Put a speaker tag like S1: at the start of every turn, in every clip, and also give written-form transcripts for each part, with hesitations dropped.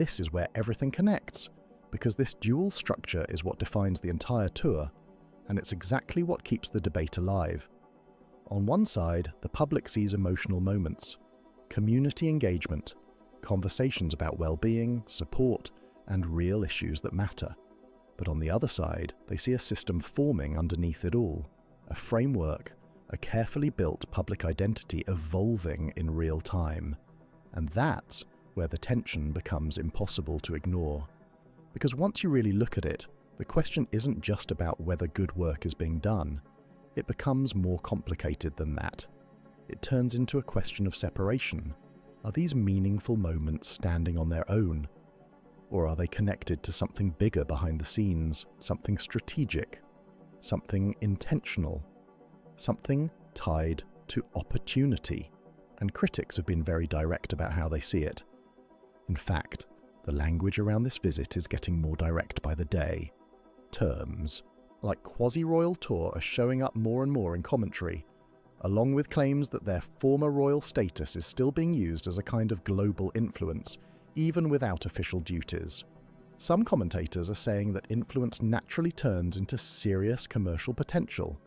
S1: This is where everything connects, because this dual structure is what defines the entire tour, and it's exactly what keeps the debate alive. On one side, the public sees emotional moments, community engagement, conversations about well-being, support, and real issues that matter. But on the other side, they see a system forming underneath it all, a framework, a carefully built public identity evolving in real time. And that's where the tension becomes impossible to ignore. Because once you really look at it, the question isn't just about whether good work is being done. It becomes more complicated than that. It turns into a question of separation. Are these meaningful moments standing on their own? Or are they connected to something bigger behind the scenes, something strategic, something intentional, something tied to opportunity? And critics have been very direct about how they see it. In fact, the language around this visit is getting more direct by the day. Terms like quasi-royal tour are showing up more and more in commentary, along with claims that their former royal status is still being used as a kind of global influence, even without official duties. Some commentators are saying that influence naturally turns into serious commercial potential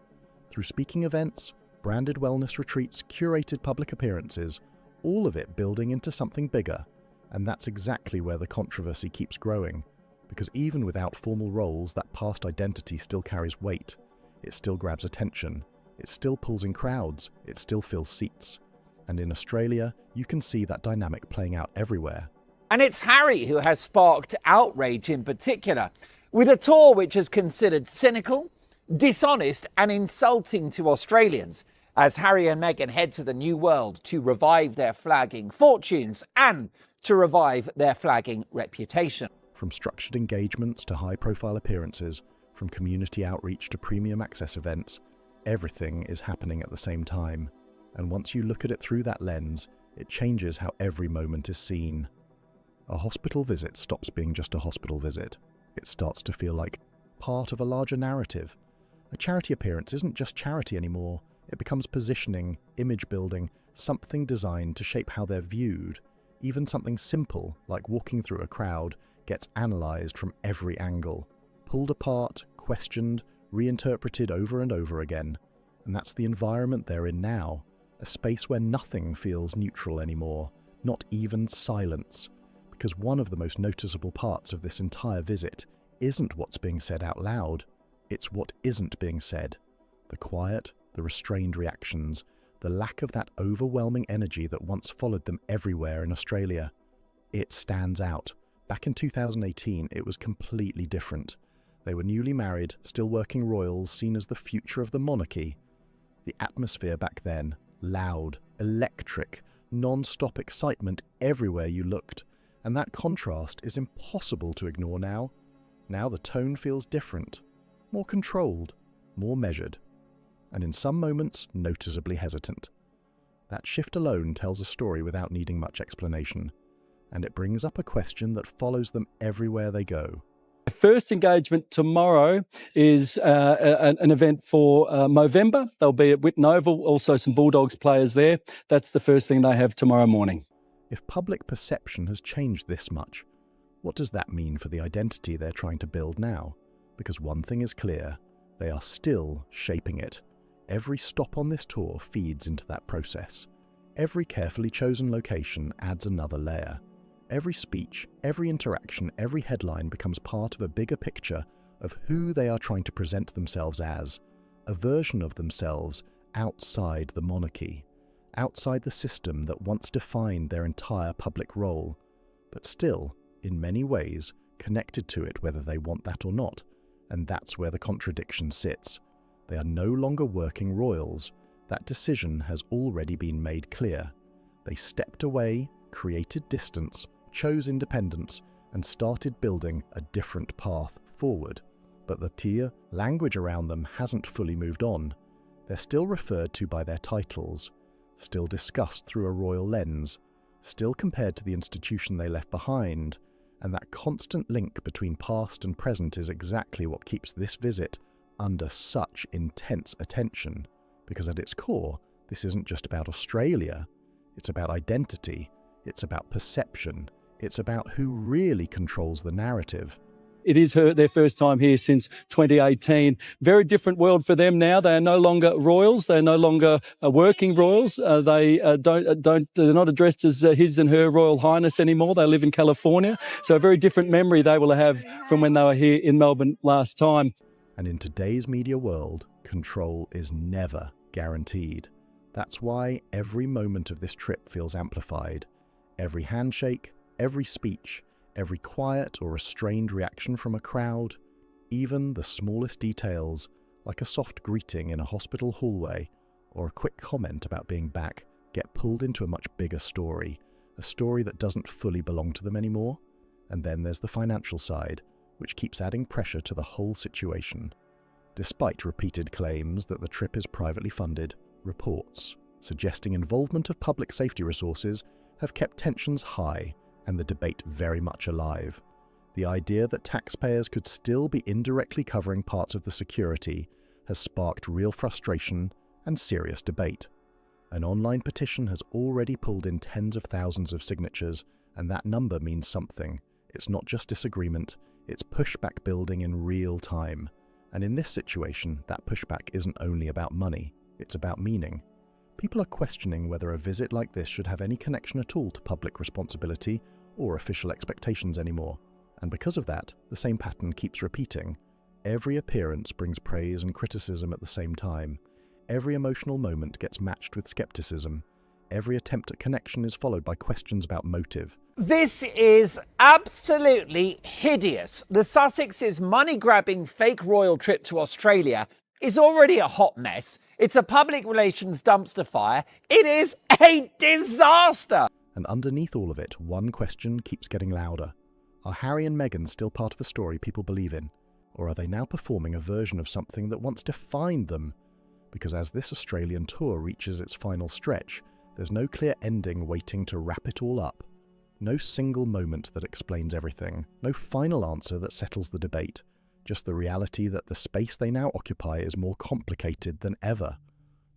S1: through speaking events, branded wellness retreats, curated public appearances, all of it building into something bigger. And that's exactly where the controversy keeps growing, because even without formal roles, that past identity still carries weight. It still grabs attention. It still pulls in crowds. It still fills seats. And in Australia, you can see that dynamic playing out everywhere.
S2: And it's Harry who has sparked outrage in particular, with a tour which is considered cynical, dishonest and insulting to Australians, as Harry and Meghan head to the New World to revive their flagging fortunes and to revive their flagging reputation.
S1: From structured engagements to high-profile appearances, from community outreach to premium access events, everything is happening at the same time. And once you look at it through that lens, it changes how every moment is seen. A hospital visit stops being just a hospital visit. It starts to feel like part of a larger narrative. A charity appearance isn't just charity anymore. It becomes positioning, image building, something designed to shape how they're viewed. Even something simple, like walking through a crowd, gets analysed from every angle, pulled apart, questioned, reinterpreted over and over again. And that's the environment they're in now, a space where nothing feels neutral anymore, not even silence. Because one of the most noticeable parts of this entire visit isn't what's being said out loud, it's what isn't being said. The quiet, the restrained reactions, the lack of that overwhelming energy that once followed them everywhere in Australia. It stands out. Back in 2018, it was completely different. They were newly married, still working royals, seen as the future of the monarchy. The atmosphere back then, loud, electric, non-stop excitement everywhere you looked. And that contrast is impossible to ignore now. Now the tone feels different, more controlled, more measured, and in some moments noticeably hesitant. That shift alone tells a story without needing much explanation, and it brings up a question that follows them everywhere they go.
S3: The first engagement tomorrow is an event for Movember. They'll be at Whitten Oval, also some Bulldogs players there. That's the first thing they have tomorrow morning.
S1: If public perception has changed this much, what does that mean for the identity they're trying to build now? Because one thing is clear, they are still shaping it. Every stop on this tour feeds into that process. Every carefully chosen location adds another layer. Every speech, every interaction, every headline becomes part of a bigger picture of who they are trying to present themselves as, a version of themselves outside the monarchy, outside the system that once defined their entire public role, but still, in many ways, connected to it whether they want that or not. And that's where the contradiction sits. They are no longer working royals. That decision has already been made clear. They stepped away, created distance, chose independence, and started building a different path forward. But the language around them hasn't fully moved on. They're still referred to by their titles, still discussed through a royal lens, still compared to the institution they left behind, and that constant link between past and present is exactly what keeps this visit under such intense attention, because at its core, this isn't just about Australia, it's about identity, it's about perception, It's about who really controls the narrative.
S3: It is their first time here since 2018. Very different world for them now. They are no longer royals. They're no longer working royals. They're not addressed as His and Her Royal Highness anymore. They live in California. So a very different memory they will have from when they were here in Melbourne last time.
S1: And in today's media world, control is never guaranteed. That's why every moment of this trip feels amplified. Every handshake, every speech, every quiet or restrained reaction from a crowd, even the smallest details, like a soft greeting in a hospital hallway or a quick comment about being back, get pulled into a much bigger story, a story that doesn't fully belong to them anymore. And then there's the financial side, which keeps adding pressure to the whole situation. Despite repeated claims that the trip is privately funded, reports suggesting involvement of public safety resources have kept tensions high and the debate very much alive. The idea that taxpayers could still be indirectly covering parts of the security has sparked real frustration and serious debate. An online petition has already pulled in tens of thousands of signatures, and that number means something. It's not just disagreement, it's pushback building in real time. And in this situation, that pushback isn't only about money, it's about meaning. People are questioning whether a visit like this should have any connection at all to public responsibility or official expectations anymore. And because of that, the same pattern keeps repeating. Every appearance brings praise and criticism at the same time. Every emotional moment gets matched with skepticism. Every attempt at connection is followed by questions about motive.
S2: This is absolutely hideous. The Sussexes' money-grabbing fake royal trip to Australia is already a hot mess. It's a public relations dumpster fire. It is a disaster.
S1: And underneath all of it, one question keeps getting louder. Are Harry and Meghan still part of a story people believe in? Or are they now performing a version of something that once defined them? Because as this Australian tour reaches its final stretch, there's no clear ending waiting to wrap it all up. No single moment that explains everything. No final answer that settles the debate. Just the reality that the space they now occupy is more complicated than ever.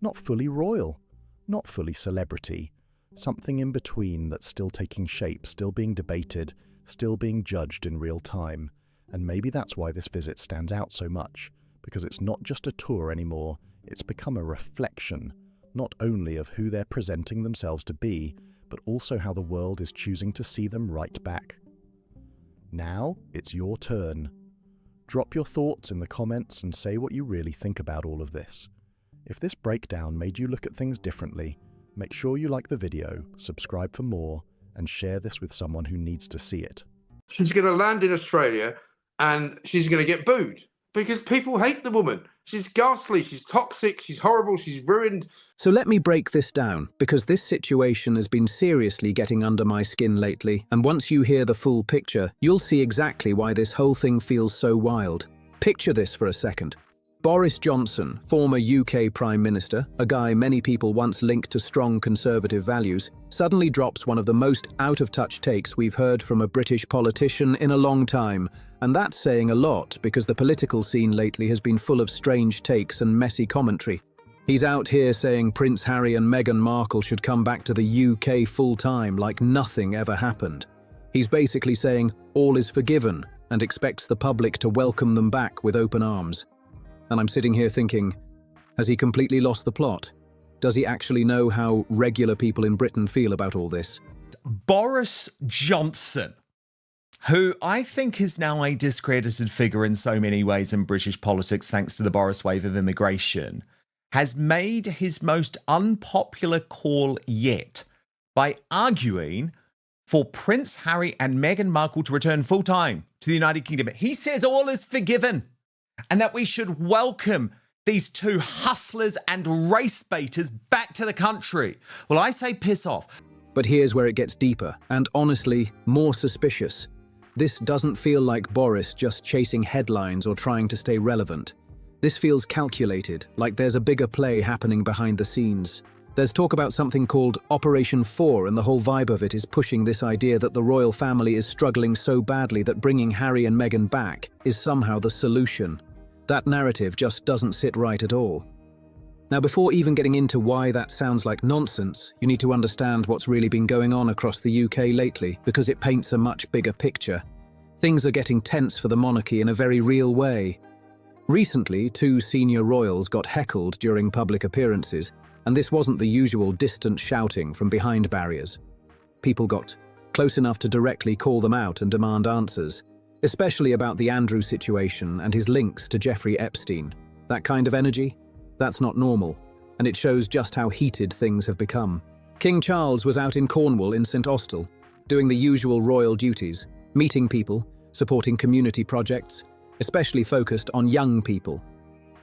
S1: Not fully royal, not fully celebrity. Something in between that's still taking shape, still being debated, still being judged in real time. And maybe that's why this visit stands out so much, because it's not just a tour anymore, it's become a reflection, not only of who they're presenting themselves to be, but also how the world is choosing to see them right back. Now, it's your turn. Drop your thoughts in the comments and say what you really think about all of this. If this breakdown made you look at things differently, make sure you like the video, subscribe for more, and share this with someone who needs to see it.
S4: She's going to land in Australia and she's going to get booed because people hate the woman. She's ghastly, she's toxic, she's horrible, she's ruined.
S5: So let me break this down, because this situation has been seriously getting under my skin lately, and once you hear the full picture, you'll see exactly why this whole thing feels so wild. Picture this for a second. Boris Johnson, former UK Prime Minister, a guy many people once linked to strong conservative values, suddenly drops one of the most out-of-touch takes we've heard from a British politician in a long time. And that's saying a lot, because the political scene lately has been full of strange takes and messy commentary. He's out here saying Prince Harry and Meghan Markle should come back to the UK full-time like nothing ever happened. He's basically saying all is forgiven and expects the public to welcome them back with open arms. And I'm sitting here thinking, has he completely lost the plot? Does he actually know how regular people in Britain feel about all this?
S6: Boris Johnson, who I think is now a discredited figure in so many ways in British politics thanks to the Boris wave of immigration, has made his most unpopular call yet by arguing for Prince Harry and Meghan Markle to return full-time to the United Kingdom. He says all is forgiven and that we should welcome these two hustlers and race baiters back to the country. Well, I say piss off.
S5: But here's where it gets deeper and honestly more suspicious. This doesn't feel like Boris just chasing headlines or trying to stay relevant. This feels calculated, like there's a bigger play happening behind the scenes. There's talk about something called Operation 4, and the whole vibe of it is pushing this idea that the royal family is struggling so badly that bringing Harry and Meghan back is somehow the solution. That narrative just doesn't sit right at all. Now, before even getting into why that sounds like nonsense, you need to understand what's really been going on across the UK lately, because it paints a much bigger picture. Things are getting tense for the monarchy in a very real way. Recently, 2 senior royals got heckled during public appearances, and this wasn't the usual distant shouting from behind barriers. People got close enough to directly call them out and demand answers, especially about the Andrew situation and his links to Jeffrey Epstein. That kind of energy? That's not normal, and it shows just how heated things have become. King Charles was out in Cornwall in St Austell, doing the usual royal duties, meeting people, supporting community projects, especially focused on young people.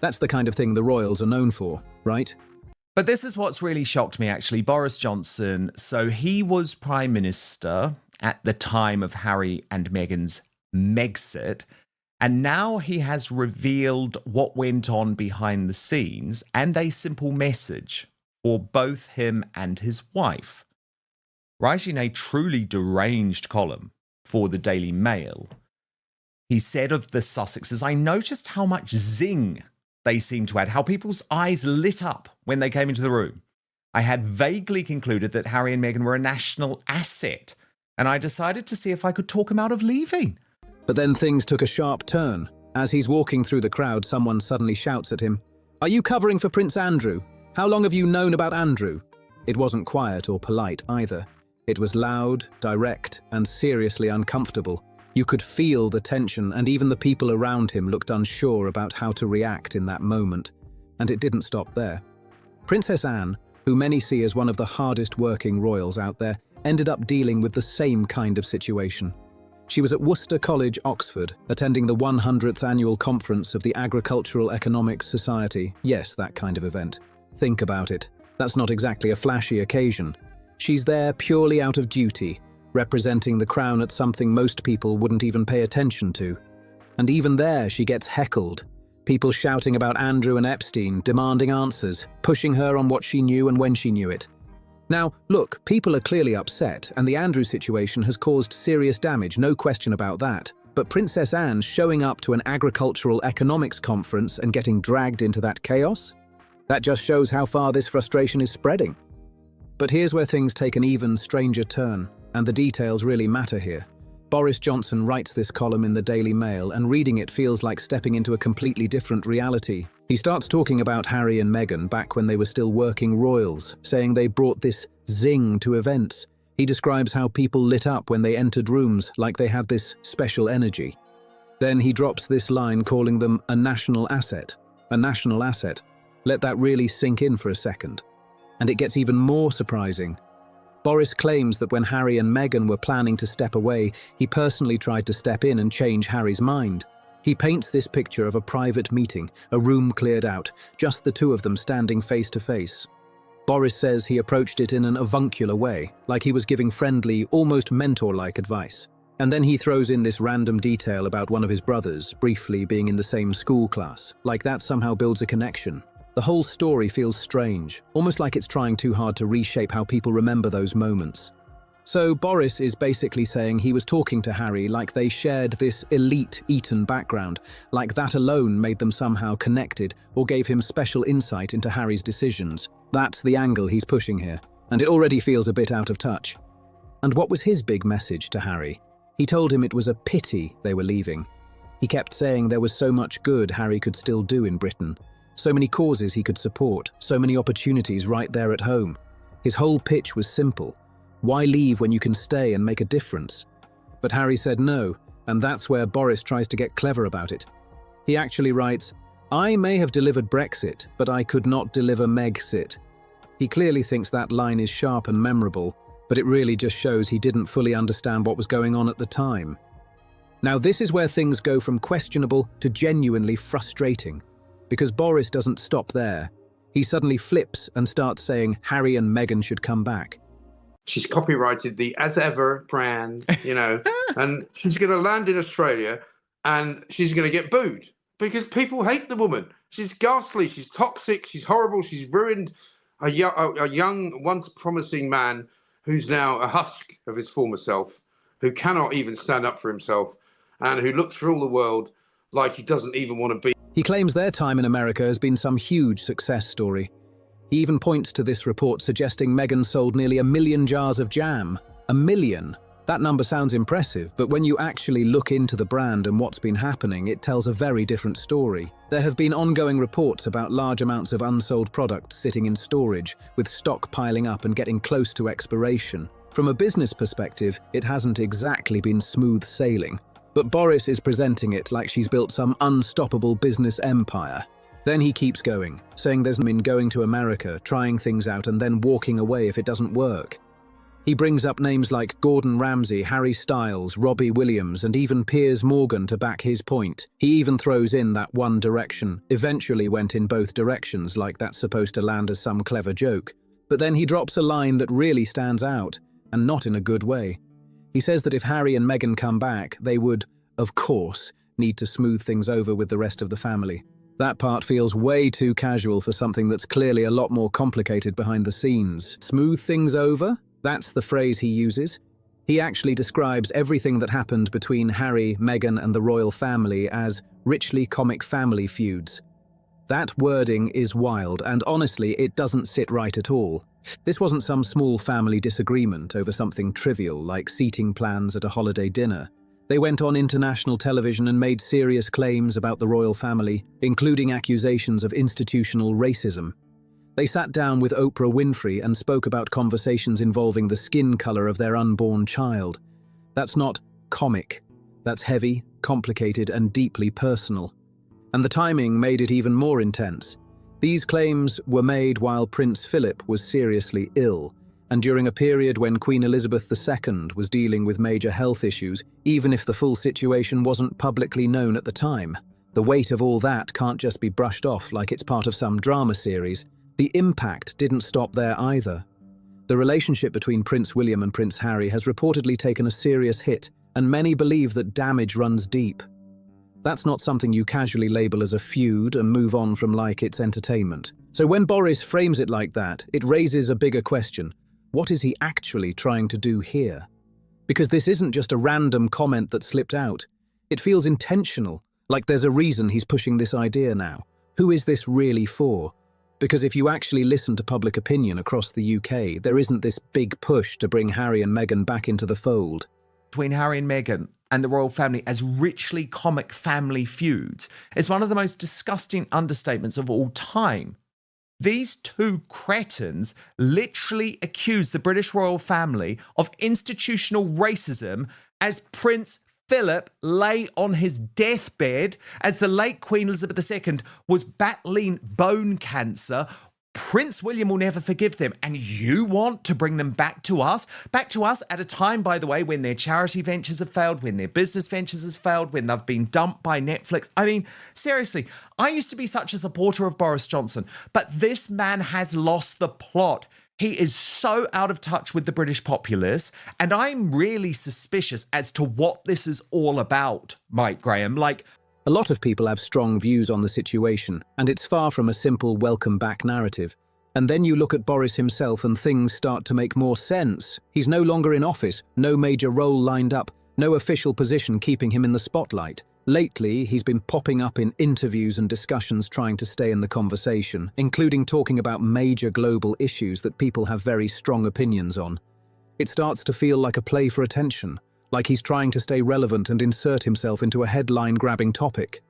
S5: That's the kind of thing the royals are known for, right?
S6: But this is what's really shocked me, actually. Boris Johnson, so he was Prime Minister at the time of Harry and Meghan's Megxit, and now he has revealed what went on behind the scenes and a simple message for both him and his wife. Writing a truly deranged column for the Daily Mail, he said of the Sussexes, "I noticed how much zing they seemed to add, how people's eyes lit up when they came into the room. I had vaguely concluded that Harry and Meghan were a national asset, and I decided to see if I could talk him out of leaving."
S5: But then things took a sharp turn. As he's walking through the crowd, someone suddenly shouts at him, "Are you covering for Prince Andrew? How long have you known about Andrew?" It wasn't quiet or polite either. It was loud, direct, and seriously uncomfortable. You could feel the tension, and even the people around him looked unsure about how to react in that moment. And it didn't stop there. Princess Anne, who many see as one of the hardest working royals out there, ended up dealing with the same kind of situation. She was at Worcester College, Oxford, attending the 100th annual conference of the Agricultural Economics Society. Yes, that kind of event. Think about it. That's not exactly a flashy occasion. She's there purely out of duty, representing the crown at something most people wouldn't even pay attention to. And even there, she gets heckled. People shouting about Andrew and Epstein, demanding answers, pushing her on what she knew and when she knew it. Now, look, people are clearly upset, and the Andrew situation has caused serious damage, no question about that. But Princess Anne showing up to an agricultural economics conference and getting dragged into that chaos? That just shows how far this frustration is spreading. But here's where things take an even stranger turn, and the details really matter here. Boris Johnson writes this column in the Daily Mail, and reading it feels like stepping into a completely different reality. He starts talking about Harry and Meghan back when they were still working royals, saying they brought this zing to events. He describes how people lit up when they entered rooms, like they had this special energy. Then he drops this line calling them a national asset. A national asset. Let that really sink in for a second. And it gets even more surprising. Boris claims that when Harry and Meghan were planning to step away, he personally tried to step in and change Harry's mind. He paints this picture of a private meeting, a room cleared out, just the two of them standing face to face. Boris says he approached it in an avuncular way, like he was giving friendly, almost mentor-like advice. And then he throws in this random detail about one of his brothers briefly being in the same school class, like that somehow builds a connection. The whole story feels strange, almost like it's trying too hard to reshape how people remember those moments. So Boris is basically saying he was talking to Harry like they shared this elite Eton background, like that alone made them somehow connected or gave him special insight into Harry's decisions. That's the angle he's pushing here, and it already feels a bit out of touch. And what was his big message to Harry? He told him it was a pity they were leaving. He kept saying there was so much good Harry could still do in Britain. So many causes he could support, so many opportunities right there at home. His whole pitch was simple. Why leave when you can stay and make a difference? But Harry said no, and that's where Boris tries to get clever about it. He actually writes, "I may have delivered Brexit, but I could not deliver Megxit." He clearly thinks that line is sharp and memorable, but it really just shows he didn't fully understand what was going on at the time. Now this is where things go from questionable to genuinely frustrating. Because Boris doesn't stop there. He suddenly flips and starts saying Harry and Meghan should come back.
S4: She's copyrighted the As Ever brand, and she's going to land in Australia and she's going to get booed because people hate the woman. She's ghastly, she's toxic, she's horrible, she's ruined a young, once promising man who's now a husk of his former self, who cannot even stand up for himself and who looks for all the world like he doesn't even want to be
S5: He claims their time in America has been some huge success story. He even points to this report suggesting Meghan sold nearly 1 million jars of jam. 1 million! That number sounds impressive, but when you actually look into the brand and what's been happening, it tells a very different story. There have been ongoing reports about large amounts of unsold products sitting in storage, with stock piling up and getting close to expiration. From a business perspective, it hasn't exactly been smooth sailing. But Boris is presenting it like she's built some unstoppable business empire. Then he keeps going, saying there's been going to America, trying things out and then walking away if it doesn't work. He brings up names like Gordon Ramsay, Harry Styles, Robbie Williams, and even Piers Morgan to back his point. He even throws in that One Direction eventually went in both directions, like that's supposed to land as some clever joke. But then he drops a line that really stands out, and not in a good way. He says that if Harry and Meghan come back, they would, of course, need to smooth things over with the rest of the family. That part feels way too casual for something that's clearly a lot more complicated behind the scenes. Smooth things over? That's the phrase he uses. He actually describes everything that happened between Harry, Meghan, and the royal family as richly comic family feuds. That wording is wild, and honestly, it doesn't sit right at all. This wasn't some small family disagreement over something trivial like seating plans at a holiday dinner. They went on international television and made serious claims about the royal family, including accusations of institutional racism. They sat down with Oprah Winfrey and spoke about conversations involving the skin color of their unborn child. That's not comic. That's heavy, complicated, and deeply personal. And the timing made it even more intense. These claims were made while Prince Philip was seriously ill, and during a period when Queen Elizabeth II was dealing with major health issues, even if the full situation wasn't publicly known at the time. The weight of all that can't just be brushed off like it's part of some drama series. The impact didn't stop there either. The relationship between Prince William and Prince Harry has reportedly taken a serious hit, and many believe that damage runs deep. That's not something you casually label as a feud and move on from like it's entertainment. So when Boris frames it like that, it raises a bigger question. What is he actually trying to do here? Because this isn't just a random comment that slipped out. It feels intentional, like there's a reason he's pushing this idea now. Who is this really for? Because if you actually listen to public opinion across the UK, there isn't this big push to bring Harry and Meghan back into the fold.
S6: Between Harry and Meghan and the royal family as richly comic family feuds is one of the most disgusting understatements of all time. These two cretins literally accuse the British royal family of institutional racism as Prince Philip lay on his deathbed as the late Queen Elizabeth II was battling bone cancer. Prince William will never forgive them, and you want to bring them back to us at a time, by the way, when their charity ventures have failed, when their business ventures have failed, when they've been dumped by Netflix. I mean, seriously, I used to be such a supporter of Boris Johnson, but this man has lost the plot. He is so out of touch with the British populace, and I'm really suspicious as to what this is all about, Mike Graham.
S5: A lot of people have strong views on the situation, and it's far from a simple welcome back narrative. And then you look at Boris himself and things start to make more sense. He's no longer in office, no major role lined up, no official position keeping him in the spotlight. Lately, he's been popping up in interviews and discussions trying to stay in the conversation, including talking about major global issues that people have very strong opinions on. It starts to feel like a play for attention, like he's trying to stay relevant and insert himself into a headline-grabbing topic.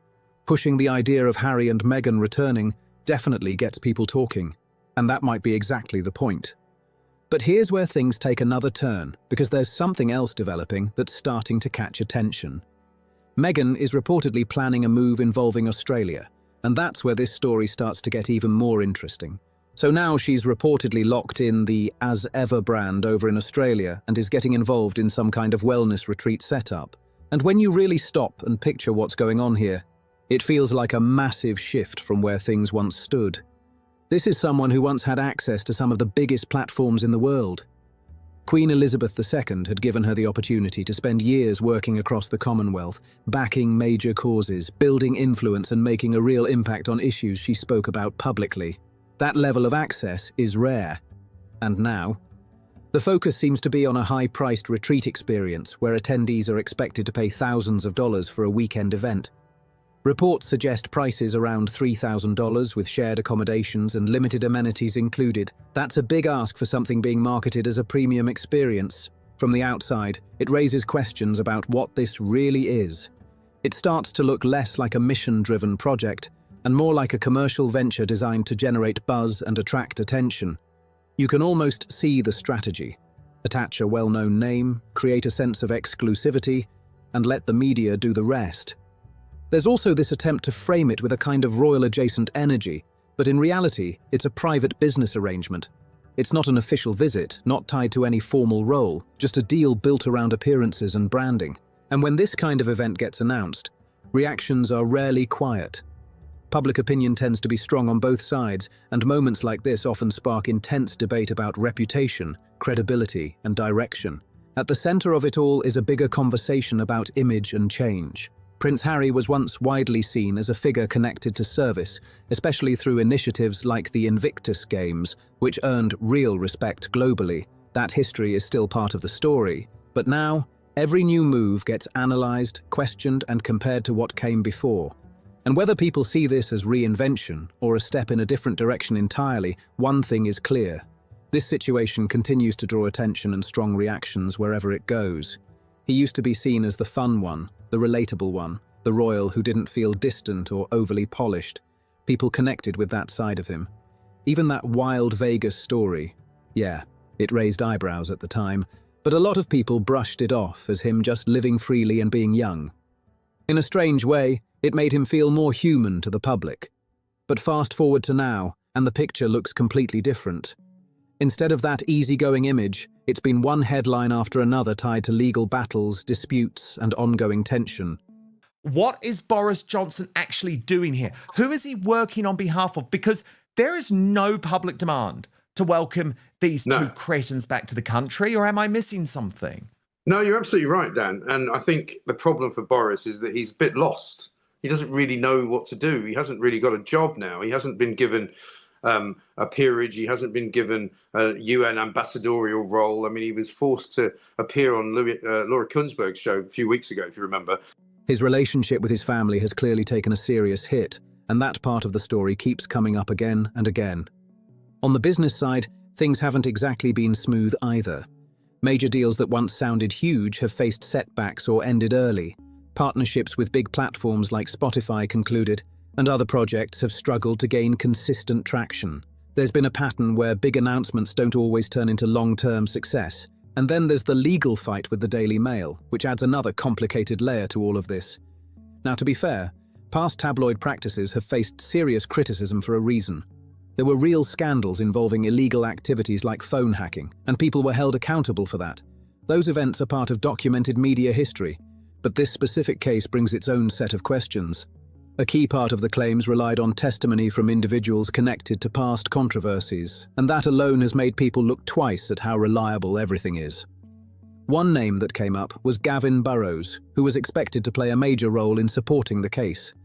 S5: Pushing the idea of Harry and Meghan returning definitely gets people talking, and that might be exactly the point. But here's where things take another turn, because there's something else developing that's starting to catch attention. Meghan is reportedly planning a move involving Australia, and that's where this story starts to get even more interesting. So now she's reportedly locked in the As Ever brand over in Australia and is getting involved in some kind of wellness retreat setup. And when you really stop and picture what's going on here, it feels like a massive shift from where things once stood. This is someone who once had access to some of the biggest platforms in the world. Queen Elizabeth II had given her the opportunity to spend years working across the Commonwealth, backing major causes, building influence and making a real impact on issues she spoke about publicly. That level of access is rare. And now, the focus seems to be on a high-priced retreat experience where attendees are expected to pay thousands of dollars for a weekend event. Reports suggest prices around $3,000 with shared accommodations and limited amenities included. That's a big ask for something being marketed as a premium experience. From the outside, it raises questions about what this really is. It starts to look less like a mission-driven project and more like a commercial venture designed to generate buzz and attract attention. You can almost see the strategy. Attach a well-known name, create a sense of exclusivity, and let the media do the rest. There's also this attempt to frame it with a kind of royal-adjacent energy, but in reality, it's a private business arrangement. It's not an official visit, not tied to any formal role, just a deal built around appearances and branding. And when this kind of event gets announced, reactions are rarely quiet. Public opinion tends to be strong on both sides, and moments like this often spark intense debate about reputation, credibility, and direction. At the center of it all is a bigger conversation about image and change. Prince Harry was once widely seen as a figure connected to service, especially through initiatives like the Invictus Games, which earned real respect globally. That history is still part of the story. But now, every new move gets analyzed, questioned, and compared to what came before. And whether people see this as reinvention or a step in a different direction entirely, one thing is clear. This situation continues to draw attention and strong reactions wherever it goes. He used to be seen as the fun one, the relatable one, the royal who didn't feel distant or overly polished. People connected with that side of him. Even that wild Vegas story, yeah, it raised eyebrows at the time, but a lot of people brushed it off as him just living freely and being young. In a strange way, it made him feel more human to the public. But fast forward to now, and the picture looks completely different. Instead of that easygoing image, it's been one headline after another tied to legal battles, disputes, and ongoing tension.
S6: What is Boris Johnson actually doing here? Who is he working on behalf of? Because there is no public demand to welcome these two cretins back to the country, or am I missing something?
S4: No, you're absolutely right, Dan. And I think the problem for Boris is that he's a bit lost. He doesn't really know what to do. He hasn't really got a job now. He hasn't been given a peerage. He hasn't been given a UN ambassadorial role. I mean, he was forced to appear on Laura Kuenssberg's show a few weeks ago, if you remember.
S5: His relationship with his family has clearly taken a serious hit, and that part of the story keeps coming up again and again. On the business side, things haven't exactly been smooth either. Major deals that once sounded huge have faced setbacks or ended early. Partnerships with big platforms like Spotify concluded, and other projects have struggled to gain consistent traction. There's been a pattern where big announcements don't always turn into long-term success. And then there's the legal fight with the Daily Mail, which adds another complicated layer to all of this. Now, to be fair, past tabloid practices have faced serious criticism for a reason. There were real scandals involving illegal activities like phone hacking, and people were held accountable for that. Those events are part of documented media history, but this specific case brings its own set of questions. A key part of the claims relied on testimony from individuals connected to past controversies, and that alone has made people look twice at how reliable everything is. One name that came up was Gavin Burrows, who was expected to play a major role in supporting the case.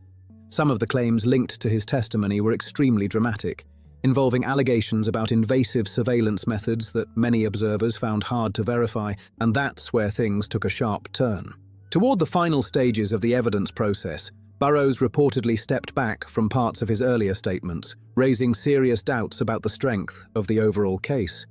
S5: Some of the claims linked to his testimony were extremely dramatic, involving allegations about invasive surveillance methods that many observers found hard to verify, and that's where things took a sharp turn. Toward the final stages of the evidence process, Burrows reportedly stepped back from parts of his earlier statements, raising serious doubts about the strength of the overall case.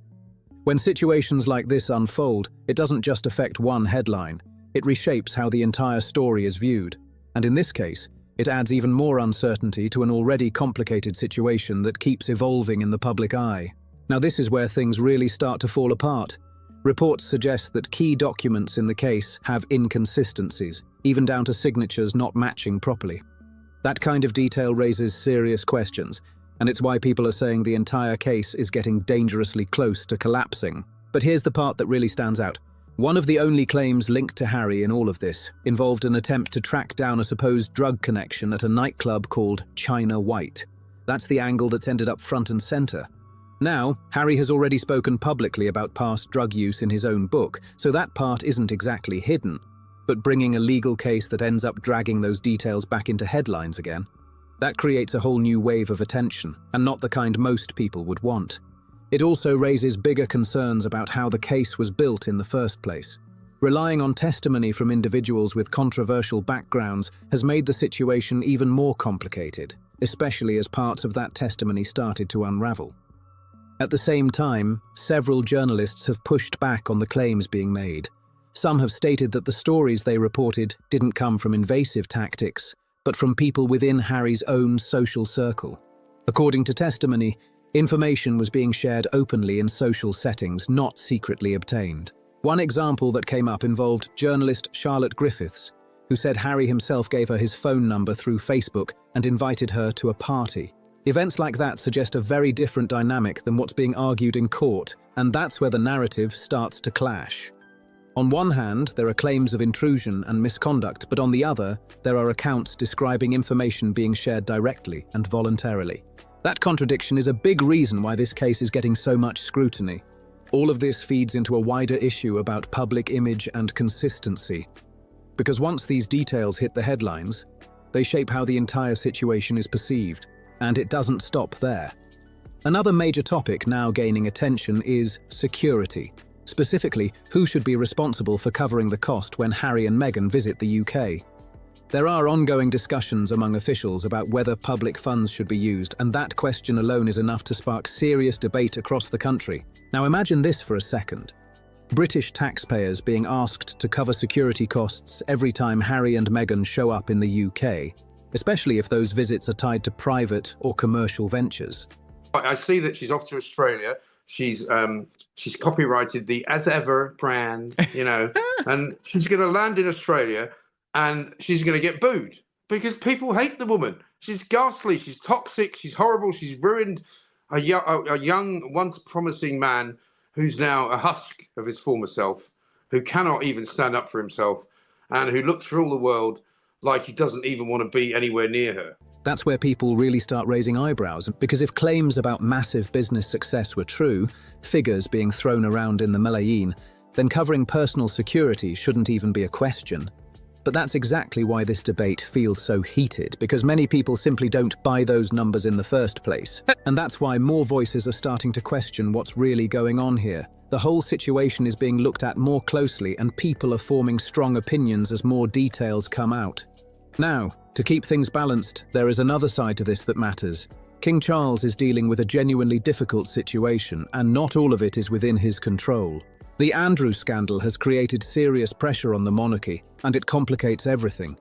S5: When situations like this unfold, it doesn't just affect one headline, it reshapes how the entire story is viewed. And in this case, it adds even more uncertainty to an already complicated situation that keeps evolving in the public eye. Now, this is where things really start to fall apart. Reports suggest that key documents in the case have inconsistencies, even down to signatures not matching properly. That kind of detail raises serious questions, and it's why people are saying the entire case is getting dangerously close to collapsing. But here's the part that really stands out. One of the only claims linked to Harry in all of this involved an attempt to track down a supposed drug connection at a nightclub called China White. That's the angle that's ended up front and center. Now, Harry has already spoken publicly about past drug use in his own book, so that part isn't exactly hidden. But bringing a legal case that ends up dragging those details back into headlines again, that creates a whole new wave of attention, and not the kind most people would want. It also raises bigger concerns about how the case was built in the first place. Relying on testimony from individuals with controversial backgrounds has made the situation even more complicated, especially as parts of that testimony started to unravel. At the same time, several journalists have pushed back on the claims being made. Some have stated that the stories they reported didn't come from invasive tactics, but from people within Harry's own social circle. According to testimony, information was being shared openly in social settings, not secretly obtained. One example that came up involved journalist Charlotte Griffiths, who said Harry himself gave her his phone number through Facebook and invited her to a party. Events like that suggest a very different dynamic than what's being argued in court, and that's where the narrative starts to clash. On one hand, there are claims of intrusion and misconduct, but on the other, there are accounts describing information being shared directly and voluntarily. That contradiction is a big reason why this case is getting so much scrutiny. All of this feeds into a wider issue about public image and consistency. Because once these details hit the headlines, they shape how the entire situation is perceived, and it doesn't stop there. Another major topic now gaining attention is security. Specifically, who should be responsible for covering the cost when Harry and Meghan visit the UK? There are ongoing discussions among officials about whether public funds should be used, and that question alone is enough to spark serious debate across the country. Now imagine this for a second. British taxpayers being asked to cover security costs every time Harry and Meghan show up in the UK, especially if those visits are tied to private or commercial ventures.
S4: I see that she's off to Australia. She's copyrighted the As Ever brand, and she's going to land in Australia. And she's going to get booed because people hate the woman. She's ghastly, she's toxic, she's horrible, she's ruined a young, once promising man who's now a husk of his former self, who cannot even stand up for himself and who looks for all the world like he doesn't even want to be anywhere near her.
S5: That's where people really start raising eyebrows, because if claims about massive business success were true, figures being thrown around in the Malayin, then covering personal security shouldn't even be a question. But that's exactly why this debate feels so heated, because many people simply don't buy those numbers in the first place. And that's why more voices are starting to question what's really going on here. The whole situation is being looked at more closely, and people are forming strong opinions as more details come out. Now, to keep things balanced, there is another side to this that matters. King Charles is dealing with a genuinely difficult situation, and not all of it is within his control. The Andrew scandal has created serious pressure on the monarchy, and it complicates everything.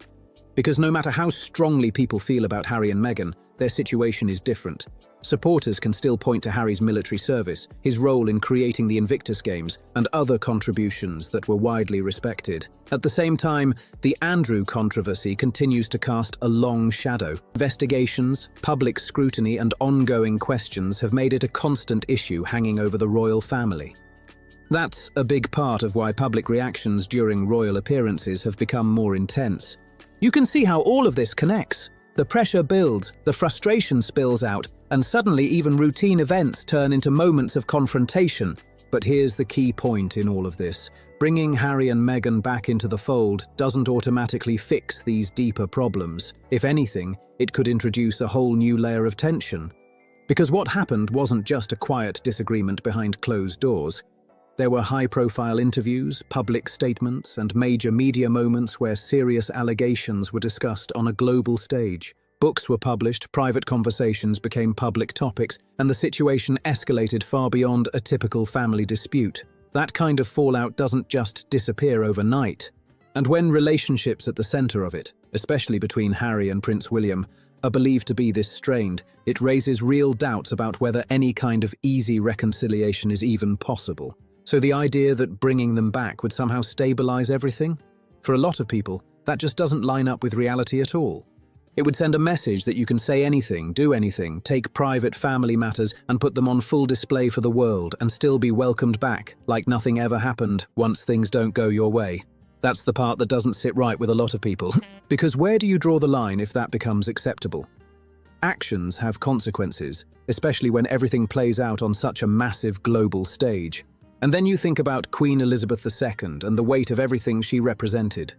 S5: Because no matter how strongly people feel about Harry and Meghan, their situation is different. Supporters can still point to Harry's military service, his role in creating the Invictus Games, and other contributions that were widely respected. At the same time, the Andrew controversy continues to cast a long shadow. Investigations, public scrutiny, and ongoing questions have made it a constant issue hanging over the royal family. That's a big part of why public reactions during royal appearances have become more intense. You can see how all of this connects. The pressure builds, the frustration spills out, and suddenly even routine events turn into moments of confrontation. But here's the key point in all of this. Bringing Harry and Meghan back into the fold doesn't automatically fix these deeper problems. If anything, it could introduce a whole new layer of tension. Because what happened wasn't just a quiet disagreement behind closed doors. There were high-profile interviews, public statements, and major media moments where serious allegations were discussed on a global stage. Books were published, private conversations became public topics, and the situation escalated far beyond a typical family dispute. That kind of fallout doesn't just disappear overnight. And when relationships at the center of it, especially between Harry and Prince William, are believed to be this strained, it raises real doubts about whether any kind of easy reconciliation is even possible. So the idea that bringing them back would somehow stabilize everything? For a lot of people, that just doesn't line up with reality at all. It would send a message that you can say anything, do anything, take private family matters and put them on full display for the world and still be welcomed back, like nothing ever happened once things don't go your way. That's the part that doesn't sit right with a lot of people. Because where do you draw the line if that becomes acceptable? Actions have consequences, especially when everything plays out on such a massive global stage. And then you think about Queen Elizabeth II and the weight of everything she represented.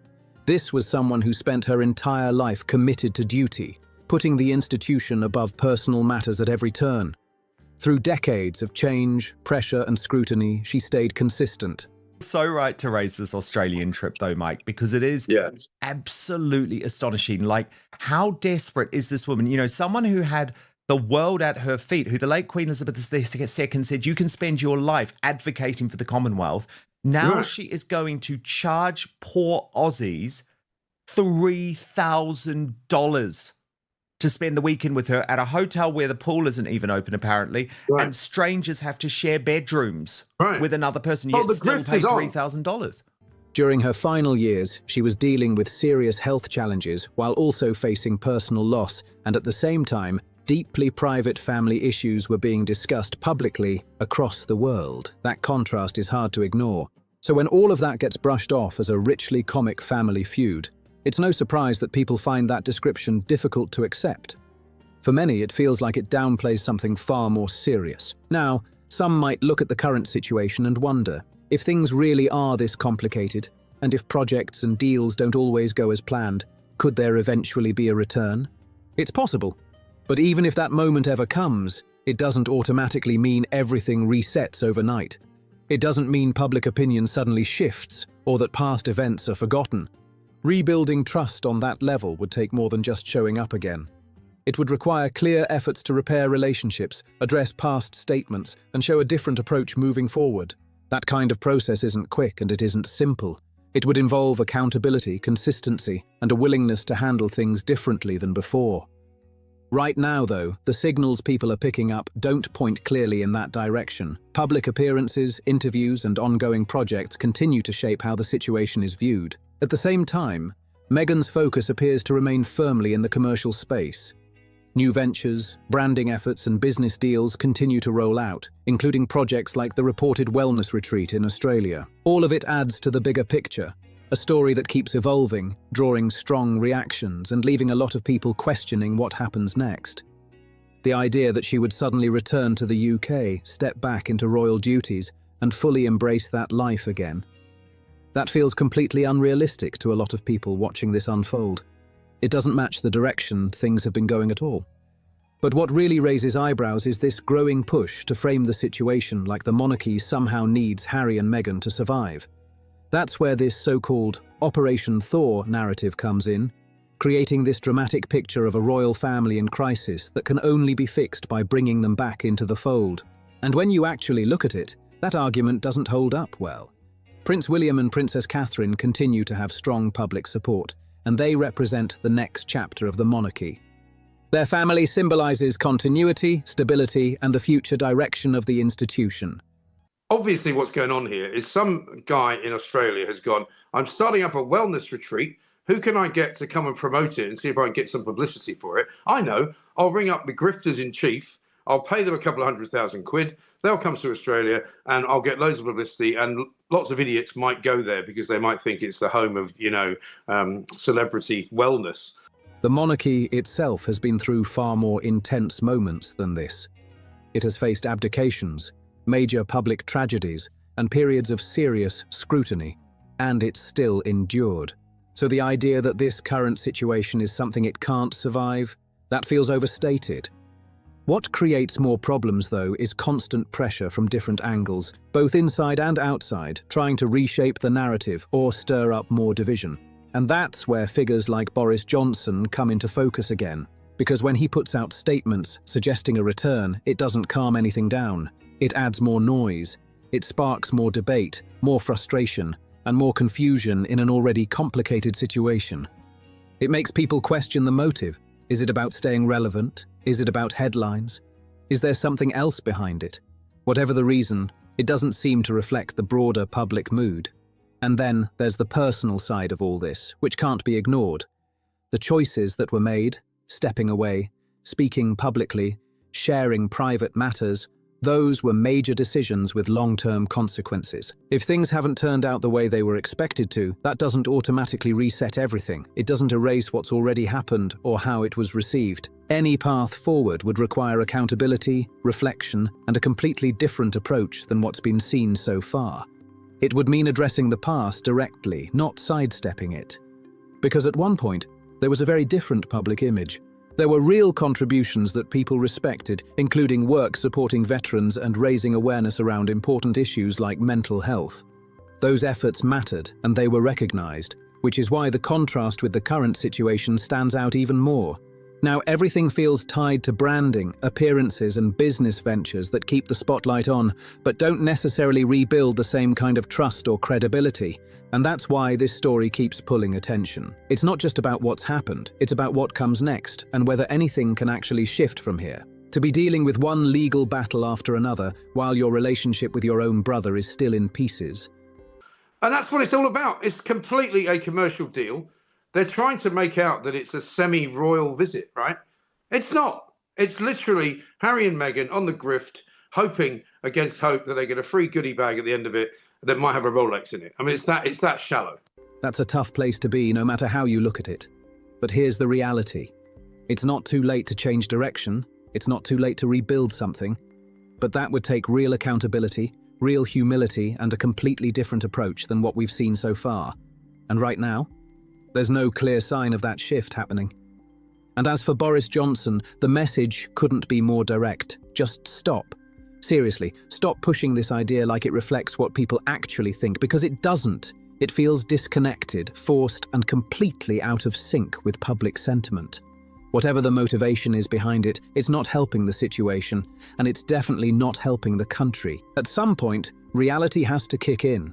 S5: This was someone who spent her entire life committed to duty, putting the institution above personal matters at every turn. Through decades of change, pressure, and scrutiny, she stayed consistent.
S6: So right to raise this Australian trip, though, Mike, because it is absolutely astonishing. Like, how desperate is this woman? You know, someone who had the world at her feet, who the late Queen Elizabeth II said, you can spend your life advocating for the Commonwealth. Now she is going to charge poor Aussies $3,000 to spend the weekend with her at a hotel where the pool isn't even open, apparently, and strangers have to share bedrooms with another person, yet still pay $3,000.
S5: During her final years, she was dealing with serious health challenges while also facing personal loss, and at the same time, deeply private family issues were being discussed publicly across the world. That contrast is hard to ignore. So when all of that gets brushed off as a richly comic family feud, it's no surprise that people find that description difficult to accept. For many, it feels like it downplays something far more serious. Now, some might look at the current situation and wonder, if things really are this complicated, and if projects and deals don't always go as planned, could there eventually be a return? It's possible. But even if that moment ever comes, it doesn't automatically mean everything resets overnight. It doesn't mean public opinion suddenly shifts, or that past events are forgotten. Rebuilding trust on that level would take more than just showing up again. It would require clear efforts to repair relationships, address past statements, and show a different approach moving forward. That kind of process isn't quick and it isn't simple. It would involve accountability, consistency, and a willingness to handle things differently than before. Right now, though, the signals people are picking up don't point clearly in that direction. Public appearances, interviews, and ongoing projects continue to shape how the situation is viewed. At the same time, Meghan's focus appears to remain firmly in the commercial space. New ventures, branding efforts, and business deals continue to roll out, including projects like the reported wellness retreat in Australia. All of it adds to the bigger picture, a story that keeps evolving, drawing strong reactions, and leaving a lot of people questioning what happens next. The idea that she would suddenly return to the UK, step back into royal duties, and fully embrace that life again. That feels completely unrealistic to a lot of people watching this unfold. It doesn't match the direction things have been going at all. But what really raises eyebrows is this growing push to frame the situation like the monarchy somehow needs Harry and Meghan to survive. That's where this so-called Operation Thaw narrative comes in, creating this dramatic picture of a royal family in crisis that can only be fixed by bringing them back into the fold. And when you actually look at it, that argument doesn't hold up well. Prince William and Princess Catherine continue to have strong public support, and they represent the next chapter of the monarchy. Their family symbolizes continuity, stability, and the future direction of the institution.
S4: Obviously, what's going on here is some guy in Australia has gone, I'm starting up a wellness retreat. Who can I get to come and promote it and see if I can get some publicity for it? I know. I'll ring up the grifters in chief. I'll pay them a couple of £100,000. They'll come to Australia and I'll get loads of publicity, and lots of idiots might go there because they might think it's the home of, celebrity wellness.
S5: The monarchy itself has been through far more intense moments than this. It has faced abdications, major public tragedies, and periods of serious scrutiny, and it's still endured. So the idea that this current situation is something it can't survive, that feels overstated. What creates more problems, though, is constant pressure from different angles, both inside and outside, trying to reshape the narrative or stir up more division. And that's where figures like Boris Johnson come into focus again, because when he puts out statements suggesting a return, it doesn't calm anything down. It adds more noise. It sparks more debate, more frustration, and more confusion in an already complicated situation. It makes people question the motive. Is it about staying relevant? Is it about headlines? Is there something else behind it? Whatever the reason, it doesn't seem to reflect the broader public mood. And then there's the personal side of all this, which can't be ignored. The choices that were made, stepping away, speaking publicly, sharing private matters, those were major decisions with long-term consequences. If things haven't turned out the way they were expected to, that doesn't automatically reset everything. It doesn't erase what's already happened or how it was received. Any path forward would require accountability, reflection, and a completely different approach than what's been seen so far. It would mean addressing the past directly, not sidestepping it. Because at one point, there was a very different public image. There were real contributions that people respected, including work supporting veterans and raising awareness around important issues like mental health. Those efforts mattered and they were recognized, which is why the contrast with the current situation stands out even more. Now everything feels tied to branding, appearances and business ventures that keep the spotlight on, but don't necessarily rebuild the same kind of trust or credibility. And that's why this story keeps pulling attention. It's not just about what's happened, it's about what comes next and whether anything can actually shift from here. To be dealing with one legal battle after another while your relationship with your own brother is still in pieces.
S4: And that's what it's all about. It's completely a commercial deal. They're trying to make out that it's a semi-royal visit, right? It's not. It's literally Harry and Meghan on the grift, hoping against hope that they get a free goodie bag at the end of it that might have a Rolex in it. I mean, it's that shallow.
S5: That's a tough place to be, no matter how you look at it. But here's the reality. It's not too late to change direction. It's not too late to rebuild something. But that would take real accountability, real humility, and a completely different approach than what we've seen so far. And right now, there's no clear sign of that shift happening. And as for Boris Johnson, the message couldn't be more direct. Just stop. Seriously, stop pushing this idea like it reflects what people actually think, because it doesn't. It feels disconnected, forced, and completely out of sync with public sentiment. Whatever the motivation is behind it, it's not helping the situation, and it's definitely not helping the country. At some point, reality has to kick in.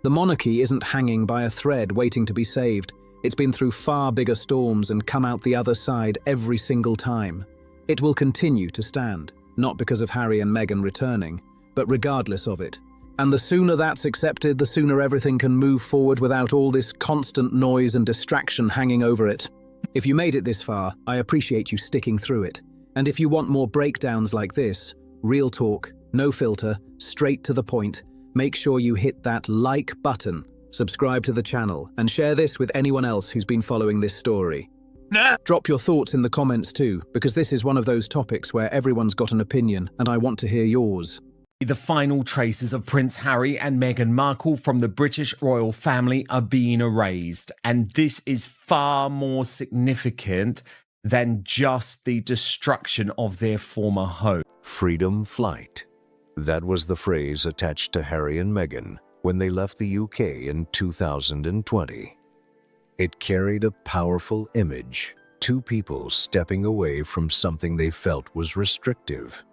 S5: The monarchy isn't hanging by a thread waiting to be saved. It's been through far bigger storms and come out the other side every single time. It will continue to stand, not because of Harry and Meghan returning, but regardless of it. And the sooner that's accepted, the sooner everything can move forward without all this constant noise and distraction hanging over it. If you made it this far, I appreciate you sticking through it. And if you want more breakdowns like this, real talk, no filter, straight to the point, make sure you hit that like button, subscribe to the channel, and share this with anyone else who's been following this story. Drop your thoughts in the comments too, because this is one of those topics where everyone's got an opinion, and I want to hear yours.
S6: The final traces of Prince Harry and Meghan Markle from the British royal family are being erased, and this is far more significant than just the destruction of their former home.
S7: Freedom flight. That was the phrase attached to Harry and Meghan when they left the UK in 2020. It carried a powerful image, two people stepping away from something they felt was restrictive,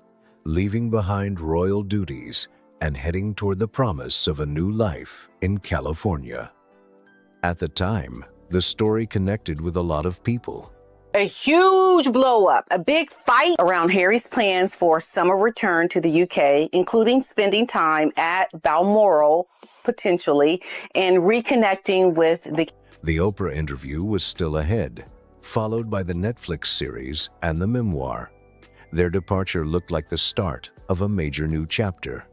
S7: leaving behind royal duties and heading toward the promise of a new life in California. At the time, the story connected with a lot of people.
S8: A huge blow-up, a big fight around Harry's plans for summer return to the UK, including spending time at Balmoral, potentially, and reconnecting with
S7: The Oprah interview was still ahead, followed by the Netflix series and the memoir. Their departure looked like the start of a major new chapter.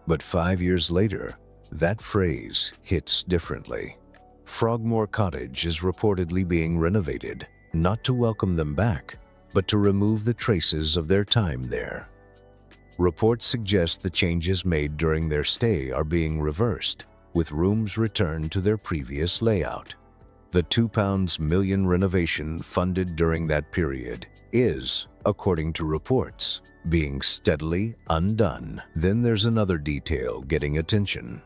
S7: But 5 years later, that phrase hits differently. Frogmore Cottage is reportedly being renovated, not to welcome them back, but to remove the traces of their time there. Reports suggest the changes made during their stay are being reversed, with rooms returned to their previous layout. The £2 million renovation funded during that period is, according to reports, being steadily undone. Then there's another detail getting attention.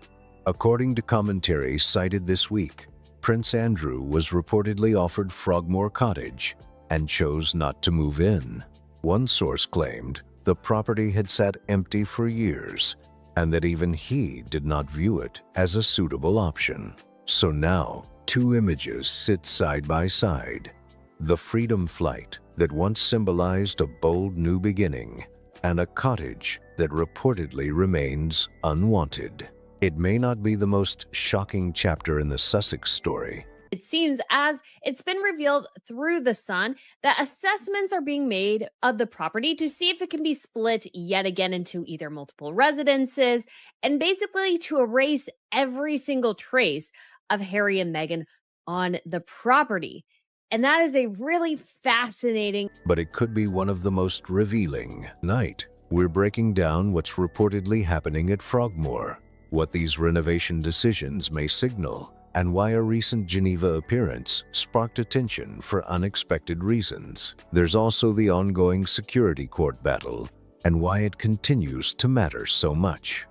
S7: According to commentary cited this week, Prince Andrew was reportedly offered Frogmore Cottage and chose not to move in. One source claimed the property had sat empty for years and that even he did not view it as a suitable option. So now, two images sit side by side. The freedom flight that once symbolized a bold new beginning, and a cottage that reportedly remains unwanted. It may not be the most shocking chapter in the Sussex story.
S9: It seems, as it's been revealed through The Sun, that assessments are being made of the property to see if it can be split yet again into either multiple residences, and basically to erase every single trace of Harry and Meghan on the property. And that is a really fascinating.
S7: But it could be one of the most revealing. Tonight, we're breaking down what's reportedly happening at Frogmore, what these renovation decisions may signal, and why a recent Geneva appearance sparked attention for unexpected reasons. There's also the ongoing security court battle, and why it continues to matter so much.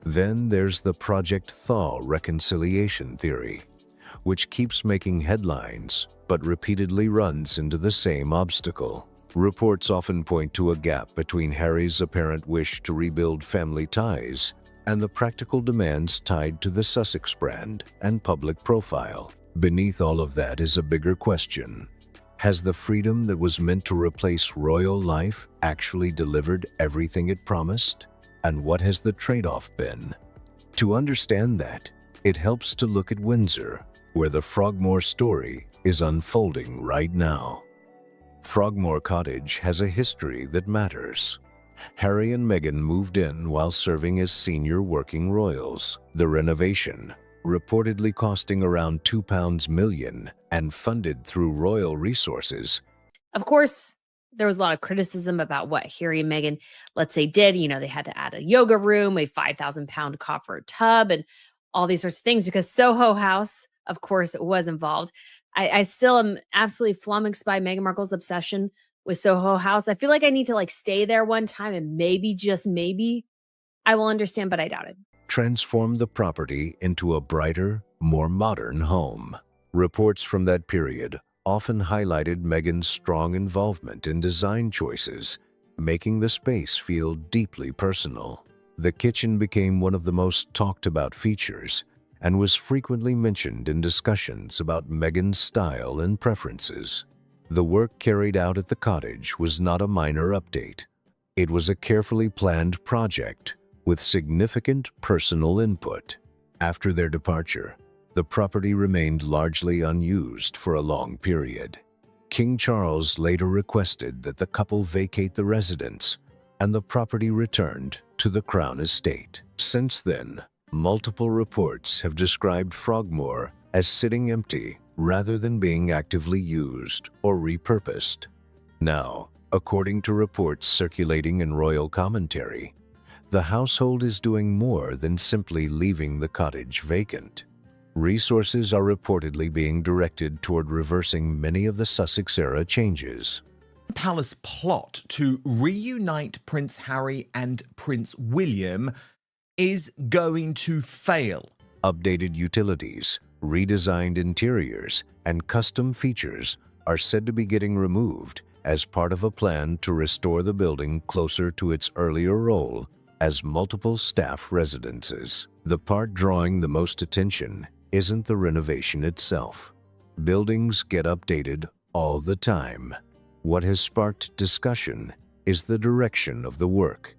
S7: Then there's the Project Thaw reconciliation theory, which keeps making headlines but repeatedly runs into the same obstacle. Reports often point to a gap between Harry's apparent wish to rebuild family ties and the practical demands tied to the Sussex brand and public profile. Beneath all of that is a bigger question. Has the freedom that was meant to replace royal life actually delivered everything it promised? And what has the trade-off been? To understand that, it helps to look at Windsor, where the Frogmore story is unfolding right now. Frogmore Cottage has a history that matters. Harry and Meghan moved in while serving as senior working royals. The renovation, reportedly costing around £2 million and funded through royal resources.
S9: Of course, there was a lot of criticism about what Harry and Meghan, let's say, did. You know, they had to add a yoga room, a 5,000-pound copper tub, and all these sorts of things because Soho House, of course, was involved. I still am absolutely flummoxed by Meghan Markle's obsession with Soho House. I feel like I need to stay there one time and maybe, just maybe, I will understand, but I doubt it.
S7: Transformed the property into a brighter, more modern home. Reports from that period often highlighted Meghan's strong involvement in design choices, making the space feel deeply personal. The kitchen became one of the most talked about features and was frequently mentioned in discussions about Meghan's style and preferences. The work carried out at the cottage was not a minor update. It was a carefully planned project with significant personal input. After their departure, the property remained largely unused for a long period. King Charles later requested that the couple vacate the residence, and the property returned to the Crown Estate. Since then, multiple reports have described Frogmore as sitting empty rather than being actively used or repurposed. Now, according to reports circulating in royal commentary, the household is doing more than simply leaving the cottage vacant. Resources are reportedly being directed toward reversing many of the Sussex-era changes.
S6: Palace plot to reunite Prince Harry and Prince William is going to fail.
S7: Updated utilities, redesigned interiors, and custom features are said to be getting removed as part of a plan to restore the building closer to its earlier role as multiple staff residences. The part drawing the most attention isn't the renovation itself. Buildings get updated all the time. What has sparked discussion is the direction of the work.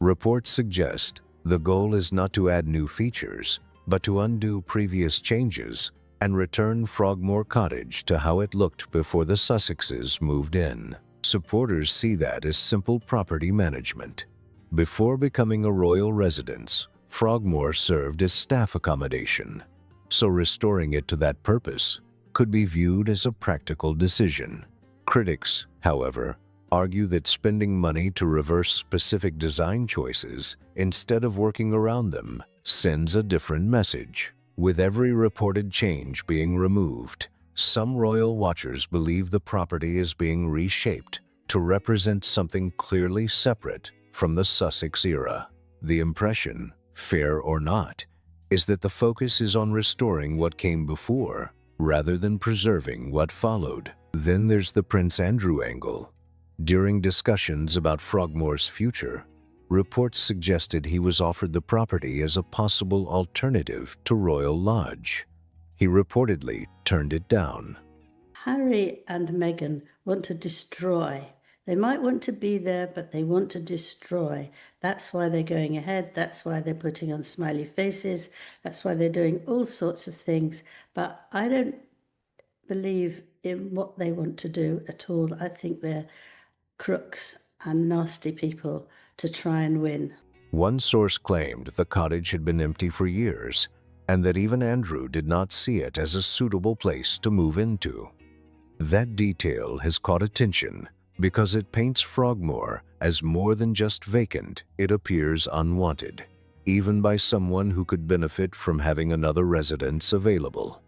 S7: Reports suggest the goal is not to add new features, but to undo previous changes and return Frogmore Cottage to how it looked before the Sussexes moved in. Supporters see that as simple property management. Before becoming a royal residence, Frogmore served as staff accommodation, so restoring it to that purpose could be viewed as a practical decision. Critics, however, argue that spending money to reverse specific design choices instead of working around them sends a different message. With every reported change being removed, some royal watchers believe the property is being reshaped to represent something clearly separate from the Sussex era. The impression, fair or not, is that the focus is on restoring what came before rather than preserving what followed. Then there's the Prince Andrew angle. During discussions about Frogmore's future, reports suggested he was offered the property as a possible alternative to Royal Lodge. He reportedly turned it down.
S10: Harry and Meghan want to destroy. They might want to be there, but they want to destroy. That's why they're going ahead. That's why they're putting on smiley faces. That's why they're doing all sorts of things. But I don't believe in what they want to do at all. I think they're crooks and nasty people to try and win.
S7: One source claimed the cottage had been empty for years, and that even Andrew did not see it as a suitable place to move into. That detail has caught attention because it paints Frogmore as more than just vacant. It appears unwanted, even by someone who could benefit from having another residence available.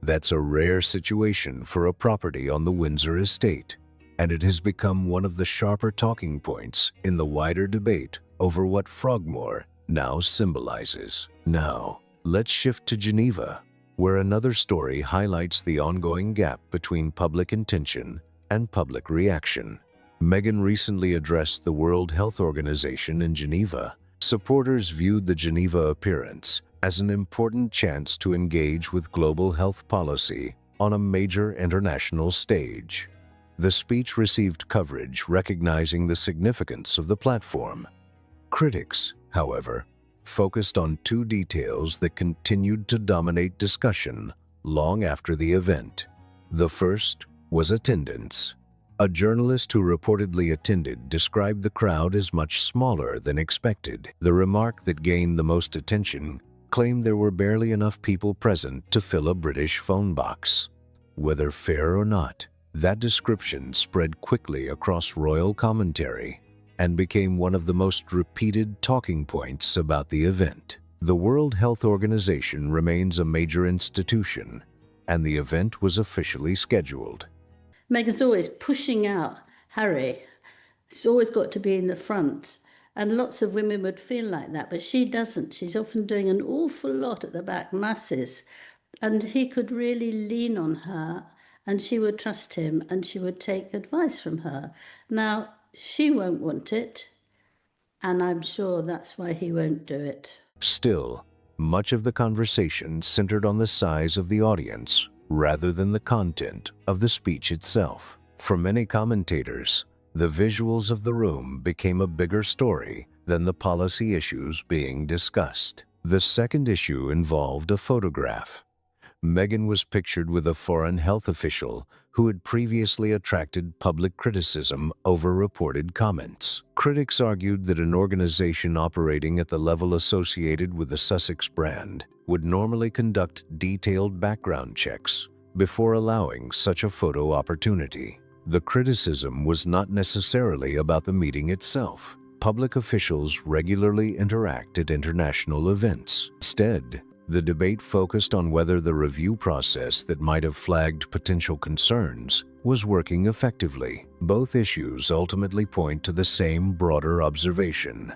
S7: That's a rare situation for a property on the Windsor estate, and it has become one of the sharper talking points in the wider debate over what Frogmore now symbolizes. Now, let's shift to Geneva, where another story highlights the ongoing gap between public intention and public reaction. Meghan recently addressed the World Health Organization in Geneva. Supporters viewed the Geneva appearance as an important chance to engage with global health policy on a major international stage. The speech received coverage recognizing the significance of the platform. Critics, however, focused on two details that continued to dominate discussion long after the event. The first was attendance. A journalist who reportedly attended described the crowd as much smaller than expected. The remark that gained the most attention claimed there were barely enough people present to fill a British phone box. Whether fair or not, that description spread quickly across royal commentary and became one of the most repeated talking points about the event. The World Health Organization remains a major institution, and the event was officially scheduled.
S10: Meghan's always pushing out Harry. It's always got to be in the front. And lots of women would feel like that, but she doesn't. She's often doing an awful lot at the back, masses. And he could really lean on her, and she would trust him, and she would take advice from her. Now, she won't want it, and I'm sure that's why he won't do it.
S7: Still, much of the conversation centered on the size of the audience rather than the content of the speech itself. For many commentators, the visuals of the room became a bigger story than the policy issues being discussed. The second issue involved a photograph. Meghan was pictured with a foreign health official who had previously attracted public criticism over reported comments. Critics argued that an organization operating at the level associated with the Sussex brand would normally conduct detailed background checks before allowing such a photo opportunity. The criticism was not necessarily about the meeting itself. Public officials regularly interact at international events. Instead, the debate focused on whether the review process that might have flagged potential concerns was working effectively. Both issues ultimately point to the same broader observation.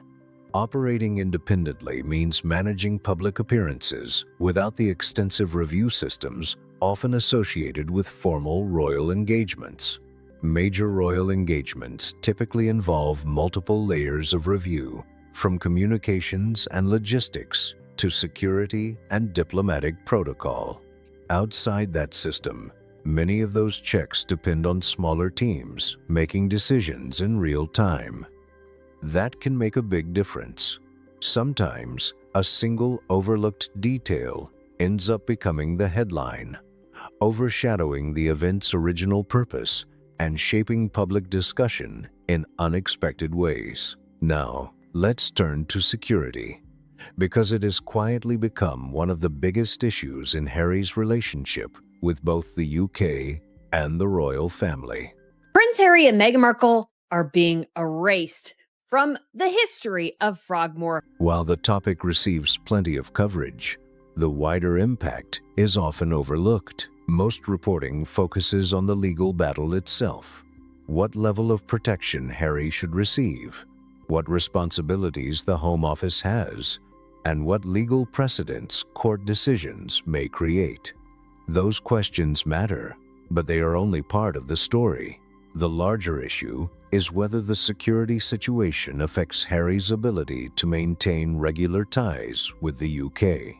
S7: Operating independently means managing public appearances without the extensive review systems often associated with formal royal engagements. Major royal engagements typically involve multiple layers of review, from communications and logistics to security and diplomatic protocol. Outside that system, many of those checks depend on smaller teams making decisions in real time. That can make a big difference. Sometimes, a single overlooked detail ends up becoming the headline, overshadowing the event's original purpose and shaping public discussion in unexpected ways. Now, let's turn to security, because it has quietly become one of the biggest issues in Harry's relationship with both the UK and the royal family.
S9: Prince Harry and Meghan Markle are being erased from the history of Frogmore.
S7: While the topic receives plenty of coverage, the wider impact is often overlooked. Most reporting focuses on the legal battle itself. What level of protection Harry should receive, what responsibilities the Home Office has, and what legal precedents court decisions may create. Those questions matter, but they are only part of the story. The larger issue is whether the security situation affects Harry's ability to maintain regular ties with the UK.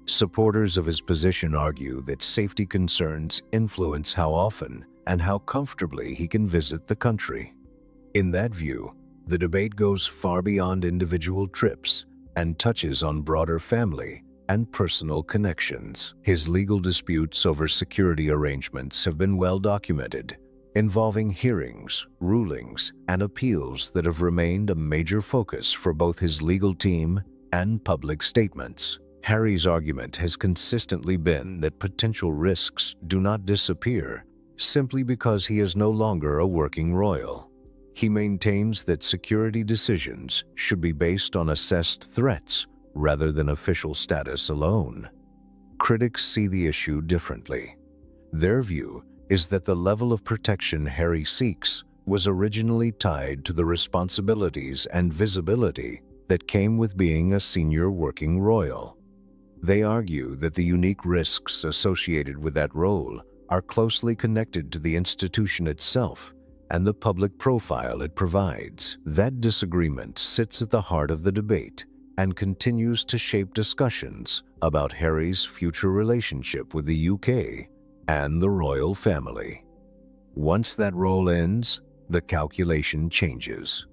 S7: Supporters of his position argue that safety concerns influence how often and how comfortably he can visit the country. In that view, the debate goes far beyond individual trips and touches on broader family and personal connections. His legal disputes over security arrangements have been well documented, involving hearings, rulings, and appeals that have remained a major focus for both his legal team and public statements. Harry's argument has consistently been that potential risks do not disappear simply because he is no longer a working royal. He maintains that security decisions should be based on assessed threats rather than official status alone. Critics see the issue differently. Their view is that the level of protection Harry seeks was originally tied to the responsibilities and visibility that came with being a senior working royal. They argue that the unique risks associated with that role are closely connected to the institution itself and the public profile it provides. That disagreement sits at the heart of the debate and continues to shape discussions about Harry's future relationship with the UK and the royal family. Once that role ends, the calculation changes.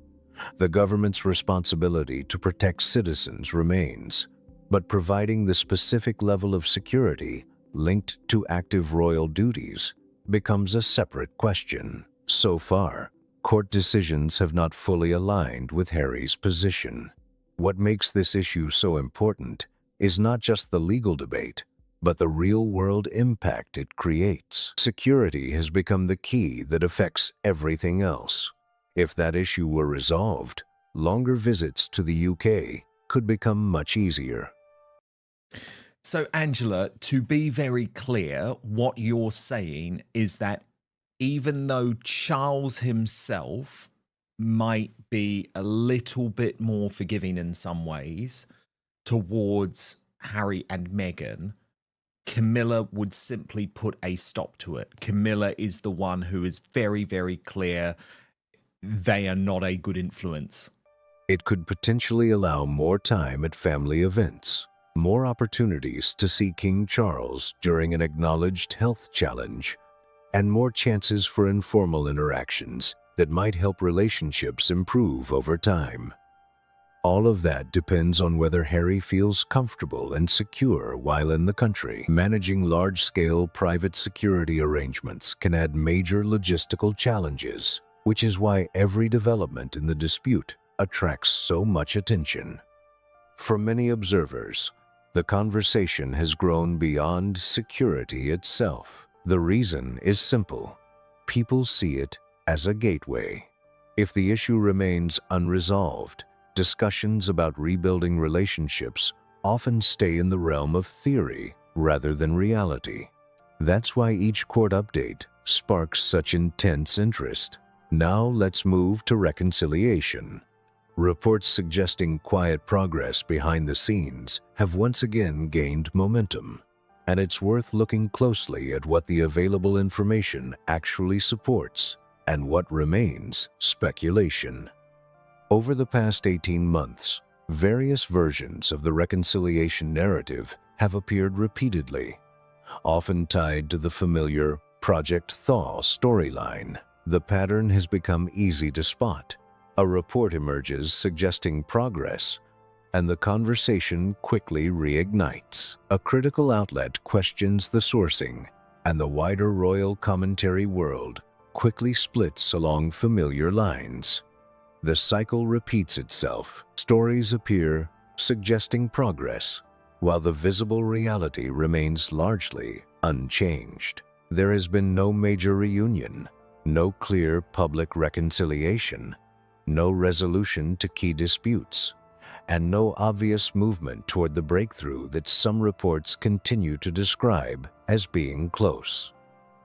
S7: The government's responsibility to protect citizens remains, but providing the specific level of security linked to active royal duties becomes a separate question. So far, court decisions have not fully aligned with Harry's position. What makes this issue so important is not just the legal debate, but the real-world impact it creates. Security has become the key that affects everything else. If that issue were resolved, longer visits to the UK could become much easier.
S6: So, Angela, to be very clear, what you're saying is that even though Charles himself might be a little bit more forgiving in some ways towards Harry and Meghan, Camilla would simply put a stop to it. Camilla is the one who is very, very clear they are not a good influence.
S7: It could potentially allow more time at family events, more opportunities to see King Charles during an acknowledged health challenge, and more chances for informal interactions that might help relationships improve over time. All of that depends on whether Harry feels comfortable and secure while in the country. Managing large-scale private security arrangements can add major logistical challenges, which is why every development in the dispute attracts so much attention. For many observers, the conversation has grown beyond security itself. The reason is simple. People see it as a gateway. If the issue remains unresolved, discussions about rebuilding relationships often stay in the realm of theory rather than reality. That's why each court update sparks such intense interest. Now let's move to reconciliation. Reports suggesting quiet progress behind the scenes have once again gained momentum, and it's worth looking closely at what the available information actually supports and what remains speculation. Over the past 18 months, various versions of the reconciliation narrative have appeared repeatedly, often tied to the familiar Project Thaw storyline. The pattern has become easy to spot. A report emerges suggesting progress, and the conversation quickly reignites. A critical outlet questions the sourcing, and the wider royal commentary world quickly splits along familiar lines. The cycle repeats itself. Stories appear suggesting progress, while the visible reality remains largely unchanged. There has been no major reunion, no clear public reconciliation, no resolution to key disputes, and no obvious movement toward the breakthrough that some reports continue to describe as being close.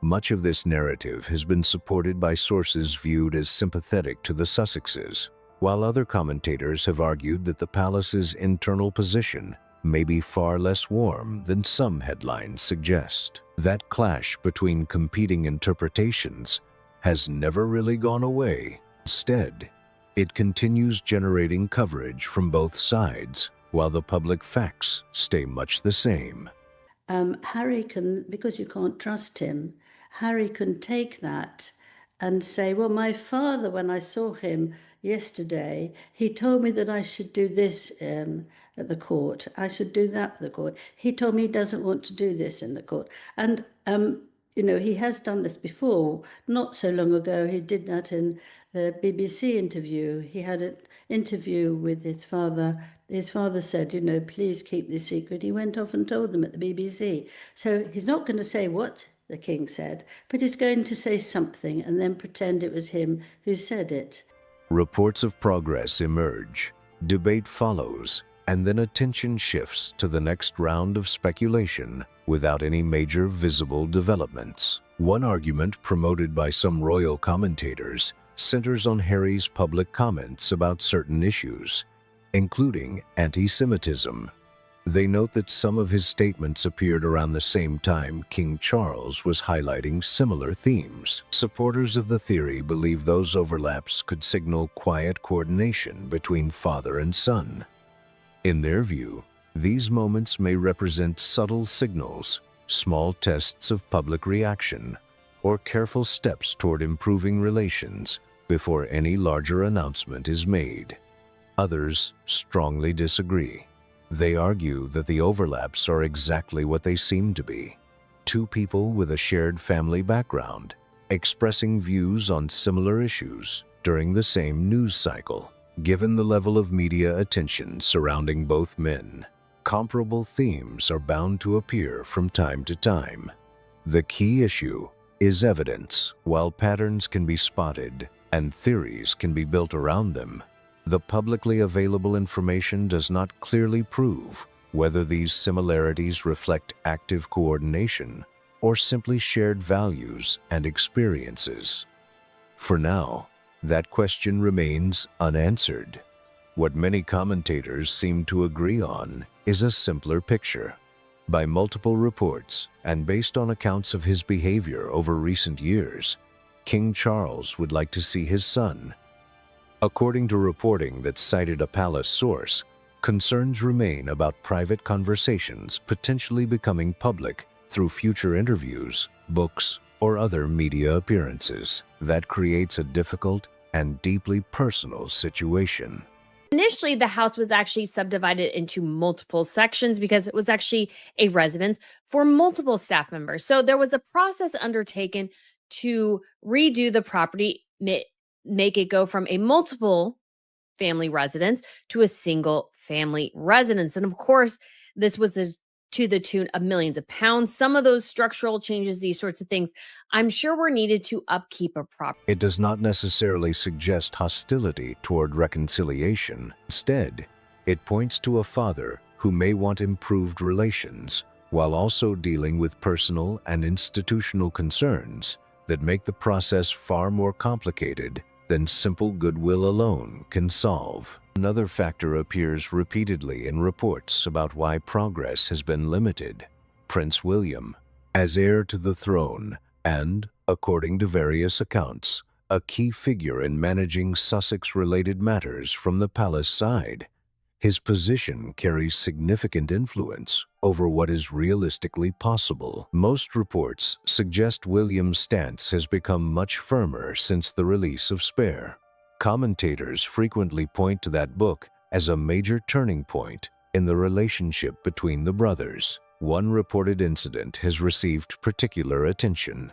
S7: Much of this narrative has been supported by sources viewed as sympathetic to the Sussexes, while other commentators have argued that the palace's internal position may be far less warm than some headlines suggest. That clash between competing interpretations has never really gone away. Instead, it continues generating coverage from both sides, while the public facts stay much the same.
S10: Harry can, because you can't trust him, Harry can take that and say, well, my father, when I saw him yesterday, he told me that I should do this at the court. I should do that at the court. He told me he doesn't want to do this in the court. And, you know, he has done this before. Not so long ago, he did that in the BBC interview. He had an interview with his father. His father said, you know, please keep this secret. He went off and told them at the BBC. So he's not going to say what the king said, but he's going to say something and then pretend it was him who said it.
S7: Reports of progress emerge, debate follows, and then attention shifts to the next round of speculation without any major visible developments. One argument promoted by some royal commentators centers on Harry's public comments about certain issues. including anti-Semitism. They note that some of his statements appeared around the same time King Charles was highlighting similar themes. Supporters of the theory believe those overlaps could signal quiet coordination between father and son. In their view, these moments may represent subtle signals, small tests of public reaction, or careful steps toward improving relations before any larger announcement is made. Others strongly disagree. They argue that the overlaps are exactly what they seem to be: two people with a shared family background, expressing views on similar issues during the same news cycle. Given the level of media attention surrounding both men, comparable themes are bound to appear from time to time. The key issue is evidence. While patterns can be spotted and theories can be built around them, the publicly available information does not clearly prove whether these similarities reflect active coordination or simply shared values and experiences. For now, that question remains unanswered. What many commentators seem to agree on is a simpler picture. By multiple reports and based on accounts of his behavior over recent years, King Charles would like to see his son. According to reporting that cited a palace source, concerns remain about private conversations potentially becoming public through future interviews, books, or other media appearances. That creates a difficult and deeply personal situation.
S9: Initially, the house was actually subdivided into multiple sections because it was actually a residence for multiple staff members. So there was a process undertaken to redo the property, make it go from a multiple family residence to a single family residence. And of course, this was to the tune of millions of pounds. Some of those structural changes, these sorts of things, I'm sure were needed to upkeep a property.
S7: It does not necessarily suggest hostility toward reconciliation. Instead, it points to a father who may want improved relations while also dealing with personal and institutional concerns that make the process far more complicated than simple goodwill alone can solve. Another factor appears repeatedly in reports about why progress has been limited. Prince William, as heir to the throne and, according to various accounts, a key figure in managing Sussex-related matters from the palace side, his position carries significant influence over what is realistically possible. Most reports suggest William's stance has become much firmer since the release of Spare. Commentators frequently point to that book as a major turning point in the relationship between the brothers. One reported incident has received particular attention.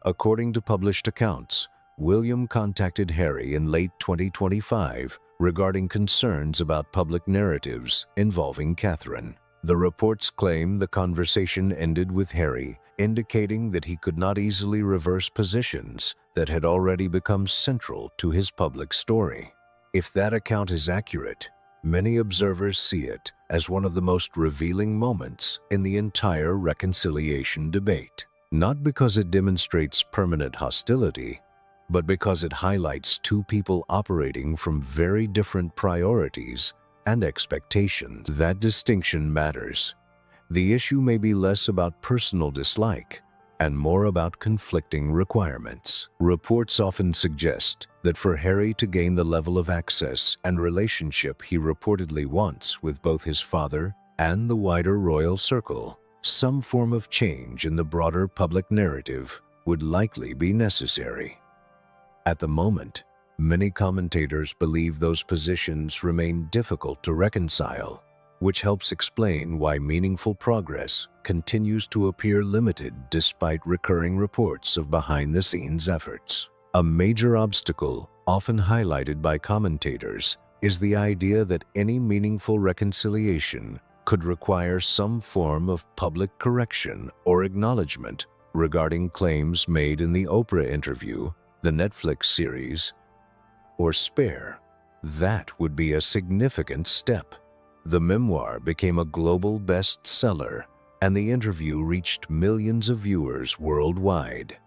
S7: According to published accounts, William contacted Harry in late 2025 regarding concerns about public narratives involving Catherine. The reports claim the conversation ended with Harry indicating that he could not easily reverse positions that had already become central to his public story. If that account is accurate, many observers see it as one of the most revealing moments in the entire reconciliation debate. Not because it demonstrates permanent hostility, but because it highlights two people operating from very different priorities and expectations. That distinction matters. The issue may be less about personal dislike and more about conflicting requirements. Reports often suggest that for Harry to gain the level of access and relationship he reportedly wants with both his father and the wider royal circle, some form of change in the broader public narrative would likely be necessary. At the moment, many commentators believe those positions remain difficult to reconcile, which helps explain why meaningful progress continues to appear limited despite recurring reports of behind-the-scenes efforts. A major obstacle, often highlighted by commentators, is the idea that any meaningful reconciliation could require some form of public correction or acknowledgement regarding claims made in the Oprah interview, the Netflix series, or Spare. That would be a significant step. The memoir became a global bestseller, and the interview reached millions of viewers worldwide.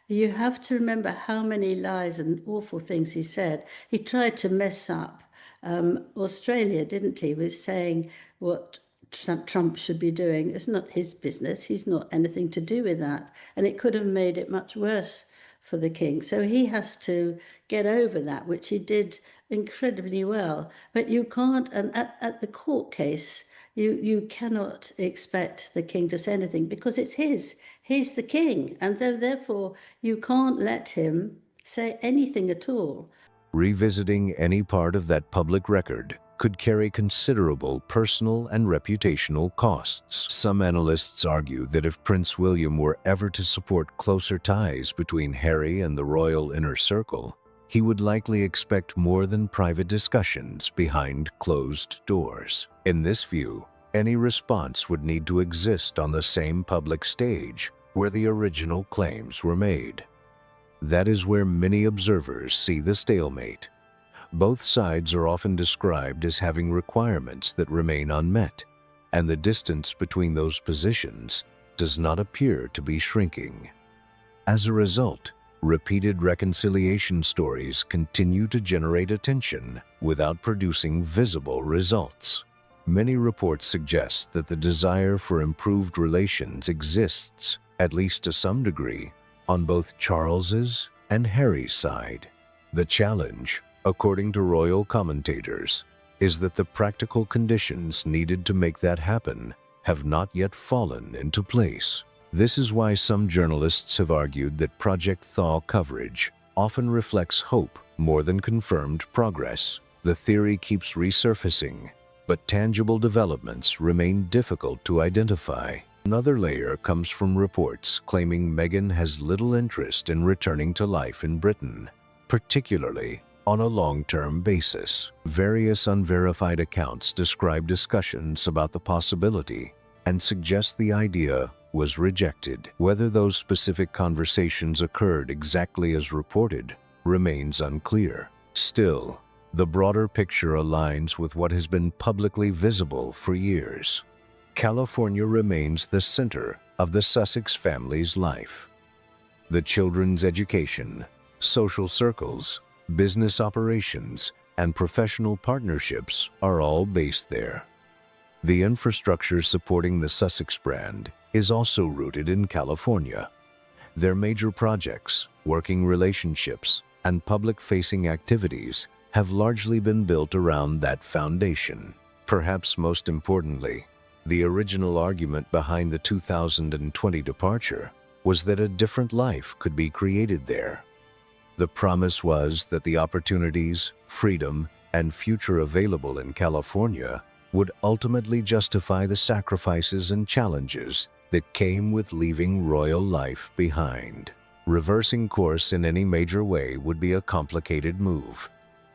S10: You have to remember how many lies and awful things he said. He tried to mess up Australia, didn't he, was saying what Trump should be doing. It's not his business. He's not anything to do with that. And it could have made it much worse for the king. So he has to get over that, which he did incredibly well. But you can't, and at the court case, you cannot expect the king to say anything because it's his. He's the king. And so therefore, you can't let him say anything at all.
S7: Revisiting any part of that public record could carry considerable personal and reputational costs. Some analysts argue that if Prince William were ever to support closer ties between Harry and the royal inner circle, he would likely expect more than private discussions behind closed doors. In this view, any response would need to exist on the same public stage where the original claims were made. That is where many observers see the stalemate. Both sides are often described as having requirements that remain unmet, and the distance between those positions does not appear to be shrinking. As a result, repeated reconciliation stories continue to generate attention without producing visible results. Many reports suggest that the desire for improved relations exists, at least to some degree, on both Charles's and Harry's side. The challenge, according to royal commentators, is that the practical conditions needed to make that happen have not yet fallen into place. This is why some journalists have argued that Project Thaw coverage often reflects hope more than confirmed progress. The theory keeps resurfacing, but tangible developments remain difficult to identify. Another layer comes from reports claiming Meghan has little interest in returning to life in Britain, particularly on a long-term basis. Various unverified accounts describe discussions about the possibility and suggest the idea was rejected. Whether those specific conversations occurred exactly as reported remains unclear. Still, the broader picture aligns with what has been publicly visible for years. California remains the center of the Sussex family's life. The children's education, social circles, business operations, and professional partnerships are all based there. The infrastructure supporting the Sussex brand is also rooted in California. Their major projects, working relationships, and public-facing activities have largely been built around that foundation. Perhaps most importantly, the original argument behind the 2020 departure was that a different life could be created there. The promise was that the opportunities, freedom, and future available in California would ultimately justify the sacrifices and challenges that came with leaving royal life behind. Reversing course in any major way would be a complicated move.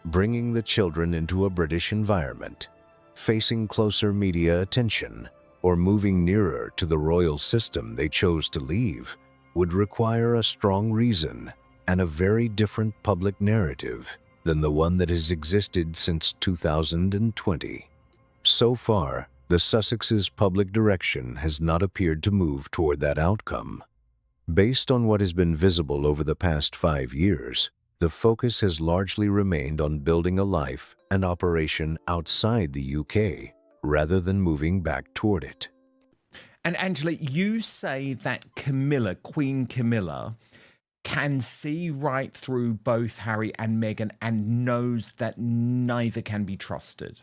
S7: Bringing the children into a British environment, facing closer media attention, or moving nearer to the royal system they chose to leave would require a strong reason and a very different public narrative than the one that has existed since 2020. So far, the Sussexes' public direction has not appeared to move toward that outcome. Based on what has been visible over the past 5 years, the focus has largely remained on building a life and operation outside the UK, rather than moving back toward it.
S6: And Angela, you say that Queen Camilla, can see right through both Harry and Meghan and knows that neither can be trusted.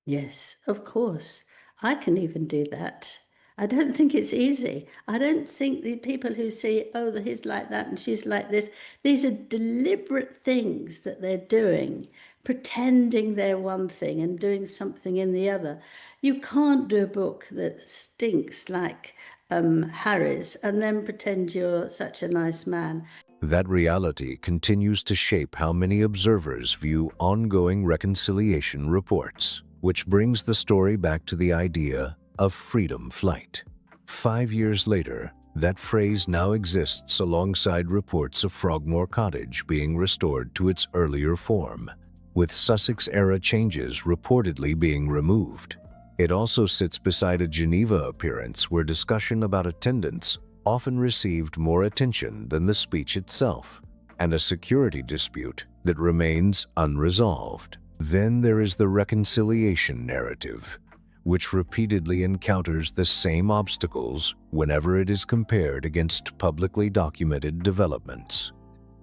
S10: Yes, of course. I can even do that. I don't think it's easy. I don't think the people who say, oh, he's like that and she's like this, these are deliberate things that they're doing, pretending they're one thing and doing something in the other. You can't do a book that stinks like Harry's and then pretend you're such a nice man.
S7: That reality continues to shape how many observers view ongoing reconciliation reports, which brings the story back to the idea of freedom flight. 5 years later, that phrase now exists alongside reports of Frogmore Cottage being restored to its earlier form, with Sussex-era changes reportedly being removed. It also sits beside a Geneva appearance where discussion about attendance often received more attention than the speech itself, and a security dispute that remains unresolved. Then there is the reconciliation narrative, which repeatedly encounters the same obstacles whenever it is compared against publicly documented developments.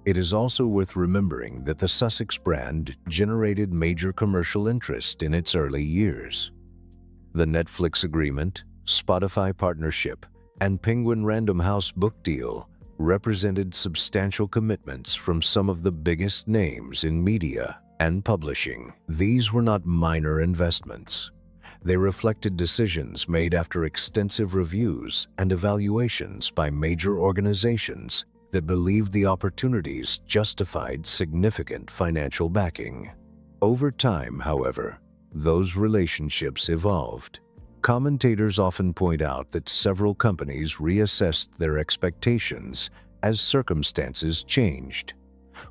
S7: It is also worth remembering that the Sussex brand generated major commercial interest in its early years. The Netflix agreement, Spotify partnership, and Penguin Random House book deal represented substantial commitments from some of the biggest names in media and publishing. These were not minor investments. They reflected decisions made after extensive reviews and evaluations by major organizations that believed the opportunities justified significant financial backing. Over time, however, those relationships evolved. Commentators often point out that several companies reassessed their expectations as circumstances changed.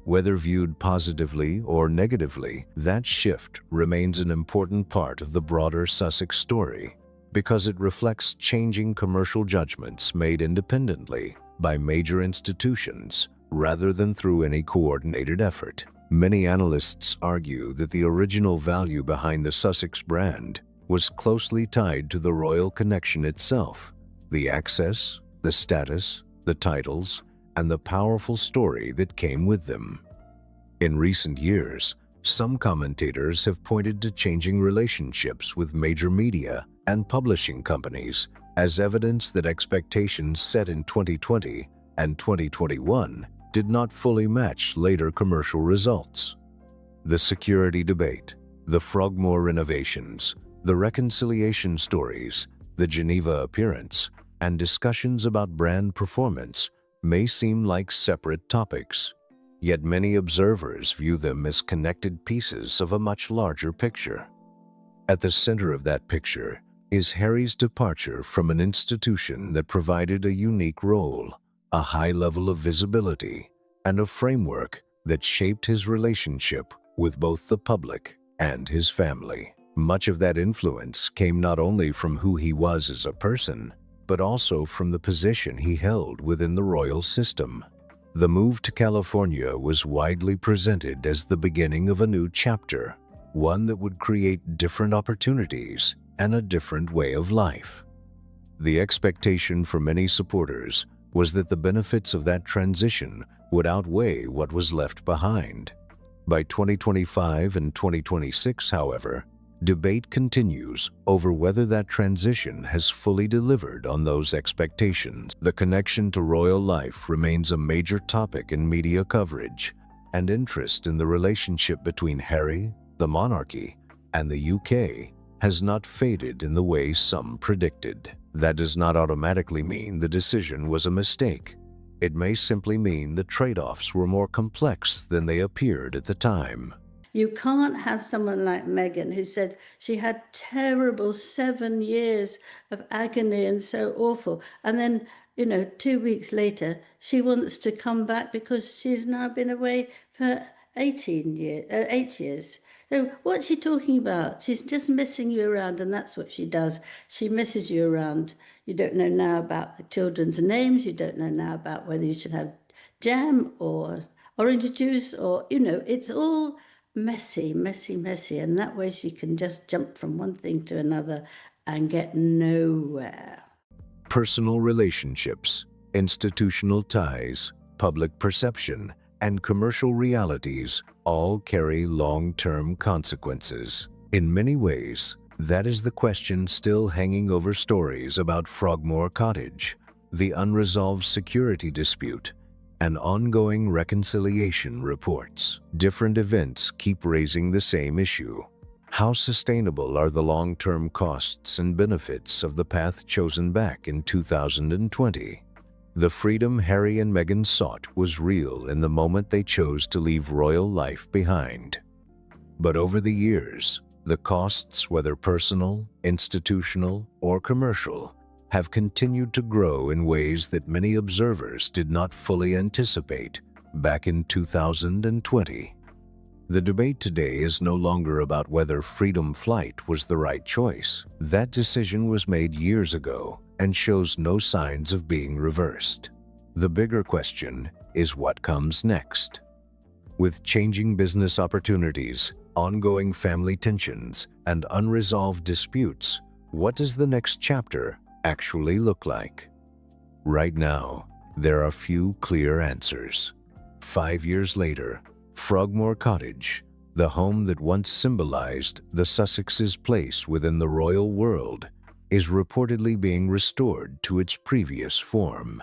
S7: Whether viewed positively or negatively, that shift remains an important part of the broader Sussex story because it reflects changing commercial judgments made independently by major institutions rather than through any coordinated effort. Many analysts argue that the original value behind the Sussex brand was closely tied to the royal connection itself, the access, the status, the titles, and the powerful story that came with them. In recent years, some commentators have pointed to changing relationships with major media and publishing companies as evidence that expectations set in 2020 and 2021 did not fully match later commercial results. The security debate, the Frogmore renovations, the reconciliation stories, the Geneva appearance, and discussions about brand performance may seem like separate topics, yet many observers view them as connected pieces of a much larger picture. At the center of that picture is Harry's departure from an institution that provided a unique role, a high level of visibility, and a framework that shaped his relationship with both the public and his family. Much of that influence came not only from who he was as a person, but also from the position he held within the royal system. The move to California was widely presented as the beginning of a new chapter, one that would create different opportunities and a different way of life. The expectation for many supporters was that the benefits of that transition would outweigh what was left behind. By 2025 and 2026, however, debate continues over whether that transition has fully delivered on those expectations. The connection to royal life remains a major topic in media coverage, and interest in the relationship between Harry, the monarchy, and the UK has not faded in the way some predicted. That does not automatically mean the decision was a mistake. It may simply mean the trade-offs were more complex than they appeared at the time.
S10: You can't have someone like Meghan who said she had terrible 7 years of agony and so awful. And then, 2 weeks later, she wants to come back because she's now been away for 8 years. So what's she talking about? She's just messing you around, and that's what she does. She messes you around. You don't know now about the children's names. You don't know now about whether you should have jam or orange juice or, it's all messy, and that way she can just jump from one thing to another and get nowhere.
S7: Personal relationships, institutional ties, public perception, and commercial realities all carry long-term consequences. In many ways, that is the question still hanging over stories about Frogmore Cottage, the unresolved security dispute, and ongoing reconciliation reports. Different events keep raising the same issue. How sustainable are the long-term costs and benefits of the path chosen back in 2020? The freedom Harry and Meghan sought was real in the moment they chose to leave royal life behind. But over the years, the costs, whether personal, institutional, or commercial, have continued to grow in ways that many observers did not fully anticipate back in 2020. The debate today is no longer about whether freedom flight was the right choice. That decision was made years ago and shows no signs of being reversed. The bigger question is what comes next. With changing business opportunities, ongoing family tensions, and unresolved disputes, what does the next chapter actually look like? Right now, there are few clear answers. 5 years later, Frogmore Cottage, the home that once symbolized the Sussexes' place within the royal world, is reportedly being restored to its previous form.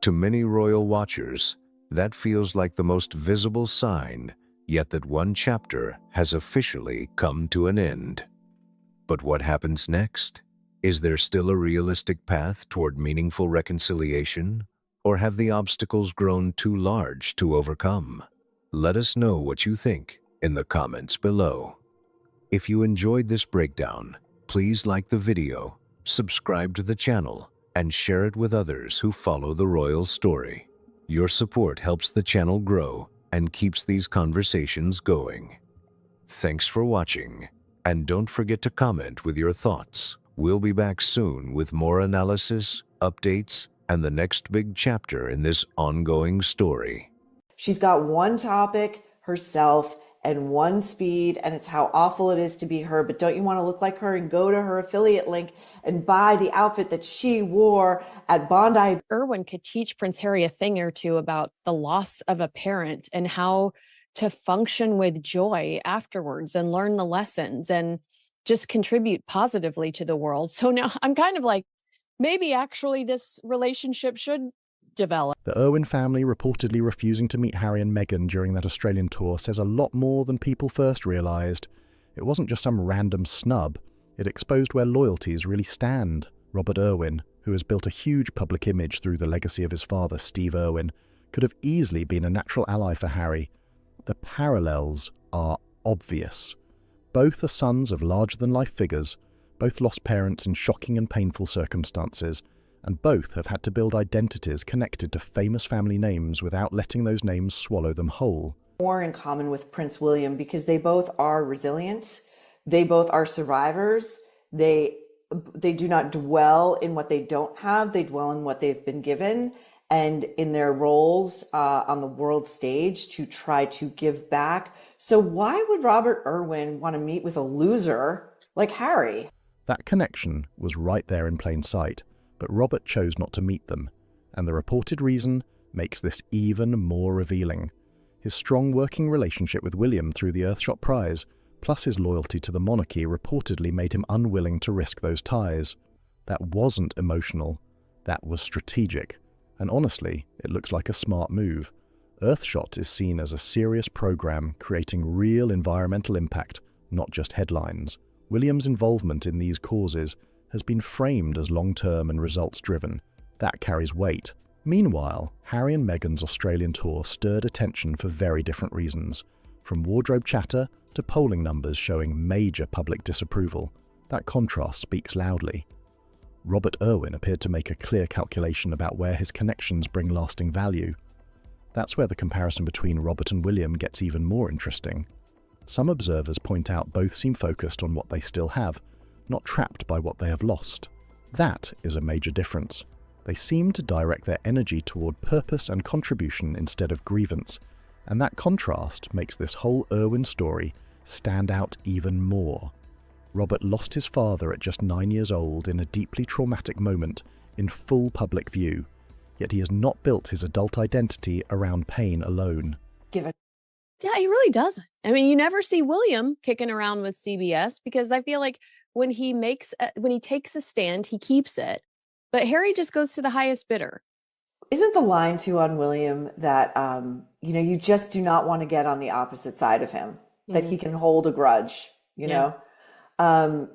S7: To many royal watchers, that feels like the most visible sign, yet that one chapter has officially come to an end. But what happens next? Is there still a realistic path toward meaningful reconciliation, or have the obstacles grown too large to overcome? Let us know what you think in the comments below. If you enjoyed this breakdown, please like the video, subscribe to the channel, and share it with others who follow the royal story. Your support helps the channel grow and keeps these conversations going. Thanks for watching, and don't forget to comment with your thoughts. We'll be back soon with more analysis, updates, and the next big chapter in this ongoing story.
S11: She's got one topic, herself, and one speed, and it's how awful it is to be her. But don't you want to look like her and go to her affiliate link and buy the outfit that she wore at Bondi?
S12: Erwin could teach Prince Harry a thing or two about the loss of a parent and how to function with joy afterwards and learn the lessons and just contribute positively to the world. So now I'm kind of like, maybe actually this relationship should develop.
S1: The Irwin family reportedly refusing to meet Harry and Meghan during that Australian tour says a lot more than people first realised. It wasn't just some random snub, it exposed where loyalties really stand. Robert Irwin, who has built a huge public image through the legacy of his father, Steve Irwin, could have easily been a natural ally for Harry. The parallels are obvious. Both are sons of larger-than-life figures, both lost parents in shocking and painful circumstances, and both have had to build identities connected to famous family names without letting those names swallow them whole.
S11: More in common with Prince William because they both are resilient. They both are survivors. They do not dwell in what they don't have. They dwell in what they've been given and in their roles on the world stage to try to give back. So why would Robert Irwin want to meet with a loser like Harry?
S1: That connection was right there in plain sight, but Robert chose not to meet them, and the reported reason makes this even more revealing. His strong working relationship with William through the Earthshot Prize, plus his loyalty to the monarchy, reportedly made him unwilling to risk those ties. That wasn't emotional, that was strategic, and honestly, it looks like a smart move. Earthshot is seen as a serious program creating real environmental impact, not just headlines. William's involvement in these causes has been framed as long-term and results-driven. That carries weight. Meanwhile, Harry and Meghan's Australian tour stirred attention for very different reasons, from wardrobe chatter to polling numbers showing major public disapproval. That contrast speaks loudly. Robert Irwin appeared to make a clear calculation about where his connections bring lasting value. That's where the comparison between Robert and William gets even more interesting. Some observers point out both seem focused on what they still have, not trapped by what they have lost. That is a major difference. They seem to direct their energy toward purpose and contribution instead of grievance, and that contrast makes this whole Irwin story stand out even more. Robert lost his father at just 9 years old in a deeply traumatic moment in full public view, yet he has not built his adult identity around pain alone.
S12: Yeah, he really doesn't. I mean, you never see William kicking around with CBS because I feel like when he takes a stand, he keeps it. But Harry just goes to the highest bidder.
S11: Isn't the line too on William that, you just do not want to get on the opposite side of him, that he can hold a grudge, you know? And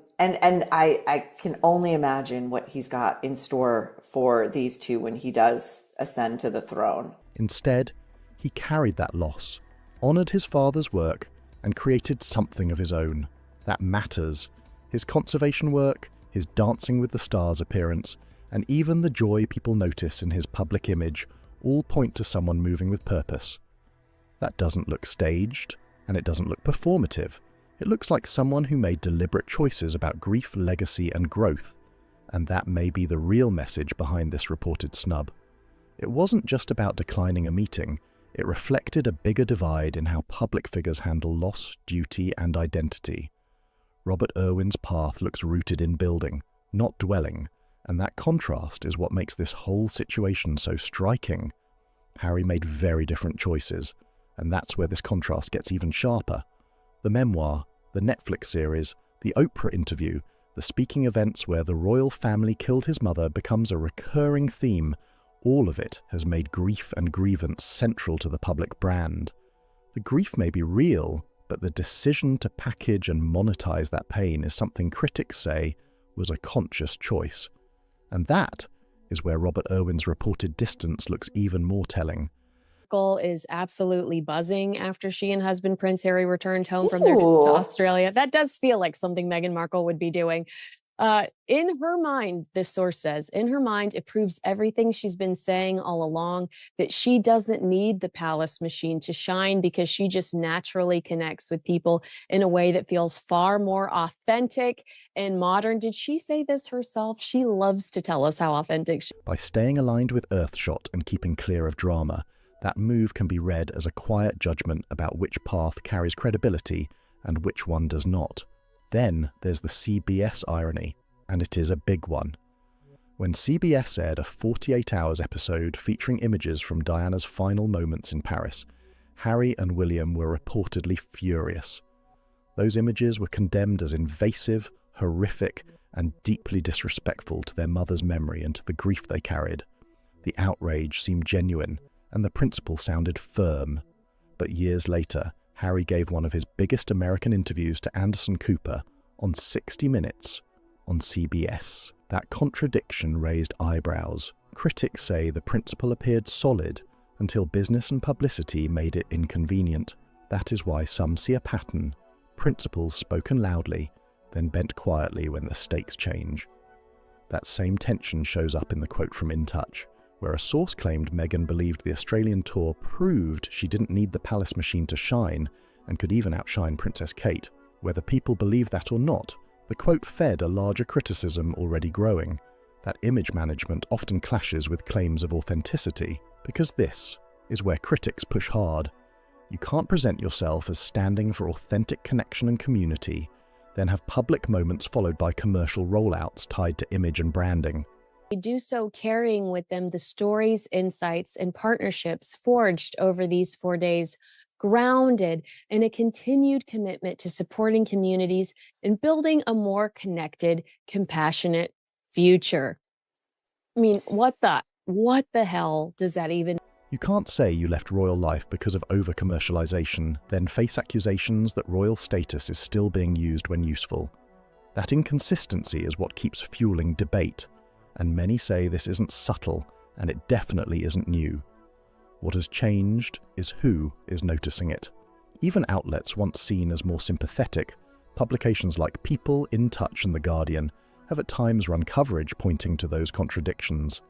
S11: I can only imagine what he's got in store for these two when he does ascend to the throne.
S1: Instead, he carried that loss, honoured his father's work, and created something of his own. That matters. His conservation work, his Dancing with the Stars appearance, and even the joy people notice in his public image all point to someone moving with purpose. That doesn't look staged, and it doesn't look performative. It looks like someone who made deliberate choices about grief, legacy, and growth, and that may be the real message behind this reported snub. It wasn't just about declining a meeting, It reflected a bigger divide in how public figures handle loss, duty, and identity. Robert Irwin's path looks rooted in building, not dwelling, and that contrast is what makes this whole situation so striking. Harry made very different choices, and that's where this contrast gets even sharper. The memoir, the Netflix series, the Oprah interview, the speaking events where the royal family killed his mother becomes a recurring theme. All of it has made grief and grievance central to the public brand. The grief may be real, but the decision to package and monetize that pain is something critics say was a conscious choice. And that is where Robert Irwin's reported distance looks even more telling.
S12: Markle is absolutely buzzing after she and husband Prince Harry returned home from their trip to Australia. That does feel like something Meghan Markle would be doing. In her mind, this source says, in her mind, it proves everything she's been saying all along, that she doesn't need the palace machine to shine because she just naturally connects with people in a way that feels far more authentic and modern. Did she say this herself? She loves to tell us how authentic she is.
S1: By staying aligned with Earthshot and keeping clear of drama, that move can be read as a quiet judgment about which path carries credibility and which one does not. Then there's the CBS irony, and it is a big one. When CBS aired a 48 Hours episode featuring images from Diana's final moments in Paris, Harry and William were reportedly furious. Those images were condemned as invasive, horrific, and deeply disrespectful to their mother's memory and to the grief they carried. The outrage seemed genuine, and the principle sounded firm. But years later, Harry gave one of his biggest American interviews to Anderson Cooper on 60 Minutes on CBS. That contradiction raised eyebrows. Critics say the principle appeared solid until business and publicity made it inconvenient. That is why some see a pattern: principles spoken loudly, then bent quietly when the stakes change. That same tension shows up in the quote from In Touch, where a source claimed Meghan believed the Australian tour proved she didn't need the palace machine to shine and could even outshine Princess Kate. Whether people believe that or not, the quote fed a larger criticism already growing, that image management often clashes with claims of authenticity, because this is where critics push hard. You can't present yourself as standing for authentic connection and community, then have public moments followed by commercial rollouts tied to image and branding.
S12: They do so carrying with them the stories, insights, and partnerships forged over these 4 days, grounded in a continued commitment to supporting communities and building a more connected, compassionate future. I mean, what the hell does that even?
S1: You can't say you left royal life because of over-commercialization, then face accusations that royal status is still being used when useful. That inconsistency is what keeps fueling debate. And many say this isn't subtle, and it definitely isn't new. What has changed is who is noticing it. Even outlets once seen as more sympathetic, publications like People, In Touch, and The Guardian, have at times run coverage pointing to those contradictions.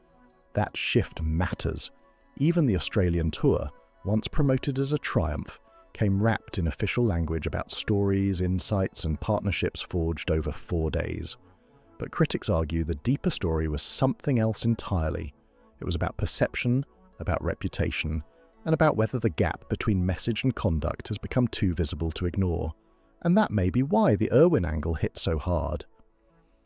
S1: That shift matters. Even the Australian tour, once promoted as a triumph, came wrapped in official language about stories, insights, and partnerships forged over 4 days. But critics argue the deeper story was something else entirely. It was about perception, about reputation, and about whether the gap between message and conduct has become too visible to ignore. And that may be why the Irwin angle hit so hard.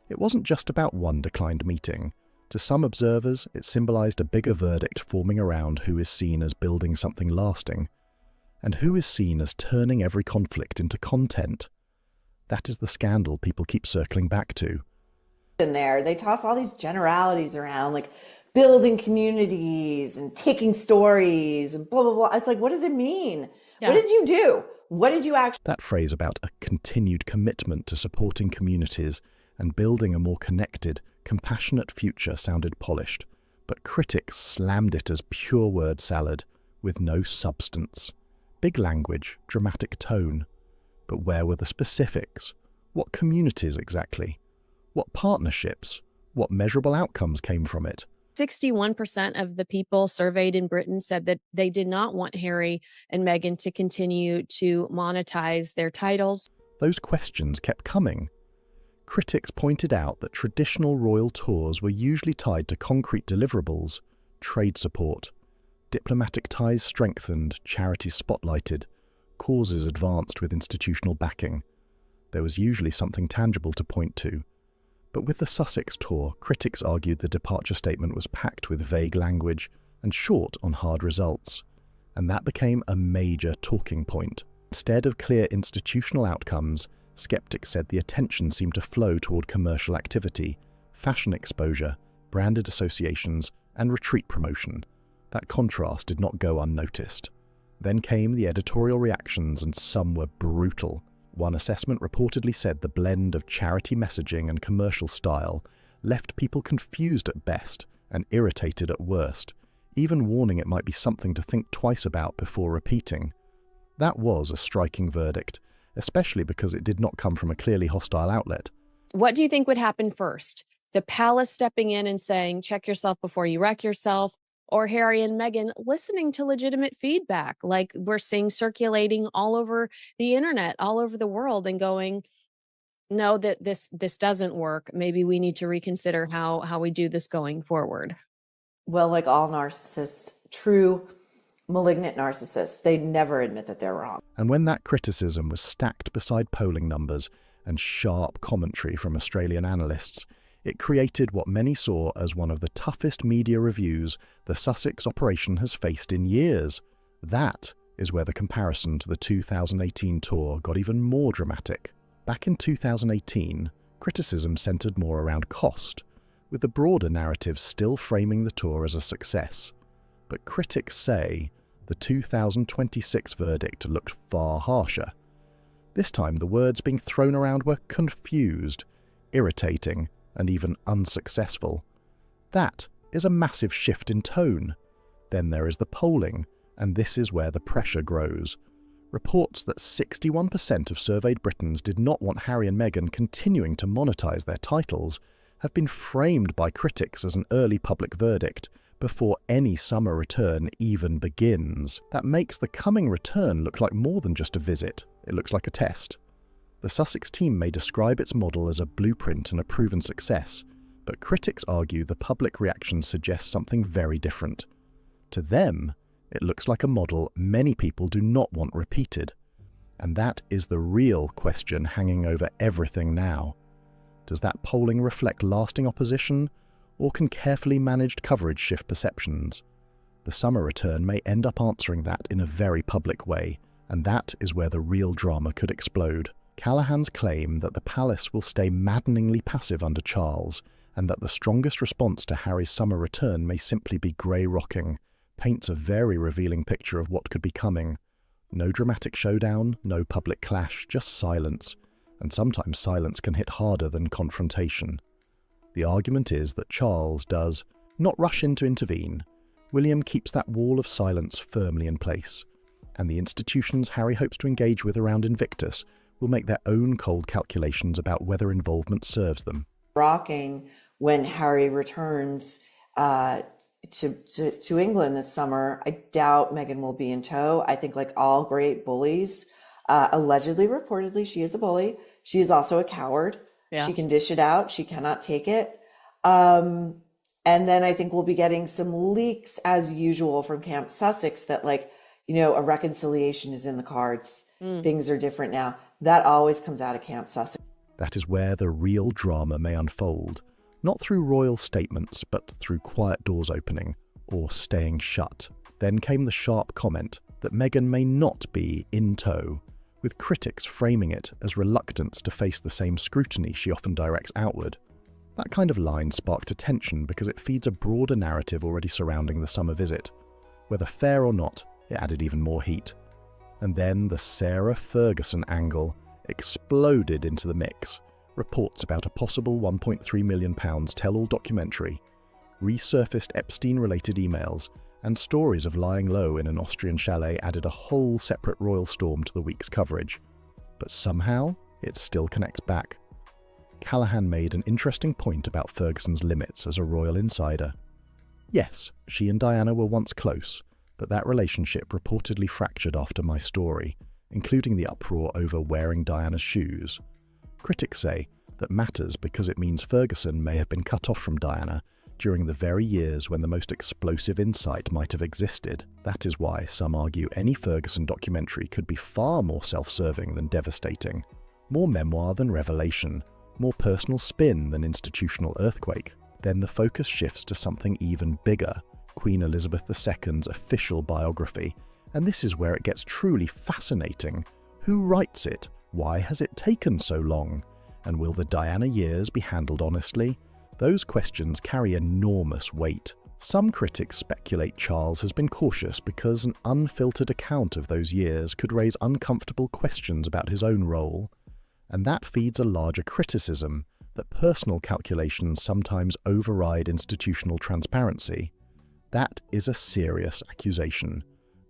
S1: It wasn't just about one declined meeting. To some observers, it symbolized a bigger verdict forming around who is seen as building something lasting, and who is seen as turning every conflict into content. That is the scandal people keep circling back to.
S11: In there, they toss all these generalities around, like building communities and taking stories and blah, blah, blah. It's like, what does it mean? Yeah. What did you do? What did you actually?
S1: That phrase about a continued commitment to supporting communities and building a more connected, compassionate future sounded polished, but critics slammed it as pure word salad with no substance. Big language, dramatic tone. But where were the specifics? What communities exactly? What partnerships? What measurable outcomes came from it?
S12: 61% of the people surveyed in Britain said that they did not want Harry and Meghan to continue to monetize their titles.
S1: Those questions kept coming. Critics pointed out that traditional royal tours were usually tied to concrete deliverables, trade support. Diplomatic ties strengthened, charities spotlighted, causes advanced with institutional backing. There was usually something tangible to point to. But with the Sussex tour, critics argued the departure statement was packed with vague language and short on hard results. And that became a major talking point. Instead of clear institutional outcomes, skeptics said the attention seemed to flow toward commercial activity, fashion exposure, branded associations, and retreat promotion. That contrast did not go unnoticed. Then came the editorial reactions, and some were brutal. One assessment reportedly said the blend of charity messaging and commercial style left people confused at best and irritated at worst, even warning it might be something to think twice about before repeating. That was a striking verdict, especially because it did not come from a clearly hostile outlet.
S12: What do you think would happen first? The palace stepping in and saying, check yourself before you wreck yourself, or Harry and Meghan listening to legitimate feedback like we're seeing circulating all over the internet, all over the world, and going, no, that this doesn't work. Maybe we need to reconsider how we do this going forward.
S11: Well, like all narcissists, true malignant narcissists, they never admit that they're wrong.
S1: And when that criticism was stacked beside polling numbers and sharp commentary from Australian analysts, it created what many saw as one of the toughest media reviews the Sussex operation has faced in years. That is where the comparison to the 2018 tour got even more dramatic. Back in 2018, criticism centred more around cost, with the broader narrative still framing the tour as a success. But critics say the 2026 verdict looked far harsher. This time the words being thrown around were confused, irritating, and even unsuccessful. That is a massive shift in tone. Then there is the polling, and this is where the pressure grows. Reports that 61% of surveyed Britons did not want Harry and Meghan continuing to monetize their titles have been framed by critics as an early public verdict before any summer return even begins. That makes the coming return look like more than just a visit. It looks like a test. The Sussex team may describe its model as a blueprint and a proven success, but critics argue the public reaction suggests something very different. To them, it looks like a model many people do not want repeated. And that is the real question hanging over everything now. Does that polling reflect lasting opposition, or can carefully managed coverage shift perceptions? The summer return may end up answering that in a very public way, and that is where the real drama could explode. Callaghan's claim that the palace will stay maddeningly passive under Charles, and that the strongest response to Harry's summer return may simply be grey rocking, paints a very revealing picture of what could be coming. No dramatic showdown, no public clash, just silence. And sometimes silence can hit harder than confrontation. The argument is that Charles does not rush in to intervene. William keeps that wall of silence firmly in place. And the institutions Harry hopes to engage with around Invictus will make their own cold calculations about whether involvement serves them.
S11: Rocking when Harry returns to England this summer. I doubt Meghan will be in tow. I think, like all great bullies, allegedly, reportedly, she is a bully. She is also a coward. Yeah. She can dish it out. She cannot take it. And then I think we'll be getting some leaks as usual from Camp Sussex that, like, you know, a reconciliation is in the cards. Things are different now. That always comes out of Camp Sussex.
S1: That is where the real drama may unfold, not through royal statements, but through quiet doors opening or staying shut. Then came the sharp comment that Meghan may not be in tow, with critics framing it as reluctance to face the same scrutiny she often directs outward. That kind of line sparked attention because it feeds a broader narrative already surrounding the summer visit. Whether fair or not, it added even more heat. And then the Sarah Ferguson angle exploded into the mix. Reports about a possible £1.3 million tell-all documentary, resurfaced Epstein-related emails, and stories of lying low in an Austrian chalet added a whole separate royal storm to the week's coverage. But somehow, it still connects back. Callaghan made an interesting point about Ferguson's limits as a royal insider. Yes, she and Diana were once close, but that relationship reportedly fractured after my story, including the uproar over wearing Diana's shoes. Critics say that matters because it means Ferguson may have been cut off from Diana during the very years when the most explosive insight might have existed. That is why some argue any Ferguson documentary could be far more self-serving than devastating, more memoir than revelation, more personal spin than institutional earthquake. Then the focus shifts to something even bigger, Queen Elizabeth II's official biography. And this is where it gets truly fascinating. Who writes it? Why has it taken so long? And will the Diana years be handled honestly? Those questions carry enormous weight. Some critics speculate Charles has been cautious because an unfiltered account of those years could raise uncomfortable questions about his own role. And that feeds a larger criticism that personal calculations sometimes override institutional transparency. That is a serious accusation.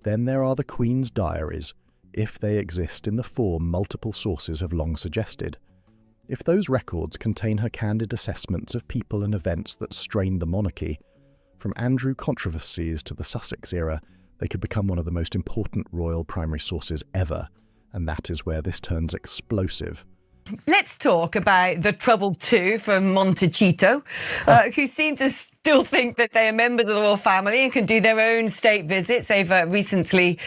S1: Then there are the Queen's diaries, if they exist in the form multiple sources have long suggested. If those records contain her candid assessments of people and events that strained the monarchy, from Andrew controversies to the Sussex era, they could become one of the most important royal primary sources ever, and that is where this turns explosive.
S13: Let's talk about the troubled two from Montecito, who seem to still think that they are members of the royal family and can do their own state visits. They've recently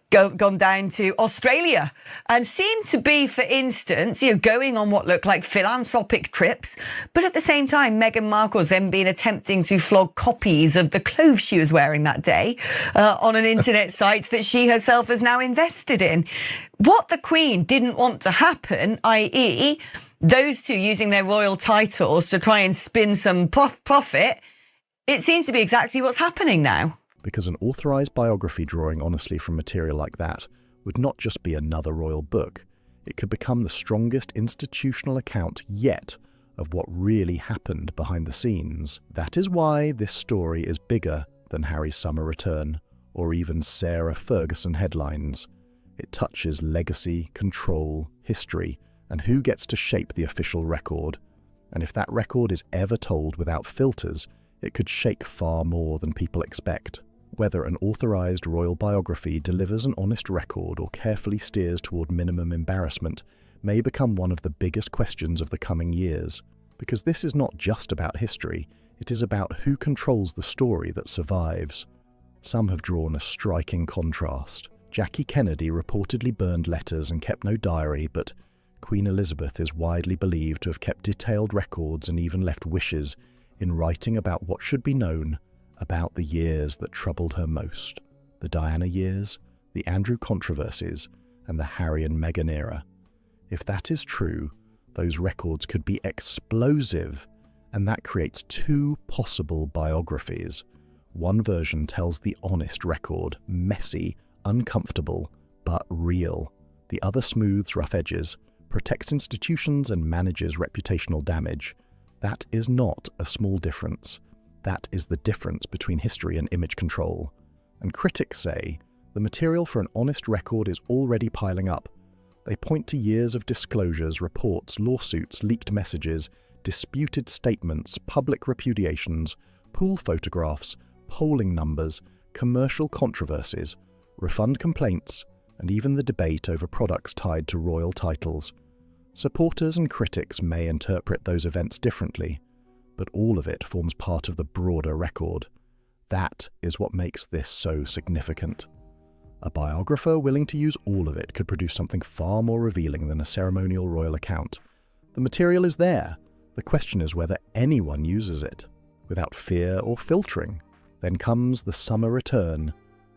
S13: gone down to Australia and seem to be, for instance, going on what look like philanthropic trips. But at the same time, Meghan Markle's then been attempting to flog copies of the clothes she was wearing that day on an internet site that she herself has now invested in. What the Queen didn't want to happen, i.e. those two using their royal titles to try and spin some profit, it seems to be exactly what's happening now.
S1: Because an authorised biography drawing honestly from material like that would not just be another royal book, it could become the strongest institutional account yet of what really happened behind the scenes. That is why this story is bigger than Harry's summer return, or even Sarah Ferguson headlines. It touches legacy, control, history, and who gets to shape the official record. And if that record is ever told without filters, it could shake far more than people expect. Whether an authorised royal biography delivers an honest record or carefully steers toward minimum embarrassment may become one of the biggest questions of the coming years. Because this is not just about history, it is about who controls the story that survives. Some have drawn a striking contrast. Jackie Kennedy reportedly burned letters and kept no diary, but Queen Elizabeth is widely believed to have kept detailed records and even left wishes in writing about what should be known about the years that troubled her most. The Diana years, the Andrew controversies, and the Harry and Meghan era. If that is true, those records could be explosive, and that creates two possible biographies. One version tells the honest record, messy, uncomfortable, but real. The other smooths rough edges, protects institutions, and manages reputational damage. That is not a small difference. That is the difference between history and image control. And critics say the material for an honest record is already piling up. They point to years of disclosures, reports, lawsuits, leaked messages, disputed statements, public repudiations, pool photographs, polling numbers, commercial controversies, refund complaints, and even the debate over products tied to royal titles. Supporters and critics may interpret those events differently, but all of it forms part of the broader record. That is what makes this so significant. A biographer willing to use all of it could produce something far more revealing than a ceremonial royal account. The material is there. The question is whether anyone uses it, without fear or filtering. Then comes the summer return,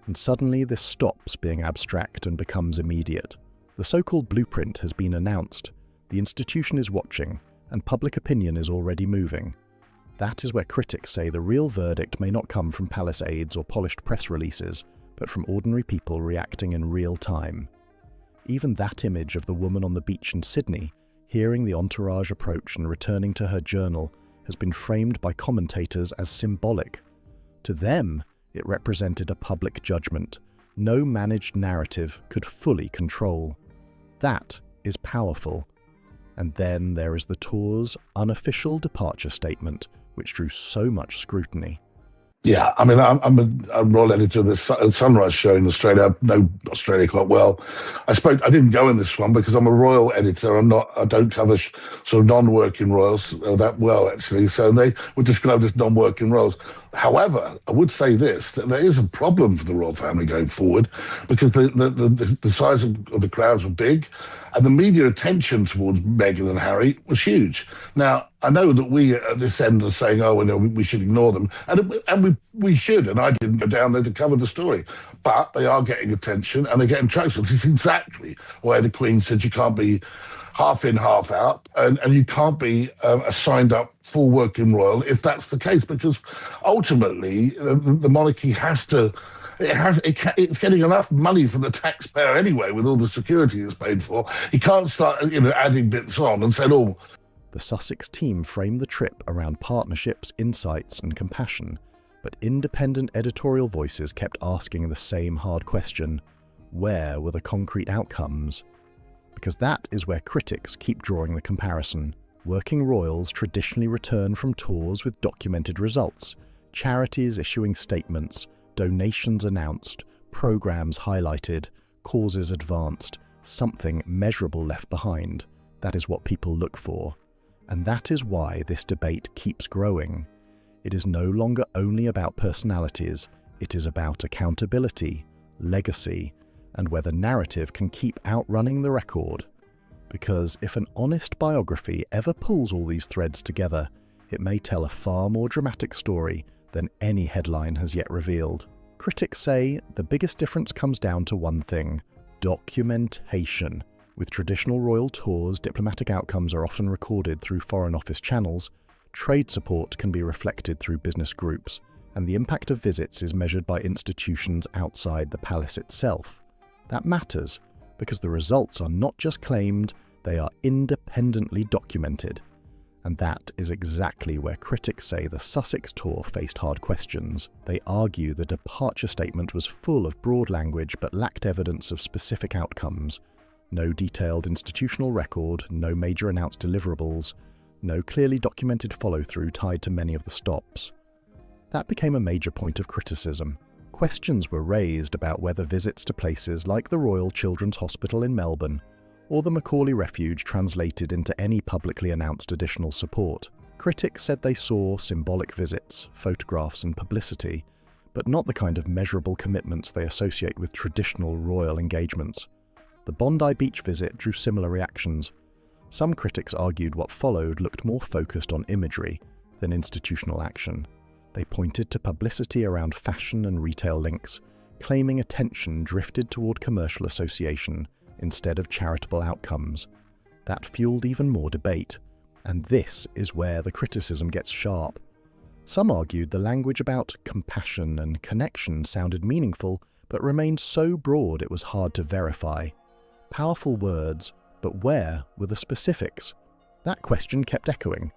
S1: and suddenly this stops being abstract and becomes immediate. The so-called blueprint has been announced, the institution is watching, and public opinion is already moving. That is where critics say the real verdict may not come from palace aides or polished press releases, but from ordinary people reacting in real time. Even that image of the woman on the beach in Sydney, hearing the entourage approach and returning to her journal, has been framed by commentators as symbolic. To them, it represented a public judgment no managed narrative could fully control. That is powerful. And then there is the tour's unofficial departure statement, which drew so much scrutiny.
S14: Yeah, I mean, I'm a royal editor of the Sunrise show in Australia. I know Australia quite well. I didn't go in this one because I'm a royal editor. I don't cover sort of non-working royals that well, actually. So they were described as non-working royals. However, I would say this, that there is a problem for the royal family going forward because the size of the crowds were big and the media attention towards Meghan and Harry was huge. Now, I know that we at this end are saying, oh, well, no, we should ignore them. And we should, and I didn't go down there to cover the story. But they are getting attention and they're getting traction. This is exactly why the Queen said you can't be half in, half out, and you can't be a signed up full working royal if that's the case, because ultimately the monarchy has to. It's getting enough money from the taxpayer anyway with all the security it's paid for. He can't start, adding bits on and said, oh.
S1: The Sussex team framed the trip around partnerships, insights and compassion, but independent editorial voices kept asking the same hard question: where were the concrete outcomes? Because that is where critics keep drawing the comparison. Working royals traditionally return from tours with documented results, charities issuing statements, donations announced, programs highlighted, causes advanced, something measurable left behind. That is what people look for. And that is why this debate keeps growing. It is no longer only about personalities, it is about accountability, legacy, and whether narrative can keep outrunning the record. Because if an honest biography ever pulls all these threads together, it may tell a far more dramatic story than any headline has yet revealed. Critics say the biggest difference comes down to one thing: documentation. With traditional royal tours, diplomatic outcomes are often recorded through Foreign Office channels, trade support can be reflected through business groups, and the impact of visits is measured by institutions outside the palace itself. That matters because the results are not just claimed, they are independently documented. And that is exactly where critics say the Sussex tour faced hard questions. They argue the departure statement was full of broad language but lacked evidence of specific outcomes. No detailed institutional record, no major announced deliverables, no clearly documented follow-through tied to many of the stops. That became a major point of criticism. Questions were raised about whether visits to places like the Royal Children's Hospital in Melbourne or the Macaulay Refuge translated into any publicly announced additional support. Critics said they saw symbolic visits, photographs and publicity, but not the kind of measurable commitments they associate with traditional royal engagements. The Bondi Beach visit drew similar reactions. Some critics argued what followed looked more focused on imagery than institutional action. They pointed to publicity around fashion and retail links, claiming attention drifted toward commercial association instead of charitable outcomes. That fueled even more debate, and this is where the criticism gets sharp. Some argued the language about compassion and connection sounded meaningful, but remained so broad it was hard to verify. Powerful words, but where were the specifics? That question kept echoing.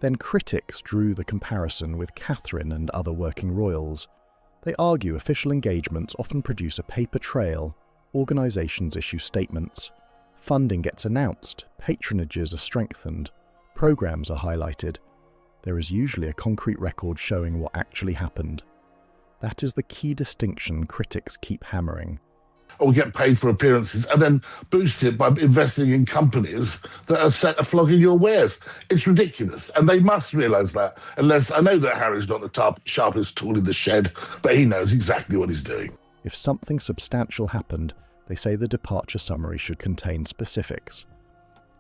S1: Then critics drew the comparison with Catherine and other working royals. They argue official engagements often produce a paper trail, organisations issue statements, funding gets announced, patronages are strengthened, programmes are highlighted. There is usually a concrete record showing what actually happened. That is the key distinction critics keep hammering.
S14: Or get paid for appearances and then boost it by investing in companies that are set to flogging your wares. It's ridiculous, and they must realise that. Unless, I know that Harry's not the sharpest tool in the shed, but he knows exactly what he's doing.
S1: If something substantial happened, they say the departure summary should contain specifics.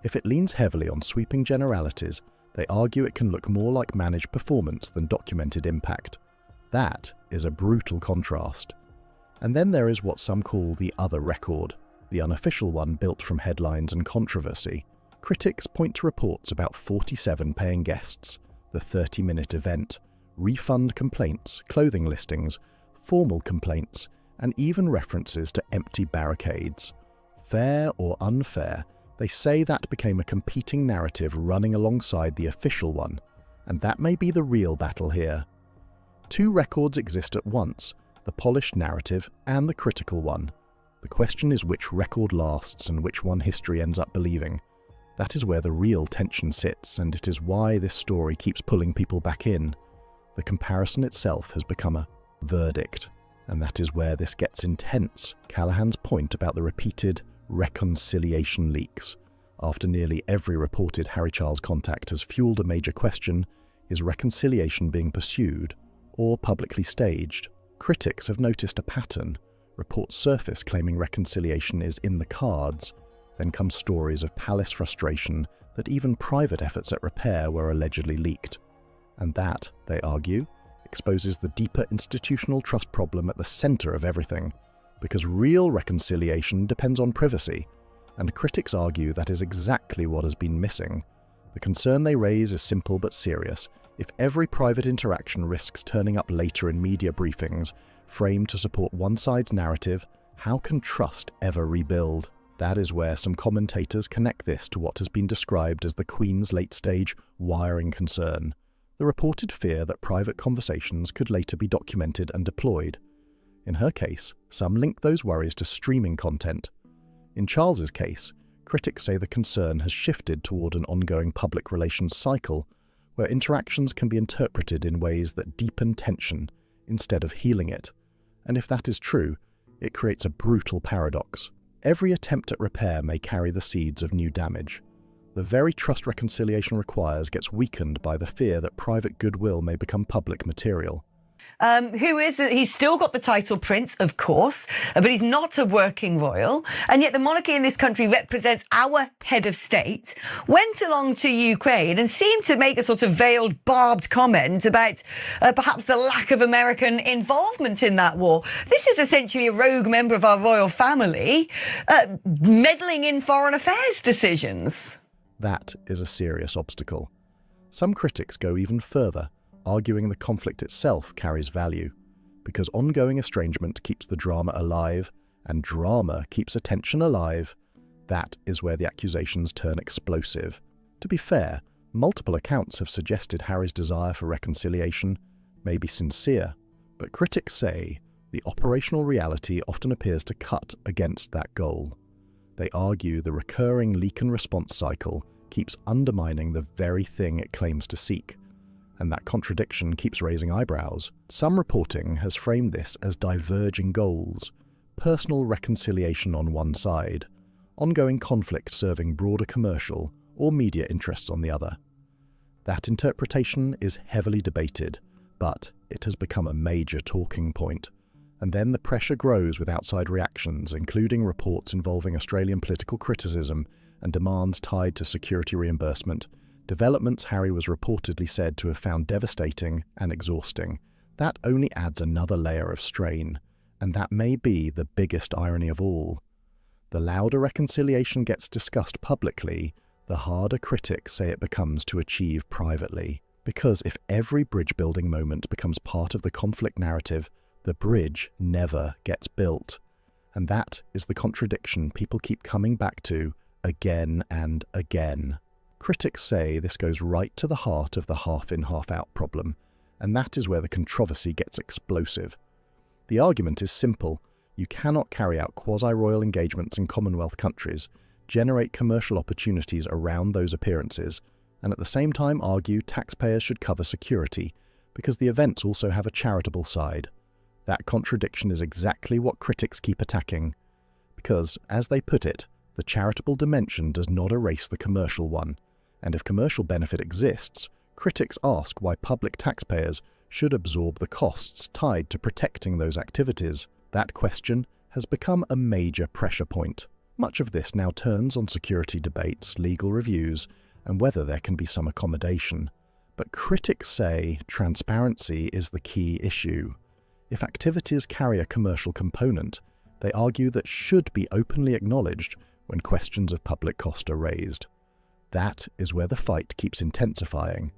S1: If it leans heavily on sweeping generalities, they argue it can look more like managed performance than documented impact. That is a brutal contrast. And then there is what some call the other record, the unofficial one built from headlines and controversy. Critics point to reports about 47 paying guests, the 30-minute event, refund complaints, clothing listings, formal complaints, and even references to empty barricades. Fair or unfair, they say that became a competing narrative running alongside the official one, and that may be the real battle here. Two records exist at once, the polished narrative and the critical one. The question is which record lasts and which one history ends up believing. That is where the real tension sits, and it is why this story keeps pulling people back in. The comparison itself has become a verdict, and that is where this gets intense. Callaghan's point about the repeated reconciliation leaks after nearly every reported Harry Charles contact has fueled a major question: is reconciliation being pursued or publicly staged? Critics have noticed a pattern. Reports surface claiming reconciliation is in the cards. Then come stories of palace frustration that even private efforts at repair were allegedly leaked. And that, they argue, exposes the deeper institutional trust problem at the centre of everything, because real reconciliation depends on privacy, and critics argue that is exactly what has been missing. The concern they raise is simple but serious. If every private interaction risks turning up later in media briefings, framed to support one side's narrative, how can trust ever rebuild? That is where some commentators connect this to what has been described as the Queen's late-stage wiring concern, the reported fear that private conversations could later be documented and deployed. In her case, some link those worries to streaming content. In Charles's case, critics say the concern has shifted toward an ongoing public relations cycle where interactions can be interpreted in ways that deepen tension instead of healing it. And if that is true, it creates a brutal paradox. Every attempt at repair may carry the seeds of new damage. The very trust reconciliation requires gets weakened by the fear that private goodwill may become public material.
S13: He's still got the title Prince, of course, but he's not a working royal. And yet the monarchy in this country represents our head of state, went along to Ukraine and seemed to make a sort of veiled, barbed comment about perhaps the lack of American involvement in that war. This is essentially a rogue member of our royal family meddling in foreign affairs decisions.
S1: That is a serious obstacle. Some critics go even further, arguing the conflict itself carries value, because ongoing estrangement keeps the drama alive, and drama keeps attention alive. That is where the accusations turn explosive. To be fair, multiple accounts have suggested Harry's desire for reconciliation may be sincere, but critics say the operational reality often appears to cut against that goal. They argue the recurring leak and response cycle keeps undermining the very thing it claims to seek, and that contradiction keeps raising eyebrows. Some reporting has framed this as diverging goals: personal reconciliation on one side, ongoing conflict serving broader commercial or media interests on the other. That interpretation is heavily debated, but it has become a major talking point. And then the pressure grows with outside reactions, including reports involving Australian political criticism and demands tied to security reimbursement, developments Harry was reportedly said to have found devastating and exhausting. That only adds another layer of strain, and that may be the biggest irony of all. The louder reconciliation gets discussed publicly, the harder critics say it becomes to achieve privately. Because if every bridge-building moment becomes part of the conflict narrative, the bridge never gets built. And that is the contradiction people keep coming back to again and again. Critics say this goes right to the heart of the half-in, half-out problem, and that is where the controversy gets explosive. The argument is simple. You cannot carry out quasi-royal engagements in Commonwealth countries, generate commercial opportunities around those appearances, and at the same time argue taxpayers should cover security, because the events also have a charitable side. That contradiction is exactly what critics keep attacking, because, as they put it, the charitable dimension does not erase the commercial one, and if commercial benefit exists, critics ask why public taxpayers should absorb the costs tied to protecting those activities. That question has become a major pressure point. Much of this now turns on security debates, legal reviews, and whether there can be some accommodation. But critics say transparency is the key issue. If activities carry a commercial component, they argue that should be openly acknowledged when questions of public cost are raised. That is where the fight keeps intensifying.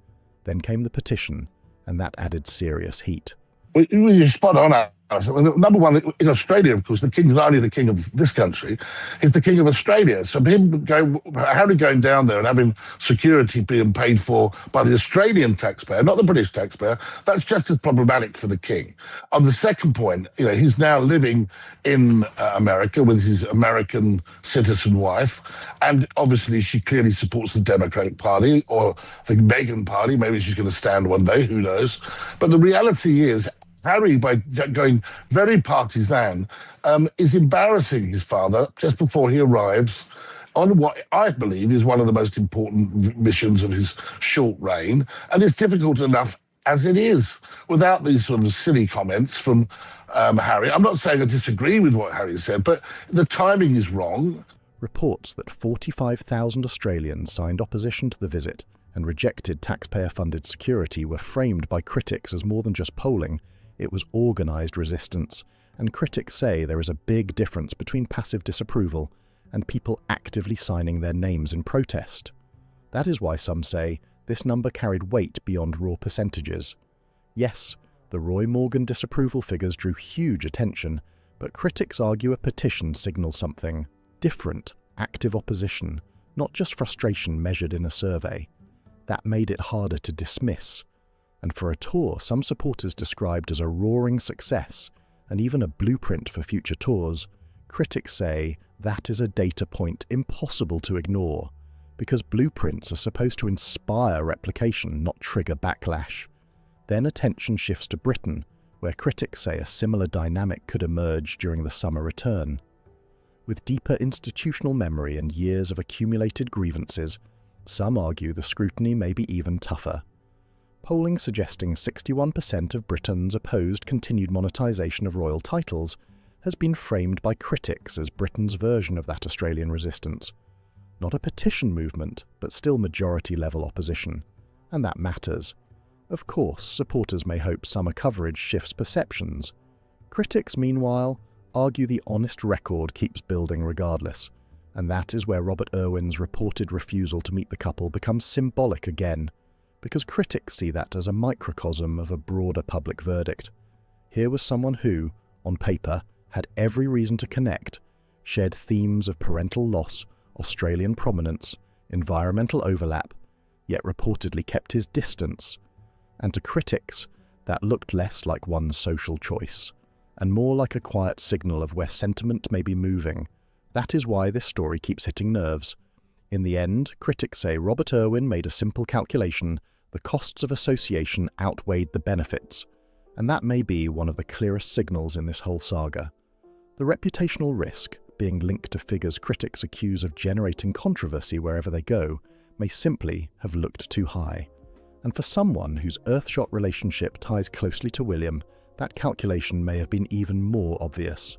S1: Then came the petition, and that added serious heat.
S14: You're spot on, Well, number one, in Australia, of course, the king is not only the king of this country, he's the king of Australia. So Harry going down there and having security being paid for by the Australian taxpayer, not the British taxpayer, that's just as problematic for the king. On the second point, he's now living in America with his American citizen wife, and obviously she clearly supports the Democratic Party or the Meghan party. Maybe she's going to stand one day, who knows? But the reality is, Harry, by going very partisan, is embarrassing his father just before he arrives on what I believe is one of the most important missions of his short reign. And it's difficult enough as it is without these sort of silly comments from Harry. I'm not saying I disagree with what Harry said, but the timing is wrong.
S1: Reports that 45,000 Australians signed opposition to the visit and rejected taxpayer-funded security were framed by critics as more than just polling. It was organised resistance, and critics say there is a big difference between passive disapproval and people actively signing their names in protest. That is why some say this number carried weight beyond raw percentages. Yes, the Roy Morgan disapproval figures drew huge attention, but critics argue a petition signals something different, active opposition, not just frustration measured in a survey. That made it harder to dismiss. And for a tour some supporters described as a roaring success and even a blueprint for future tours, critics say that is a data point impossible to ignore, because blueprints are supposed to inspire replication, not trigger backlash. Then attention shifts to Britain, where critics say a similar dynamic could emerge during the summer return. With deeper institutional memory and years of accumulated grievances, some argue the scrutiny may be even tougher. Polling suggesting 61% of Britons opposed continued monetisation of royal titles has been framed by critics as Britain's version of that Australian resistance. Not a petition movement, but still majority-level opposition. And that matters. Of course, supporters may hope summer coverage shifts perceptions. Critics, meanwhile, argue the honest record keeps building regardless. And that is where Robert Irwin's reported refusal to meet the couple becomes symbolic again, because critics see that as a microcosm of a broader public verdict. Here was someone who, on paper, had every reason to connect, shared themes of parental loss, Australian prominence, environmental overlap, yet reportedly kept his distance. And to critics, that looked less like one social choice, and more like a quiet signal of where sentiment may be moving. That is why this story keeps hitting nerves. In the end, critics say Robert Irwin made a simple calculation: the costs of association outweighed the benefits, and that may be one of the clearest signals in this whole saga. The reputational risk, being linked to figures critics accuse of generating controversy wherever they go, may simply have looked too high. And for someone whose earthshot relationship ties closely to William, that calculation may have been even more obvious.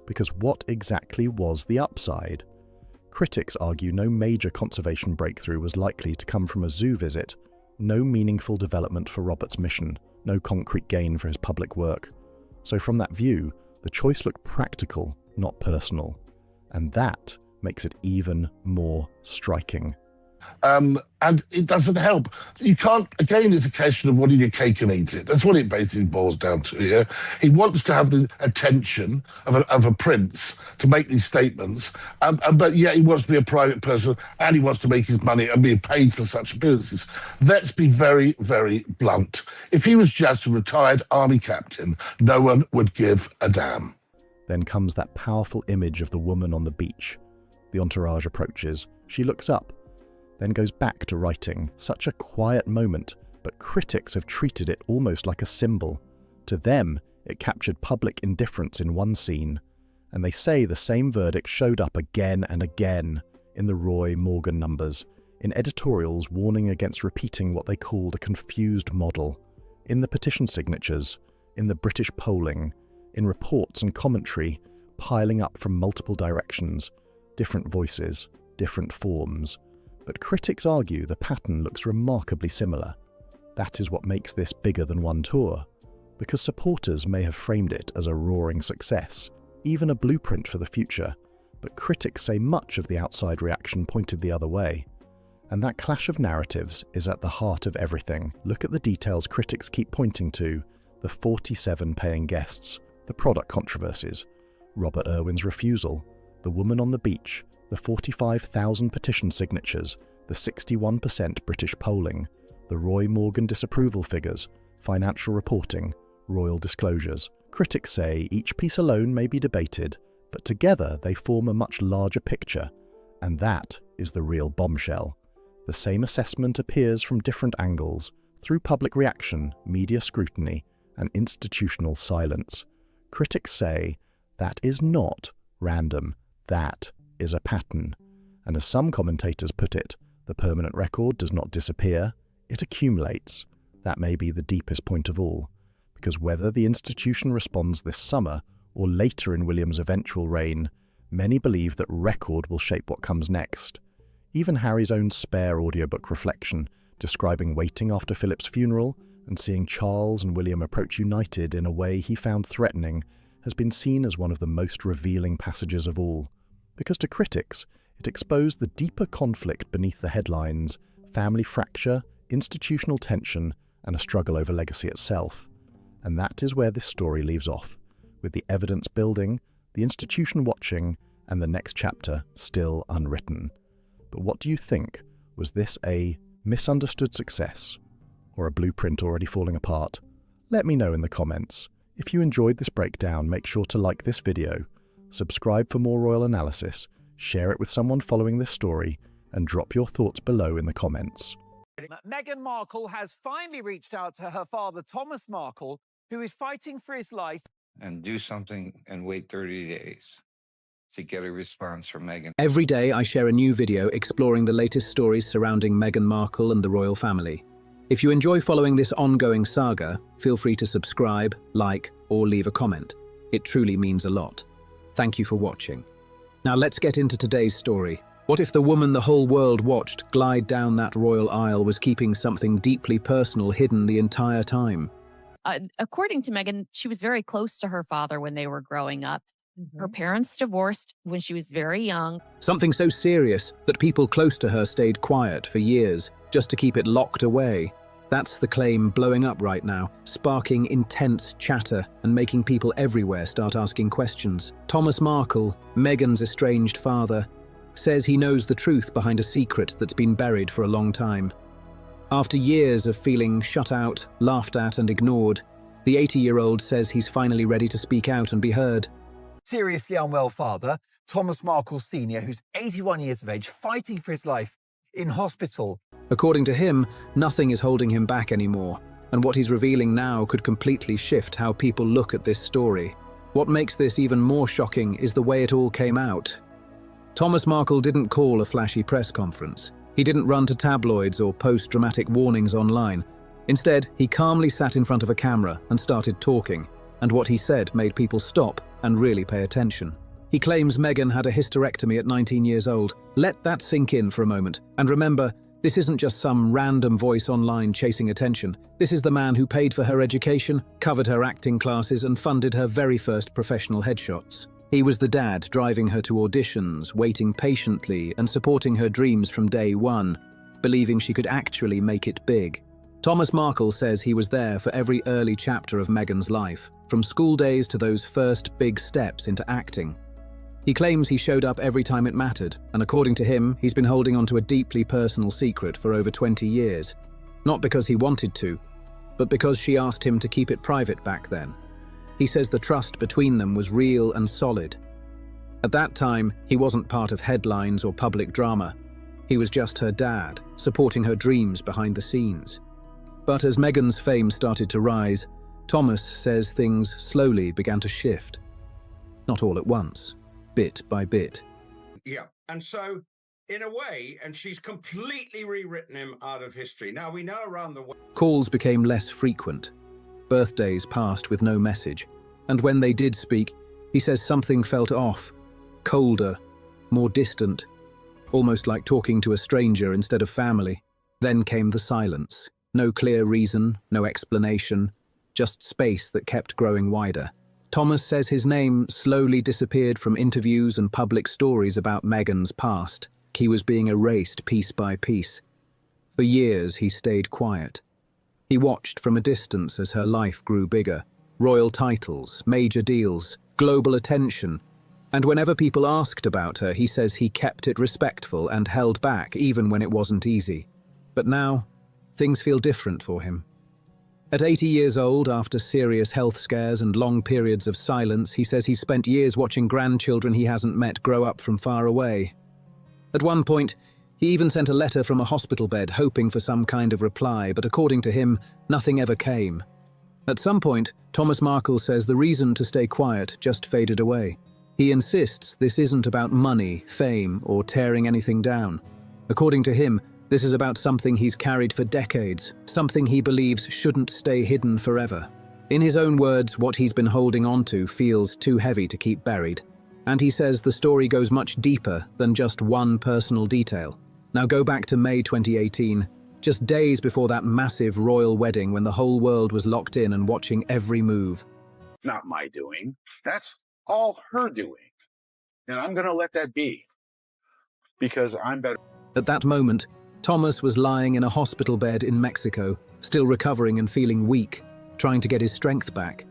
S1: Because what exactly was the upside? Critics argue no major conservation breakthrough was likely to come from a zoo visit, no meaningful development for Robert's mission, no concrete gain for his public work. So from that view, the choice looked practical, not personal. And that makes it even more striking.
S14: And it doesn't help. You can't, again, it's a question of wanting your cake and eat it. That's what it basically boils down to here. He wants to have the attention of a prince to make these statements, but yet he wants to be a private person and he wants to make his money and be paid for such appearances. Let's be very, very blunt. If he was just a retired army captain, no one would give a damn.
S1: Then comes that powerful image of the woman on the beach. The entourage approaches. She looks up, then goes back to writing. Such a quiet moment, but critics have treated it almost like a symbol. To them, it captured public indifference in one scene, and they say the same verdict showed up again and again in the Roy Morgan numbers, in editorials warning against repeating what they called a confused model, in the petition signatures, in the British polling, in reports and commentary piling up from multiple directions, different voices, different forms. But critics argue the pattern looks remarkably similar. That is what makes this bigger than one tour, because supporters may have framed it as a roaring success, even a blueprint for the future, but critics say much of the outside reaction pointed the other way. And that clash of narratives is at the heart of everything. Look at the details critics keep pointing to: the 47 paying guests, the product controversies, Robert Irwin's refusal, the woman on the beach, the 45,000 petition signatures, the 61% British polling, the Roy Morgan disapproval figures, financial reporting, royal disclosures. Critics say each piece alone may be debated, but together they form a much larger picture, and that is the real bombshell. The same assessment appears from different angles, through public reaction, media scrutiny, and institutional silence. Critics say that is not random, that is a pattern. And as some commentators put it, the permanent record does not disappear, it accumulates. That may be the deepest point of all, because whether the institution responds this summer or later in William's eventual reign, many believe that record will shape what comes next. Even Harry's own spare audiobook reflection, describing waiting after Philip's funeral and seeing Charles and William approach united in a way he found threatening, has been seen as one of the most revealing passages of all. Because to critics, it exposed the deeper conflict beneath the headlines, family fracture, institutional tension, and a struggle over legacy itself. And that is where this story leaves off, with the evidence building, the institution watching, and the next chapter still unwritten. But what do you think? Was this a misunderstood success, or a blueprint already falling apart? Let me know in the comments. If you enjoyed this breakdown, make sure to like this video, subscribe for more royal analysis, share it with someone following this story, and drop your thoughts below in the comments.
S2: Meghan Markle has finally reached out to her father, Thomas Markle, who is fighting for his life.
S15: And do something and wait 30 days to get a response from Meghan.
S5: Every day I share a new video exploring the latest stories surrounding Meghan Markle and the royal family. If you enjoy following this ongoing saga, feel free to subscribe, like, or leave a comment. It truly means a lot. Thank you for watching. Now let's get into today's story. What if the woman the whole world watched glide down that royal aisle was keeping something deeply personal hidden the entire time?
S16: According to Meghan, she was very close to her father when they were growing up. Her parents divorced when she was very young.
S5: Something so serious that people close to her stayed quiet for years, just to keep it locked away. That's the claim blowing up right now, sparking intense chatter and making people everywhere start asking questions. Thomas Markle, Meghan's estranged father, says he knows the truth behind a secret that's been buried for a long time. After years of feeling shut out, laughed at and ignored, the 80-year-old says he's finally ready to speak out and be heard.
S2: Seriously unwell father, Thomas Markle Sr., who's 81 years of age, fighting for his life in hospital.
S5: According to him, nothing is holding him back anymore, and what he's revealing now could completely shift how people look at this story. What makes this even more shocking is the way it all came out. Thomas Markle didn't call a flashy press conference. He didn't run to tabloids or post dramatic warnings online. Instead, he calmly sat in front of a camera and started talking, and what he said made people stop and really pay attention. He claims Meghan had a hysterectomy at 19 years old. Let that sink in for a moment, and remember, this isn't just some random voice online chasing attention. This is the man who paid for her education, covered her acting classes, and funded her very first professional headshots. He was the dad driving her to auditions, waiting patiently and supporting her dreams from day one, believing she could actually make it big. Thomas Markle says he was there for every early chapter of Meghan's life, from school days to those first big steps into acting. He claims he showed up every time it mattered, and according to him, he's been holding on to a deeply personal secret for over 20 years. Not because he wanted to, but because she asked him to keep it private back then. He says the trust between them was real and solid. At that time, he wasn't part of headlines or public drama. He was just her dad, supporting her dreams behind the scenes. But as Meghan's fame started to rise, Thomas says things slowly began to shift. Not all at once, bit by bit.
S17: Yeah, and so, in a way, and she's completely rewritten him out of history. Now, we know around the world...
S5: Calls became less frequent. Birthdays passed with no message. And when they did speak, he says something felt off, colder, more distant, almost like talking to a stranger instead of family. Then came the silence. No clear reason, no explanation, just space that kept growing wider. Thomas says his name slowly disappeared from interviews and public stories about Meghan's past. He was being erased piece by piece. For years, he stayed quiet. He watched from a distance as her life grew bigger, royal titles, major deals, global attention. And whenever people asked about her, he says he kept it respectful and held back even when it wasn't easy. But now, things feel different for him. At 80 years old, after serious health scares and long periods of silence, he says he spent years watching grandchildren he hasn't met grow up from far away. At one point, he even sent a letter from a hospital bed hoping for some kind of reply, but according to him, nothing ever came. At some point, Thomas Markle says the reason to stay quiet just faded away. He insists this isn't about money, fame, or tearing anything down. According to him, this is about something he's carried for decades, something he believes shouldn't stay hidden forever. In his own words, what he's been holding on to feels too heavy to keep buried. And he says the story goes much deeper than just one personal detail. Now go back to May 2018, just days before that massive royal wedding when the whole world was locked in and watching every move.
S18: Not my doing. That's all her doing. And I'm going to let that be. Because I'm better.
S5: At that moment, Thomas was lying in a hospital bed in Mexico, still recovering and feeling weak, trying to get his strength back.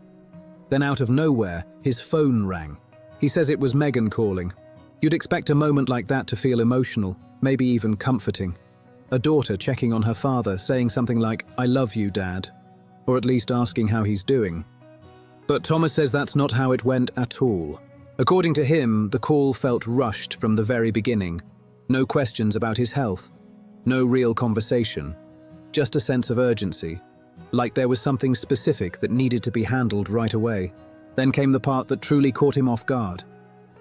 S5: Then out of nowhere, his phone rang. He says it was Meghan calling. You'd expect a moment like that to feel emotional, maybe even comforting. A daughter checking on her father, saying something like, "I love you, Dad," or at least asking how he's doing. But Thomas says that's not how it went at all. According to him, the call felt rushed from the very beginning. No questions about his health. No real conversation. Just a sense of urgency. Like there was something specific that needed to be handled right away. Then came the part that truly caught him off guard.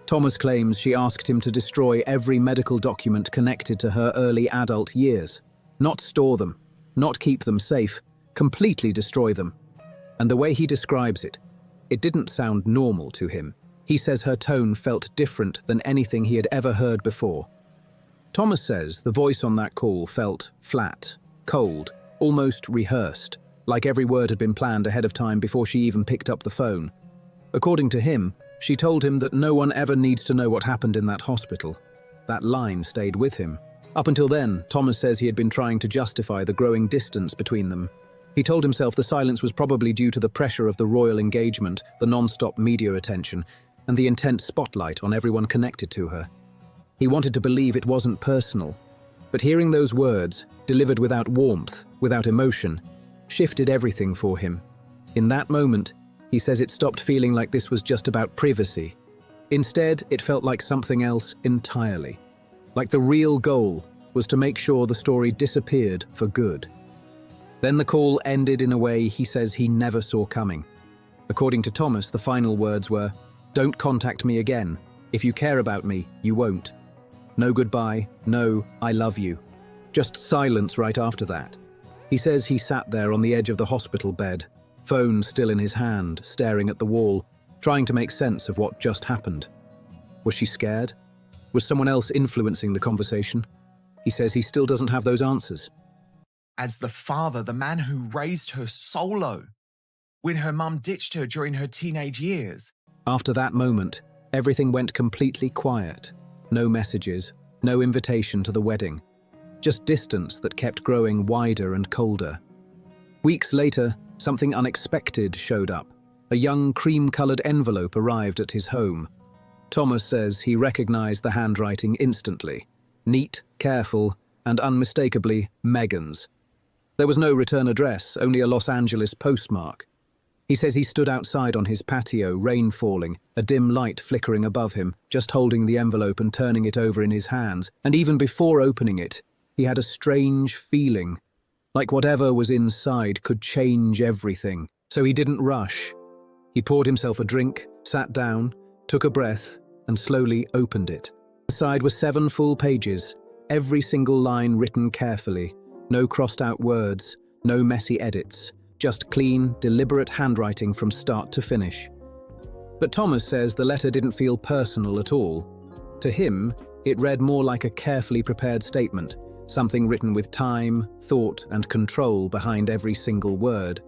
S5: Thomas claims she asked him to destroy every medical document connected to her early adult years. Not store them, not keep them safe, completely destroy them. And the way he describes it, it didn't sound normal to him. He says her tone felt different than anything he had ever heard before. Thomas says the voice on that call felt flat, cold, almost rehearsed, like every word had been planned ahead of time before she even picked up the phone. According to him, she told him that no one ever needs to know what happened in that hospital. That line stayed with him. Up until then, Thomas says he had been trying to justify the growing distance between them. He told himself the silence was probably due to the pressure of the royal engagement, the non-stop media attention, and the intense spotlight on everyone connected to her. He wanted to believe it wasn't personal, but hearing those words, delivered without warmth, without emotion, shifted everything for him. In that moment, he says it stopped feeling like this was just about privacy. Instead, it felt like something else entirely. Like the real goal was to make sure the story disappeared for good. Then the call ended in a way he says he never saw coming. According to Thomas, the final words were, "Don't contact me again. If you care about me, you won't." No goodbye, no "I love you." Just silence right after that. He says he sat there on the edge of the hospital bed, phone still in his hand, staring at the wall, trying to make sense of what just happened. Was she scared? Was someone else influencing the conversation? He says he still doesn't have those answers.
S6: As the father, the man who raised her solo, when her mum ditched her during her teenage years.
S5: After that moment, everything went completely quiet. No messages, no invitation to the wedding. Just distance that kept growing wider and colder. Weeks later, something unexpected showed up. A young cream-coloured envelope arrived at his home. Thomas says he recognized the handwriting instantly. Neat, careful, and unmistakably Meghan's. There was no return address, only a Los Angeles postmark. He says he stood outside on his patio, rain falling, a dim light flickering above him, just holding the envelope and turning it over in his hands. And even before opening it, he had a strange feeling, like whatever was inside could change everything. So he didn't rush. He poured himself a drink, sat down, took a breath, and slowly opened it. Inside were 7 full pages, every single line written carefully. No crossed-out words, no messy edits. Just clean, deliberate handwriting from start to finish. But Thomas says the letter didn't feel personal at all. To him, it read more like a carefully prepared statement, something written with time, thought, and control behind every single word.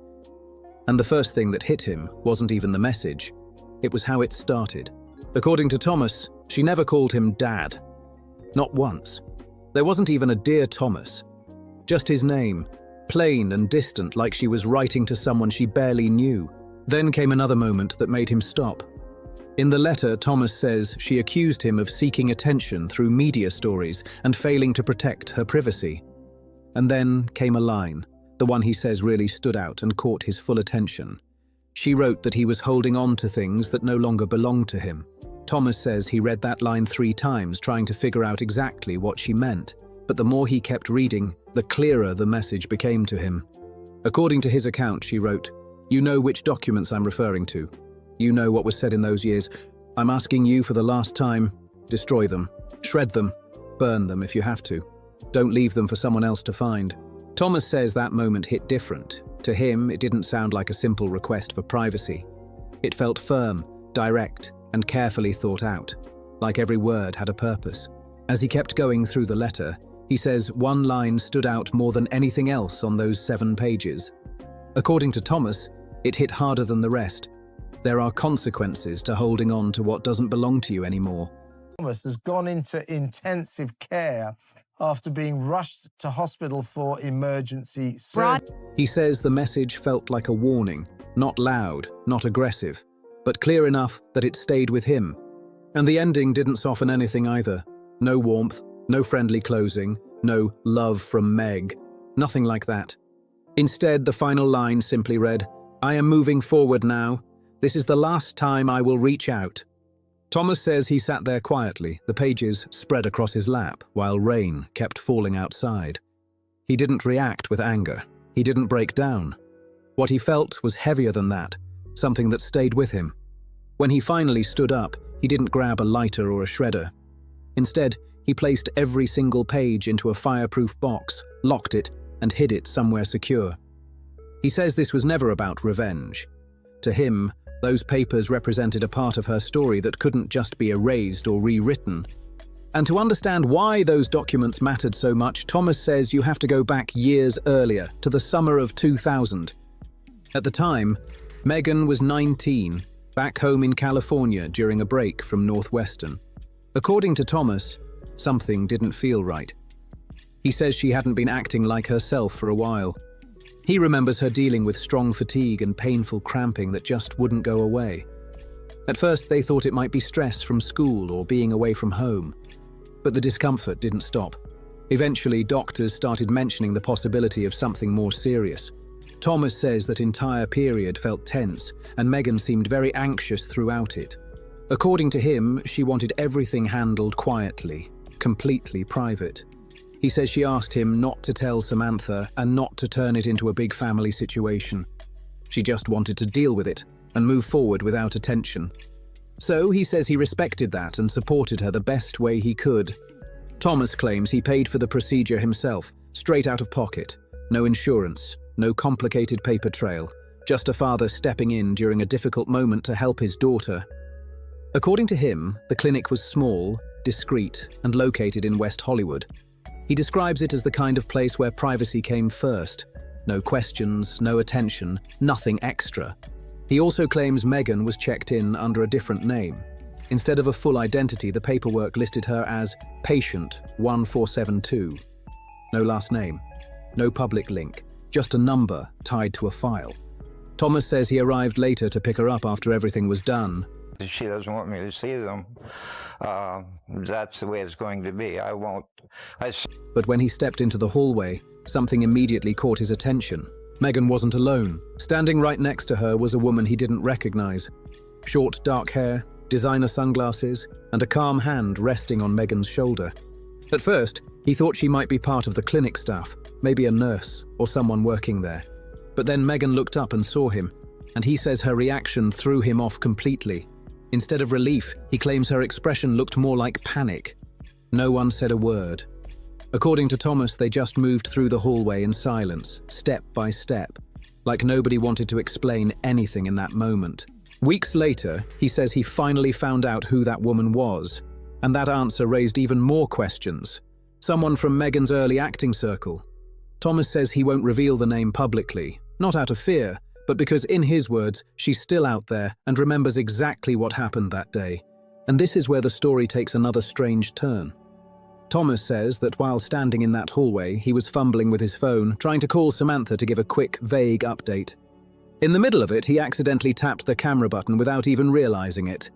S5: And the first thing that hit him wasn't even the message. It was how it started. According to Thomas, she never called him Dad. Not once. There wasn't even a Dear Thomas. Just his name. Plain and distant, like she was writing to someone she barely knew. Then came another moment that made him stop. In the letter, Thomas says she accused him of seeking attention through media stories and failing to protect her privacy. And then came a line, the one he says really stood out and caught his full attention. She wrote that he was holding on to things that no longer belonged to him. Thomas says he read that line 3 times, trying to figure out exactly what she meant. But the more he kept reading, the clearer the message became to him. According to his account, she wrote, "You know which documents I'm referring to. You know what was said in those years. I'm asking you for the last time, destroy them, shred them, burn them if you have to. Don't leave them for someone else to find." Thomas says that moment hit different. To him, it didn't sound like a simple request for privacy. It felt firm, direct, and carefully thought out, like every word had a purpose. As he kept going through the letter, he says one line stood out more than anything else on those 7 pages. According to Thomas, it hit harder than the rest. There are consequences to holding on to what doesn't belong to you anymore.
S19: Thomas has gone into intensive care after being rushed to hospital for emergency surgery.
S5: He says the message felt like a warning, not loud, not aggressive, but clear enough that it stayed with him. And the ending didn't soften anything either. No warmth, no friendly closing, no love from Meg, nothing like that. Instead, the final line simply read, "I am moving forward now. This is the last time I will reach out." Thomas says he sat there quietly, the pages spread across his lap, while rain kept falling outside. He didn't react with anger. He didn't break down. What he felt was heavier than that, something that stayed with him. When he finally stood up, he didn't grab a lighter or a shredder. Instead, he placed every single page into a fireproof box, locked it, and hid it somewhere secure. He says this was never about revenge. To him, those papers represented a part of her story that couldn't just be erased or rewritten. And to understand why those documents mattered so much, Thomas says you have to go back years earlier, to the summer of 2000. At the time, Meghan was 19, back home in California during a break from Northwestern. According to Thomas, something didn't feel right. He says she hadn't been acting like herself for a while. He remembers her dealing with strong fatigue and painful cramping that just wouldn't go away. At first, they thought it might be stress from school or being away from home. But the discomfort didn't stop. Eventually, doctors started mentioning the possibility of something more serious. Thomas says that entire period felt tense, and Meghan seemed very anxious throughout it. According to him, she wanted everything handled quietly, completely private. He says she asked him not to tell Samantha and not to turn it into a big family situation. She just wanted to deal with it and move forward without attention. So he says he respected that and supported her the best way he could. Thomas claims he paid for the procedure himself, straight out of pocket. No insurance, no complicated paper trail, just a father stepping in during a difficult moment to help his daughter. According to him, the clinic was small, discreet, and located in West Hollywood. He describes it as the kind of place where privacy came first. No questions, no attention, nothing extra. He also claims Meghan was checked in under a different name. Instead of a full identity, the paperwork listed her as Patient 1472. No last name, no public link, just a number tied to a file. Thomas says he arrived later to pick her up after everything was done.
S15: She doesn't want me to see them. That's the way it's going to be. I won't.
S5: But when he stepped into the hallway, something immediately caught his attention. Meghan wasn't alone. Standing right next to her was a woman he didn't recognize. Short, dark hair, designer sunglasses, and a calm hand resting on Meghan's shoulder. At first, he thought she might be part of the clinic staff, maybe a nurse or someone working there. But then Meghan looked up and saw him, and he says her reaction threw him off completely. Instead of relief, he claims her expression looked more like panic. No one said a word. According to Thomas, they just moved through the hallway in silence, step by step, like nobody wanted to explain anything in that moment. Weeks later, he says he finally found out who that woman was, and that answer raised even more questions. Someone from Meghan's early acting circle. Thomas says he won't reveal the name publicly, not out of fear, but because, in his words, she's still out there and remembers exactly what happened that day. And this is where the story takes another strange turn. Thomas says that while standing in that hallway, he was fumbling with his phone, trying to call Samantha to give a quick, vague update. In the middle of it, he accidentally tapped the camera button without even realizing it.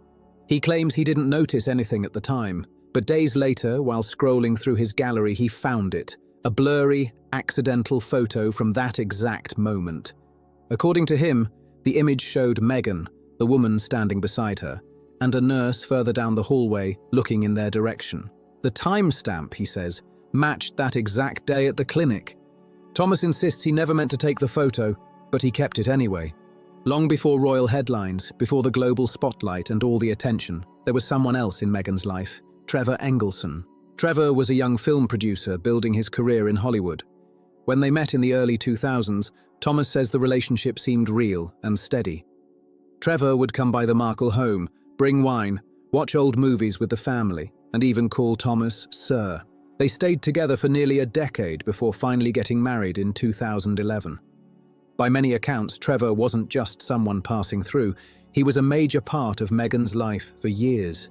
S5: He claims he didn't notice anything at the time, but days later, while scrolling through his gallery, he found it, a blurry, accidental photo from that exact moment. According to him, the image showed Meghan, the woman standing beside her, and a nurse further down the hallway looking in their direction. The timestamp, he says, matched that exact day at the clinic. Thomas insists he never meant to take the photo, but he kept it anyway. Long before royal headlines, before the global spotlight and all the attention, there was someone else in Meghan's life, Trevor Engelson. Trevor was a young film producer building his career in Hollywood. When they met in the early 2000s, Thomas says the relationship seemed real and steady. Trevor would come by the Markle home, bring wine, watch old movies with the family, and even call Thomas Sir. They stayed together for nearly a decade before finally getting married in 2011. By many accounts, Trevor wasn't just someone passing through, he was a major part of Meghan's life for years.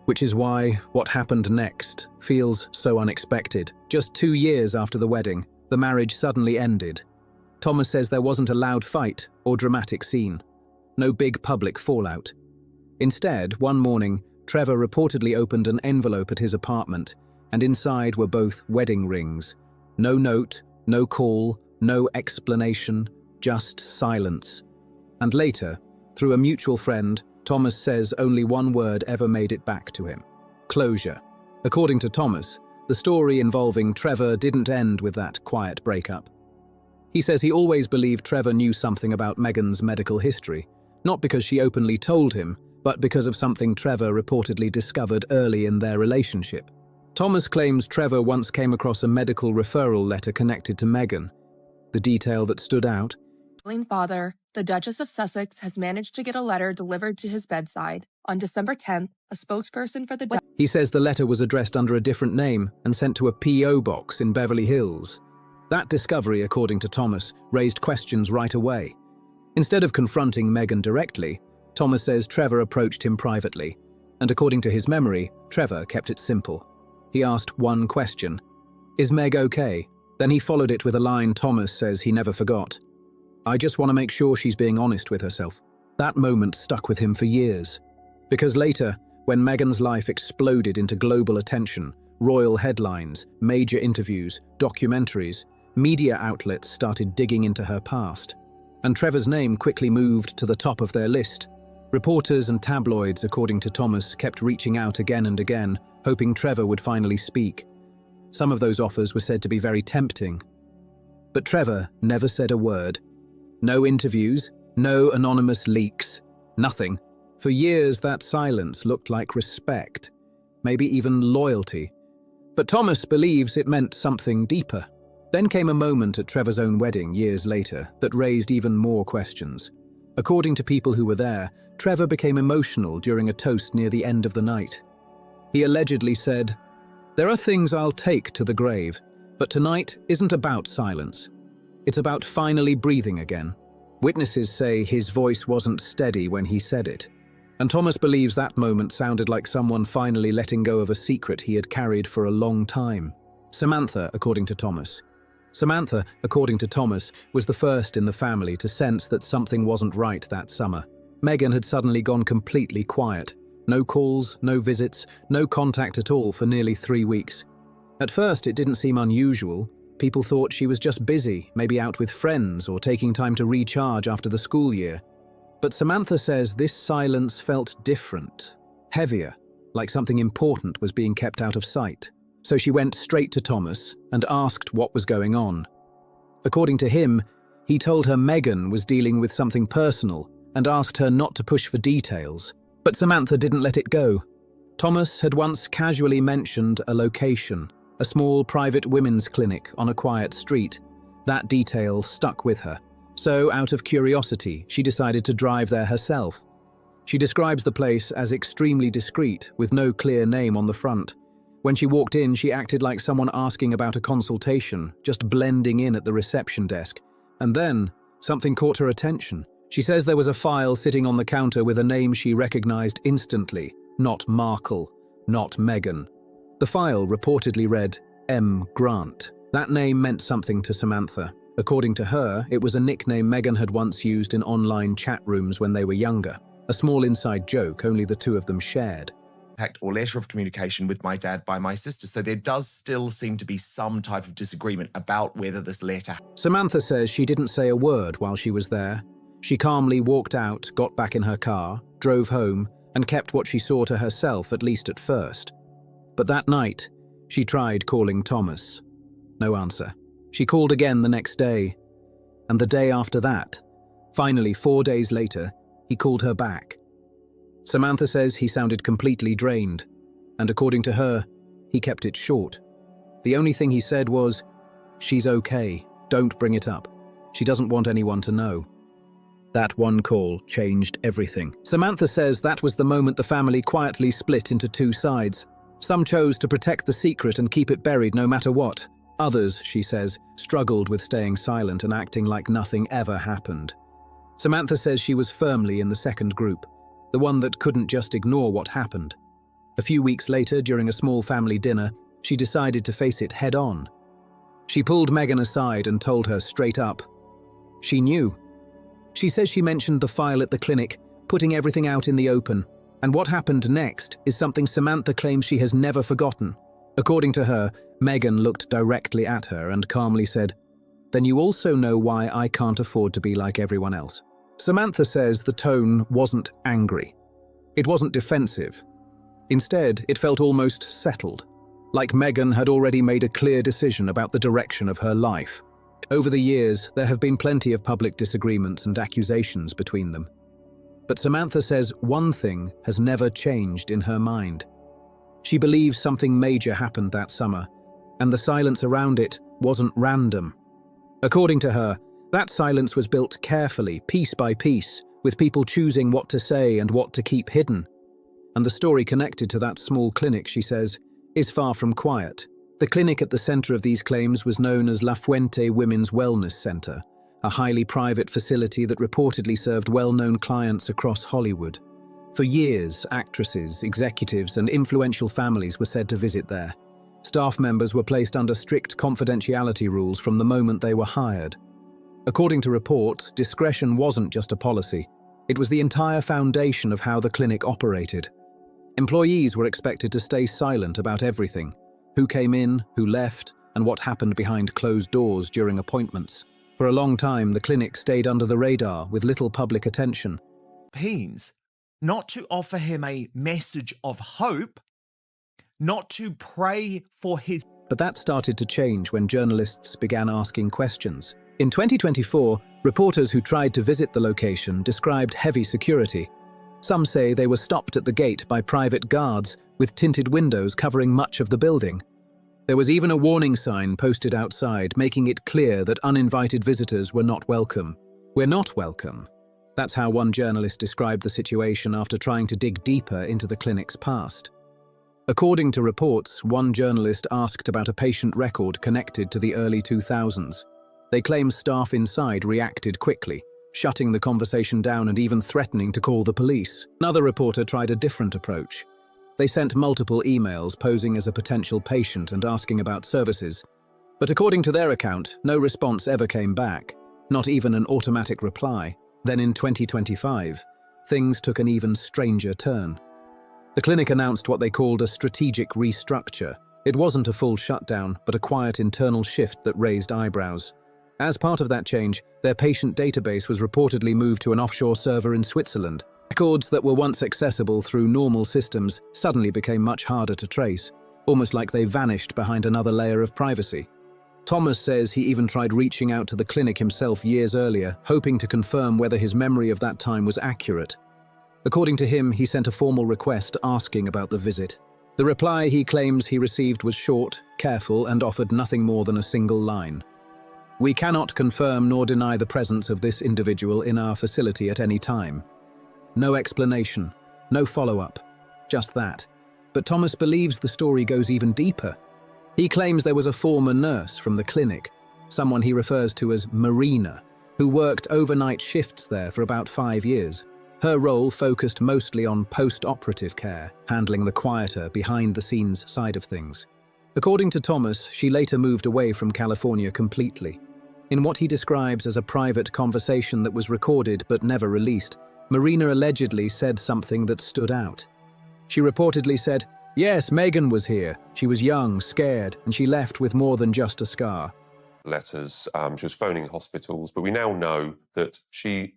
S5: Which is why what happened next feels so unexpected. Just 2 years after the wedding, the marriage suddenly ended. Thomas says there wasn't a loud fight or dramatic scene. No big public fallout. Instead, one morning, Trevor reportedly opened an envelope at his apartment, and inside were both wedding rings. No note, no call, no explanation, just silence. And later, through a mutual friend, Thomas says only one word ever made it back to him: closure. According to Thomas, the story involving Trevor didn't end with that quiet breakup. He says he always believed Trevor knew something about Meghan's medical history, not because she openly told him, but because of something Trevor reportedly discovered early in their relationship. Thomas claims Trevor once came across a medical referral letter connected to Meghan. The detail that stood out:
S20: father, the Duchess of Sussex, has managed to get a letter delivered to his bedside. On December 10th, a spokesperson for the
S5: He says the letter was addressed under a different name and sent to a P.O. box in Beverly Hills. That discovery, according to Thomas, raised questions right away. Instead of confronting Meghan directly, Thomas says Trevor approached him privately, and according to his memory, Trevor kept it simple. He asked one question: "Is Meg okay?" Then he followed it with a line Thomas says he never forgot: "I just want to make sure she's being honest with herself." That moment stuck with him for years. Because later, when Meghan's life exploded into global attention, royal headlines, major interviews, documentaries, media outlets started digging into her past. And Trevor's name quickly moved to the top of their list. Reporters and tabloids, according to Thomas, kept reaching out again and again, hoping Trevor would finally speak. Some of those offers were said to be very tempting. But Trevor never said a word. No interviews, no anonymous leaks, nothing. For years, that silence looked like respect, maybe even loyalty. But Thomas believes it meant something deeper. Then came a moment at Trevor's own wedding years later that raised even more questions. According to people who were there, Trevor became emotional during a toast near the end of the night. He allegedly said, "There are things I'll take to the grave, but tonight isn't about silence. It's about finally breathing again." Witnesses say his voice wasn't steady when he said it, and Thomas believes that moment sounded like someone finally letting go of a secret he had carried for a long time. Samantha, according to Thomas, was the first in the family to sense that something wasn't right that summer. Meghan had suddenly gone completely quiet. No calls, no visits, no contact at all for nearly 3 weeks. At first, it didn't seem unusual. People thought she was just busy, maybe out with friends or taking time to recharge after the school year. But Samantha says this silence felt different, heavier, like something important was being kept out of sight. So she went straight to Thomas and asked what was going on. According to him, he told her Meghan was dealing with something personal and asked her not to push for details. But Samantha didn't let it go. Thomas had once casually mentioned a location, a small private women's clinic on a quiet street. That detail stuck with her. So, out of curiosity, she decided to drive there herself. She describes the place as extremely discreet, with no clear name on the front. When she walked in, she acted like someone asking about a consultation, just blending in at the reception desk. And then, something caught her attention. She says there was a file sitting on the counter with a name she recognized instantly. Not Markle, not Meghan. The file reportedly read M. Grant. That name meant something to Samantha. According to her, it was a nickname Meghan had once used in online chat rooms when they were younger. A small inside joke only the two of them shared.
S6: Or letter of communication with my dad by my sister. So there does still seem to be some type of disagreement about whether this letter...
S5: Samantha says she didn't say a word while she was there. She calmly walked out, got back in her car, drove home, and kept what she saw to herself, at least at first. But that night, she tried calling Thomas. No answer. She called again the next day. And the day after that, finally 4 days later, he called her back. Samantha says he sounded completely drained, and according to her, he kept it short. The only thing he said was, "She's okay, don't bring it up. She doesn't want anyone to know." That one call changed everything. Samantha says that was the moment the family quietly split into two sides. Some chose to protect the secret and keep it buried no matter what. Others, she says, struggled with staying silent and acting like nothing ever happened. Samantha says she was firmly in the second group, the one that couldn't just ignore what happened. A few weeks later, during a small family dinner, she decided to face it head-on. She pulled Meghan aside and told her straight up. She knew. She says she mentioned the file at the clinic, putting everything out in the open, and what happened next is something Samantha claims she has never forgotten. According to her, Meghan looked directly at her and calmly said, "Then you also know why I can't afford to be like everyone else." Samantha says the tone wasn't angry. It wasn't defensive. Instead, it felt almost settled, like Meghan had already made a clear decision about the direction of her life. Over the years, there have been plenty of public disagreements and accusations between them. But Samantha says one thing has never changed in her mind. She believes something major happened that summer, and the silence around it wasn't random. According to her, that silence was built carefully, piece by piece, with people choosing what to say and what to keep hidden. And the story connected to that small clinic, she says, is far from quiet. The clinic at the center of these claims was known as La Fuente Women's Wellness Center, a highly private facility that reportedly served well-known clients across Hollywood. For years, actresses, executives, and influential families were said to visit there. Staff members were placed under strict confidentiality rules from the moment they were hired. According to reports, discretion wasn't just a policy. It was the entire foundation of how the clinic operated. Employees were expected to stay silent about everything: who came in, who left, and what happened behind closed doors during appointments. For a long time, the clinic stayed under the radar with little public attention.
S6: Means not to offer him a message of hope, not to pray for his...
S5: But that started to change when journalists began asking questions. In 2024, reporters who tried to visit the location described heavy security. Some say they were stopped at the gate by private guards with tinted windows covering much of the building. There was even a warning sign posted outside, making it clear that uninvited visitors were not welcome. "We're not welcome." That's how one journalist described the situation after trying to dig deeper into the clinic's past. According to reports, one journalist asked about a patient record connected to the early 2000s. They claim staff inside reacted quickly, shutting the conversation down and even threatening to call the police. Another reporter tried a different approach. They sent multiple emails posing as a potential patient and asking about services. But according to their account, no response ever came back, not even an automatic reply. Then in 2025, things took an even stranger turn. The clinic announced what they called a strategic restructure. It wasn't a full shutdown, but a quiet internal shift that raised eyebrows. As part of that change, their patient database was reportedly moved to an offshore server in Switzerland. Records that were once accessible through normal systems suddenly became much harder to trace, almost like they vanished behind another layer of privacy. Thomas says he even tried reaching out to the clinic himself years earlier, hoping to confirm whether his memory of that time was accurate. According to him, he sent a formal request asking about the visit. The reply he claims he received was short, careful, and offered nothing more than a single line. "We cannot confirm nor deny the presence of this individual in our facility at any time." No explanation, no follow-up, just that. But Thomas believes the story goes even deeper. He claims there was a former nurse from the clinic, someone he refers to as Marina, who worked overnight shifts there for about 5 years. Her role focused mostly on post-operative care, handling the quieter, behind-the-scenes side of things. According to Thomas, she later moved away from California completely. In what he describes as a private conversation that was recorded but never released, Marina allegedly said something that stood out. She reportedly said, "Yes, Meghan was here. She was young, scared, and she left with more than just a scar."
S21: Letters, she was phoning hospitals, but we now know that she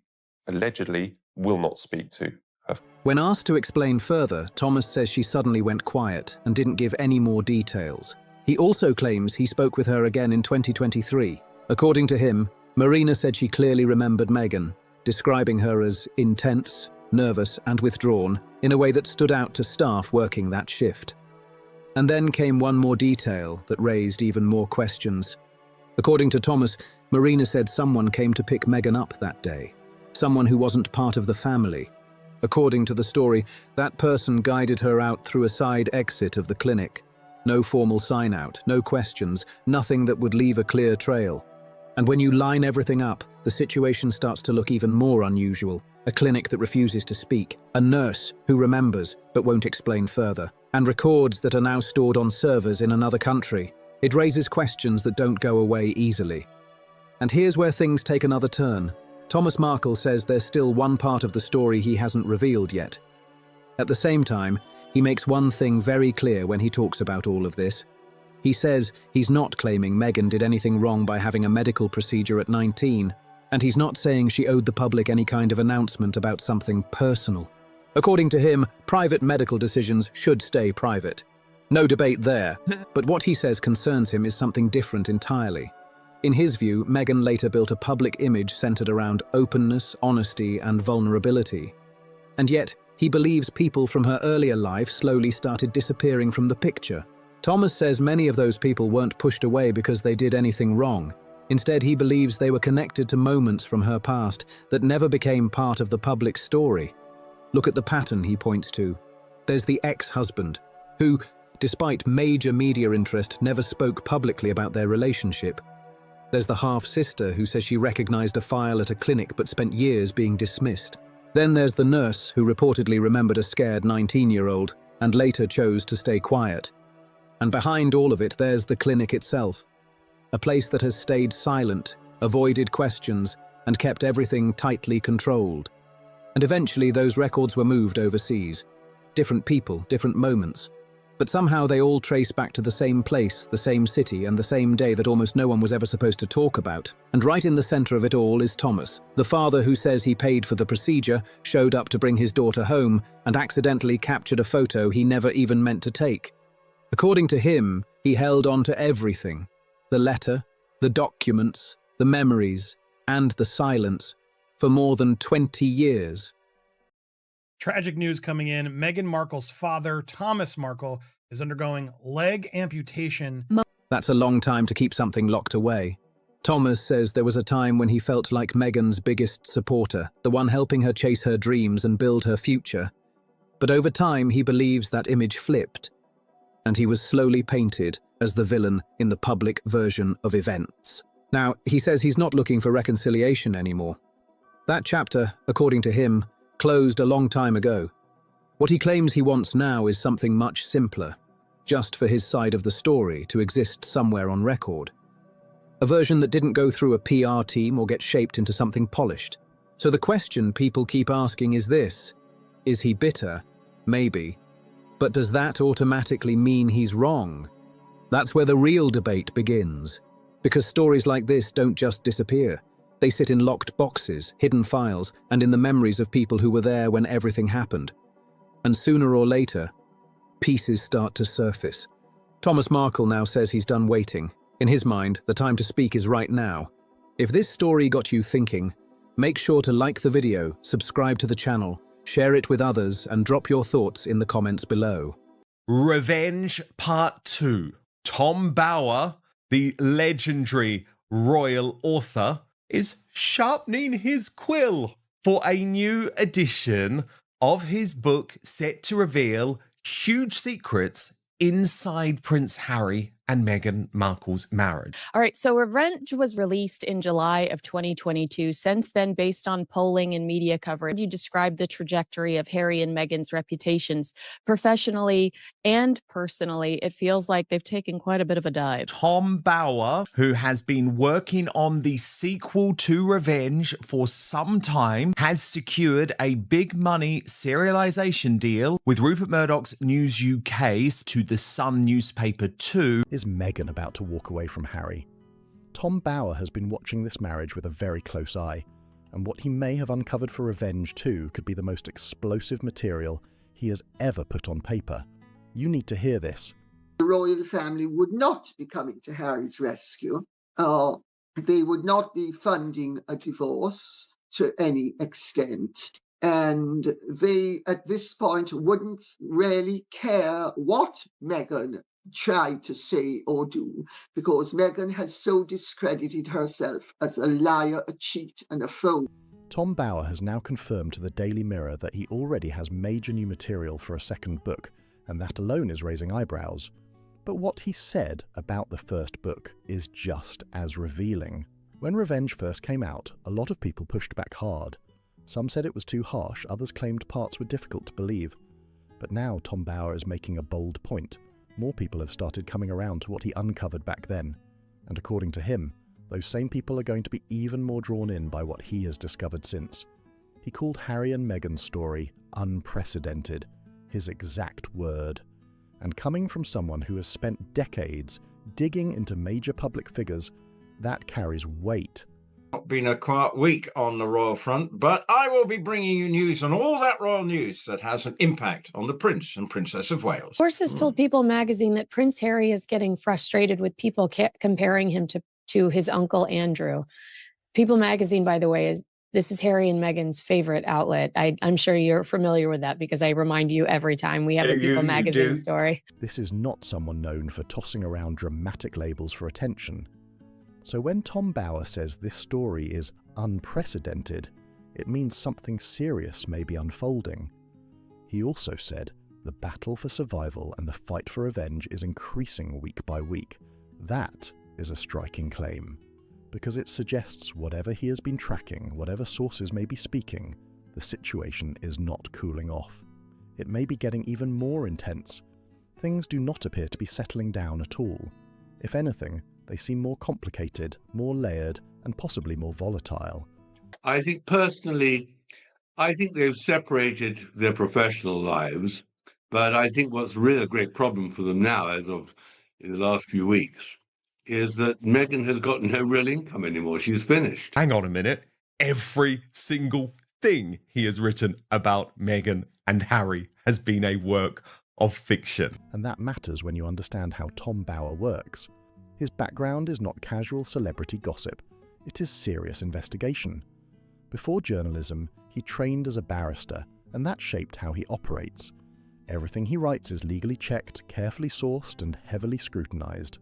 S21: allegedly will not speak to her.
S5: When asked to explain further, Thomas says she suddenly went quiet and didn't give any more details. He also claims he spoke with her again in 2023. According to him, Marina said she clearly remembered Meghan, describing her as intense, nervous and withdrawn in a way that stood out to staff working that shift. And then came one more detail that raised even more questions. According to Thomas, Marina said someone came to pick Meghan up that day, someone who wasn't part of the family. According to the story, that person guided her out through a side exit of the clinic. No formal sign-out, no questions, nothing that would leave a clear trail. And when you line everything up, the situation starts to look even more unusual. A clinic that refuses to speak, a nurse who remembers but won't explain further, and records that are now stored on servers in another country. It raises questions that don't go away easily. And here's where things take another turn. Thomas Markle says there's still one part of the story he hasn't revealed yet. At the same time, he makes one thing very clear when he talks about all of this. He says he's not claiming Meghan did anything wrong by having a medical procedure at 19, and he's not saying she owed the public any kind of announcement about something personal. According to him, private medical decisions should stay private. No debate there, but what he says concerns him is something different entirely. In his view, Meghan later built a public image centered around openness, honesty, and vulnerability. And yet, he believes people from her earlier life slowly started disappearing from the picture. Thomas says many of those people weren't pushed away because they did anything wrong. Instead, he believes they were connected to moments from her past that never became part of the public story. Look at the pattern he points to. There's the ex-husband, who, despite major media interest, never spoke publicly about their relationship. There's the half-sister who says she recognized a file at a clinic but spent years being dismissed. Then there's the nurse who reportedly remembered a scared 19-year-old and later chose to stay quiet. And behind all of it, there's the clinic itself. A place that has stayed silent, avoided questions, and kept everything tightly controlled. And eventually those records were moved overseas. Different people, different moments. But somehow they all trace back to the same place, the same city, and the same day that almost no one was ever supposed to talk about. And right in the center of it all is Thomas, the father who says he paid for the procedure, showed up to bring his daughter home, and accidentally captured a photo he never even meant to take. According to him, he held on to everything. The letter, the documents, the memories, and the silence for more than 20 years.
S22: Tragic news coming in. Meghan Markle's father, Thomas Markle, is undergoing leg amputation.
S5: That's a long time to keep something locked away. Thomas says there was a time when he felt like Meghan's biggest supporter, the one helping her chase her dreams and build her future. But over time, he believes that image flipped, and he was slowly painted as the villain in the public version of events. Now, he says he's not looking for reconciliation anymore. That chapter, according to him, closed a long time ago. What he claims he wants now is something much simpler, just for his side of the story to exist somewhere on record. A version that didn't go through a PR team or get shaped into something polished. So the question people keep asking is this: is he bitter? Maybe. But does that automatically mean he's wrong? That's where the real debate begins. Because stories like this don't just disappear. They sit in locked boxes, hidden files, and in the memories of people who were there when everything happened. And sooner or later, pieces start to surface. Thomas Markle now says he's done waiting. In his mind, the time to speak is right now. If this story got you thinking, make sure to like the video, subscribe to the channel, share it with others, and drop your thoughts in the comments below.
S6: Revenge Part 2. Tom Bower, the legendary royal author, is sharpening his quill for a new edition of his book set to reveal huge secrets inside Prince Harry and Meghan Markle's marriage.
S12: All right, so Revenge was released in July of 2022. Since then, based on polling and media coverage, you describe the trajectory of Harry and Meghan's reputations professionally and personally. It feels like they've taken quite a bit of a dive.
S6: Tom Bower, who has been working on the sequel to Revenge for some time, has secured a big money serialization deal with Rupert Murdoch's News UK to The Sun newspaper too.
S1: Is Meghan about to walk away from Harry? Tom Bower has been watching this marriage with a very close eye, and what he may have uncovered for Revenge too could be the most explosive material he has ever put on paper. You need to hear this.
S3: The royal family would not be coming to Harry's rescue. They would not be funding a divorce to any extent. And they, at this point, wouldn't really care what Meghan tried to say or do, because Meghan has so discredited herself as a liar, a cheat, and a fool.
S1: Tom Bower has now confirmed to the Daily Mirror that he already has major new material for a second book, and that alone is raising eyebrows. But what he said about the first book is just as revealing. When Revenge first came out, a lot of people pushed back hard. Some said it was too harsh, others claimed parts were difficult to believe. But now Tom Bower is making a bold point. More people have started coming around to what he uncovered back then. And according to him, those same people are going to be even more drawn in by what he has discovered since. He called Harry and Meghan's story unprecedented, his exact word. And coming from someone who has spent decades digging into major public figures, that carries weight.
S17: Not been a quiet week on the royal front, but I will be bringing you news on all that royal news that has an impact on the Prince and Princess of Wales.
S12: Sources told People magazine that Prince Harry is getting frustrated with people comparing him to his uncle Andrew. People magazine, by the way, this is Harry and Meghan's favorite outlet. I'm sure you're familiar with that because I remind you every time we have a People magazine story.
S1: This is not someone known for tossing around dramatic labels for attention. So when Tom Bower says this story is unprecedented, it means something serious may be unfolding. He also said the battle for survival and the fight for revenge is increasing week by week. That is a striking claim, because it suggests whatever he has been tracking, whatever sources may be speaking, the situation is not cooling off. It may be getting even more intense. Things do not appear to be settling down at all. If anything, they seem more complicated, more layered, and possibly more volatile.
S4: I think personally, they've separated their professional lives, but I think what's really a great problem for them now, as of in the last few weeks, is that Meghan has got no real income anymore. She's finished.
S6: Hang on a minute. Every single thing he has written about Meghan and Harry has been a work of fiction.
S1: And that matters when you understand how Tom Bower works. His background is not casual celebrity gossip. It is serious investigation. Before journalism, he trained as a barrister, and that shaped how he operates. Everything he writes is legally checked, carefully sourced, and heavily scrutinized.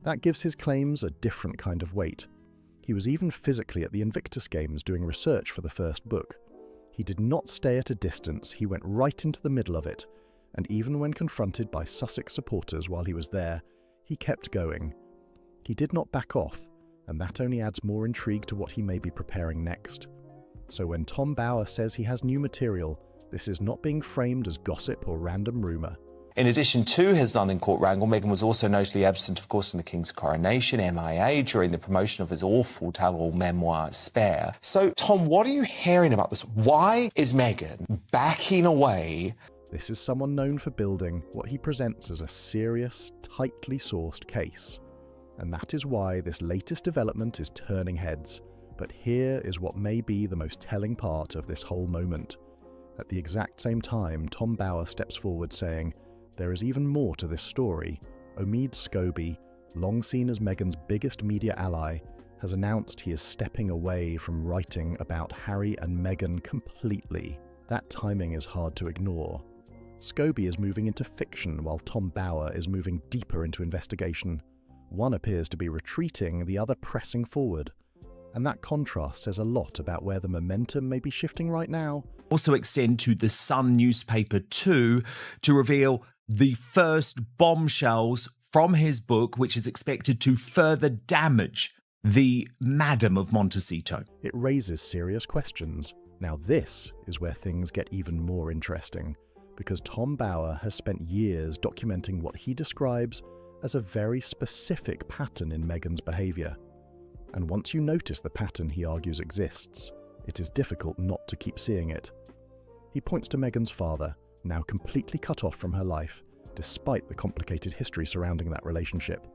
S1: That gives his claims a different kind of weight. He was even physically at the Invictus Games doing research for the first book. He did not stay at a distance, he went right into the middle of it, and even when confronted by Sussex supporters while he was there, he kept going. He did not back off, and that only adds more intrigue to what he may be preparing next. So when Tom Bower says he has new material, this is not being framed as gossip or random rumour.
S23: In addition to his London court wrangle, Meghan was also notably absent, of course, from the King's coronation, MIA, during the promotion of his awful tell-all memoir, Spare. So, Tom, what are you hearing about this? Why is Meghan backing away?
S1: This is someone known for building what he presents as a serious, tightly sourced case. And that is why this latest development is turning heads. But here is what may be the most telling part of this whole moment. At the exact same time, Tom Bower steps forward saying, there is even more to this story. Omid Scobie, long seen as Meghan's biggest media ally, has announced he is stepping away from writing about Harry and Meghan completely. That timing is hard to ignore. Scobie is moving into fiction while Tom Bower is moving deeper into investigation. One appears to be retreating, the other pressing forward. And that contrast says a lot about where the momentum may be shifting right now.
S6: Also extend to the Sun newspaper too, to reveal the first bombshells from his book, which is expected to further damage the Madam of Montecito.
S1: It raises serious questions. Now this is where things get even more interesting, because Tom Bower has spent years documenting what he describes as a very specific pattern in Meghan's behaviour. And once you notice the pattern he argues exists, it is difficult not to keep seeing it. He points to Meghan's father, now completely cut off from her life, despite the complicated history surrounding that relationship.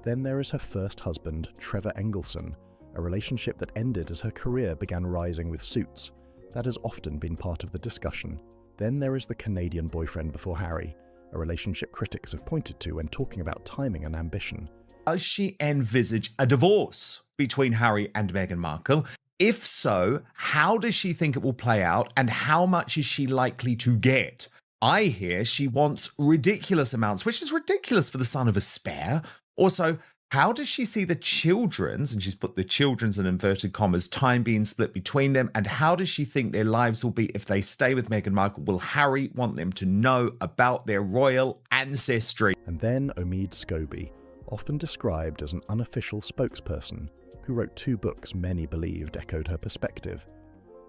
S1: Then there is her first husband, Trevor Engelson, a relationship that ended as her career began rising with Suits. That has often been part of the discussion. Then there is the Canadian boyfriend before Harry, a relationship critics have pointed to when talking about timing and ambition.
S6: Does she envisage a divorce between Harry and Meghan Markle? If so, how does she think it will play out, and how much is she likely to get? I hear she wants ridiculous amounts, which is ridiculous for the son of a spare. Also, how does she see the children's, and she's put the children's in inverted commas, time being split between them, and how does she think their lives will be if they stay with Meghan Markle? Will Harry want them to know about their royal ancestry?
S1: And then Omid Scobie, often described as an unofficial spokesperson, who wrote 2 books many believed echoed her perspective.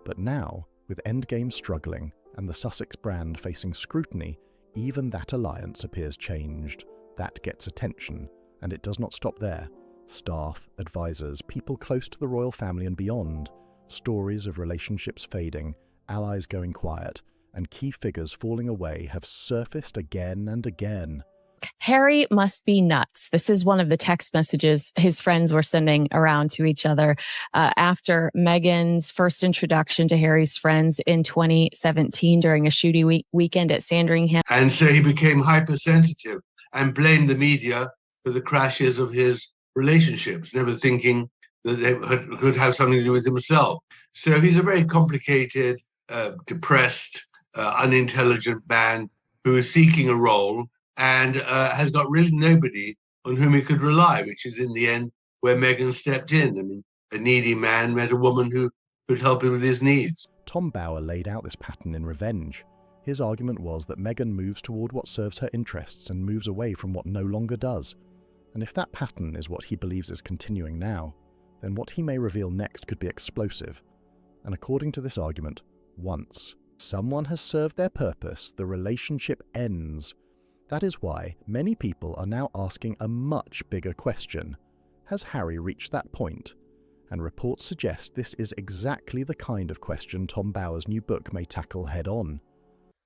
S1: But now, with Endgame struggling and the Sussex brand facing scrutiny, even that alliance appears changed. That gets attention, and it does not stop there. Staff, advisors, people close to the royal family and beyond, stories of relationships fading, allies going quiet, and key figures falling away have surfaced again and again.
S12: Harry must be nuts. This is one of the text messages his friends were sending around to each other after Meghan's first introduction to Harry's friends in 2017 during a shooting weekend at Sandringham.
S4: And so he became hypersensitive and blamed the media for the crashes of his relationships, never thinking that they could have something to do with himself. So he's a very complicated, depressed, unintelligent man who is seeking a role and has got really nobody on whom he could rely, which is in the end where Meghan stepped in. I mean, a needy man met a woman who could help him with his needs.
S1: Tom Bower laid out this pattern in Revenge. His argument was that Meghan moves toward what serves her interests and moves away from what no longer does. And if that pattern is what he believes is continuing now, then what he may reveal next could be explosive. And according to this argument, once someone has served their purpose, the relationship ends. That is why many people are now asking a much bigger question. Has Harry reached that point? And reports suggest this is exactly the kind of question Tom Bower's new book may tackle head-on.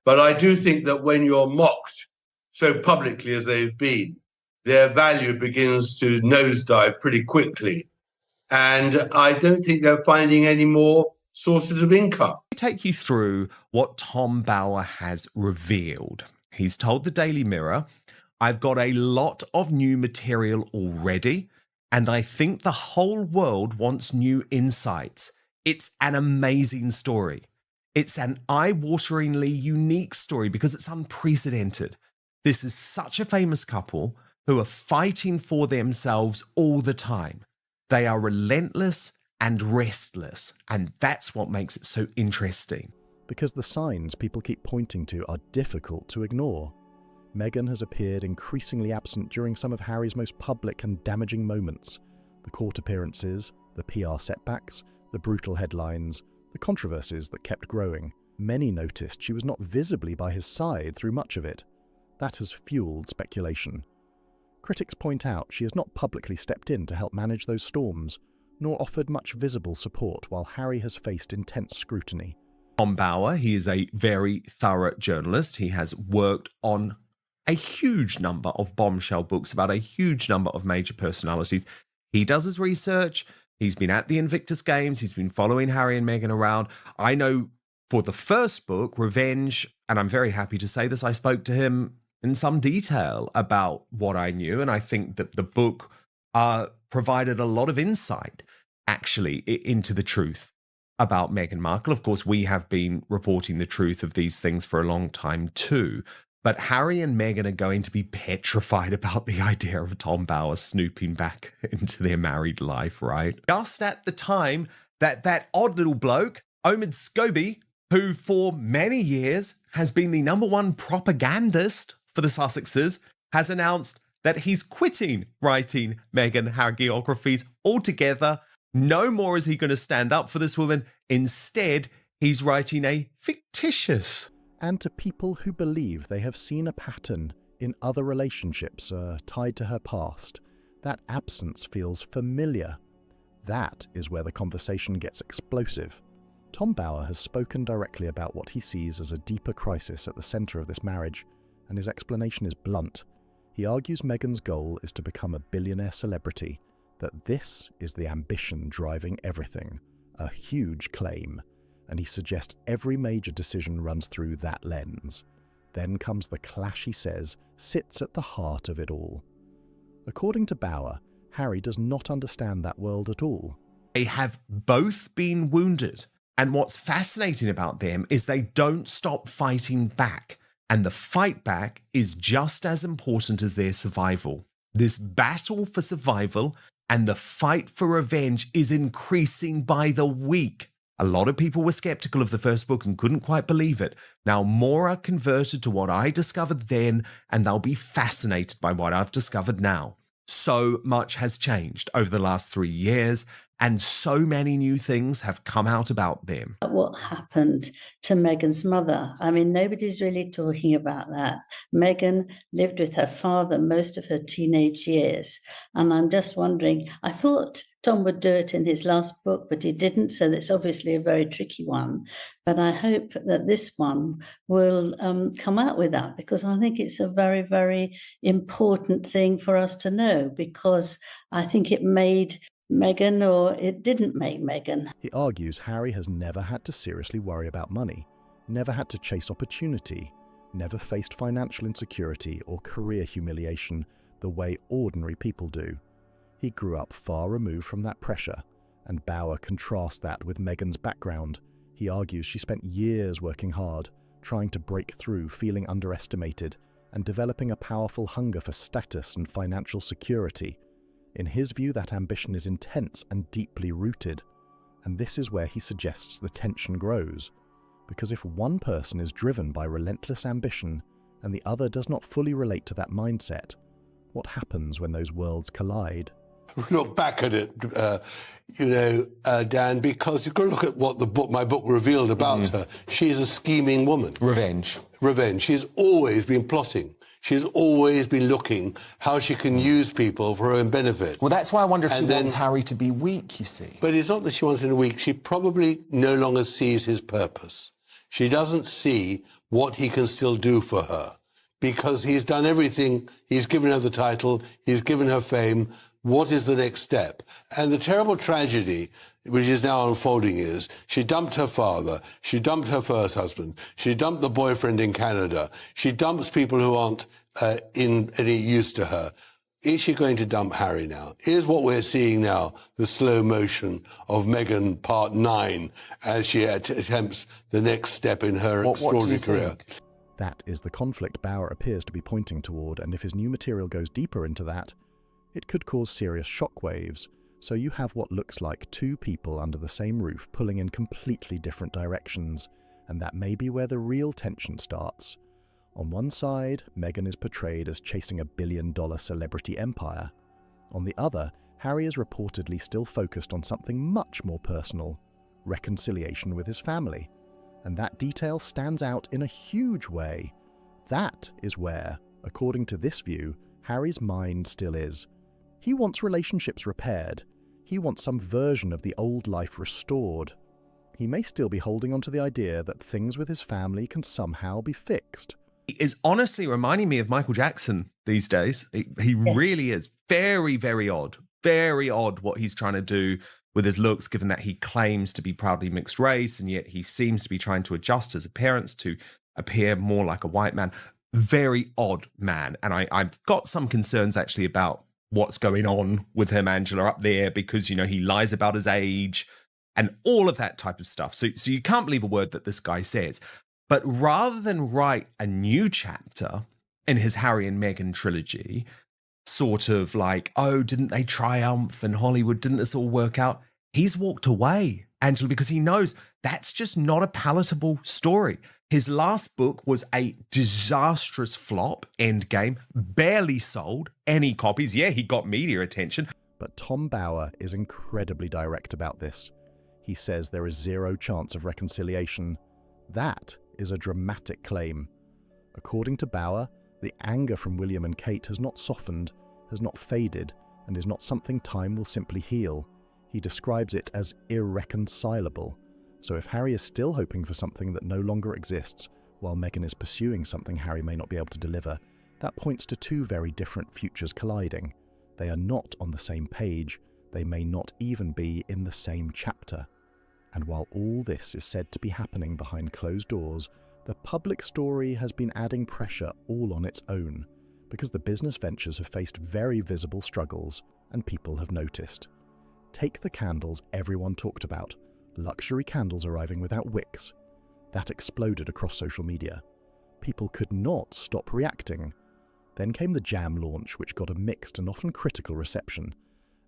S4: But I do think that when you're mocked so publicly as they've been, their value begins to nosedive pretty quickly. And I don't think they're finding any more sources of income.
S6: Let me take you through what Tom Bower has revealed. He's told the Daily Mirror, I've got a lot of new material already, and I think the whole world wants new insights. It's an amazing story. It's an eye-wateringly unique story because it's unprecedented. This is such a famous couple who are fighting for themselves all the time. They are relentless and restless, and that's what makes it so interesting.
S1: Because the signs people keep pointing to are difficult to ignore. Meghan has appeared increasingly absent during some of Harry's most public and damaging moments. The court appearances, the PR setbacks, the brutal headlines, the controversies that kept growing. Many noticed she was not visibly by his side through much of it. That has fueled speculation. Critics point out she has not publicly stepped in to help manage those storms, nor offered much visible support while Harry has faced intense scrutiny.
S6: Tom Bower, he is a very thorough journalist. He has worked on a huge number of bombshell books about a huge number of major personalities. He does his research. He's been at the Invictus Games. He's been following Harry and Meghan around. I know for the first book, Revenge, and I'm very happy to say this, I spoke to him in some detail about what I knew. And I think that the book provided a lot of insight, actually, into the truth about Meghan Markle. Of course, we have been reporting the truth of these things for a long time too. But Harry and Meghan are going to be petrified about the idea of Tom Bower snooping back into their married life, right? Just at the time that odd little bloke, Omid Scobie, who for many years has been the #1 propagandist for the Sussexes, has announced that he's quitting writing Meghan hagiographies altogether. No more is he going to stand up for this woman. Instead, he's writing a fictitious.
S1: And to people who believe they have seen a pattern in other relationships tied to her past, that absence feels familiar. That is where the conversation gets explosive. Tom Bower has spoken directly about what he sees as a deeper crisis at the centre of this marriage, and his explanation is blunt. He argues Meghan's goal is to become a billionaire celebrity, that this is the ambition driving everything, a huge claim, and he suggests every major decision runs through that lens. Then comes the clash he says sits at the heart of it all. According to Bower, Harry does not understand that world at all.
S6: They have both been wounded, and what's fascinating about them is they don't stop fighting back, and the fight back is just as important as their survival. This battle for survival and the fight for revenge is increasing by the week. A lot of people were skeptical of the first book and couldn't quite believe it. Now more are converted to what I discovered then, and they'll be fascinated by what I've discovered now. So much has changed over the last 3 years, and so many new things have come out about them.
S8: What happened to Meghan's mother? I mean, nobody's really talking about that. Meghan lived with her father most of her teenage years, and I'm just wondering, I thought Tom would do it in his last book, but he didn't, so that's obviously a very tricky one. But I hope that this one will come out with that, because I think it's a very, very important thing for us to know, because I think it made Meghan or it didn't make Meghan.
S1: He argues Harry has never had to seriously worry about money, never had to chase opportunity, never faced financial insecurity or career humiliation the way ordinary people do. He grew up far removed from that pressure, and Bower contrasts that with Meghan's background. He argues she spent years working hard, trying to break through, feeling underestimated, and developing a powerful hunger for status and financial security. In his view, that ambition is intense and deeply rooted, and this is where he suggests the tension grows. Because if one person is driven by relentless ambition and the other does not fully relate to that mindset, what happens when those worlds collide?
S9: Look back at it, Dan, because you've got to look at what my book revealed about her. She's a scheming woman.
S23: Revenge.
S9: She's always been plotting. She's always been looking how she can use people for her own benefit.
S23: Well, that's why I wonder if she wants Harry to be weak, you see.
S9: But it's not that she wants him to be weak. She probably no longer sees his purpose. She doesn't see what he can still do for her, because he's done everything. He's given her the title. He's given her fame. What is the next step? And the terrible tragedy, which is now unfolding, is she dumped her father, she dumped her first husband, she dumped the boyfriend in Canada, she dumps people who aren't in any use to her. Is she going to dump Harry now? Is what we're seeing now the slow motion of Meghan Part 9 as she attempts the next step in her extraordinary career?
S1: That is the conflict Bower appears to be pointing toward, and if his new material goes deeper into that, it could cause serious shockwaves. So you have what looks like two people under the same roof pulling in completely different directions, and that may be where the real tension starts. On one side, Meghan is portrayed as chasing a billion-dollar celebrity empire. On the other, Harry is reportedly still focused on something much more personal, reconciliation with his family. And that detail stands out in a huge way. That is where, according to this view, Harry's mind still is. He wants relationships repaired. He wants some version of the old life restored. He may still be holding on to the idea that things with his family can somehow be fixed.
S6: He is honestly reminding me of Michael Jackson these days. He really is. Very, very odd. Very odd what he's trying to do with his looks, given that he claims to be proudly mixed race, and yet he seems to be trying to adjust his appearance to appear more like a white man. Very odd man. And I've got some concerns actually about what's going on with him, Angela, up there, because, you know, he lies about his age and all of that type of stuff. So you can't believe a word that this guy says. But rather than write a new chapter in his Harry and Meghan trilogy, sort of like, oh, didn't they triumph in Hollywood? Didn't this all work out? He's walked away, Angela, because he knows that's just not a palatable story. His last book was a disastrous flop, Endgame, barely sold any copies. Yeah, he got media attention.
S1: But Tom Bower is incredibly direct about this. He says there is zero chance of reconciliation. That is a dramatic claim. According to Bower, the anger from William and Kate has not softened, has not faded, and is not something time will simply heal. He describes it as irreconcilable. So if Harry is still hoping for something that no longer exists, while Meghan is pursuing something Harry may not be able to deliver, that points to two very different futures colliding. They are not on the same page. They may not even be in the same chapter. And while all this is said to be happening behind closed doors, the public story has been adding pressure all on its own, because the business ventures have faced very visible struggles, and people have noticed. Take the candles everyone talked about. Luxury candles arriving without wicks. That exploded across social media. People could not stop reacting. Then came the jam launch, which got a mixed and often critical reception.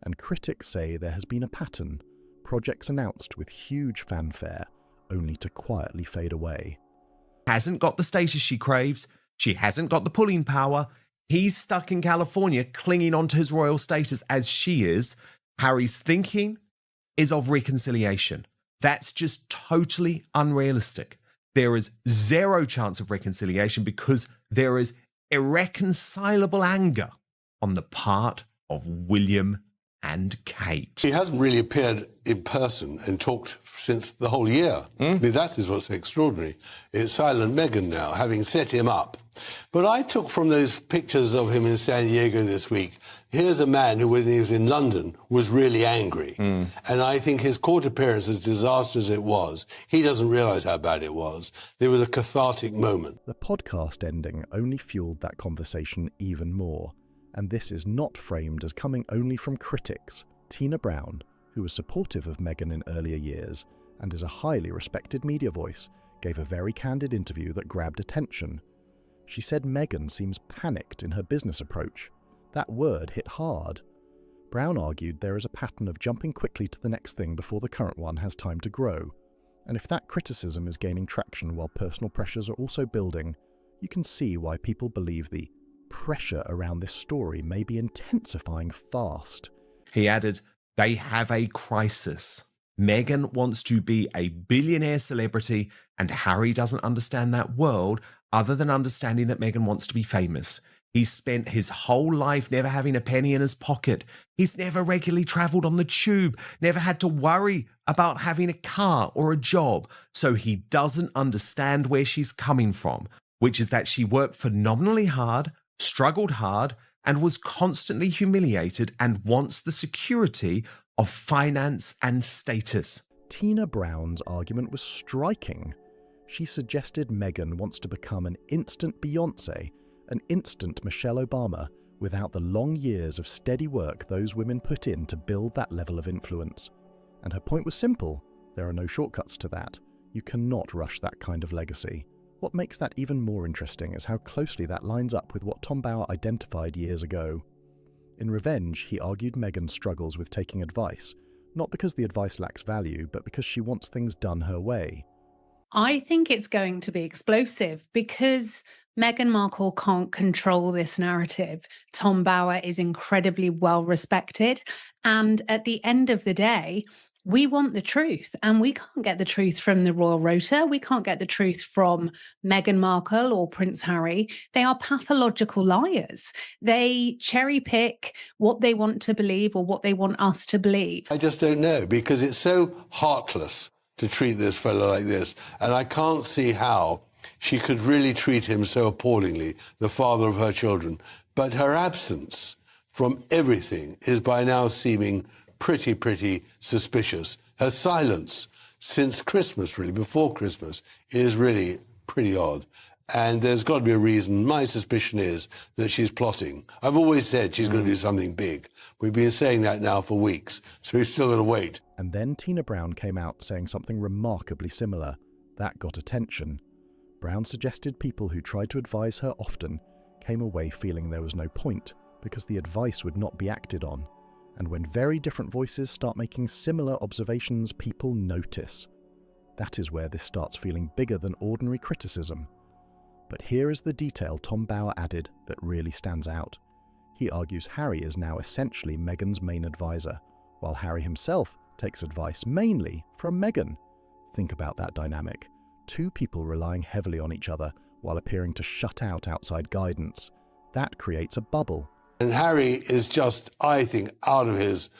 S1: And critics say there has been a pattern. Projects announced with huge fanfare, only to quietly fade away.
S6: Hasn't got the status she craves. She hasn't got the pulling power. He's stuck in California, clinging onto his royal status as she is. Harry's thinking is of reconciliation. That's just totally unrealistic. There is zero chance of reconciliation because there is irreconcilable anger on the part of William and Kate.
S9: He hasn't really appeared in person and talked since the whole year. I mean, that is what's extraordinary. It's silent Meghan now, having set him up. But I took from those pictures of him in San Diego this week, here's a man who, when he was in London, was really angry. And I think his court appearance, as disastrous as it was, he doesn't realise how bad it was. There was a cathartic moment.
S1: The podcast ending only fueled that conversation even more. And this is not framed as coming only from critics. Tina Brown, who was supportive of Meghan in earlier years and is a highly respected media voice, gave a very candid interview that grabbed attention. She said Meghan seems panicked in her business approach. That word hit hard. Brown argued there is a pattern of jumping quickly to the next thing before the current one has time to grow. And if that criticism is gaining traction while personal pressures are also building, you can see why people believe the pressure around this story may be intensifying fast.
S6: He added, they have a crisis. Meghan wants to be a billionaire celebrity, and Harry doesn't understand that world other than understanding that Meghan wants to be famous. He's spent his whole life never having a penny in his pocket. He's never regularly travelled on the tube, never had to worry about having a car or a job. So he doesn't understand where she's coming from, which is that she worked phenomenally hard, struggled hard, and was constantly humiliated and wants the security of finance and status.
S1: Tina Brown's argument was striking. She suggested Meghan wants to become an instant Beyoncé, an instant Michelle Obama, without the long years of steady work those women put in to build that level of influence. And her point was simple. There are no shortcuts to that. You cannot rush that kind of legacy. What makes that even more interesting is how closely that lines up with what Tom Bower identified years ago. In Revenge, he argued Meghan struggles with taking advice, not because the advice lacks value, but because she wants things done her way.
S7: I think it's going to be explosive because Meghan Markle can't control this narrative. Tom Bower is incredibly well respected. And at the end of the day, we want the truth, and we can't get the truth from the Royal Rota. We can't get the truth from Meghan Markle or Prince Harry. They are pathological liars. They cherry pick what they want to believe or what they want us to believe.
S9: I just don't know, because it's so heartless to treat this fellow like this. And I can't see how she could really treat him so appallingly, the father of her children. But her absence from everything is by now seeming pretty suspicious. Her silence since Christmas, really, before Christmas, is really pretty odd. And there's got to be a reason. My suspicion is that she's plotting. I've always said she's going to do something big. We've been saying that now for weeks, so we've still got to wait.
S1: And then Tina Brown came out saying something remarkably similar. That got attention. Brown suggested people who tried to advise her often came away feeling there was no point, because the advice would not be acted on. And when very different voices start making similar observations, people notice. That is where this starts feeling bigger than ordinary criticism. But here is the detail Tom Bower added that really stands out. He argues Harry is now essentially Meghan's main advisor, while Harry himself takes advice mainly from Meghan. Think about that dynamic. Two people relying heavily on each other while appearing to shut out outside guidance. That creates a bubble.
S9: And Harry is just, I think, out of his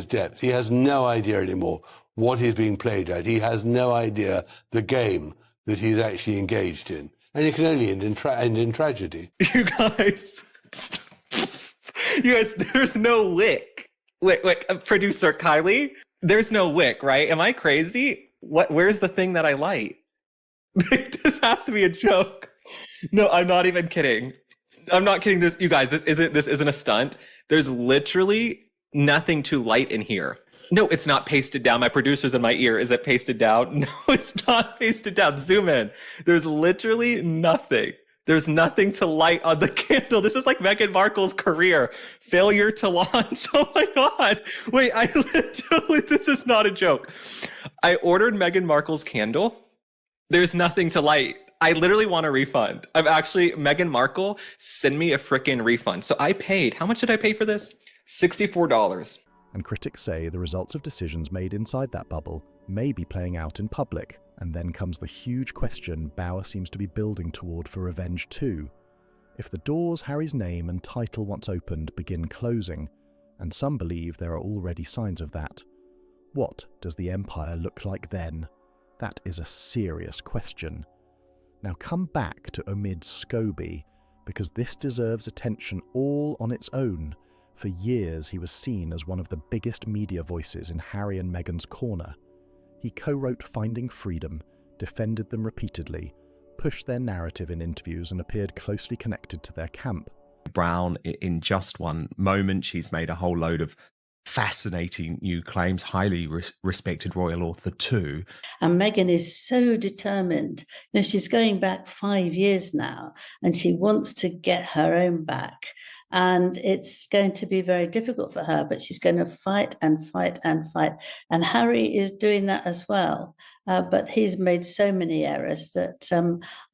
S9: depth. He has no idea anymore what he's being played at. He has no idea the game that he's actually engaged in. And it can only end in tragedy.
S10: You guys, there's no wick. Wait, producer Kylie, there's no wick, right? Am I crazy? Where's the thing that I light? This has to be a joke. No, I'm not even kidding. I'm not kidding. You guys, this isn't a stunt. There's literally nothing to light in here. No, it's not pasted down. My producer's in my ear. Is it pasted down? No, it's not pasted down. Zoom in. There's literally nothing. There's nothing to light on the candle. This is like Meghan Markle's career. Failure to launch. Oh my God. Wait, this is not a joke. I ordered Meghan Markle's candle. There's nothing to light. I literally want a refund. Meghan Markle, send me a frickin' refund. So I paid, how much did I pay for this? $64.
S1: And critics say the results of decisions made inside that bubble may be playing out in public. And then comes the huge question Bower seems to be building toward for Revenge 2. If the doors Harry's name and title once opened begin closing, and some believe there are already signs of that, what does the Empire look like then? That is a serious question. Now come back to Omid Scobie, because this deserves attention all on its own. For years he was seen as one of the biggest media voices in Harry and Meghan's corner. He co-wrote Finding Freedom, defended them repeatedly, pushed their narrative in interviews and appeared closely connected to their camp.
S6: Brown, in just one moment, she's made a whole load of fascinating new claims, highly respected royal author too.
S8: And Meghan is so determined. You know, she's going back 5 years now, and she wants to get her own back. And it's going to be very difficult for her, but she's going to fight and fight and fight. And Harry is doing that as well. But he's made so many errors that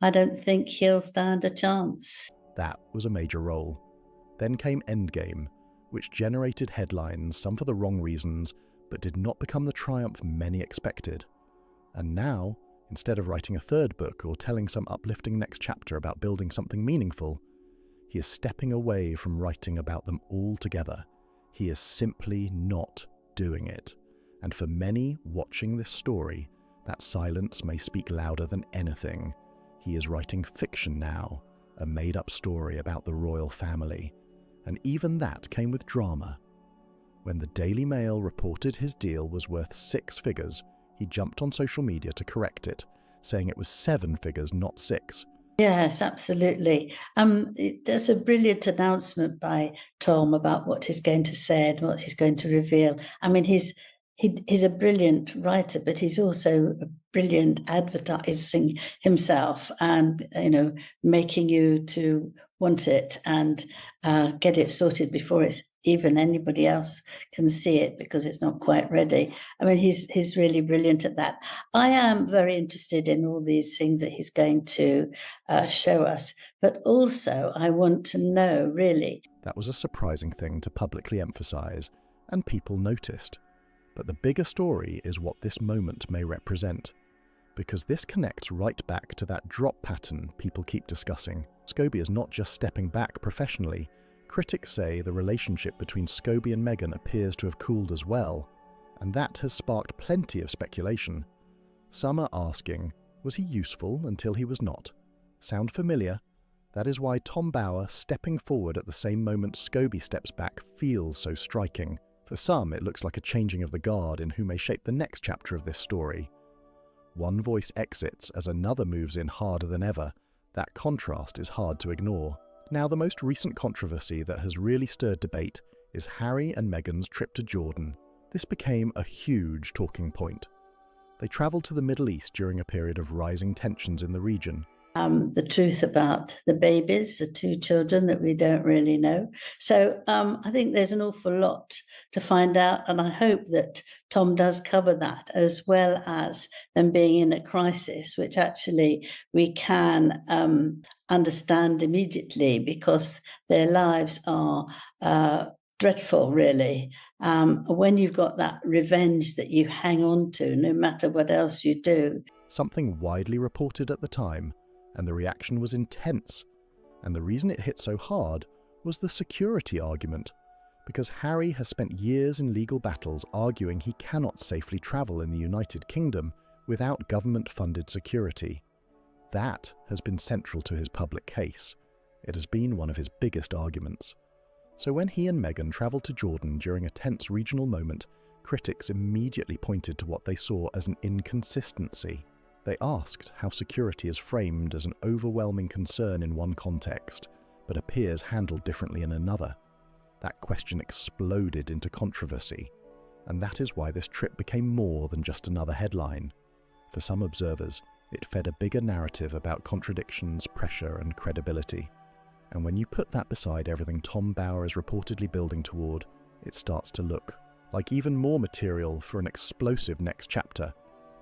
S8: I don't think he'll stand a chance.
S1: That was a major role. Then came Endgame, which generated headlines, some for the wrong reasons, but did not become the triumph many expected. And now, instead of writing a third book or telling some uplifting next chapter about building something meaningful, he is stepping away from writing about them altogether. He is simply not doing it. And for many watching this story, that silence may speak louder than anything. He is writing fiction now, a made-up story about the royal family. And even that came with drama. When the Daily Mail reported his deal was worth 6 figures, he jumped on social media to correct it, saying it was 7 figures, not 6.
S8: Yes, absolutely. There's a brilliant announcement by Tom about what he's going to say and what he's going to reveal. I mean, he's a brilliant writer, but he's also a brilliant advertising himself, and making you to want it and get it sorted before it's even anybody else can see it, because it's not quite ready. I mean, he's really brilliant at that. I am very interested in all these things that he's going to show us, but also I want to know, really.
S1: That was a surprising thing to publicly emphasize, and people noticed. But the bigger story is what this moment may represent, because this connects right back to that drop pattern people keep discussing. Scobie is not just stepping back professionally. Critics say the relationship between Scobie and Meghan appears to have cooled as well, and that has sparked plenty of speculation. Some are asking, was he useful until he was not? Sound familiar? That is why Tom Bower stepping forward at the same moment Scobie steps back feels so striking. For some, it looks like a changing of the guard in who may shape the next chapter of this story. One voice exits as another moves in harder than ever. That contrast is hard to ignore. Now, the most recent controversy that has really stirred debate is Harry and Meghan's trip to Jordan. This became a huge talking point. They travelled to the Middle East during a period of rising tensions in the region,
S8: the truth about the babies, the 2 children that we don't really know. So I think there's an awful lot to find out, and I hope that Tom does cover that, as well as them being in a crisis, which actually we can understand immediately, because their lives are dreadful, really. When you've got that revenge that you hang on to, no matter what else you do.
S1: Something widely reported at the time, and the reaction was intense. And the reason it hit so hard was the security argument, because Harry has spent years in legal battles arguing he cannot safely travel in the United Kingdom without government-funded security. That has been central to his public case. It has been one of his biggest arguments. So when he and Meghan travelled to Jordan during a tense regional moment, critics immediately pointed to what they saw as an inconsistency. They asked how security is framed as an overwhelming concern in one context, but appears handled differently in another. That question exploded into controversy, and that is why this trip became more than just another headline. For some observers, it fed a bigger narrative about contradictions, pressure, and credibility. And when you put that beside everything Tom Bower is reportedly building toward, it starts to look like even more material for an explosive next chapter.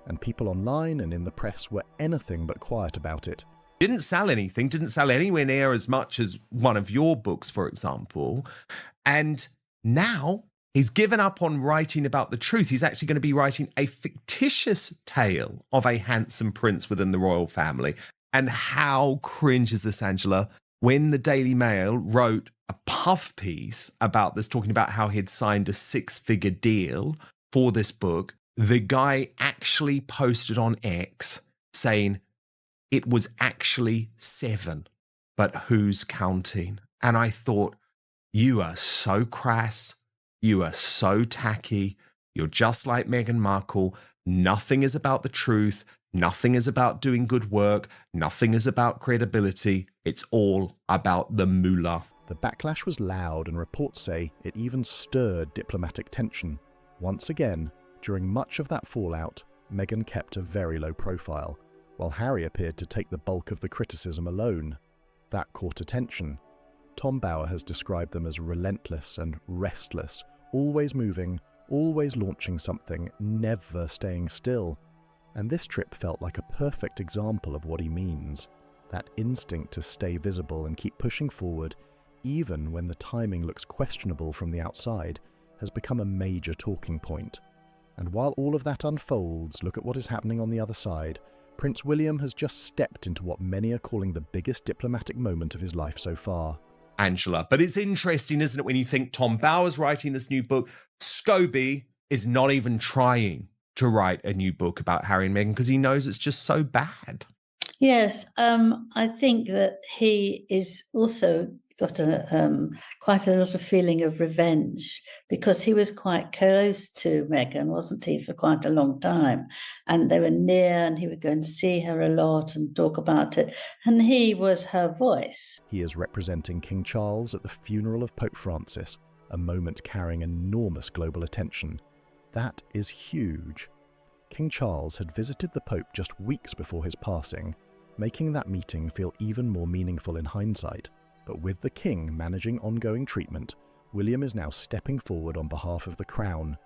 S1: And people online and in the press were anything but quiet about it.
S6: Didn't sell anything, didn't sell anywhere near as much as one of your books, for example. And now he's given up on writing about the truth. He's actually going to be writing a fictitious tale of a handsome prince within the royal family. And how cringe is this, Angela? When the Daily Mail wrote a puff piece about this, talking about how he'd signed a 6-figure deal for this book, the guy actually posted on X saying it was actually 7, but who's counting? And I thought, you are so crass, you are so tacky, you're just like Meghan Markle. Nothing is about the truth, nothing is about doing good work, nothing is about credibility. It's all about the moolah.
S1: The backlash was loud, and reports say it even stirred diplomatic tension. Once again, during much of that fallout, Meghan kept a very low profile, while Harry appeared to take the bulk of the criticism alone. That caught attention. Tom Bower has described them as relentless and restless, always moving, always launching something, never staying still. And this trip felt like a perfect example of what he means. That instinct to stay visible and keep pushing forward, even when the timing looks questionable from the outside, has become a major talking point. And while all of that unfolds, look at what is happening on the other side. Prince William has just stepped into what many are calling the biggest diplomatic moment of his life so far.
S6: Angela, but it's interesting, isn't it, when you think Tom Bower's writing this new book, Scobie is not even trying to write a new book about Harry and Meghan because he knows it's just so bad.
S8: Yes, I think that he is also got quite a lot of feeling of revenge, because he was quite close to Meghan, wasn't he, for quite a long time, and they were near, and he would go and see her a lot and talk about it, and he was her voice.
S1: He is representing King Charles at the funeral of Pope Francis, a moment carrying enormous global attention. That is huge. King Charles had visited the Pope just weeks before his passing, making that meeting feel even more meaningful in hindsight. But with the King managing ongoing treatment, William is now stepping forward on behalf of the Crown.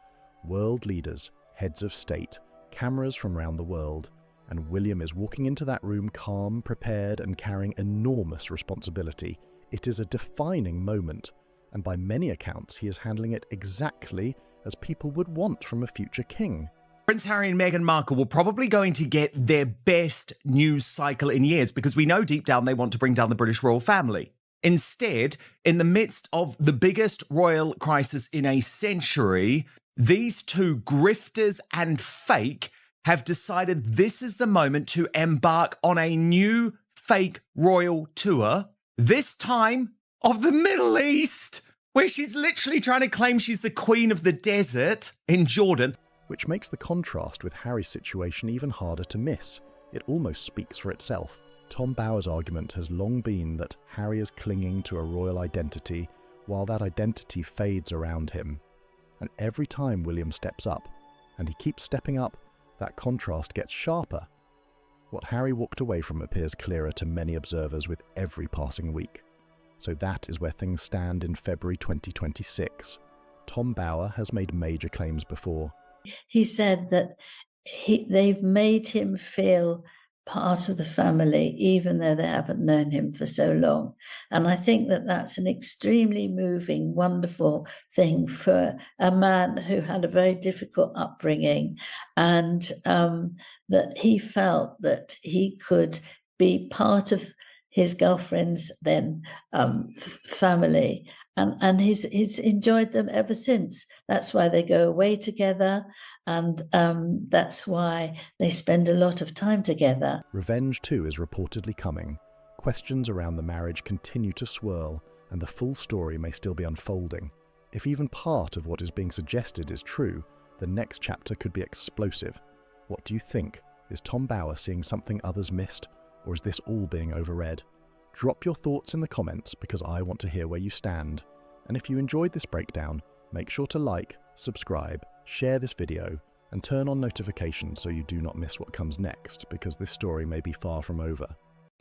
S1: World leaders, heads of state, cameras from around the world, and William is walking into that room calm, prepared, and carrying enormous responsibility. It is a defining moment, and by many accounts he is handling it exactly as people would want from a future king.
S6: Prince Harry and Meghan Markle were probably going to get their best news cycle in years, because we know deep down they want to bring down the British royal family. Instead, in the midst of the biggest royal crisis in a century, these two grifters and fake have decided this is the moment to embark on a new fake royal tour, this time of the Middle East, where she's literally trying to claim she's the queen of the desert in Jordan.
S1: Which makes the contrast with Harry's situation even harder to miss. It almost speaks for itself. Tom Bower's argument has long been that Harry is clinging to a royal identity while that identity fades around him. And every time William steps up, and he keeps stepping up, that contrast gets sharper. What Harry walked away from appears clearer to many observers with every passing week. So that is where things stand in February 2026. Tom Bower has made major claims before.
S8: He said that they've made him feel part of the family, even though they haven't known him for so long. And I think that that's an extremely moving, wonderful thing for a man who had a very difficult upbringing, and that he felt that he could be part of his girlfriend's then family. And he's enjoyed them ever since. That's why they go away together, and that's why they spend a lot of time together.
S1: Revenge 2 is reportedly coming. Questions around the marriage continue to swirl, and the full story may still be unfolding. If even part of what is being suggested is true, the next chapter could be explosive. What do you think? Is Tom Bower seeing something others missed, or is this all being overread? Drop your thoughts in the comments because I want to hear where you stand. And if you enjoyed this breakdown, make sure to like, subscribe, share this video, and turn on notifications so you do not miss what comes next, because this story may be far from over.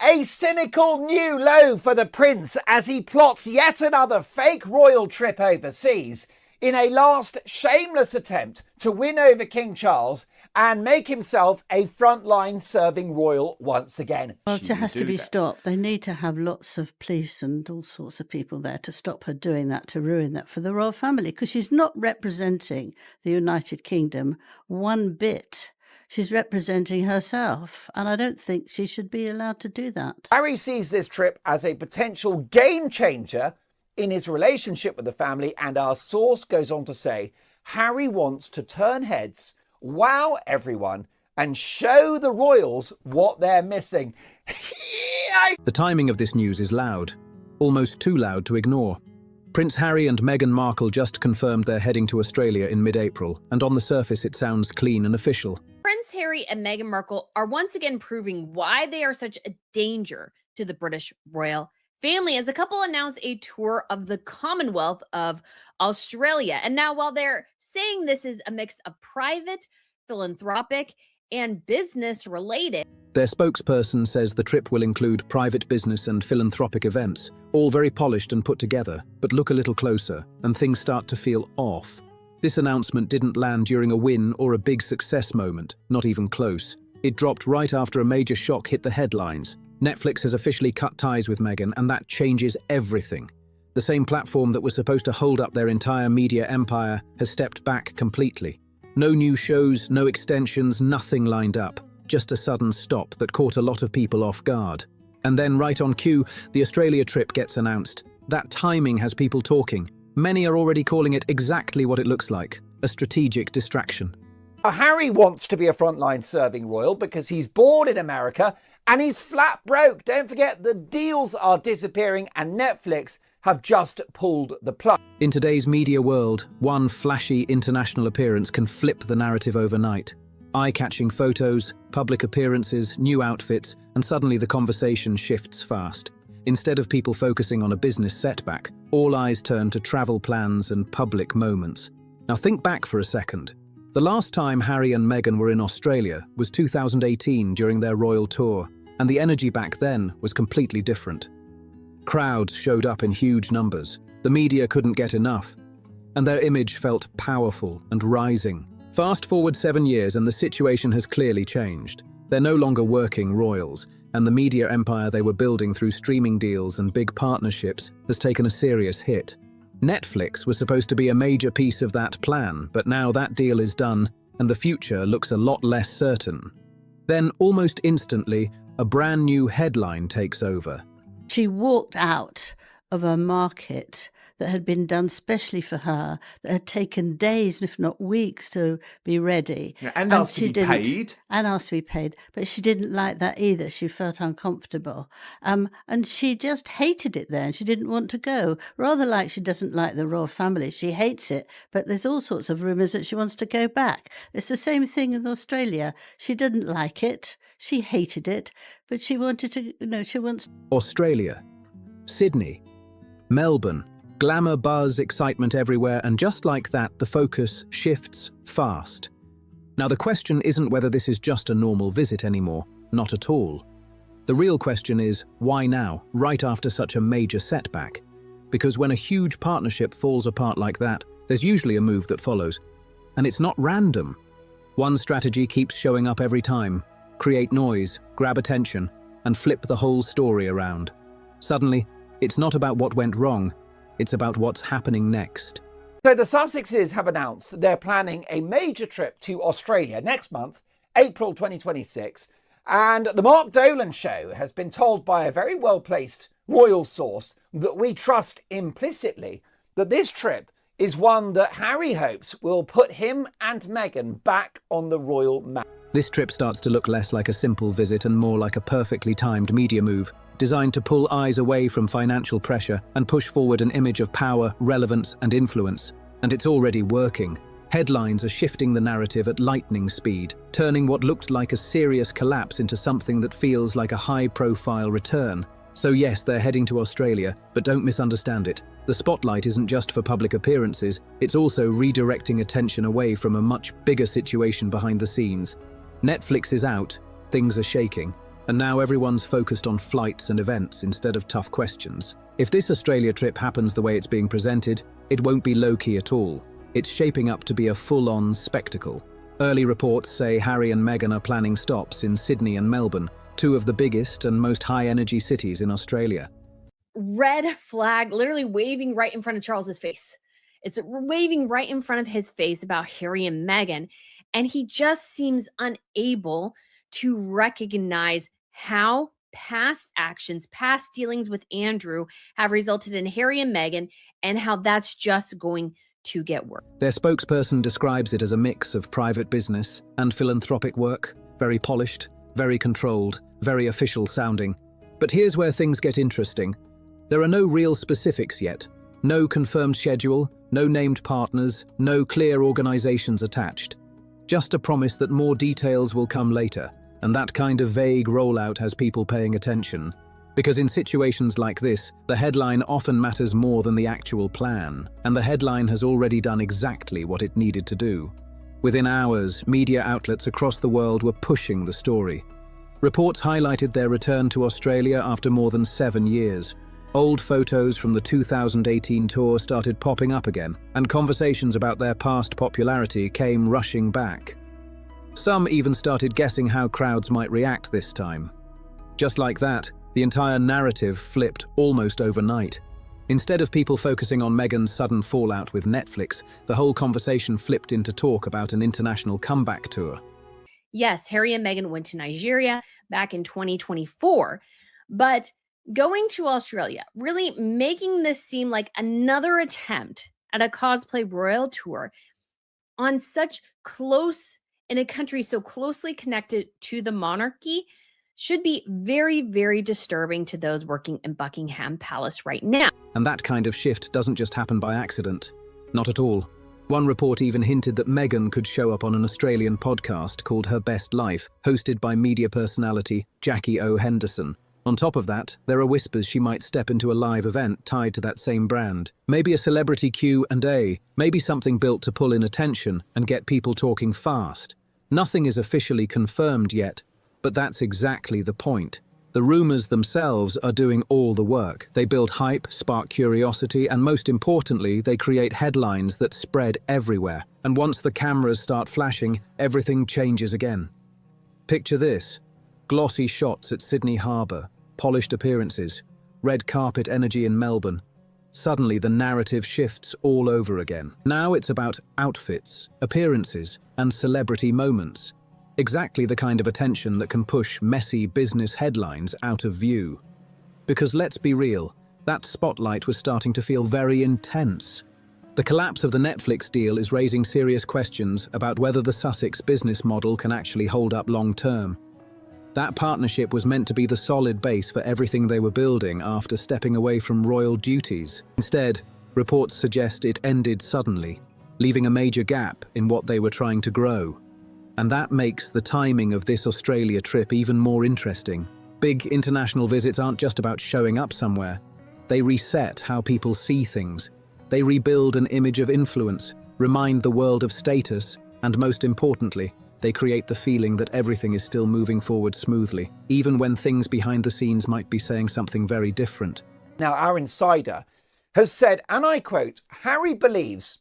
S2: A cynical new low for the prince as he plots yet another fake royal trip overseas in a last shameless attempt to win over King Charles and make himself a frontline serving royal once again.
S11: Well, it has to be stopped. They need to have lots of police and all sorts of people there to stop her doing that, to ruin that for the royal family, because she's not representing the United Kingdom one bit. She's representing herself, and I don't think she should be allowed to do that.
S2: Harry sees this trip as a potential game changer in his relationship with the family, and our source goes on to say Harry wants to turn heads, wow everyone, and show the royals what they're missing.
S5: The timing of this news is loud, almost too loud to ignore. Prince Harry and Meghan Markle just confirmed they're heading to Australia in mid-April, and on the surface it sounds clean and official.
S13: Prince Harry and Meghan Markle are once again proving why they are such a danger to the British royal family as the couple announced a tour of the Commonwealth of Australia. And now, while they're saying this is a mix of private, philanthropic, and business related,
S5: their spokesperson says the trip will include private business and philanthropic events, all very polished and put together. But look a little closer, and things start to feel off. This announcement didn't land during a win or a big success moment, not even close. It dropped right after a major shock hit the headlines. Netflix has officially cut ties with Meghan, and that changes everything. The same platform that was supposed to hold up their entire media empire has stepped back completely. No new shows, no extensions, nothing lined up. Just a sudden stop that caught a lot of people off guard. And then right on cue, the Australia trip gets announced. That timing has people talking. Many are already calling it exactly what it looks like, a strategic distraction.
S2: Harry wants to be a frontline serving royal because he's bored in America and he's flat broke. Don't forget the deals are disappearing and Netflix have just pulled the plug.
S5: In today's media world, one flashy international appearance can flip the narrative overnight. Eye-catching photos, public appearances, new outfits, and suddenly the conversation shifts fast. Instead of people focusing on a business setback, all eyes turn to travel plans and public moments. Now think back for a second. The last time Harry and Meghan were in Australia was 2018 during their royal tour, and the energy back then was completely different. Crowds showed up in huge numbers. The media couldn't get enough, and their image felt powerful and rising. Fast forward 7 years and the situation has clearly changed. They're no longer working royals, and the media empire they were building through streaming deals and big partnerships has taken a serious hit. Netflix was supposed to be a major piece of that plan, but now that deal is done, and the future looks a lot less certain. Then, almost instantly, a brand new headline takes over.
S11: She walked out of a market that had been done specially for her, that had taken days, if not weeks, to be ready.
S6: Yeah, and asked to be paid.
S11: And asked to be paid. But she didn't like that either. She felt uncomfortable. And she just hated it there, and she didn't want to go. Rather like she doesn't like the royal family. She hates it, but there's all sorts of rumours that she wants to go back. It's the same thing in Australia. She didn't like it. She hated it, but she wanted to, she wants...
S5: Australia, Sydney, Melbourne, glamour, buzz, excitement everywhere, and just like that, the focus shifts fast. Now, the question isn't whether this is just a normal visit anymore. Not at all. The real question is, why now, right after such a major setback? Because when a huge partnership falls apart like that, there's usually a move that follows. And it's not random. One strategy keeps showing up every time. Create noise, grab attention, and flip the whole story around. Suddenly, it's not about what went wrong, it's about what's happening next.
S2: So the Sussexes have announced that they're planning a major trip to Australia next month, April 2026. And the Mark Dolan show has been told by a very well-placed royal source that we trust implicitly that this trip is one that Harry hopes will put him and Meghan back on the royal map.
S5: This trip starts to look less like a simple visit and more like a perfectly timed media move, designed to pull eyes away from financial pressure and push forward an image of power, relevance, and influence. And it's already working. Headlines are shifting the narrative at lightning speed, turning what looked like a serious collapse into something that feels like a high-profile return. So yes, they're heading to Australia, but don't misunderstand it. The spotlight isn't just for public appearances, it's also redirecting attention away from a much bigger situation behind the scenes. Netflix is out, things are shaking, and now everyone's focused on flights and events instead of tough questions. If this Australia trip happens the way it's being presented, it won't be low-key at all. It's shaping up to be a full-on spectacle. Early reports say Harry and Meghan are planning stops in Sydney and Melbourne, two of the biggest and most high-energy cities in Australia.
S13: Red flag literally waving right in front of Charles's face. It's waving right in front of his face about Harry and Meghan, and he just seems unable to recognize how past actions, past dealings with Andrew have resulted in Harry and Meghan, and how that's just going to get worse.
S5: Their spokesperson describes it as a mix of private business and philanthropic work, very polished, very controlled, very official sounding. But here's where things get interesting. There are no real specifics yet. No confirmed schedule, no named partners, no clear organizations attached. Just a promise that more details will come later, and that kind of vague rollout has people paying attention. Because in situations like this, the headline often matters more than the actual plan, and the headline has already done exactly what it needed to do. Within hours, media outlets across the world were pushing the story. Reports highlighted their return to Australia after more than 7 years. Old photos from the 2018 tour started popping up again, and conversations about their past popularity came rushing back. Some even started guessing how crowds might react this time. Just like that, the entire narrative flipped almost overnight. Instead of people focusing on Meghan's sudden fallout with Netflix, the whole conversation flipped into talk about an international comeback tour.
S13: Yes, Harry and Meghan went to Nigeria back in 2024, but going to Australia, really making this seem like another attempt at a cosplay royal tour on in a country so closely connected to the monarchy, should be very, very disturbing to those working in Buckingham Palace right now.
S5: And that kind of shift doesn't just happen by accident. Not at all. One report even hinted that Meghan could show up on an Australian podcast called Her Best Life, hosted by media personality Jackie O. Henderson. On top of that, there are whispers she might step into a live event tied to that same brand. Maybe a celebrity Q&A, maybe something built to pull in attention and get people talking fast. Nothing is officially confirmed yet, but that's exactly the point. The rumors themselves are doing all the work. They build hype, spark curiosity, and most importantly, they create headlines that spread everywhere. And once the cameras start flashing, everything changes again. Picture this: glossy shots at Sydney Harbour, polished appearances, red carpet energy in Melbourne. Suddenly, the narrative shifts all over again. Now it's about outfits, appearances, and celebrity moments. Exactly the kind of attention that can push messy business headlines out of view. Because let's be real, that spotlight was starting to feel very intense. The collapse of the Netflix deal is raising serious questions about whether the Sussex business model can actually hold up long term. That partnership was meant to be the solid base for everything they were building after stepping away from royal duties. Instead, reports suggest it ended suddenly, leaving a major gap in what they were trying to grow. And that makes the timing of this Australia trip even more interesting. Big international visits aren't just about showing up somewhere. They reset how people see things. They rebuild an image of influence, remind the world of status, and most importantly, They create the feeling that everything is still moving forward smoothly, even when things behind the scenes might be saying something very different.
S2: Now, our insider has said, and I quote, Harry believes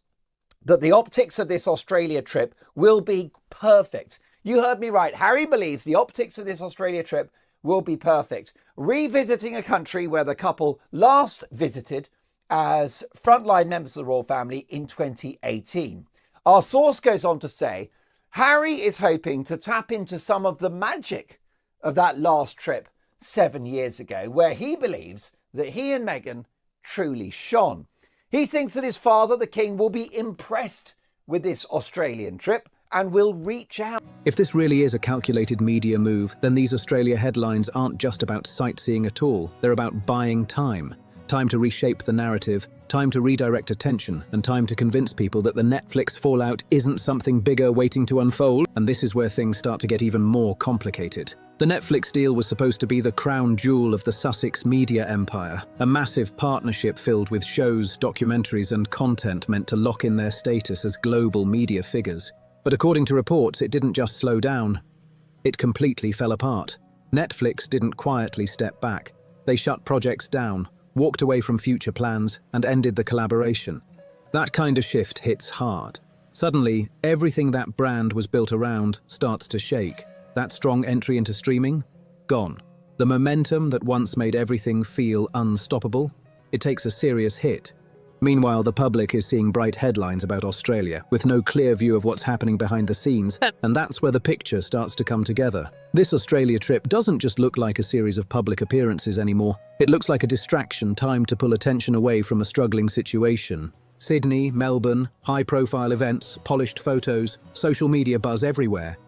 S2: that the optics of this Australia trip will be perfect. You heard me right. Harry believes the optics of this Australia trip will be perfect. Revisiting a country where the couple last visited as frontline members of the royal family in 2018. Our source goes on to say, Harry is hoping to tap into some of the magic of that last trip 7 years ago, where he believes that he and Meghan truly shone. He thinks that his father, the king, will be impressed with this Australian trip and will reach out.
S5: If this really is a calculated media move, then these Australia headlines aren't just about sightseeing at all. They're about buying time. Time to reshape the narrative, time to redirect attention, and time to convince people that the Netflix fallout isn't something bigger waiting to unfold. And this is where things start to get even more complicated. The Netflix deal was supposed to be the crown jewel of the Sussex media empire, a massive partnership filled with shows, documentaries, and content meant to lock in their status as global media figures. But according to reports, it didn't just slow down. It completely fell apart. Netflix didn't quietly step back. They shut projects down, walked away from future plans, and ended the collaboration. That kind of shift hits hard. Suddenly, everything that brand was built around starts to shake. That strong entry into streaming? Gone. The momentum that once made everything feel unstoppable? It takes a serious hit. Meanwhile, the public is seeing bright headlines about Australia, with no clear view of what's happening behind the scenes, and that's where the picture starts to come together. This Australia trip doesn't just look like a series of public appearances anymore. It looks like a distraction timed to pull attention away from a struggling situation. Sydney, Melbourne, high-profile events, polished photos, social media buzz everywhere.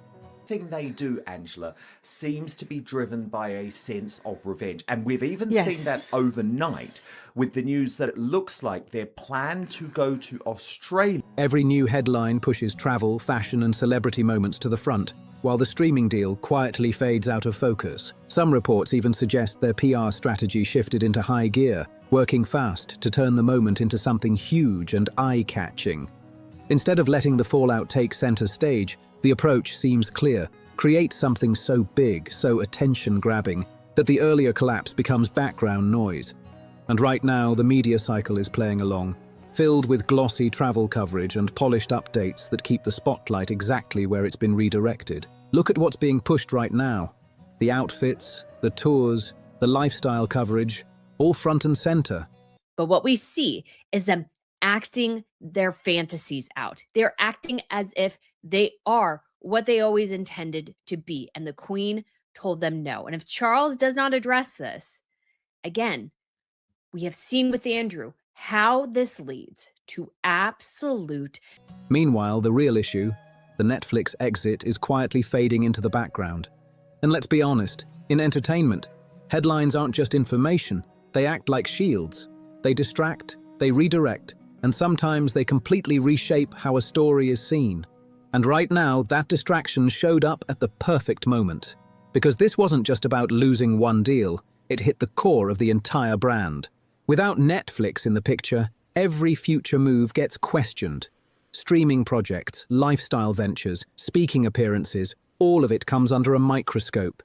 S6: Thing they do, Angela, seems to be driven by a sense of revenge. And we've even seen that overnight with the news that it looks like they're planned to go to Australia.
S5: Every new headline pushes travel, fashion, and celebrity moments to the front, while the streaming deal quietly fades out of focus. Some reports even suggest their PR strategy shifted into high gear, working fast to turn the moment into something huge and eye-catching. Instead of letting the fallout take center stage, the approach seems clear. Create something so big, so attention-grabbing, that the earlier collapse becomes background noise. And right now, the media cycle is playing along, filled with glossy travel coverage and polished updates that keep the spotlight exactly where it's been redirected. Look at what's being pushed right now. The outfits, the tours, the lifestyle coverage, all front and center.
S13: But what we see is them acting their fantasies out. They're acting as if they are what they always intended to be. And the Queen told them no. And if Charles does not address this, again, we have seen with Andrew how this leads to absolute.
S5: Meanwhile, the real issue, the Netflix exit, is quietly fading into the background. And let's be honest, in entertainment, headlines aren't just information. They act like shields. They distract, they redirect, and sometimes they completely reshape how a story is seen. And right now, that distraction showed up at the perfect moment. Because this wasn't just about losing one deal, it hit the core of the entire brand. Without Netflix in the picture, every future move gets questioned. Streaming projects, lifestyle ventures, speaking appearances, all of it comes under a microscope.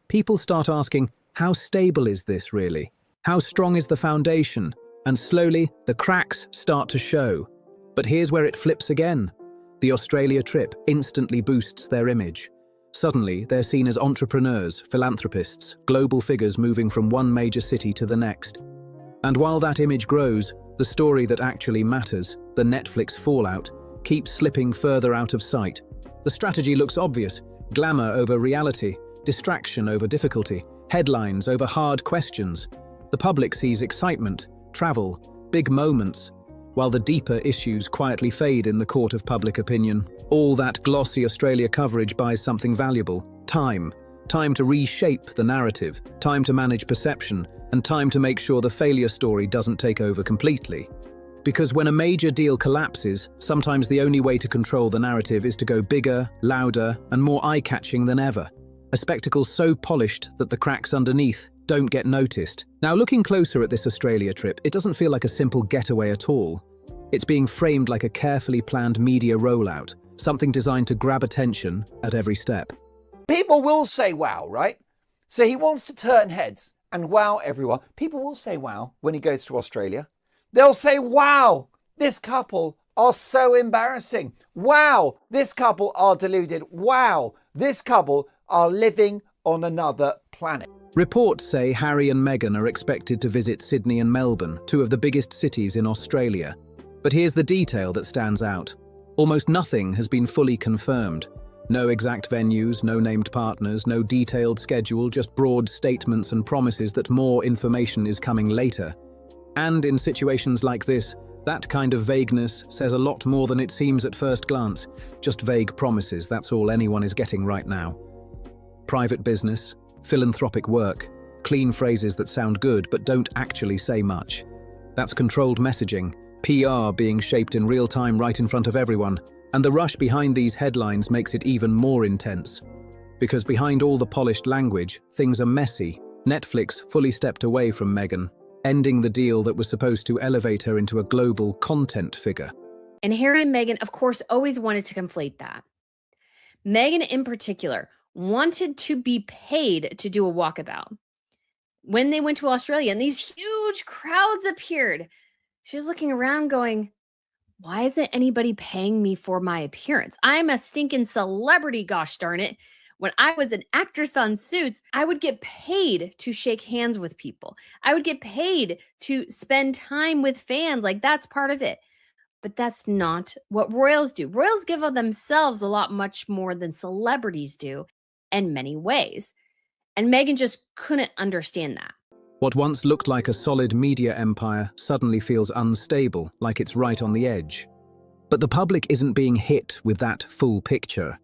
S5: People start asking, how stable is this really? How strong is the foundation? And slowly, the cracks start to show. But here's where it flips again. The Australia trip instantly boosts their image. Suddenly, they're seen as entrepreneurs, philanthropists, global figures moving from one major city to the next. And while that image grows, the story that actually matters, the Netflix fallout, keeps slipping further out of sight. The strategy looks obvious: glamour over reality, distraction over difficulty, headlines over hard questions. The public sees excitement, travel, big moments, while the deeper issues quietly fade in the court of public opinion. All that glossy Australia coverage buys something valuable: time. Time to reshape the narrative, time to manage perception, and time to make sure the failure story doesn't take over completely. Because when a major deal collapses, sometimes the only way to control the narrative is to go bigger, louder, and more eye-catching than ever. A spectacle so polished that the cracks underneath don't get noticed. Now, looking closer at this Australia trip, it doesn't feel like a simple getaway at all. It's being framed like a carefully planned media rollout, something designed to grab attention at every step.
S2: People will say wow, right? So he wants to turn heads and wow everyone. People will say wow when he goes to Australia. They'll say, wow, this couple are so embarrassing. Wow, this couple are deluded. Wow, this couple are living on another planet.
S5: Reports say Harry and Meghan are expected to visit Sydney and Melbourne, two of the biggest cities in Australia. But here's the detail that stands out. Almost nothing has been fully confirmed. No exact venues, no named partners, no detailed schedule, just broad statements and promises that more information is coming later. And in situations like this, that kind of vagueness says a lot more than it seems at first glance. Just vague promises, that's all anyone is getting right now. Private business, philanthropic work, clean phrases that sound good but don't actually say much. That's controlled messaging, PR being shaped in real time right in front of everyone. And the rush behind these headlines makes it even more intense. Because behind all the polished language, things are messy. Netflix fully stepped away from Meghan, ending the deal that was supposed to elevate her into a global content figure.
S13: And Harry and Meghan, of course, always wanted to conflate that. Meghan, in particular, wanted to be paid to do a walkabout. When they went to Australia and these huge crowds appeared, she was looking around going, why isn't anybody paying me for my appearance? I'm a stinking celebrity, gosh darn it. When I was an actress on Suits, I would get paid to shake hands with people. I would get paid to spend time with fans. Like, that's part of it. But that's not what royals do. Royals give of themselves a lot much more than celebrities do in many ways. And Meghan just couldn't understand that.
S5: What once looked like a solid media empire suddenly feels unstable, like it's right on the edge. But the public isn't being hit with that full picture.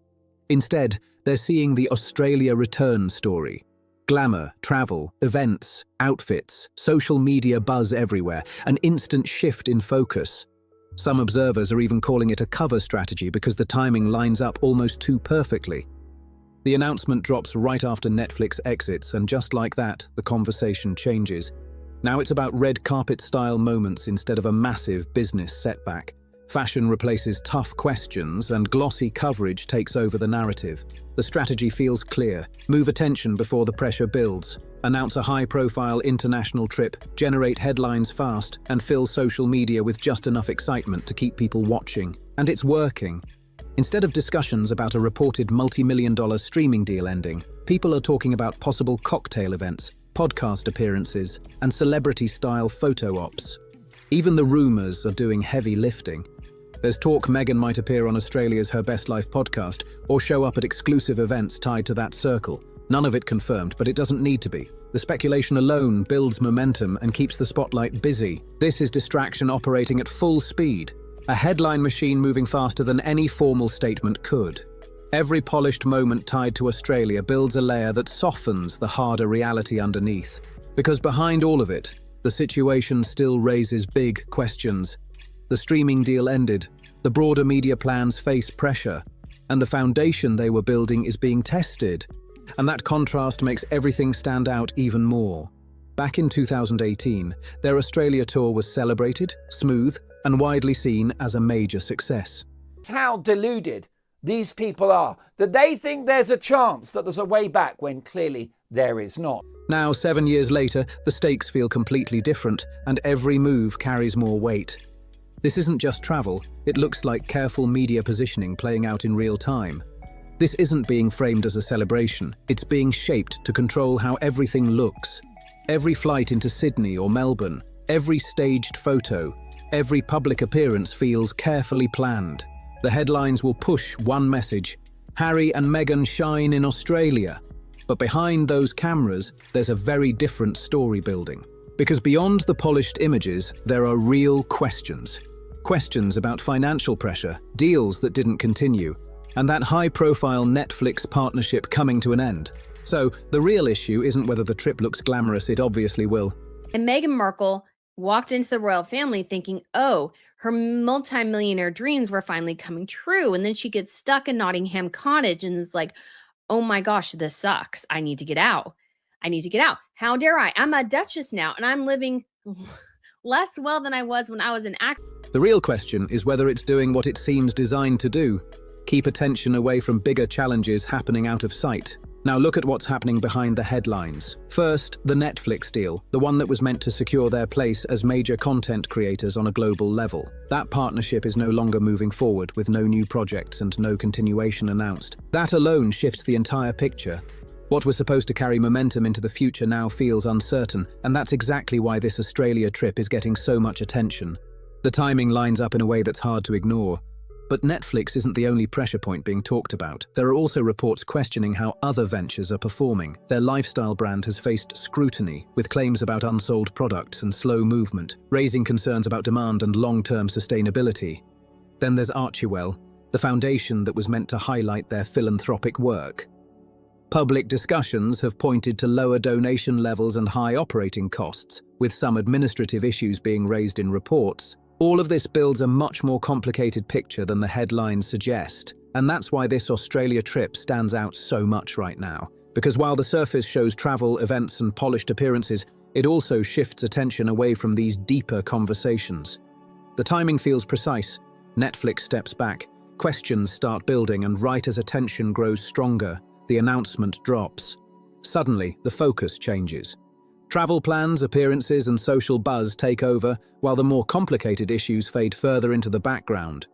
S5: Instead, they're seeing the Australia return story. Glamour, travel, events, outfits, social media buzz everywhere, an instant shift in focus. Some observers are even calling it a cover strategy because the timing lines up almost too perfectly. The announcement drops right after Netflix exits, and just like that, the conversation changes. Now it's about red carpet-style moments instead of a massive business setback. Fashion replaces tough questions, and glossy coverage takes over the narrative. The strategy feels clear. Move attention before the pressure builds. Announce a high-profile international trip, generate headlines fast, and fill social media with just enough excitement to keep people watching. And it's working. Instead of discussions about a reported multi-million-dollar streaming deal ending, people are talking about possible cocktail events, podcast appearances, and celebrity-style photo ops. Even the rumours are doing heavy lifting. There's talk Meghan might appear on Australia's Her Best Life podcast or show up at exclusive events tied to that circle. None of it confirmed, but it doesn't need to be. The speculation alone builds momentum and keeps the spotlight busy. This is distraction operating at full speed. A headline machine moving faster than any formal statement could. Every polished moment tied to Australia builds a layer that softens the harder reality underneath. Because behind all of it, the situation still raises big questions. The streaming deal ended, the broader media plans face pressure, and the foundation they were building is being tested. And that contrast makes everything stand out even more. Back in 2018, their Australia tour was celebrated, smooth, and widely seen as a major success.
S2: How deluded these people are, that they think there's a chance that there's a way back when clearly there is not.
S5: Now, 7 years later, the stakes feel completely different, and every move carries more weight. This isn't just travel, it looks like careful media positioning playing out in real time. This isn't being framed as a celebration, it's being shaped to control how everything looks. Every flight into Sydney or Melbourne, every staged photo, every public appearance feels carefully planned. The headlines will push one message: Harry and Meghan shine in Australia. But behind those cameras, there's a very different story building. Because beyond the polished images, there are real questions. Questions about financial pressure, deals that didn't continue, and that high-profile Netflix partnership coming to an end. So, the real issue isn't whether the trip looks glamorous, it obviously will.
S13: And Meghan Markle walked into the royal family thinking, oh, her multi-millionaire dreams were finally coming true. And then she gets stuck in Nottingham Cottage and is like, oh my gosh, this sucks. I need to get out. I need to get out. How dare I? I'm a duchess now, and I'm living less well than I was when I was an actor.
S5: The real question is whether it's doing what it seems designed to do. keep attention away from bigger challenges happening out of sight. Now look at what's happening behind the headlines. First, the Netflix deal, the one that was meant to secure their place as major content creators on a global level. That partnership is no longer moving forward, with no new projects and no continuation announced. That alone shifts the entire picture. What was supposed to carry momentum into the future now feels uncertain, and that's exactly why this Australia trip is getting so much attention. The timing lines up in a way that's hard to ignore. But Netflix isn't the only pressure point being talked about. There are also reports questioning how other ventures are performing. Their lifestyle brand has faced scrutiny, with claims about unsold products and slow movement, raising concerns about demand and long-term sustainability. Then there's Archewell, the foundation that was meant to highlight their philanthropic work. Public discussions have pointed to lower donation levels and high operating costs, with some administrative issues being raised in reports. All of this builds a much more complicated picture than the headlines suggest, and that's why this Australia trip stands out so much right now. Because while the surface shows travel, events and polished appearances, it also shifts attention away from these deeper conversations. The timing feels precise. Netflix steps back, questions start building, and right as attention grows stronger, the announcement drops. Suddenly, the focus changes. Travel plans, appearances and social buzz take over, while the more complicated issues fade further into the background.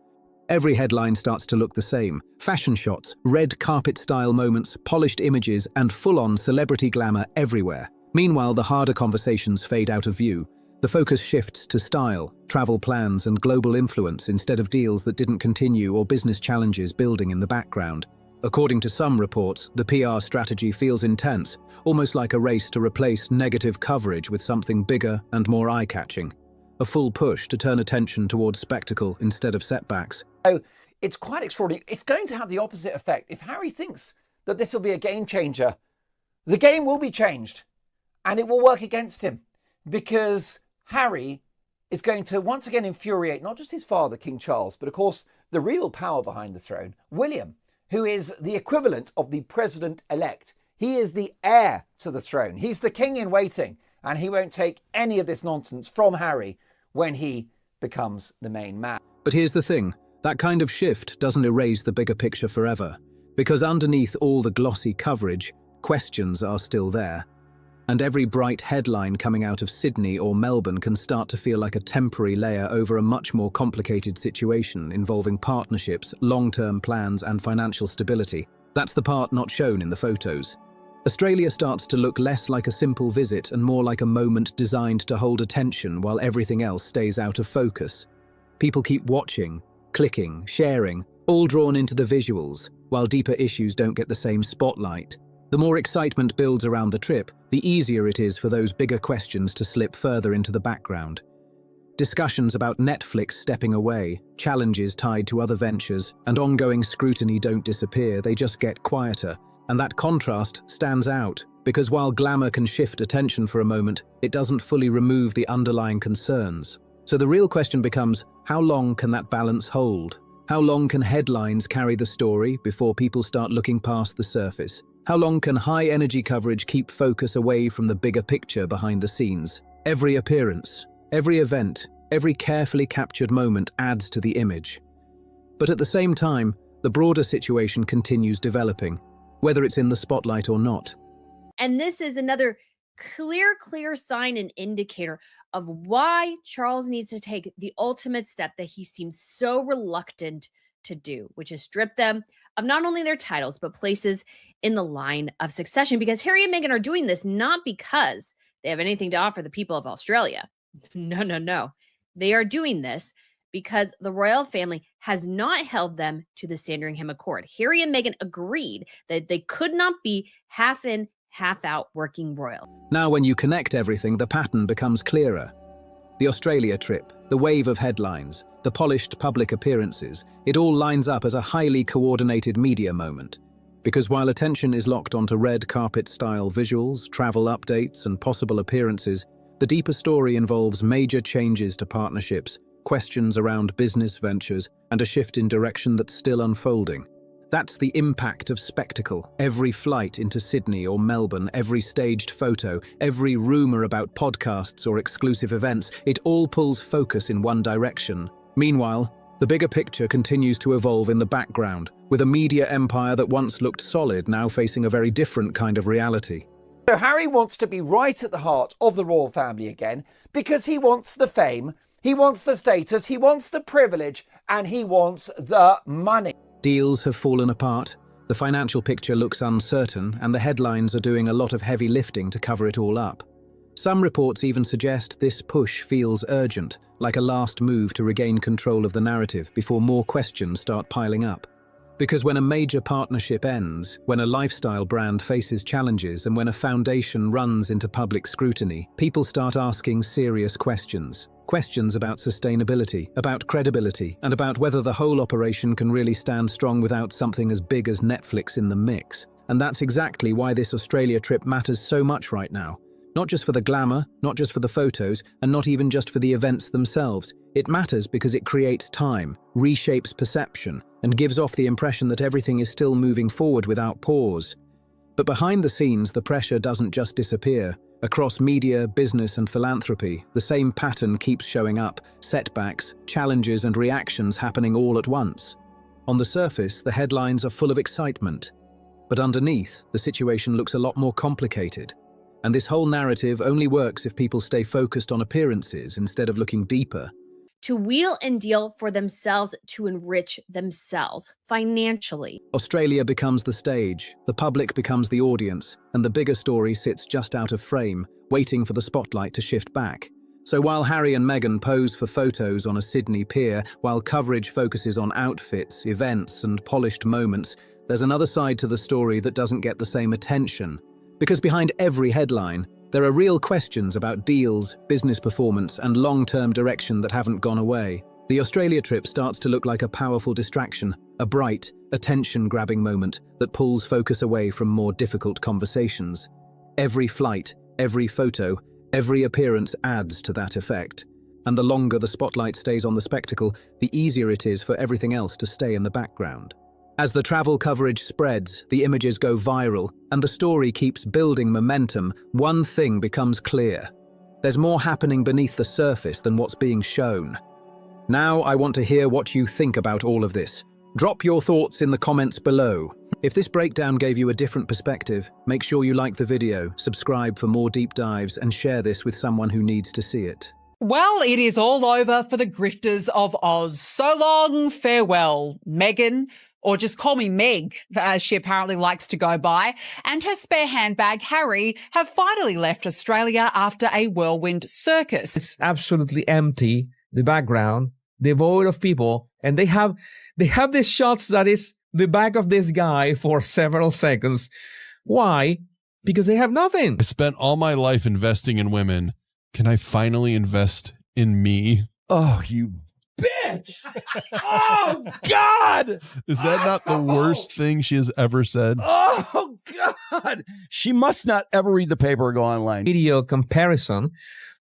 S5: Every headline starts to look the same. Fashion shots, red carpet-style moments, polished images and full-on celebrity glamour everywhere. Meanwhile, the harder conversations fade out of view. The focus shifts to style, travel plans and global influence instead of deals that didn't continue or business challenges building in the background. According to some reports, the PR strategy feels intense, almost like a race to replace negative coverage with something bigger and more eye-catching. A full push to turn attention towards spectacle instead of setbacks.
S2: So it's quite extraordinary. It's going to have the opposite effect. If Harry thinks that this will be a game changer, the game will be changed and it will work against him, because Harry is going to once again infuriate not just his father, King Charles, but of course the real power behind the throne, William, who is the equivalent of the president-elect. He is the heir to the throne. He's the king in waiting, and he won't take any of this nonsense from Harry when he becomes the main man.
S5: But here's the thing, that kind of shift doesn't erase the bigger picture forever, because underneath all the glossy coverage, questions are still there. And every bright headline coming out of Sydney or Melbourne can start to feel like a temporary layer over a much more complicated situation involving partnerships, long-term plans and financial stability. That's the part not shown in the photos. Australia starts to look less like a simple visit and more like a moment designed to hold attention while everything else stays out of focus. People keep watching, clicking, sharing, all drawn into the visuals, while deeper issues don't get the same spotlight. The more excitement builds around the trip, the easier it is for those bigger questions to slip further into the background. Discussions about Netflix stepping away, challenges tied to other ventures, and ongoing scrutiny don't disappear, they just get quieter. And that contrast stands out, because while glamour can shift attention for a moment, it doesn't fully remove the underlying concerns. So the real question becomes, how long can that balance hold? How long can headlines carry the story before people start looking past the surface? How long can high-energy coverage keep focus away from the bigger picture behind the scenes? Every appearance, every event, every carefully captured moment adds to the image. But at the same time, the broader situation continues developing, whether it's in the spotlight or not.
S13: And this is another clear sign and indicator of why Charles needs to take the ultimate step that he seems so reluctant to do, which is strip them of not only their titles, but places in the line of succession. Because Harry and Meghan are doing this not because they have anything to offer the people of Australia. No. They are doing this because the royal family has not held them to the Sandringham Accord. Harry and Meghan agreed that they could not be half in, half out working royal.
S5: Now when you connect everything, the pattern becomes clearer. The Australia trip, the wave of headlines, the polished public appearances, it all lines up as a highly coordinated media moment. Because while attention is locked onto red carpet-style visuals, travel updates, and possible appearances, the deeper story involves major changes to partnerships, questions around business ventures, and a shift in direction that's still unfolding. That's the impact of spectacle. Every flight into Sydney or Melbourne, every staged photo, every rumour about podcasts or exclusive events, it all pulls focus in one direction. Meanwhile, The bigger picture continues to evolve in the background, with a media empire that once looked solid now facing a very different kind of reality.
S2: So Harry wants to be right at the heart of the royal family again because he wants the fame, he wants the status, he wants the privilege, and he wants the money.
S5: Deals have fallen apart, the financial picture looks uncertain, and the headlines are doing a lot of heavy lifting to cover it all up. Some reports even suggest this push feels urgent, like a last move to regain control of the narrative before more questions start piling up. Because when a major partnership ends, when a lifestyle brand faces challenges, and when a foundation runs into public scrutiny, people start asking serious questions. Questions about sustainability, about credibility, and about whether the whole operation can really stand strong without something as big as Netflix in the mix. And that's exactly why this Australia trip matters so much right now. Not just for the glamour, not just for the photos, and not even just for the events themselves. It matters because it creates time, reshapes perception, and gives off the impression that everything is still moving forward without pause. But behind the scenes, the pressure doesn't just disappear. Across media, business, and philanthropy, the same pattern keeps showing up: setbacks, challenges, and reactions happening all at once. On the surface, the headlines are full of excitement. But underneath, the situation looks a lot more complicated. And this whole narrative only works if people stay focused on appearances instead of looking deeper.
S13: To wheel and deal for themselves to enrich themselves financially.
S5: Australia becomes the stage, the public becomes the audience, and the bigger story sits just out of frame, waiting for the spotlight to shift back. So while Harry and Meghan pose for photos on a Sydney pier, while coverage focuses on outfits, events, and polished moments, there's another side to the story that doesn't get the same attention. Because behind every headline, there are real questions about deals, business performance, and long-term direction that haven't gone away. The Australia trip starts to look like a powerful distraction, a bright, attention-grabbing moment that pulls focus away from more difficult conversations. Every flight, every photo, every appearance adds to that effect. And the longer the spotlight stays on the spectacle, the easier it is for everything else to stay in the background. As the travel coverage spreads, the images go viral, and the story keeps building momentum, one thing becomes clear. There's more happening beneath the surface than what's being shown. Now I want to hear what you think about all of this. Drop your thoughts in the comments below. If this breakdown gave you a different perspective, make sure you like the video, subscribe for more deep dives, and share this with someone who needs to see it.
S14: Well, it is all over for the grifters of Oz. So long, farewell, Meghan, or just call me Meg, as she apparently likes to go by, and her spare handbag, Harry, have finally left Australia after a whirlwind circus.
S16: It's absolutely empty, the background, devoid of people, and they have these shots that is the back of this guy for several seconds. Why? Because they have nothing.
S18: I spent all my life investing in women. Can I finally invest in me?
S16: Oh, you bitch! Oh, God!
S18: Is that not the worst thing she has ever said?
S16: Oh, God! She must not ever read the paper or go online. Video comparison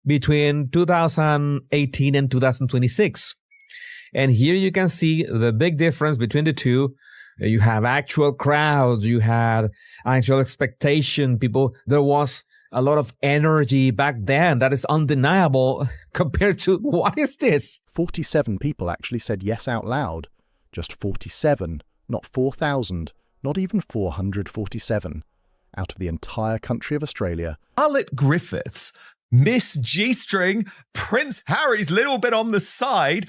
S16: between 2018 and 2026. And here you can see the big difference between the two. You have actual crowds, you had actual expectation, people. There was a lot of energy back then that is undeniable compared to what is this?
S1: 47 people actually said yes out loud. Just 47, not 4,000, not even 447. Out of the entire country of Australia.
S6: Charlotte Griffiths, Miss G-String, Prince Harry's little bit on the side,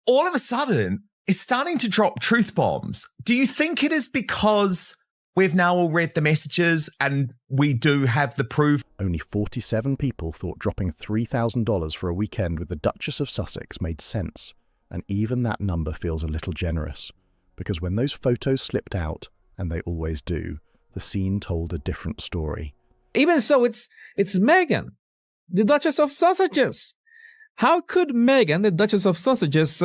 S6: all of a sudden is starting to drop truth bombs. Do you think it is because we've now all read the messages and we do have the proof?
S1: Only 47 people thought dropping $3,000 for a weekend with the Duchess of Sussex made sense. And even that number feels a little generous. Because when those photos slipped out, and they always do, the scene told a different story.
S16: Even so, it's Meghan, the Duchess of Sussexes. How could Meghan, the Duchess of Sussexes,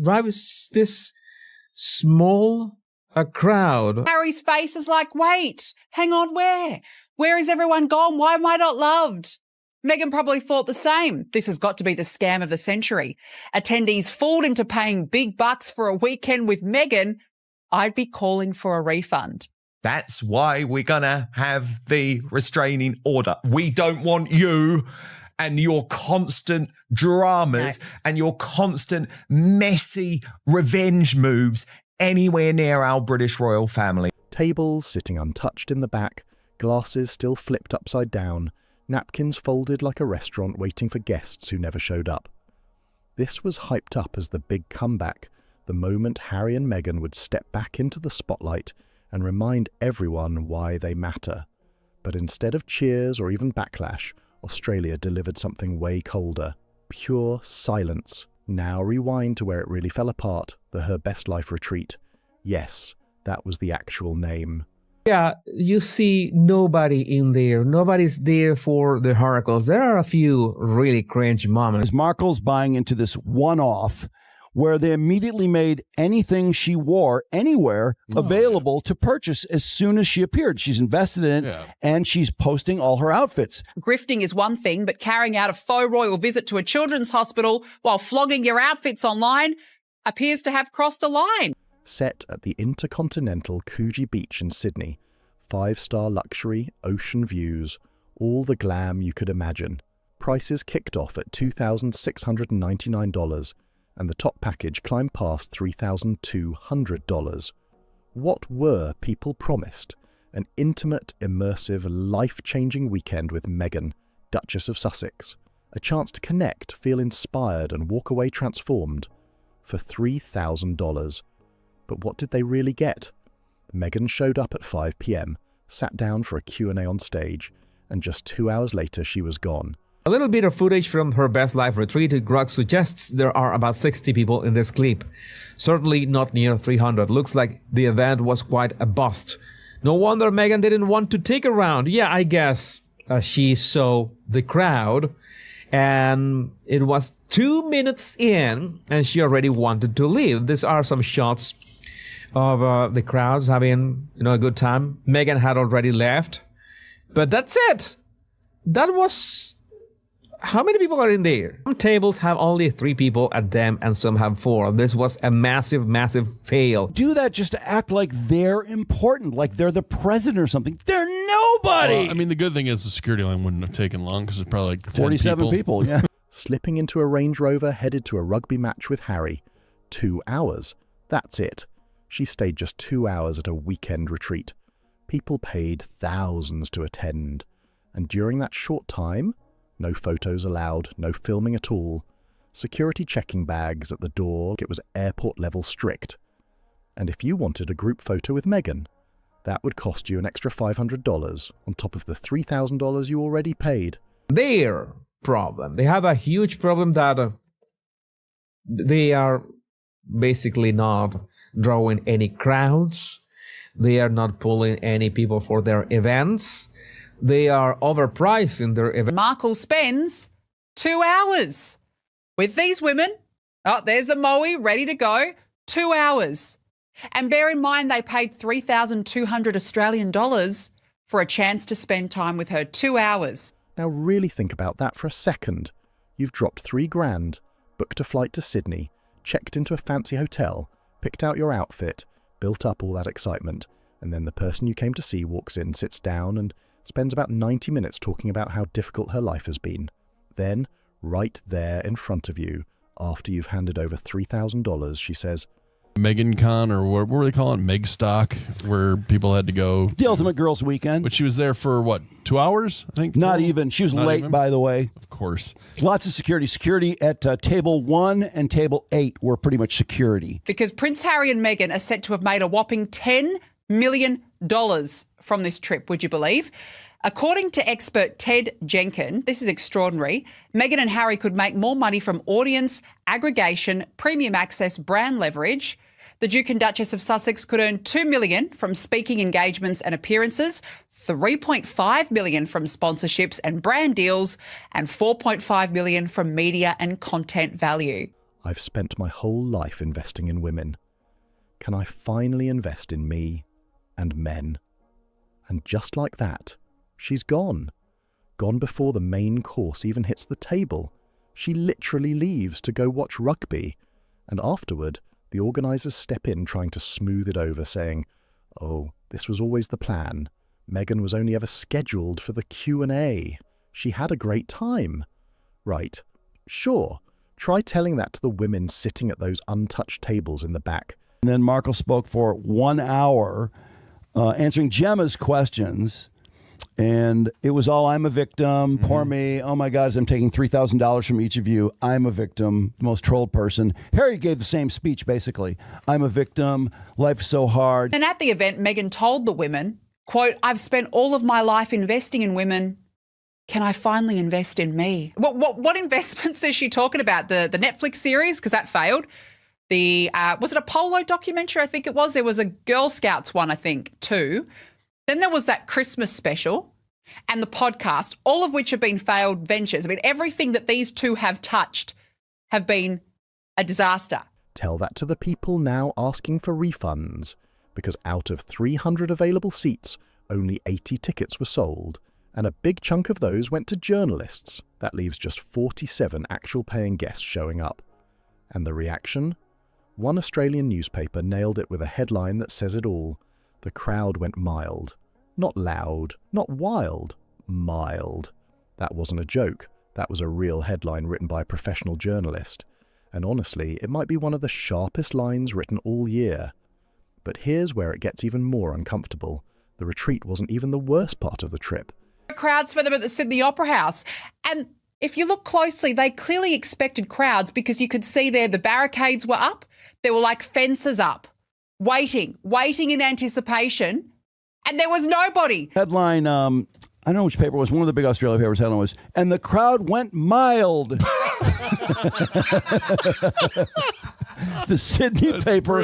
S16: drive this small a crowd?
S14: Harry's face is like, wait, hang on, where? Where is everyone gone? Why am I not loved? Meghan probably thought the same. This has got to be the scam of the century. Attendees fooled into paying big bucks for a weekend with Meghan. I'd be calling for a refund.
S6: That's why we're going to have the restraining order. We don't want you and your constant dramas and your constant messy revenge moves anywhere near our British royal family.
S1: Tables sitting untouched in the back, glasses still flipped upside down, napkins folded like a restaurant waiting for guests who never showed up. This was hyped up as the big comeback, the moment Harry and Meghan would step back into the spotlight and remind everyone why they matter. But instead of cheers or even backlash, Australia delivered something way colder. Pure silence. Now rewind to where it really fell apart, the Her Best Life retreat. Yes, that was the actual name.
S16: Yeah, you see nobody in there. Nobody's there for the oracles. There are a few really cringe moments.
S15: Markle's buying into this one-off where they immediately made anything she wore anywhere available to purchase as soon as she appeared. She's invested in it, and she's posting all her outfits.
S14: Grifting is one thing, but carrying out a faux royal visit to a children's hospital while flogging your outfits online appears to have crossed a line.
S1: Set at the Intercontinental Coogee Beach in Sydney, 5-star luxury, ocean views, all the glam you could imagine. Prices kicked off at $2,699, and the top package climbed past $3,200. What were people promised? An intimate, immersive, life-changing weekend with Meghan, Duchess of Sussex. A chance to connect, feel inspired, and walk away transformed. For $3,000. But what did they really get? Meghan showed up at 5 p.m, sat down for a Q&A on stage, and just 2 hours later she was gone.
S16: A little bit of footage from Her Best Life retreat. Grug suggests there are about 60 people in this clip. Certainly not near 300. Looks like the event was quite a bust. No wonder Meghan didn't want to take a round. Yeah, I guess she saw the crowd. And it was 2 minutes in and she already wanted to leave. These are some shots of the crowds having, a good time. Meghan had already left. But that's it. That was... How many people are in there? Some tables have only 3 people at them and some have 4. This was a massive, massive fail.
S15: Do that just to act like they're important, like they're the president or something. They're nobody!
S18: Well, I mean, the good thing is the security line wouldn't have taken long because it's probably like
S15: 47 people, yeah.
S1: Slipping into a Range Rover, headed to a rugby match with Harry. 2 hours. That's it. She stayed just 2 hours at a weekend retreat. People paid thousands to attend. And during that short time... No photos allowed, no filming at all. Security checking bags at the door. It was airport level strict. And if you wanted a group photo with Meghan, that would cost you an extra $500 on top of the $3,000 you already paid.
S16: Their problem. They have a huge problem that they are basically not drawing any crowds. They are not pulling any people for their events. They are overpriced in their event.
S14: Markle spends 2 hours with these women. Oh, there's the Moe ready to go. 2 hours. And bear in mind they paid 3,200 Australian dollars for a chance to spend time with her. 2 hours.
S1: Now really think about that for a second. You've dropped $3,000, booked a flight to Sydney, checked into a fancy hotel, picked out your outfit, built up all that excitement, and then the person you came to see walks in, sits down and spends about 90 minutes talking about how difficult her life has been. Then, right there in front of you, after you've handed over $3,000, she says,
S18: Meghan Con, or what were they calling it? Meg Stock, where people had to go.
S15: The Ultimate Girls Weekend.
S18: But she was there for, what, 2 hours, I think?
S15: Not even. She was late, by the way.
S18: Of course.
S15: Lots of security. Security at table 1 and table 8 were pretty much security.
S14: Because Prince Harry and Meghan are said to have made a whopping $10 million from this trip, would you believe? According to expert Ted Jenkin, this is extraordinary, Meghan and Harry could make more money from audience, aggregation, premium access, brand leverage. The Duke and Duchess of Sussex could earn $2 million from speaking engagements and appearances, $3.5 million from sponsorships and brand deals, and $4.5 million from media and content value.
S1: I've spent my whole life investing in women. Can I finally invest in me and men? And just like that, she's gone. Gone before the main course even hits the table. She literally leaves to go watch rugby. And afterward, the organisers step in trying to smooth it over, saying, oh, this was always the plan. Meghan was only ever scheduled for the Q&A. She had a great time. Right. Sure. Try telling that to the women sitting at those untouched tables in the back.
S15: And then Markle spoke for 1 hour, answering Gemma's questions. And it was all, I'm a victim, poor me, oh my God, I'm taking $3,000 from each of you, I'm a victim, the most trolled person. Harry gave the same speech, basically. I'm a victim, life's so hard.
S14: And at the event, Meghan told the women, quote, I've spent all of my life investing in women. Can I finally invest in me? What investments is she talking about? The Netflix series, because that failed. The was it a polo documentary? I think it was. There was a Girl Scouts one, I think, too. Then there was that Christmas special and the podcast, all of which have been failed ventures. I mean, everything that these two have touched have been a disaster.
S1: Tell that to the people now asking for refunds, because out of 300 available seats, only 80 tickets were sold, and a big chunk of those went to journalists. That leaves just 47 actual paying guests showing up. And the reaction? One Australian newspaper nailed it with a headline that says it all. The crowd went mild. Not loud, not wild, mild. That wasn't a joke. That was a real headline written by a professional journalist. And honestly, it might be one of the sharpest lines written all year. But here's where it gets even more uncomfortable. The retreat wasn't even the worst part of the trip.
S14: Crowds for them at the Sydney Opera House. And if you look closely, they clearly expected crowds because you could see there the barricades were up. There were like fences up, waiting in anticipation, and there was nobody.
S15: Headline, I don't know which paper it was, one of the big Australia papers, headline was, and the crowd went mild. The Sydney paper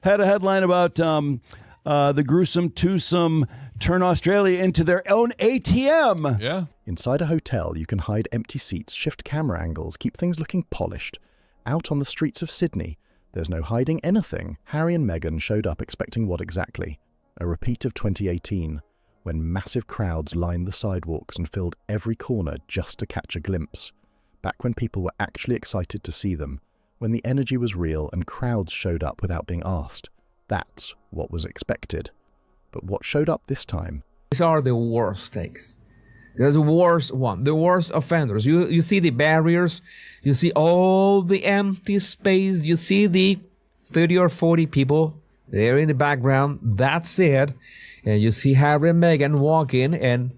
S15: had a headline about the gruesome twosome turn Australia into their own ATM.
S18: Yeah.
S1: Inside a hotel, you can hide empty seats, shift camera angles, keep things looking polished. Out on the streets of Sydney, there's no hiding anything. Harry and Meghan showed up expecting what exactly? A repeat of 2018, when massive crowds lined the sidewalks and filled every corner just to catch a glimpse. Back when people were actually excited to see them, when the energy was real and crowds showed up without being asked. That's what was expected. But what showed up this time?
S16: These are the worst takes. There's the worst one, the worst offenders. You see the barriers, you see all the empty space, you see the 30 or 40 people there in the background, that's it. And you see Harry and Meghan walk in, and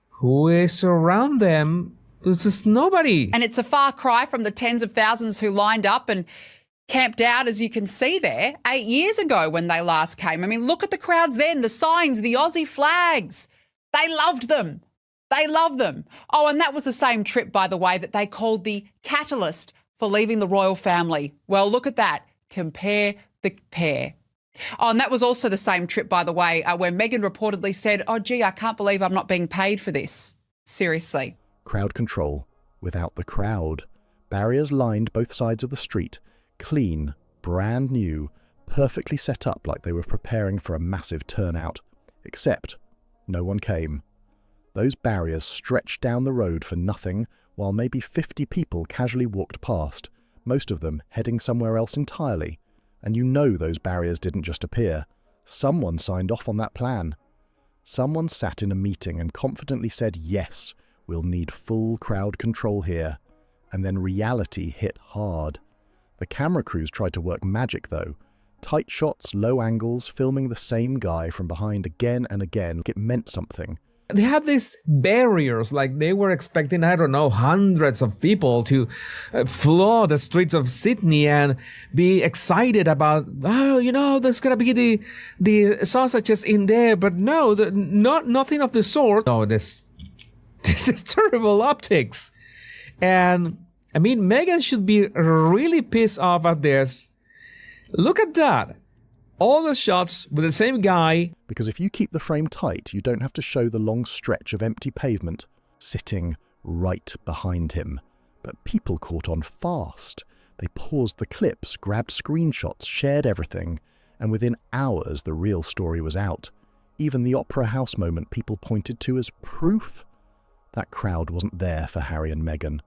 S16: who is around them? There's just nobody.
S14: And it's a far cry from the tens of thousands who lined up and camped out, as you can see there, 8 years ago when they last came. I mean, look at the crowds then, the signs, the Aussie flags. They loved them. They love them. Oh, and that was the same trip, by the way, that they called the catalyst for leaving the royal family. Well, look at that. Compare the pair. Oh, and that was also the same trip, by the way, where Meghan reportedly said, oh, gee, I can't believe I'm not being paid for this. Seriously.
S1: Crowd control without the crowd. Barriers lined both sides of the street. Clean, brand new, perfectly set up like they were preparing for a massive turnout. Except no one came. Those barriers stretched down the road for nothing, while maybe 50 people casually walked past, most of them heading somewhere else entirely. And you know those barriers didn't just appear. Someone signed off on that plan. Someone sat in a meeting and confidently said, yes, we'll need full crowd control here. And then reality hit hard. The camera crews tried to work magic though. Tight shots, low angles, filming the same guy from behind again and again. It meant something.
S16: They had these barriers, like they were expecting, I don't know, hundreds of people to flood the streets of Sydney and be excited about, oh, you know, there's going to be the sausages in there. But no, nothing of the sort. No, this is terrible optics. And I mean, Meghan should be really pissed off at this. Look at that. All the shots with the same guy.
S1: Because if you keep the frame tight, you don't have to show the long stretch of empty pavement sitting right behind him. But people caught on fast. They paused the clips, grabbed screenshots, shared everything, and within hours the real story was out. Even the Opera House moment people pointed to as proof. That crowd wasn't there for Harry and Meghan.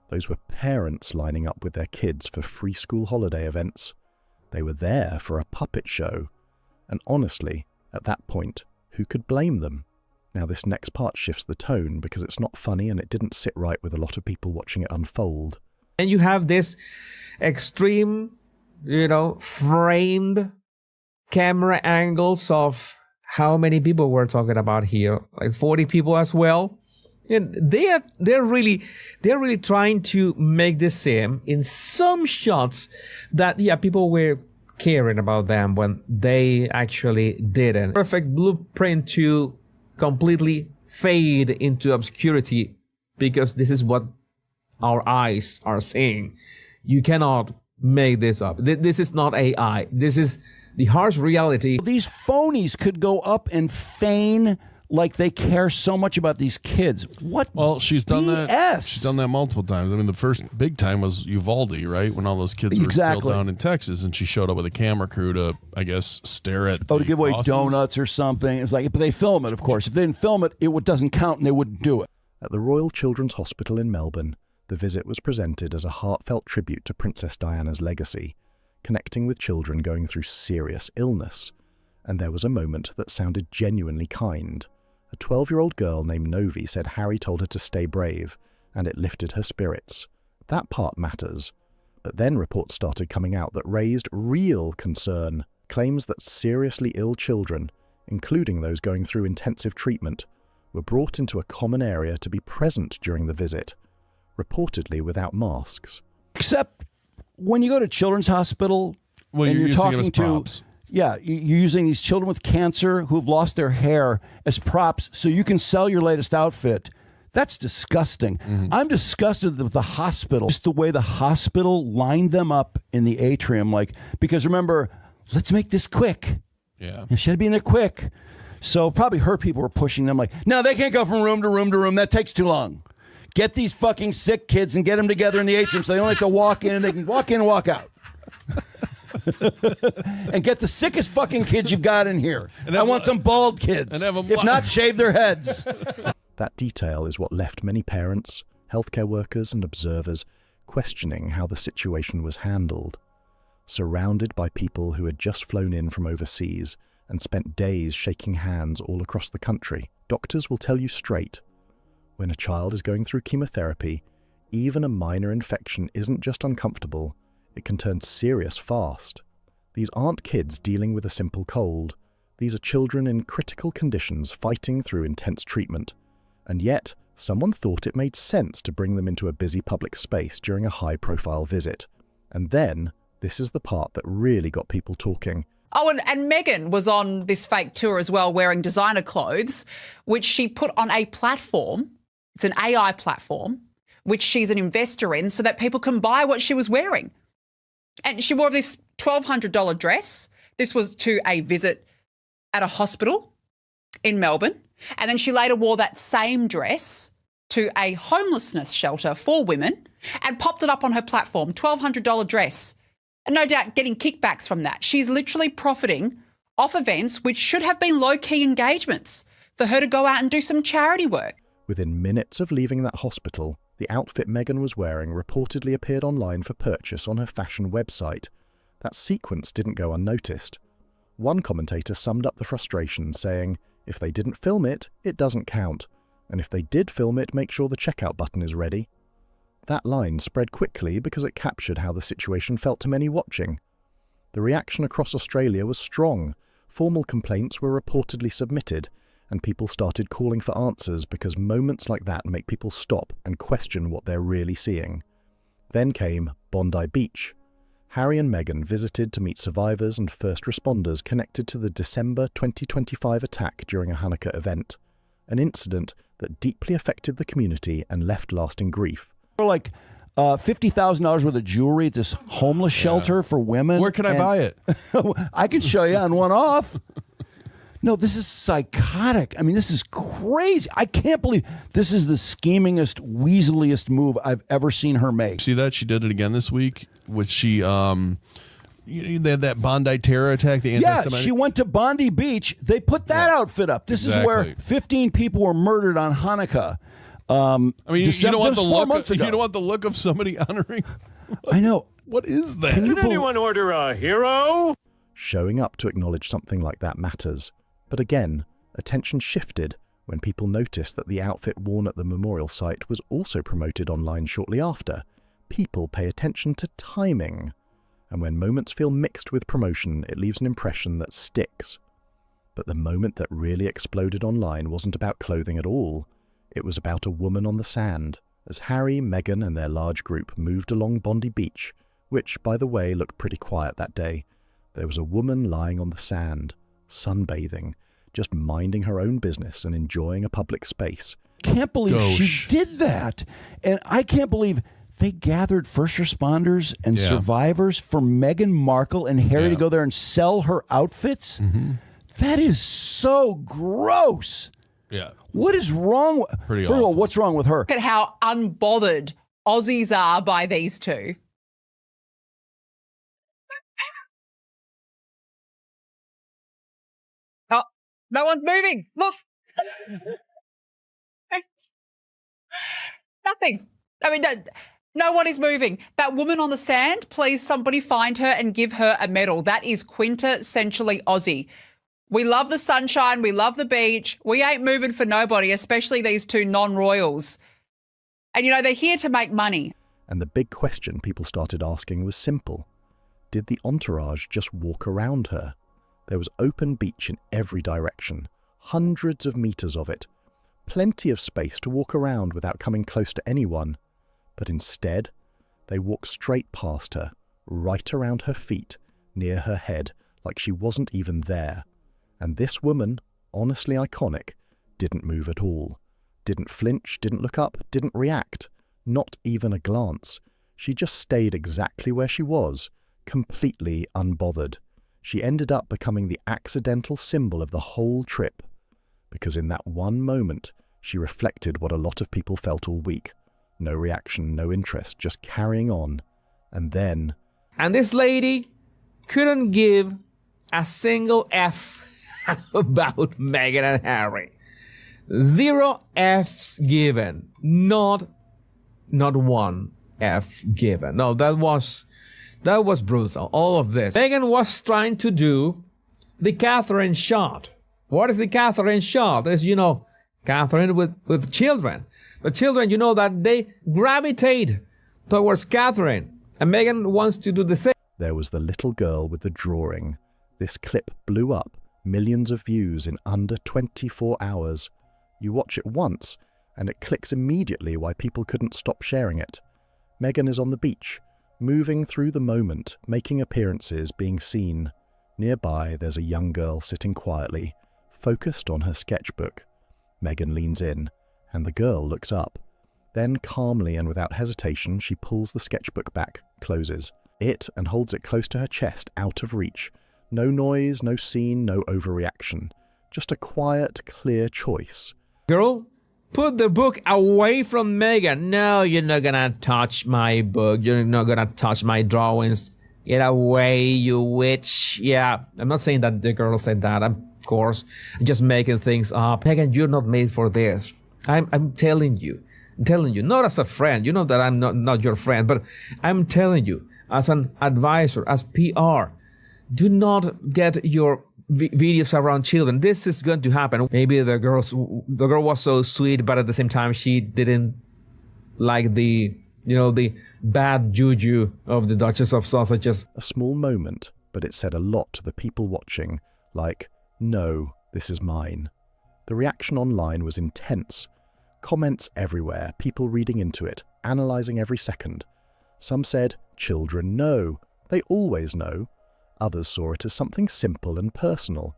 S1: Those were parents lining up with their kids for free school holiday events. They were there for a puppet show. And honestly, at that point, who could blame them? Now, this next part shifts the tone because it's not funny and it didn't sit right with a lot of people watching it unfold.
S16: And you have this extreme, framed camera angles of how many people we're talking about here, like 40 people as well. And they're really trying to make this seem in some shots that people were caring about them when they actually didn't. Perfect blueprint to completely fade into obscurity, because this is what our eyes are seeing. You cannot make this up. This is not AI. This is the harsh reality.
S15: These phonies could go up and feign like they care so much about these kids. What?
S18: Well, she's done
S15: BS?
S18: that. She's done that multiple times. I mean, the first big time was Uvalde, right? When all those kids were killed down in Texas, and she showed up with a camera crew to, I guess, stare at.
S15: To give away
S18: bosses.
S15: donuts or something. It's like, but they film it, of course. If they didn't film it, it doesn't count, and they wouldn't do it.
S1: At the Royal Children's Hospital in Melbourne, the visit was presented as a heartfelt tribute to Princess Diana's legacy, connecting with children going through serious illness. And there was a moment that sounded genuinely kind. A 12-year-old girl named Novi said Harry told her to stay brave, and it lifted her spirits. That part matters. But then reports started coming out that raised real concern. Claims that seriously ill children, including those going through intensive treatment, were brought into a common area to be present during the visit, reportedly without masks.
S15: Except when you go to Children's Hospital, and you're talking to props. Yeah, you're using these children with cancer who've lost their hair as props so you can sell your latest outfit. That's disgusting. Mm-hmm. I'm disgusted with the hospital. Just the way the hospital lined them up in the atrium, because remember, let's make this quick.
S18: Yeah.
S15: It should be in there quick. So probably her people were pushing them no, they can't go from room to room to room. That takes too long. Get these fucking sick kids and get them together in the atrium so they only have to walk in and they can walk in and walk out. And get the sickest fucking kids you've got in here. And I want some bald kids. And if not, shave their heads.
S1: That detail is what left many parents, healthcare workers and observers questioning how the situation was handled. Surrounded by people who had just flown in from overseas and spent days shaking hands all across the country, doctors will tell you straight, when a child is going through chemotherapy, even a minor infection isn't just uncomfortable, it can turn serious fast. These aren't kids dealing with a simple cold. These are children in critical conditions fighting through intense treatment. And yet, someone thought it made sense to bring them into a busy public space during a high-profile visit. And then, this is the part that really got people talking.
S14: Oh, and Meghan was on this fake tour as well, wearing designer clothes, which she put on a platform. It's an AI platform, which she's an investor in, so that people can buy what she was wearing. And she wore this $1,200 dress. This was to a visit at a hospital in Melbourne. And then she later wore that same dress to a homelessness shelter for women and popped it up on her platform, $1,200 dress. And no doubt getting kickbacks from that. She's literally profiting off events which should have been low-key engagements for her to go out and do some charity work.
S1: Within minutes of leaving that hospital, the outfit Meghan was wearing reportedly appeared online for purchase on her fashion website. That sequence didn't go unnoticed. One commentator summed up the frustration, saying, if they didn't film it, it doesn't count, and if they did film it, make sure the checkout button is ready. That line spread quickly because it captured how the situation felt to many watching. The reaction across Australia was strong. Formal complaints were reportedly submitted, and people started calling for answers because moments like that make people stop and question what they're really seeing. Then came Bondi Beach. Harry and Meghan visited to meet survivors and first responders connected to the December 2025 attack during a Hanukkah event, an incident that deeply affected the community and left lasting grief.
S15: Like $50,000 worth of jewelry at this homeless shelter for women.
S18: Where can I buy it?
S15: I can show you on one off. No, this is psychotic. I mean, this is crazy. I can't believe this is the schemingest, weaseliest move I've ever seen her make.
S18: See that? She did it again this week, which she, they had that Bondi terror attack. The anti-Semitic.
S15: Yeah, she went to Bondi Beach. They put that outfit up. This is where 15 people were murdered on Hanukkah.
S18: I mean, you don't want the look.
S15: 4 months ago.
S18: You don't want the look of somebody honoring.
S15: I know.
S18: What is that?
S19: Did anyone order a hero?
S1: Showing up to acknowledge something like that matters. But again, attention shifted When people noticed that the outfit worn at the memorial site was also promoted online shortly after, people pay attention to timing. And when moments feel mixed with promotion, it leaves an impression that sticks. But the moment that really exploded online wasn't about clothing at all. It was about a woman on the sand, as Harry, Meghan and their large group moved along Bondi Beach, which, by the way, looked pretty quiet that day. There was a woman lying on the sand, sunbathing, just minding her own business and enjoying a public space.
S15: Can't believe she did that. And I can't believe they gathered first responders and survivors for Meghan Markle and Harry to go there and sell her outfits. That is so gross.
S18: Yeah.
S15: What is wrong? First of all, what's wrong with her?
S14: Look at how unbothered Aussies are by these two. Oh, no one's moving. Look. Nothing. I mean, no one is moving. That woman on the sand, please somebody find her and give her a medal. That is quintessentially Aussie. We love the sunshine. We love the beach. We ain't moving for nobody, especially these two non-royals. And, you know, they're here to make money.
S1: And the big question people started asking was simple. Did the entourage just walk around her? There was open beach in every direction, hundreds of meters of it. Plenty of space to walk around without coming close to anyone. But instead, they walked straight past her, right around her feet, near her head, like she wasn't even there. And this woman, honestly iconic, didn't move at all. Didn't flinch, didn't look up, didn't react. Not even a glance. She just stayed exactly where she was, completely unbothered. She ended up becoming the accidental symbol of the whole trip. Because in that one moment, she reflected what a lot of people felt all week. No reaction, no interest, just carrying on. And then...
S16: And this lady couldn't give a single F about Meghan and Harry. 0 F's given. Not one F given. No, that was brutal. All of this. Meghan was trying to do the Catherine shot. What is the Catherine shot? As you know, Catherine with children. But children, you know that they gravitate towards Catherine. And Meghan wants to do the same.
S1: There was the little girl with the drawing. This clip blew up, millions of views in under 24 hours. You watch it once, and it clicks immediately why people couldn't stop sharing it. Meghan is on the beach, moving through the moment, making appearances, being seen. Nearby, there's a young girl sitting quietly, focused on her sketchbook. Meghan leans in, and the girl looks up. Then, calmly and without hesitation, she pulls the sketchbook back, closes it, and holds it close to her chest, out of reach. No noise, no scene, no overreaction. Just a quiet, clear choice.
S16: Girl, put the book away from Meghan. No, you're not gonna touch my book. You're not gonna touch my drawings. Get away, you witch. Yeah, I'm not saying that the girl said that, of course. I'm just making things up. Meghan, you're not made for this. I'm telling you, not as a friend. You know that I'm not your friend, but I'm telling you, as an advisor, as PR, do not get your videos around children. This is going to happen. Maybe the girl was so sweet, but at the same time, she didn't like the bad juju of the Duchess of Sussexes.
S1: A small moment, but it said a lot to the people watching, like, no, this is mine. The reaction online was intense. Comments everywhere, people reading into it, analysing every second. Some said, children know. They always know. Others saw it as something simple and personal.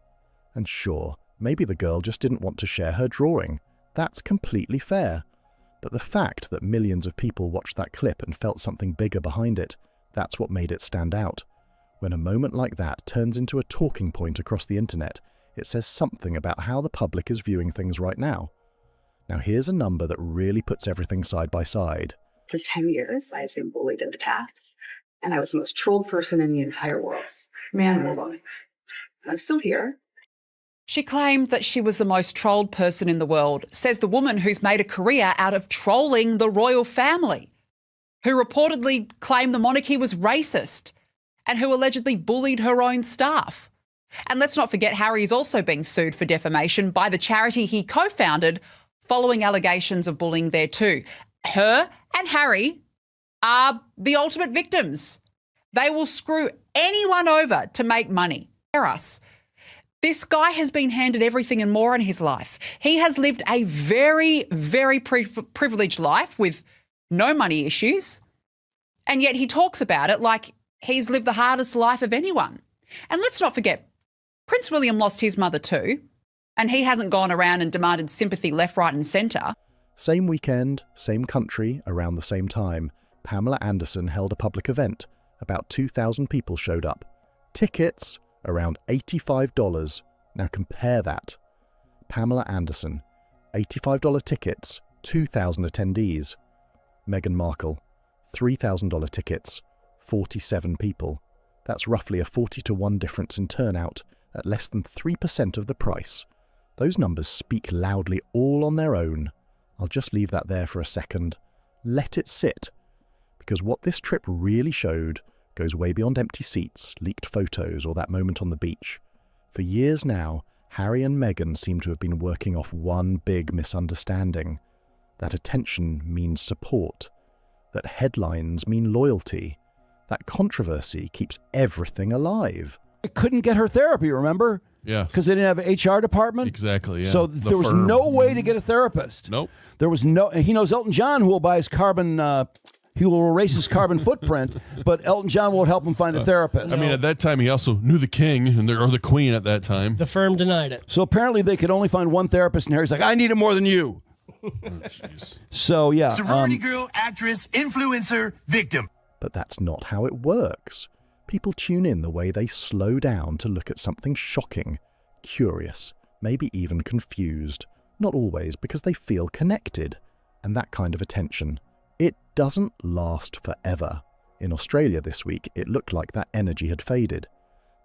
S1: And sure, maybe the girl just didn't want to share her drawing. That's completely fair. But the fact that millions of people watched that clip and felt something bigger behind it, that's what made it stand out. When a moment like that turns into a talking point across the internet, it says something about how the public is viewing things right now. Now here's a number that really puts everything side by side.
S20: For 10 years, I've been bullied and attacked, and I was the most trolled person in the entire world. Man, woman. I'm still here.
S14: She claimed that she was the most trolled person in the world, says the woman who's made a career out of trolling the royal family, who reportedly claimed the monarchy was racist and who allegedly bullied her own staff. And let's not forget, Harry is also being sued for defamation by the charity he co-founded following allegations of bullying there too. Her and Harry are the ultimate victims. They will screw anyone over to make money. Us. This guy has been handed everything and more in his life. He has lived a very, very privileged life with no money issues, and yet he talks about it like he's lived the hardest life of anyone. And let's not forget, Prince William lost his mother too, and he hasn't gone around and demanded sympathy left, right and centre.
S1: Same weekend, same country, around the same time, Pamela Anderson held a public event. About 2,000 people showed up. Tickets, around $85. Now compare that. Pamela Anderson, $85 tickets, 2,000 attendees. Meghan Markle, $3,000 tickets, 47 people. That's roughly a 40-to-1 difference in turnout at less than 3% of the price. Those numbers speak loudly all on their own. I'll just leave that there for a second. Let it sit. Because what this trip really showed goes way beyond empty seats, leaked photos, or that moment on the beach. For years now, Harry and Meghan seem to have been working off one big misunderstanding. That attention means support. That headlines mean loyalty. That controversy keeps everything alive.
S15: I couldn't get her therapy, remember?
S18: Yeah.
S15: Because they didn't have an HR department?
S18: Exactly, yeah.
S15: So there was no way to get a therapist.
S18: Nope.
S15: There was no... He knows Elton John, who will buy his carbon... he will erase his carbon footprint, but Elton John won't help him find a therapist.
S18: I mean, at that time, he also knew the king or the queen at that time.
S3: The firm denied it.
S15: So apparently they could only find one therapist, and Harry's like, I need it more than you. So, yeah.
S21: Sorority girl, actress, influencer, victim.
S1: But that's not how it works. People tune in the way they slow down to look at something shocking, curious, maybe even confused. Not always, because they feel connected. And that kind of attention, it doesn't last forever. In Australia this week, it looked like that energy had faded.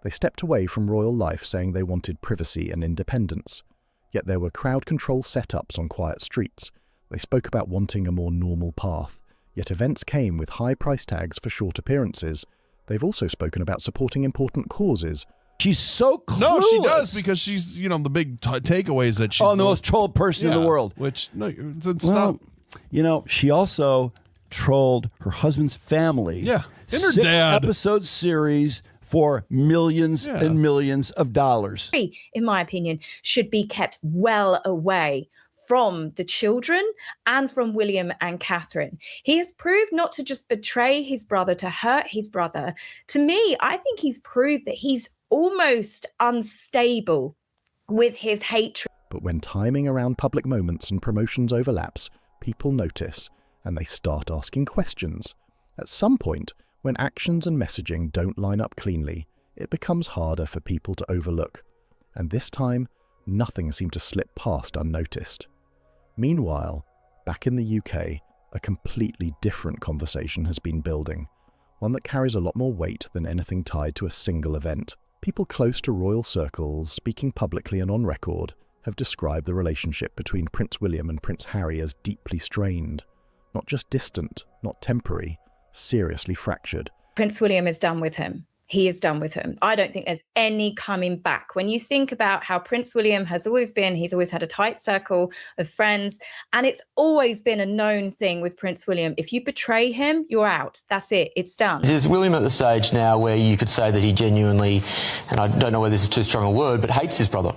S1: They stepped away from royal life saying they wanted privacy and independence. Yet there were crowd control setups on quiet streets. They spoke about wanting a more normal path. Yet events came with high price tags for short appearances. They've also spoken about supporting important causes.
S15: She's so clueless.
S18: No, she does, because she's, the big takeaways that she's...
S15: the most trolled person in the world.
S18: Which, no, stop.
S15: She also trolled her husband's family.
S18: Yeah, and her dad.
S15: 6-episode series for millions and millions of dollars.
S22: In my opinion, should be kept well away from the children and from William and Catherine. He has proved not to just betray his brother, to hurt his brother. To me, I think he's proved that he's almost unstable with his hatred.
S1: But when timing around public moments and promotions overlaps, people notice and they start asking questions. At some point, when actions and messaging don't line up cleanly, it becomes harder for people to overlook. And this time, nothing seemed to slip past unnoticed. Meanwhile, back in the UK, a completely different conversation has been building, one that carries a lot more weight than anything tied to a single event. People close to royal circles, speaking publicly and on record, have described the relationship between Prince William and Prince Harry as deeply strained. Not just distant, not temporary, seriously fractured.
S22: Prince William is done with him. He is done with him. I don't think there's any coming back. When you think about how Prince William has always been, he's always had a tight circle of friends, and it's always been a known thing with Prince William. If you betray him, you're out. That's it. It's done.
S24: Is William at the stage now where you could say that he genuinely, and I don't know whether this is too strong a word, but hates his brother?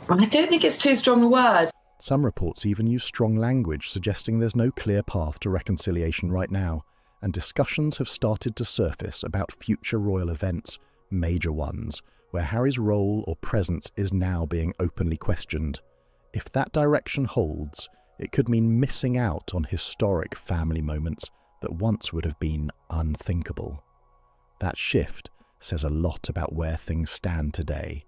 S25: I don't think it's too strong a word.
S1: Some reports even use strong language, suggesting there's no clear path to reconciliation right now. And discussions have started to surface about future royal events, major ones, where Harry's role or presence is now being openly questioned. If that direction holds, it could mean missing out on historic family moments that once would have been unthinkable. That shift says a lot about where things stand today.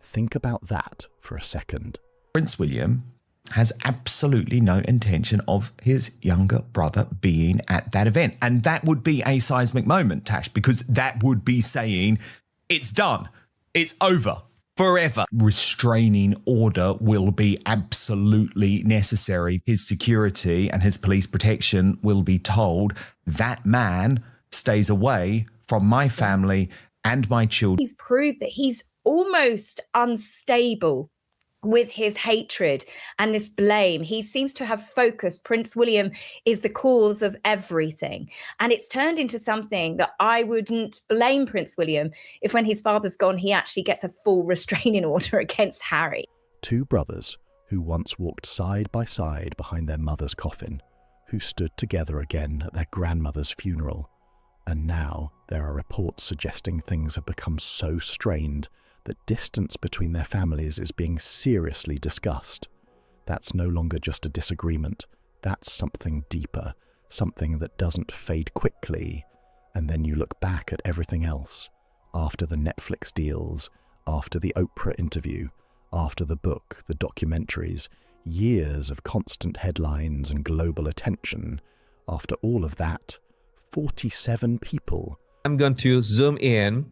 S1: Think about that for a second.
S6: Prince William has absolutely no intention of his younger brother being at that event. And that would be a seismic moment, Tash, because that would be saying, it's done, it's over, forever. Restraining order will be absolutely necessary. His security and his police protection will be told, that man stays away from my family and my children.
S22: He's proved that he's almost unstable with his hatred and this blame. He seems to have focused Prince William is the cause of everything. And it's turned into something that I wouldn't blame Prince William if when his father's gone, he actually gets a full restraining order against Harry.
S1: Two brothers who once walked side by side behind their mother's coffin, who stood together again at their grandmother's funeral. And now there are reports suggesting things have become so strained that distance between their families is being seriously discussed. That's no longer just a disagreement. That's something deeper, something that doesn't fade quickly. And then you look back at everything else, after the Netflix deals, after the Oprah interview, after the book, the documentaries, years of constant headlines and global attention. After all of that, 47 people.
S16: I'm going to zoom in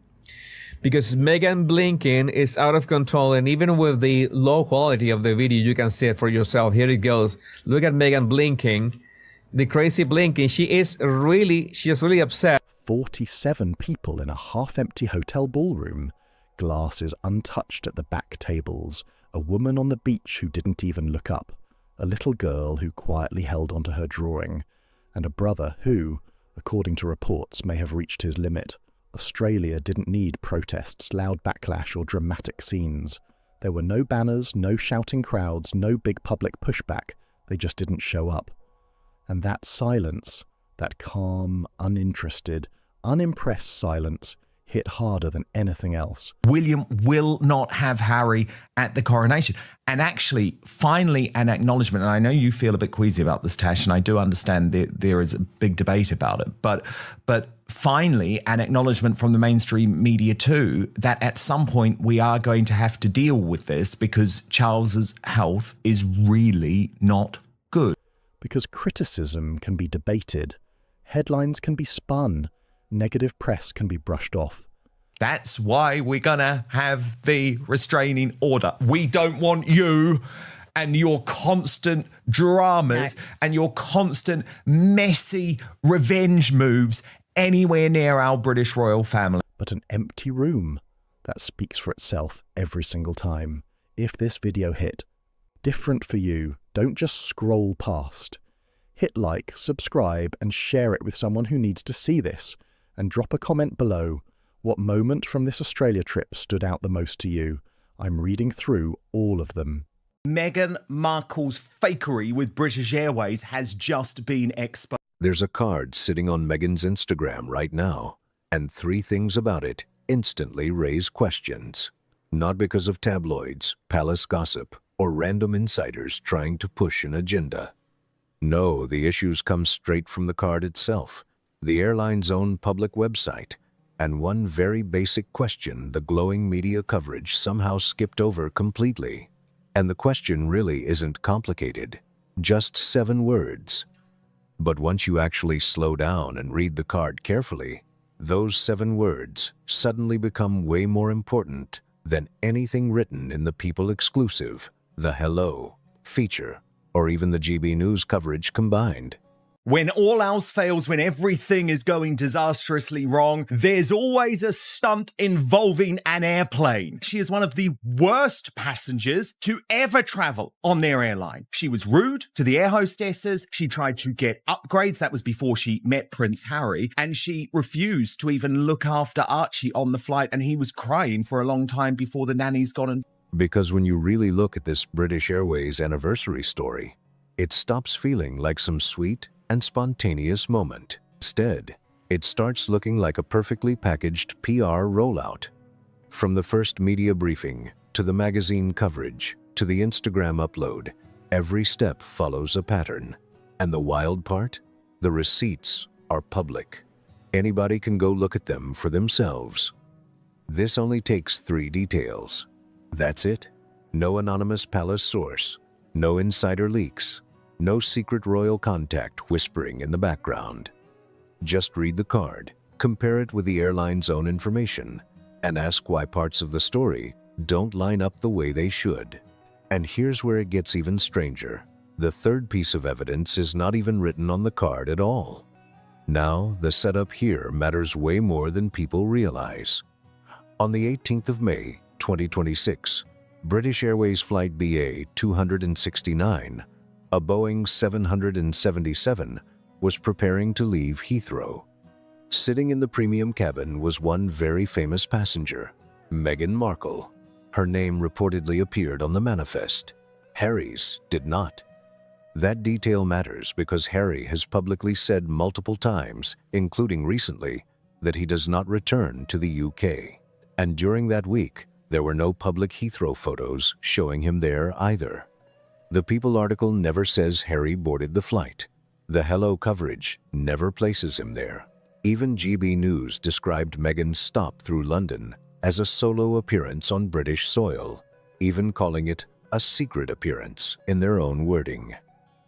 S16: because Meghan blinking is out of control, and even with the low quality of the video, you can see it for yourself. Here it goes. Look at Meghan blinking, the crazy blinking. She is really upset.
S1: 47 people in a half-empty hotel ballroom, glasses untouched at the back tables, a woman on the beach who didn't even look up, a little girl who quietly held onto her drawing, and a brother who, according to reports, may have reached his limit. Australia didn't need protests, loud backlash, or dramatic scenes. There were no banners, no shouting crowds, no big public pushback. They just didn't show up. And that silence, that calm, uninterested, unimpressed silence, hit harder than anything else.
S6: William will not have Harry at the coronation. And actually, finally, an acknowledgement, and I know you feel a bit queasy about this, Tash, and I do understand there is a big debate about it, but finally, an acknowledgement from the mainstream media too, that at some point we are going to have to deal with this because Charles's health is really not good.
S1: Because criticism can be debated, headlines can be spun, negative press can be brushed off.
S6: That's why we're gonna have the restraining order. We don't want you and your constant dramas and your constant messy revenge moves anywhere near our British royal family.
S1: But an empty room, that speaks for itself every single time. If this video hit different for you, don't just scroll past. Hit like, subscribe, and share it with someone who needs to see this. And drop a comment below. What moment from this Australia trip stood out the most to you? I'm reading through all of them.
S6: Meghan Markle's fakery with British Airways has just been exposed.
S3: There's a card sitting on Meghan's Instagram right now, and 3 things about it instantly raise questions. Not because of tabloids, palace gossip, or random insiders trying to push an agenda. No, the issues come straight from the card itself, the airline's own public website, and one very basic question the glowing media coverage somehow skipped over completely. And the question really isn't complicated, just 7 words. But once you actually slow down and read the card carefully, those 7 words suddenly become way more important than anything written in the People exclusive, the Hello feature, or even the GB News coverage combined.
S6: When all else fails, when everything is going disastrously wrong, there's always a stunt involving an airplane. She is one of the worst passengers to ever travel on their airline. She was rude to the air hostesses. She tried to get upgrades. That was before she met Prince Harry. And she refused to even look after Archie on the flight. And he was crying for a long time before the nannies got in.
S3: Because when you really look at this British Airways anniversary story, it stops feeling like some sweet and spontaneous moment. Instead, it starts looking like a perfectly packaged PR rollout. From the first media briefing, to the magazine coverage, to the Instagram upload, every step follows a pattern. And the wild part? The receipts are public. Anybody can go look at them for themselves. This only takes 3 details. That's it. No anonymous palace source, no insider leaks, no secret royal contact whispering in the background. Just read the card, compare it with the airline's own information, and ask why parts of the story don't line up the way they should. And here's where it gets even stranger. The third piece of evidence is not even written on the card at all. Now, the setup here matters way more than people realize. On the 18th of May, 2026, British Airways flight BA 269, a Boeing 777, was preparing to leave Heathrow. Sitting in the premium cabin was one very famous passenger, Meghan Markle. Her name reportedly appeared on the manifest. Harry's did not. That detail matters because Harry has publicly said multiple times, including recently, that he does not return to the UK. And during that week, there were no public Heathrow photos showing him there either. The People article never says Harry boarded the flight. The Hello coverage never places him there. Even GB News described Meghan's stop through London as a solo appearance on British soil, even calling it a secret appearance in their own wording.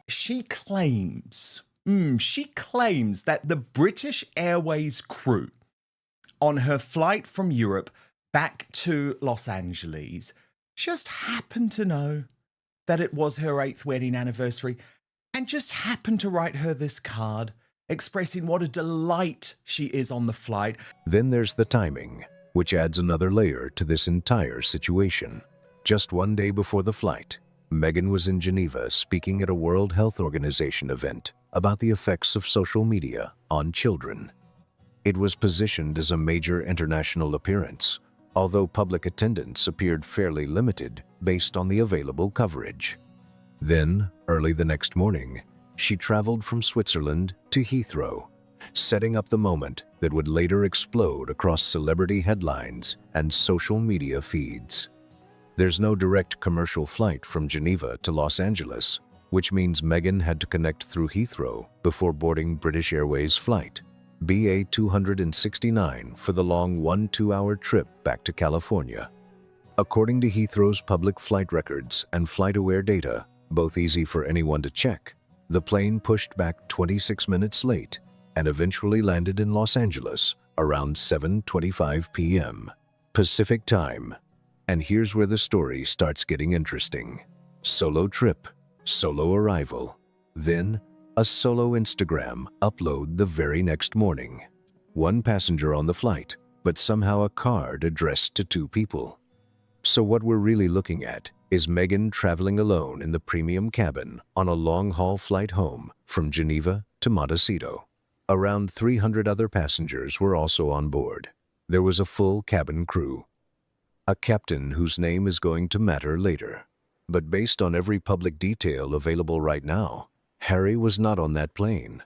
S6: She claims that the British Airways crew on her flight from Europe back to Los Angeles just happened to know that it was her 8th wedding anniversary and just happened to write her this card expressing what a delight she is on the flight.
S3: Then there's the timing, which adds another layer to this entire situation. Just one day before the flight, Meghan was in Geneva speaking at a World Health Organization event about the effects of social media on children. It was positioned as a major international appearance, although public attendance appeared fairly limited based on the available coverage. Then, early the next morning, she traveled from Switzerland to Heathrow, setting up the moment that would later explode across celebrity headlines and social media feeds. There's no direct commercial flight from Geneva to Los Angeles, which means Meghan had to connect through Heathrow before boarding British Airways flight BA 269 for the long 1-2-hour trip back to California. According to Heathrow's public flight records and FlightAware data, both easy for anyone to check, the plane pushed back 26 minutes late and eventually landed in Los Angeles around 7:25 p.m. Pacific time. And here's where the story starts getting interesting. Solo trip, solo arrival, then a solo Instagram upload the very next morning. One passenger on the flight, but somehow a card addressed to 2 people. So what we're really looking at is Meghan traveling alone in the premium cabin on a long-haul flight home from Geneva to Montecito. Around 300 other passengers were also on board. There was a full cabin crew. A captain whose name is going to matter later. But based on every public detail available right now, Harry was not on that plane.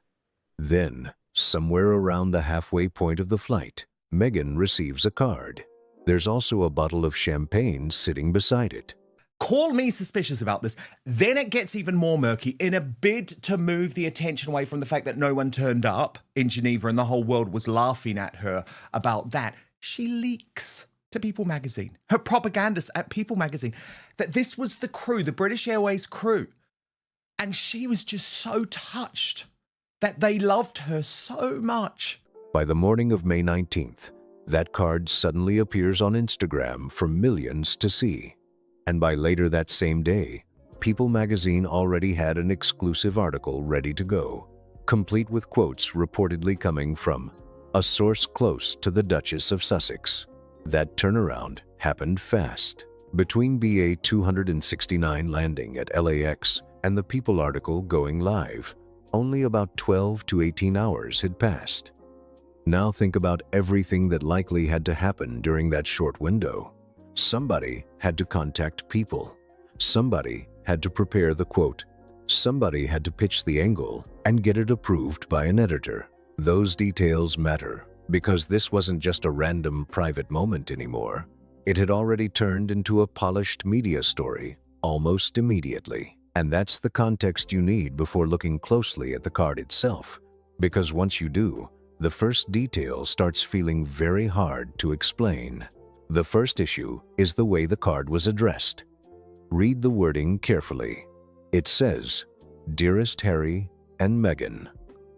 S3: Then, somewhere around the halfway point of the flight, Meghan receives a card. There's also a bottle of champagne sitting beside it.
S6: Call me suspicious about this. Then it gets even more murky. In a bid to move the attention away from the fact that no one turned up in Geneva and the whole world was laughing at her about that, she leaks to People magazine, her propagandists at People magazine, that this was the crew, the British Airways crew. And she was just so touched that they loved her so much.
S3: By the morning of May 19th, that card suddenly appears on Instagram for millions to see. And by later that same day, People magazine already had an exclusive article ready to go, complete with quotes reportedly coming from a source close to the Duchess of Sussex. That turnaround happened fast. Between BA 269 landing at LAX and the People article going live, only about 12 to 18 hours had passed. Now think about everything that likely had to happen during that short window. Somebody had to contact People. Somebody had to prepare the quote. Somebody had to pitch the angle and get it approved by an editor. Those details matter because this wasn't just a random private moment anymore. It had already turned into a polished media story almost immediately. And that's the context you need before looking closely at the card itself. Because once you do, the first detail starts feeling very hard to explain. The first issue is the way the card was addressed. Read the wording carefully. It says, "Dearest Harry and Meghan,"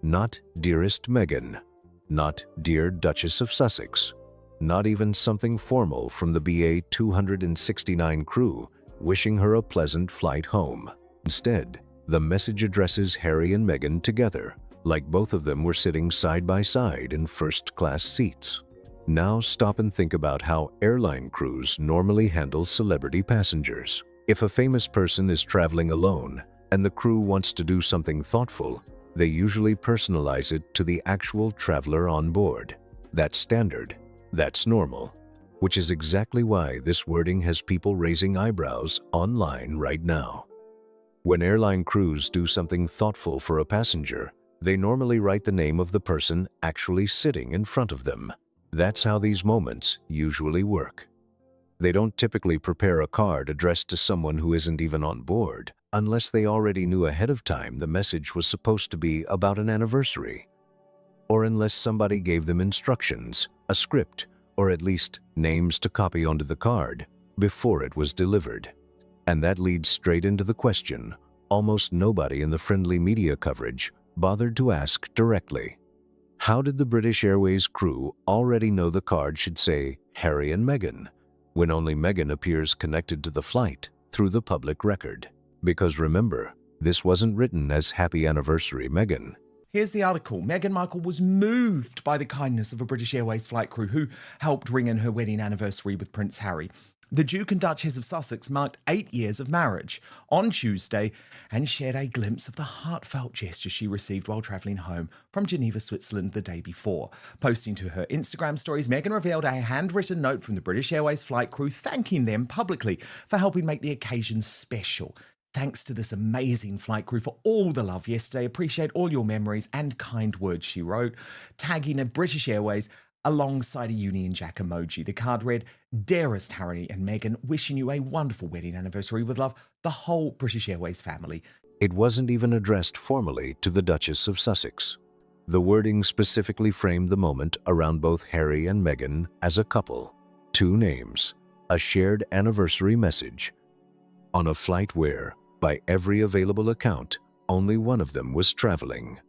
S3: not "Dearest Meghan," not "Dear Duchess of Sussex," not even something formal from the BA 269 crew wishing her a pleasant flight home. Instead, the message addresses Harry and Meghan together, like both of them were sitting side by side in first-class seats. Now stop and think about how airline crews normally handle celebrity passengers. If a famous person is traveling alone and the crew wants to do something thoughtful, they usually personalize it to the actual traveler on board. That's standard. That's normal. Which is exactly why this wording has people raising eyebrows online right now. When airline crews do something thoughtful for a passenger, they normally write the name of the person actually sitting in front of them. That's how these moments usually work. They don't typically prepare a card addressed to someone who isn't even on board, unless they already knew ahead of time the message was supposed to be about an anniversary. Or unless somebody gave them instructions, a script, or at least names to copy onto the card before it was delivered. And that leads straight into the question almost nobody in the friendly media coverage bothered to ask directly. How did the British Airways crew already know the card should say Harry and Meghan, when only Meghan appears connected to the flight through the public record? Because remember, this wasn't written as Happy Anniversary Meghan.
S6: Here's the article. Meghan Markle was moved by the kindness of a British Airways flight crew who helped ring in her wedding anniversary with Prince Harry. The Duke and Duchess of Sussex marked 8 years of marriage on Tuesday and shared a glimpse of the heartfelt gesture she received while travelling home from Geneva, Switzerland the day before. Posting to her Instagram stories, Meghan revealed a handwritten note from the British Airways flight crew thanking them publicly for helping make the occasion special. Thanks to this amazing flight crew for all the love yesterday. Appreciate all your memories and kind words, she wrote, tagging a British Airways alongside a Union Jack emoji. The card read, "Dearest Harry and Meghan, wishing you a wonderful wedding anniversary with love, the whole British Airways family."
S3: It wasn't even addressed formally to the Duchess of Sussex. The wording specifically framed the moment around both Harry and Meghan as a couple. 2 names, a shared anniversary message, on a flight where, by every available account, only one of them was traveling.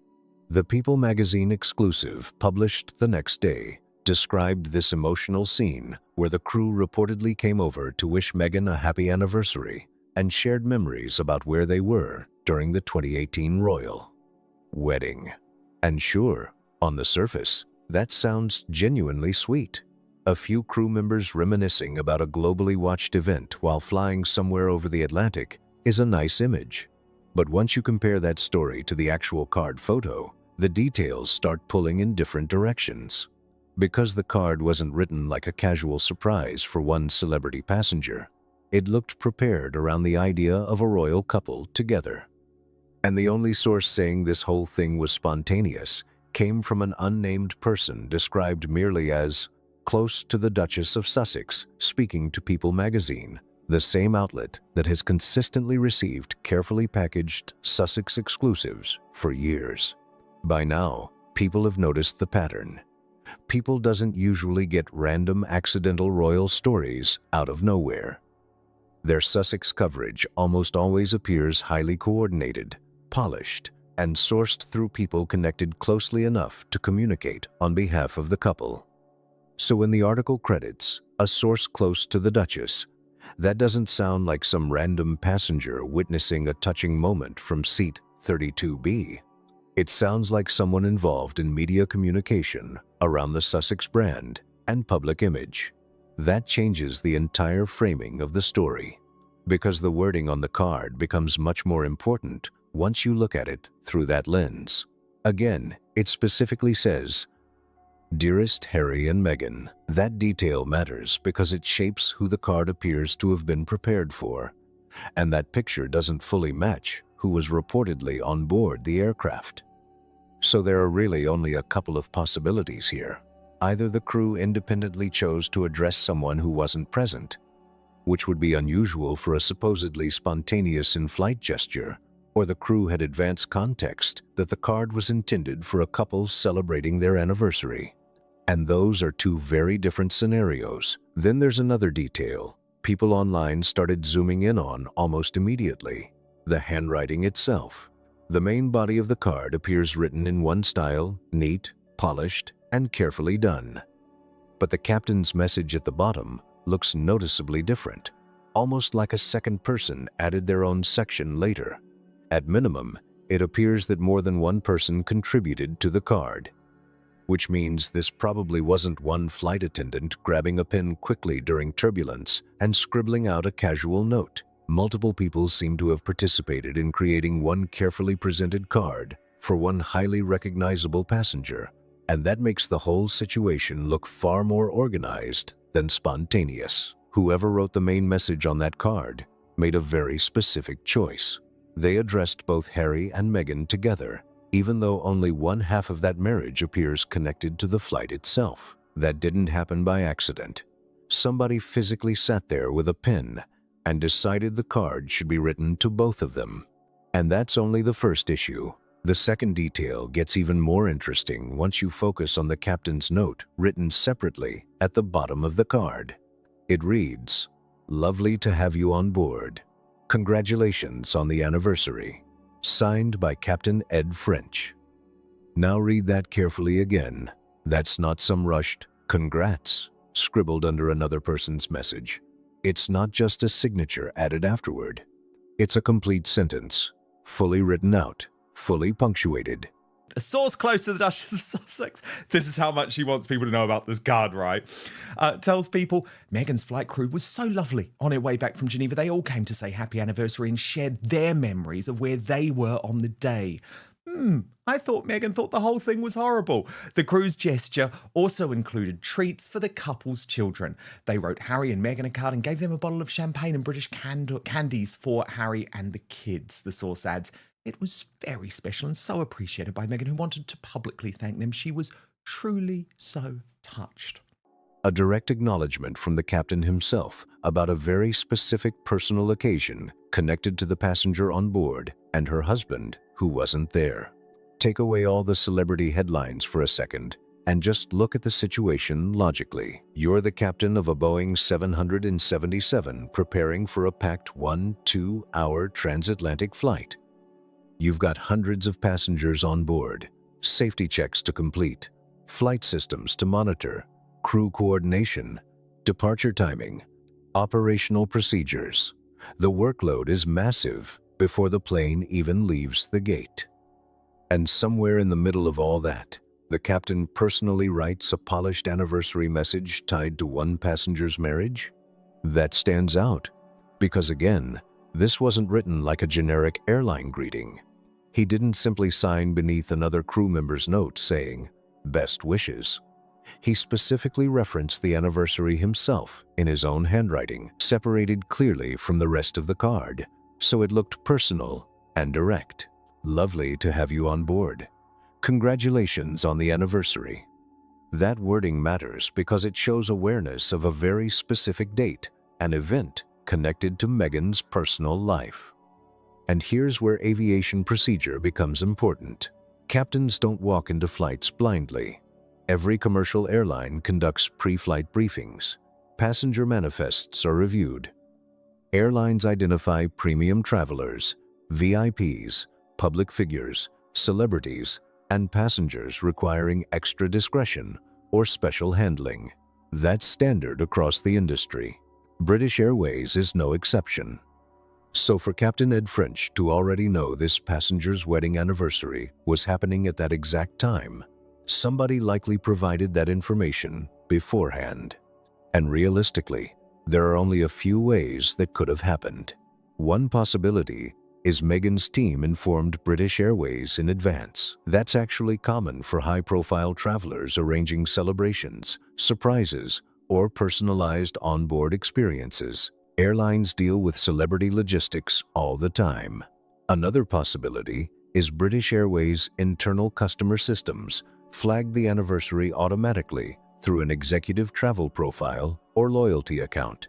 S3: The People magazine exclusive, published the next day, described this emotional scene where the crew reportedly came over to wish Meghan a happy anniversary and shared memories about where they were during the 2018 royal wedding. And sure, on the surface, that sounds genuinely sweet. A few crew members reminiscing about a globally watched event while flying somewhere over the Atlantic is a nice image. But once you compare that story to the actual card photo, the details start pulling in different directions. Because the card wasn't written like a casual surprise for one celebrity passenger, it looked prepared around the idea of a royal couple together. And the only source saying this whole thing was spontaneous came from an unnamed person described merely as close to the Duchess of Sussex, speaking to People magazine, the same outlet that has consistently received carefully packaged Sussex exclusives for years. By now, People have noticed the pattern. People doesn't usually get random accidental royal stories out of nowhere. Their Sussex coverage almost always appears highly coordinated, polished, and sourced through people connected closely enough to communicate on behalf of the couple. So in the article credits, a source close to the Duchess, that doesn't sound like some random passenger witnessing a touching moment from seat 32B. It sounds like someone involved in media communication around the Sussex brand and public image. That changes the entire framing of the story, because the wording on the card becomes much more important once you look at it through that lens. Again, it specifically says, "Dearest Harry and Meghan." That detail matters because it shapes who the card appears to have been prepared for, and that picture doesn't fully match who was reportedly on board the aircraft. So there are really only a couple of possibilities here. Either the crew independently chose to address someone who wasn't present, which would be unusual for a supposedly spontaneous in-flight gesture, or the crew had advanced context that the card was intended for a couple celebrating their anniversary. And those are 2 very different scenarios. Then there's another detail people online started zooming in on almost immediately: the handwriting itself. The main body of the card appears written in one style, neat, polished, and carefully done. But the captain's message at the bottom looks noticeably different, almost like a second person added their own section later. At minimum, it appears that more than one person contributed to the card, which means this probably wasn't one flight attendant grabbing a pen quickly during turbulence and scribbling out a casual note. Multiple people seem to have participated in creating one carefully presented card for one highly recognizable passenger, and that makes the whole situation look far more organized than spontaneous. Whoever wrote the main message on that card made a very specific choice. They addressed both Harry and Meghan together, even though only one half of that marriage appears connected to the flight itself. That didn't happen by accident. Somebody physically sat there with a pen and decided the card should be written to both of them. And that's only the first issue. The second detail gets even more interesting once you focus on the captain's note written separately at the bottom of the card. It reads, "Lovely to have you on board. Congratulations on the anniversary. Signed by Captain Ed French." Now read that carefully again. That's not some rushed "congrats" scribbled under another person's message. It's not just a signature added afterward. It's a complete sentence, fully written out, fully punctuated.
S6: A source close to the Duchess of Sussex, this is how much she wants people to know about this card, right? Tells people Meghan's flight crew was so lovely on her way back from Geneva. They all came to say happy anniversary and shared their memories of where they were on the day. I thought Meghan thought the whole thing was horrible. The crew's gesture also included treats for the couple's children. They wrote Harry and Meghan a card and gave them a bottle of champagne and British candies for Harry and the kids, the source adds. It was very special and so appreciated by Meghan, who wanted to publicly thank them. She was truly so touched.
S3: A direct acknowledgement from the captain himself about a very specific personal occasion connected to the passenger on board and her husband, who wasn't there. Take away all the celebrity headlines for a second and just look at the situation logically. You're the captain of a Boeing 777 preparing for a packed 1-2 hour transatlantic flight. You've got hundreds of passengers on board, safety checks to complete, flight systems to monitor, crew coordination, departure timing, operational procedures. The workload is massive before the plane even leaves the gate. And somewhere in the middle of all that, the captain personally writes a polished anniversary message tied to one passenger's marriage? That stands out, because again, this wasn't written like a generic airline greeting. He didn't simply sign beneath another crew member's note saying, "Best wishes." He specifically referenced the anniversary himself in his own handwriting, separated clearly from the rest of the card, so it looked personal and direct. "Lovely to have you on board. Congratulations on the anniversary." That wording matters because it shows awareness of a very specific date, an event connected to Meghan's personal life. And here's where aviation procedure becomes important. Captains don't walk into flights blindly. Every commercial airline conducts pre-flight briefings. Passenger manifests are reviewed. Airlines identify premium travelers, VIPs, public figures, celebrities, and passengers requiring extra discretion or special handling. That's standard across the industry. British Airways is no exception. So for Captain Ed French to already know this passenger's wedding anniversary was happening at that exact time, somebody likely provided that information beforehand. And realistically, there are only a few ways that could have happened. One possibility is Meghan's team informed British Airways in advance. That's actually common for high-profile travelers arranging celebrations, surprises, or personalized onboard experiences. Airlines deal with celebrity logistics all the time. Another possibility is British Airways' internal customer systems flag the anniversary automatically through an executive travel profile or loyalty account.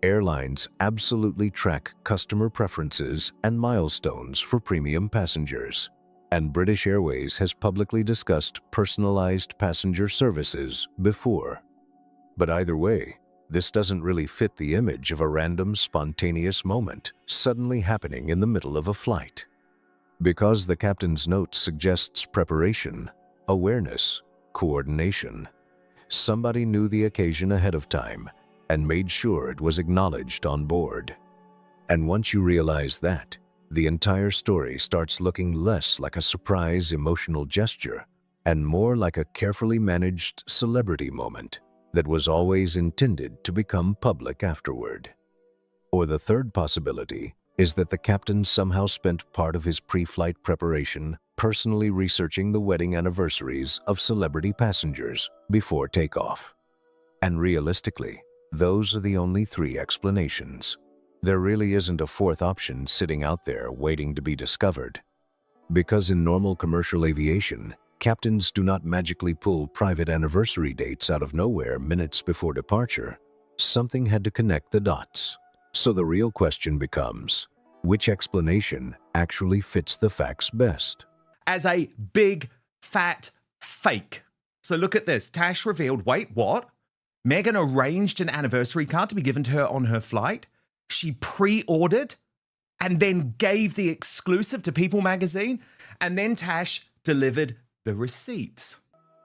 S3: Airlines absolutely track customer preferences and milestones for premium passengers, and British Airways has publicly discussed personalized passenger services before. But either way, this doesn't really fit the image of a random, spontaneous moment suddenly happening in the middle of a flight. Because the captain's note suggests preparation, awareness, coordination. Somebody knew the occasion ahead of time and made sure it was acknowledged on board. And once you realize that, the entire story starts looking less like a surprise emotional gesture and more like a carefully managed celebrity moment that was always intended to become public afterward. Or the third possibility is that the captain somehow spent part of his pre-flight preparation personally researching the wedding anniversaries of celebrity passengers before takeoff. And realistically, those are the only three explanations. There really isn't a fourth option sitting out there waiting to be discovered. Because in normal commercial aviation, captains do not magically pull private anniversary dates out of nowhere minutes before departure. Something had to connect the dots. So the real question becomes, which explanation actually fits the facts best?
S6: As a big, fat fake. So look at this. Tash revealed, wait, what? Meghan arranged an anniversary card to be given to her on her flight. She pre-ordered and then gave the exclusive to People magazine. And then Tash delivered the receipts.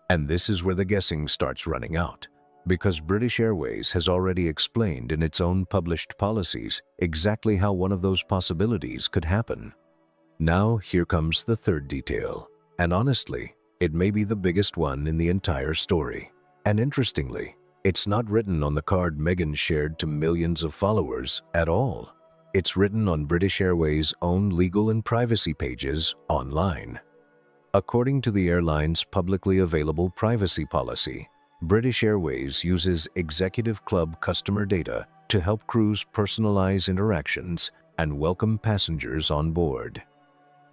S3: And this is where the guessing starts running out, because British Airways has already explained in its own published policies exactly how one of those possibilities could happen. Now here comes the third detail, and honestly, it may be the biggest one in the entire story. And interestingly, it's not written on the card Meghan shared to millions of followers at all. It's written on British Airways' own legal and privacy pages online. According to the airline's publicly available privacy policy, British Airways uses Executive Club customer data to help crews personalize interactions and welcome passengers on board.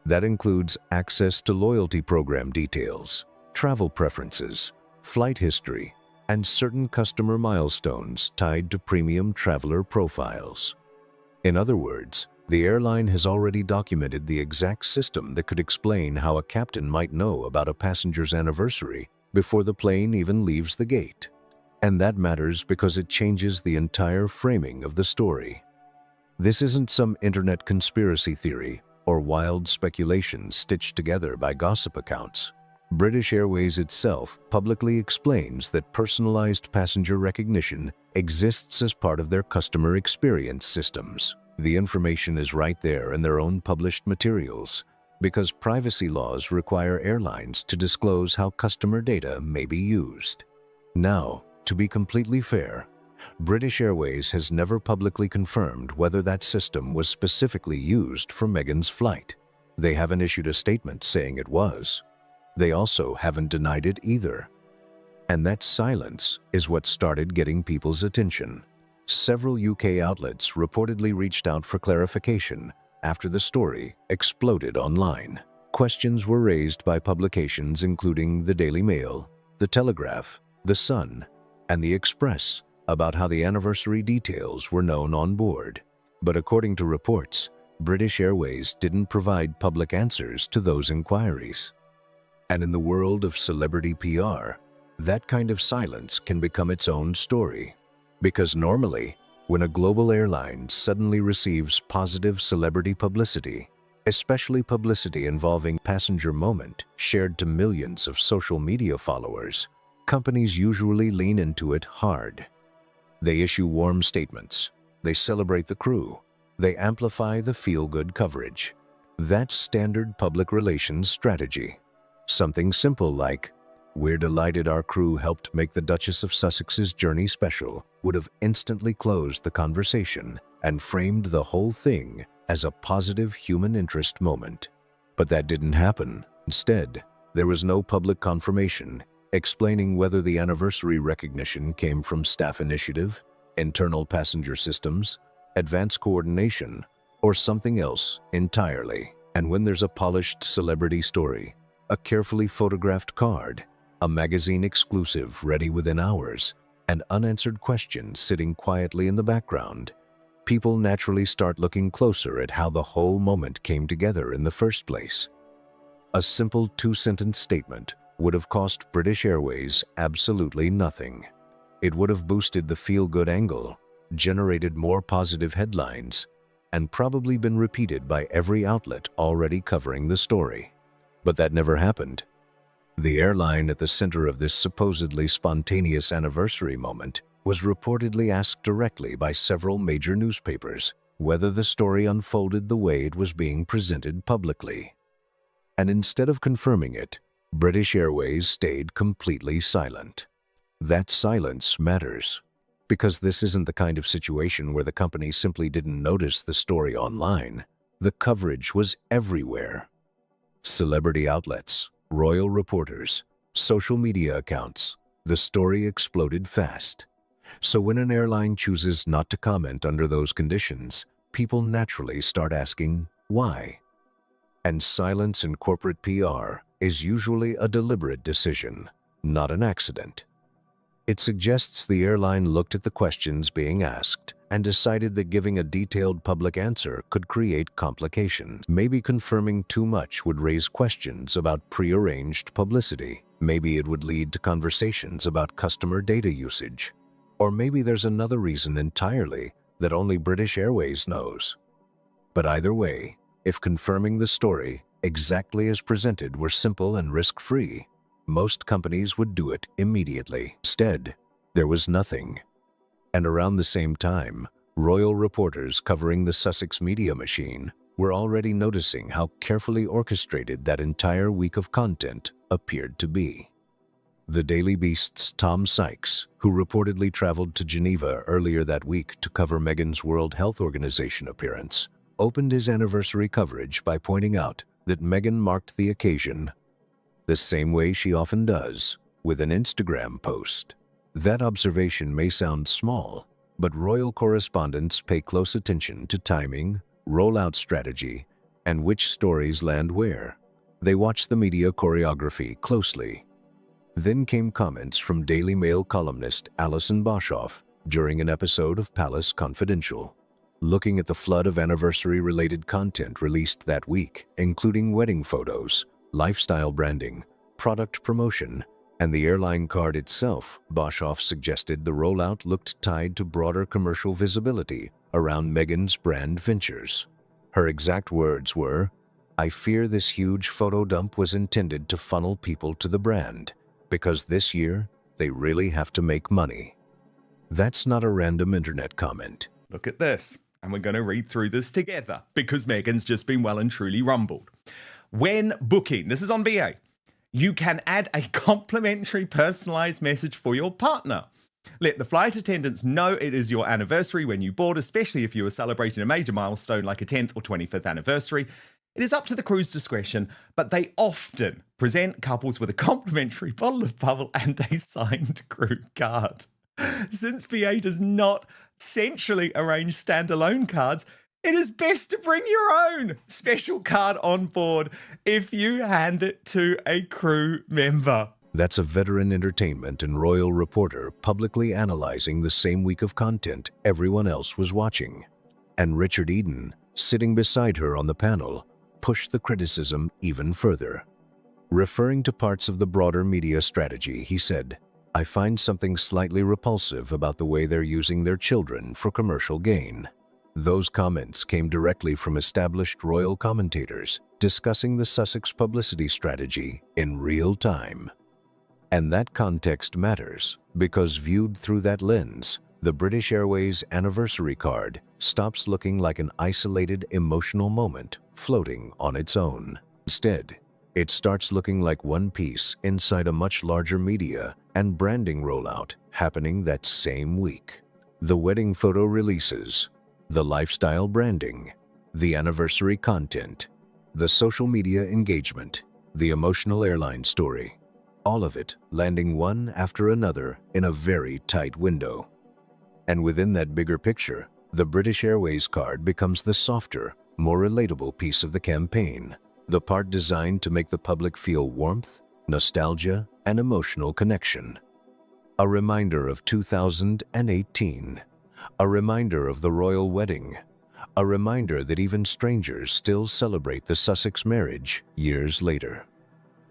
S3: That includes access to loyalty program details, travel preferences, flight history, and certain customer milestones tied to premium traveler profiles. In other words, the airline has already documented the exact system that could explain how a captain might know about a passenger's anniversary before the plane even leaves the gate. And that matters because it changes the entire framing of the story. This isn't some internet conspiracy theory or wild speculation stitched together by gossip accounts. British Airways itself publicly explains that personalized passenger recognition exists as part of their customer experience systems. The information is right there in their own published materials, because privacy laws require airlines to disclose how customer data may be used. Now, to be completely fair, British Airways has never publicly confirmed whether that system was specifically used for Meghan's flight. They haven't issued a statement saying it was. They also haven't denied it either. And that silence is what started getting people's attention. Several UK outlets reportedly reached out for clarification after the story exploded online. Questions were raised by publications including the Daily Mail, the Telegraph, the Sun, and the Express about how the anniversary details were known on board. But according to reports, British Airways didn't provide public answers to those inquiries. And in the world of celebrity PR, that kind of silence can become its own story. Because normally, when a global airline suddenly receives positive celebrity publicity, especially publicity involving passenger moment shared to millions of social media followers, companies usually lean into it hard. They issue warm statements, they celebrate the crew, they amplify the feel-good coverage. That's standard public relations strategy. Something simple like, "We're delighted our crew helped make the Duchess of Sussex's journey special," would have instantly closed the conversation and framed the whole thing as a positive human interest moment. But that didn't happen. Instead, there was no public confirmation explaining whether the anniversary recognition came from staff initiative, internal passenger systems, advanced coordination, or something else entirely. And when there's a polished celebrity story, a carefully photographed card, a magazine exclusive ready within hours, and unanswered questions sitting quietly in the background, people naturally start looking closer at how the whole moment came together in the first place. A simple two-sentence statement would have cost British Airways absolutely nothing. It would have boosted the feel-good angle, generated more positive headlines, and probably been repeated by every outlet already covering the story. But that never happened. The airline at the center of this supposedly spontaneous anniversary moment was reportedly asked directly by several major newspapers whether the story unfolded the way it was being presented publicly. And instead of confirming it, British Airways stayed completely silent. That silence matters, because this isn't the kind of situation where the company simply didn't notice the story online. The coverage was everywhere. Celebrity outlets, royal reporters, social media accounts. The story exploded fast. So when an airline chooses not to comment under those conditions, people naturally start asking why. And silence in corporate PR is usually a deliberate decision, not an accident. It suggests the airline looked at the questions being asked and decided that giving a detailed public answer could create complications. Maybe confirming too much would raise questions about prearranged publicity. Maybe it would lead to conversations about customer data usage. Or maybe there's another reason entirely that only British Airways knows. But either way, if confirming the story exactly as presented were simple and risk-free, most companies would do it immediately. Instead, there was nothing. And around the same time, royal reporters covering the Sussex media machine were already noticing how carefully orchestrated that entire week of content appeared to be. The Daily Beast's Tom Sykes, who reportedly traveled to Geneva earlier that week to cover Meghan's World Health Organization appearance, opened his anniversary coverage by pointing out that Meghan marked the occasion the same way she often does, with an Instagram post. That observation may sound small, but royal correspondents pay close attention to timing, rollout strategy, and which stories land where. They watch the media choreography closely. Then came comments from Daily Mail columnist Alison Boshoff during an episode of Palace Confidential. Looking at the flood of anniversary-related content released that week, including wedding photos, lifestyle branding, product promotion, and the airline card itself, Boshoff suggested the rollout looked tied to broader commercial visibility around Meghan's brand ventures. Her exact words were, "I fear this huge photo dump was intended to funnel people to the brand, because this year they really have to make money." That's not a random internet comment.
S6: Look at this. And we're going to read through this together because Meghan's just been well and truly rumbled. When booking, this is on BA, you can add a complimentary personalized message for your partner. Let the flight attendants know it is your anniversary when you board, especially if you are celebrating a major milestone like a 10th or 25th anniversary. It is up to the crew's discretion, but they often present couples with a complimentary bottle of bubble and a signed crew card. Since BA does not centrally arrange standalone cards, it is best to bring your own special card on board if you hand it to a crew member.
S3: That's a veteran entertainment and royal reporter publicly analyzing the same week of content everyone else was watching. And Richard Eden, sitting beside her on the panel, pushed the criticism even further. Referring to parts of the broader media strategy, he said, "I find something slightly repulsive about the way they're using their children for commercial gain." Those comments came directly from established royal commentators discussing the Sussex publicity strategy in real time. And that context matters, because viewed through that lens, the British Airways anniversary card stops looking like an isolated emotional moment floating on its own. Instead, it starts looking like one piece inside a much larger media and branding rollout happening that same week. The wedding photo releases, the lifestyle branding, the anniversary content, the social media engagement, the emotional airline story, all of it landing one after another in a very tight window. And within that bigger picture, the British Airways card becomes the softer, more relatable piece of the campaign, the part designed to make the public feel warmth, nostalgia, and emotional connection. A reminder of 2018, a reminder of the royal wedding, a reminder that even strangers still celebrate the Sussex marriage years later.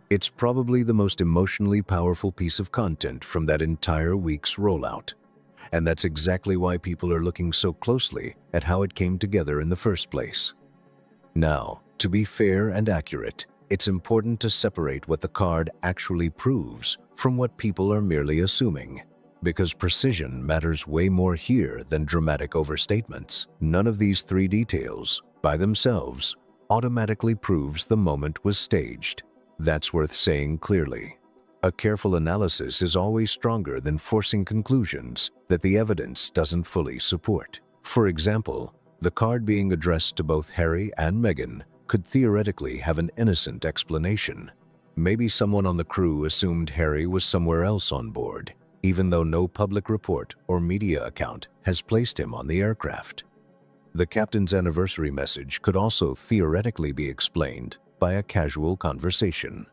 S3: It's probably the most emotionally powerful piece of content from that entire week's rollout. And that's exactly why people are looking so closely at how it came together in the first place. Now, to be fair and accurate, it's important to separate what the card actually proves from what people are merely assuming, because precision matters way more here than dramatic overstatements. None of these three details, by themselves, automatically proves the moment was staged. That's worth saying clearly. A careful analysis is always stronger than forcing conclusions that the evidence doesn't fully support. For example, the card being addressed to both Harry and Meghan could theoretically have an innocent explanation. Maybe someone on the crew assumed Harry was somewhere else on board, even though no public report or media account has placed him on the aircraft. The captain's anniversary message could also theoretically be explained by a casual conversation.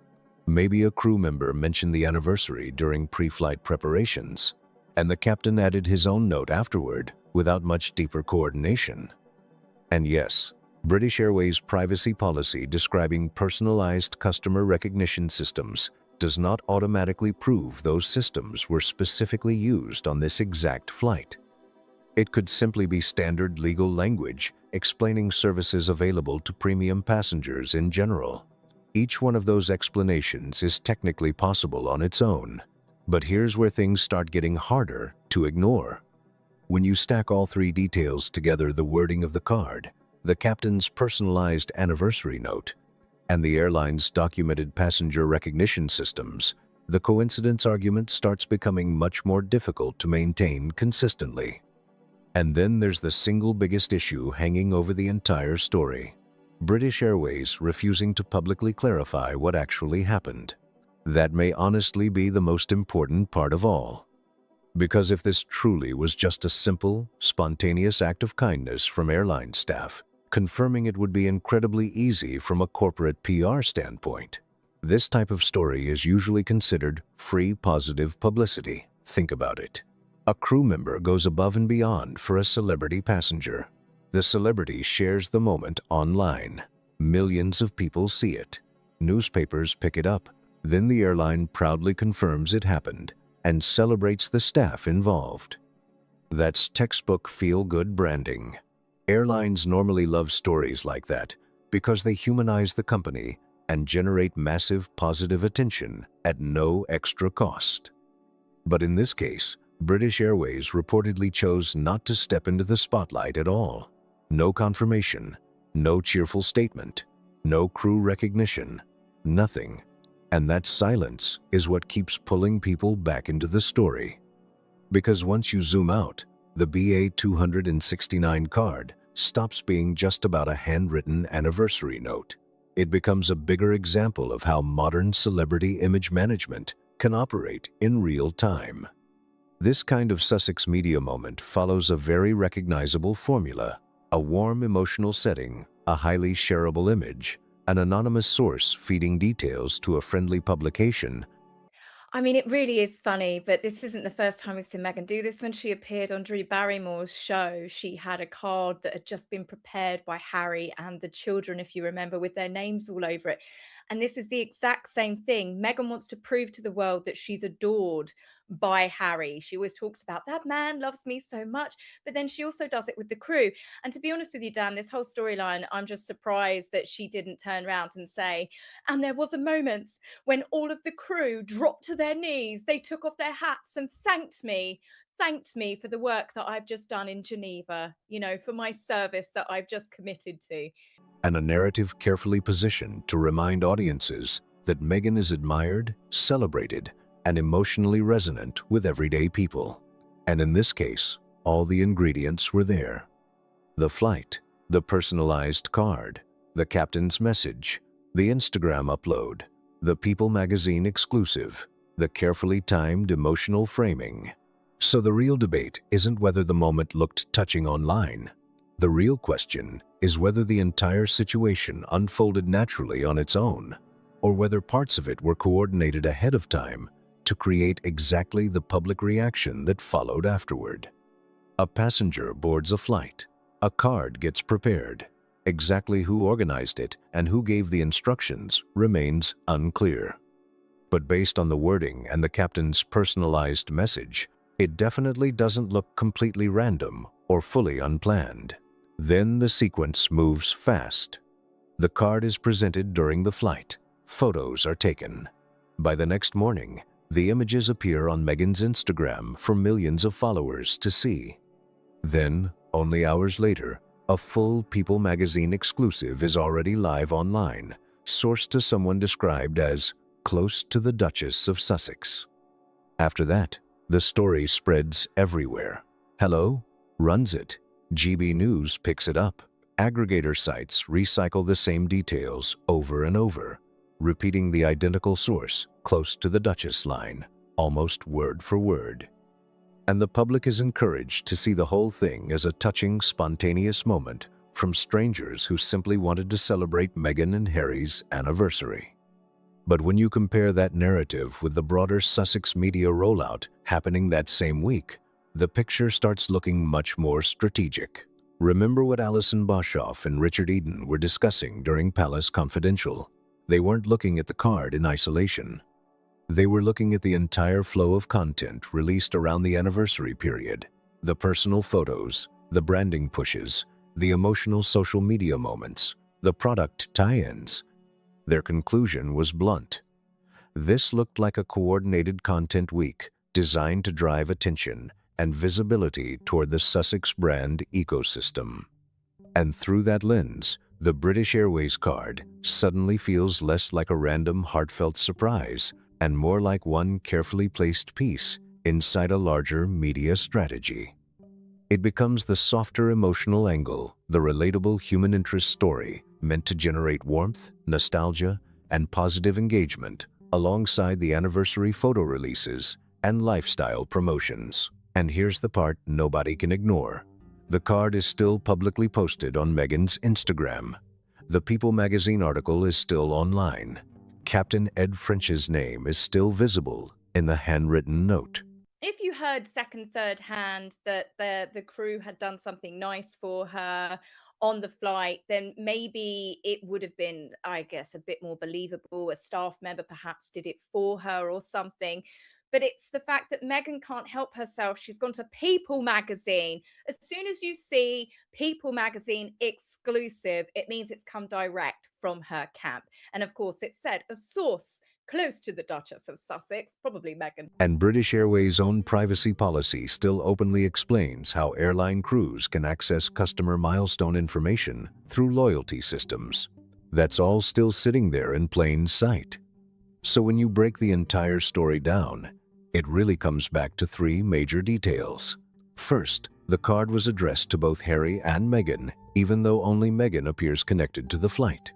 S3: Maybe a crew member mentioned the anniversary during pre-flight preparations, and the captain added his own note afterward without much deeper coordination. And yes, British Airways' privacy policy describing personalized customer recognition systems does not automatically prove those systems were specifically used on this exact flight. It could simply be standard legal language explaining services available to premium passengers in general. Each one of those explanations is technically possible on its own, but here's where things start getting harder to ignore. When you stack all three details together, the wording of the card, the captain's personalized anniversary note, and the airline's documented passenger recognition systems, the coincidence argument starts becoming much more difficult to maintain consistently. And then there's the single biggest issue hanging over the entire story: British Airways refusing to publicly clarify what actually happened. That may honestly be the most important part of all. Because if this truly was just a simple, spontaneous act of kindness from airline staff, confirming it would be incredibly easy from a corporate PR standpoint. This type of story is usually considered free positive publicity. Think about it. A crew member goes above and beyond for a celebrity passenger. The celebrity shares the moment online. Millions of people see it. Newspapers pick it up. Then the airline proudly confirms it happened and celebrates the staff involved. That's textbook feel-good branding. Airlines normally love stories like that because they humanize the company and generate massive positive attention at no extra cost. But in this case, British Airways reportedly chose not to step into the spotlight at all. No confirmation, no cheerful statement, no crew recognition, nothing. And that silence is what keeps pulling people back into the story. Because once you zoom out, the BA 269 card stops being just about a handwritten anniversary note. It becomes a bigger example of how modern celebrity image management can operate in real time. This kind of Sussex media moment follows a very recognizable formula: a warm emotional setting, a highly shareable image, an anonymous source feeding details to a friendly publication.
S22: I mean, it really is funny, but this isn't the first time we've seen Meghan do this. When she appeared on Drew Barrymore's show, she had a card that had just been prepared by Harry and the children, if you remember, with their names all over it. And this is the exact same thing. Meghan wants to prove to the world that she's adored by Harry. She always talks about that man loves me so much, but then she also does it with the crew. And to be honest with you, Dan, this whole storyline, I'm just surprised that she didn't turn around and say, and there was a moment when all of the crew dropped to their knees, they took off their hats and thanked me for the work that I've just done in Geneva, you know, for my service that I've just committed to.
S3: And a narrative carefully positioned to remind audiences that Meghan is admired, celebrated, and emotionally resonant with everyday people. And in this case, all the ingredients were there. The flight, the personalized card, the captain's message, the Instagram upload, the People magazine exclusive, the carefully timed emotional framing. So the real debate isn't whether the moment looked touching online. The real question is whether the entire situation unfolded naturally on its own, or whether parts of it were coordinated ahead of time to create exactly the public reaction that followed afterward. A passenger boards a flight. A card gets prepared. Exactly who organized it and who gave the instructions remains unclear. But based on the wording and the captain's personalized message, it definitely doesn't look completely random or fully unplanned. Then the sequence moves fast. The card is presented during the flight. Photos are taken. By the next morning, the images appear on Meghan's Instagram for millions of followers to see. Then, only hours later, a full People magazine exclusive is already live online, sourced to someone described as close to the Duchess of Sussex. After that, the story spreads everywhere. Hello runs it. GB News picks it up. Aggregator sites recycle the same details over and over, repeating the identical source, close to the Duchess line, almost word for word. And the public is encouraged to see the whole thing as a touching, spontaneous moment from strangers who simply wanted to celebrate Meghan and Harry's anniversary. But when you compare that narrative with the broader Sussex media rollout happening that same week, the picture starts looking much more strategic. Remember what Alison Boshoff and Richard Eden were discussing during Palace Confidential. They weren't looking at the card in isolation. They were looking at the entire flow of content released around the anniversary period, the personal photos, the branding pushes, the emotional social media moments, the product tie-ins. Their conclusion was blunt. This looked like a coordinated content week designed to drive attention and visibility toward the Sussex brand ecosystem. And through that lens, the British Airways card suddenly feels less like a random heartfelt surprise and more like one carefully placed piece inside a larger media strategy. It becomes the softer emotional angle, the relatable human interest story meant to generate warmth, nostalgia, and positive engagement alongside the anniversary photo releases and lifestyle promotions. And here's the part nobody can ignore. The card is still publicly posted on Meghan's Instagram. The People magazine article is still online. Captain Ed French's name is still visible in the handwritten note.
S22: If you heard second, third hand that the crew had done something nice for her on the flight, then maybe it would have been, I guess, a bit more believable. A staff member perhaps did it for her or something. But it's the fact that Meghan can't help herself. She's gone to People magazine. As soon as you see People magazine exclusive, it means it's come direct from her camp. And of course, it said a source close to the Duchess of Sussex, probably Meghan.
S3: And British Airways' own privacy policy still openly explains how airline crews can access customer milestone information through loyalty systems. That's all still sitting there in plain sight. So when you break the entire story down, it really comes back to three major details. First, the card was addressed to both Harry and Meghan, even though only Meghan appears connected to the flight.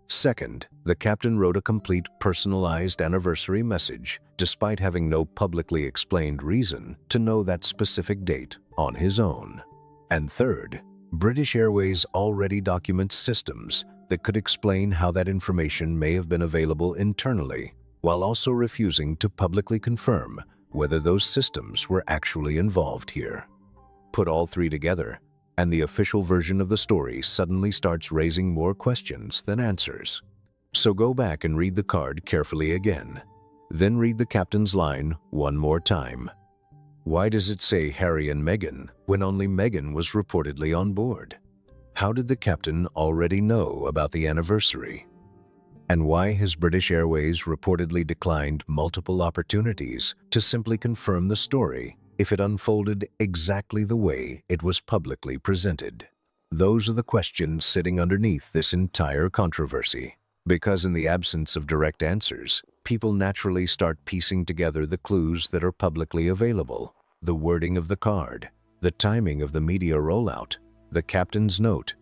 S3: Second, the captain wrote a complete personalized anniversary message, despite having no publicly explained reason to know that specific date on his own. And third, British Airways already documents systems that could explain how that information may have been available internally, while also refusing to publicly confirm whether those systems were actually involved here. Put all three together, and the official version of the story suddenly starts raising more questions than answers. So go back and read the card carefully again. Then read the captain's line one more time. Why does it say Harry and Meghan when only Meghan was reportedly on board? How did the captain already know about the anniversary? And why has British Airways reportedly declined multiple opportunities to simply confirm the story if it unfolded exactly the way it was publicly presented? Those are the questions sitting underneath this entire controversy. Because in the absence of direct answers, people naturally start piecing together the clues that are publicly available. The wording of the card, the timing of the media rollout, the captain's note,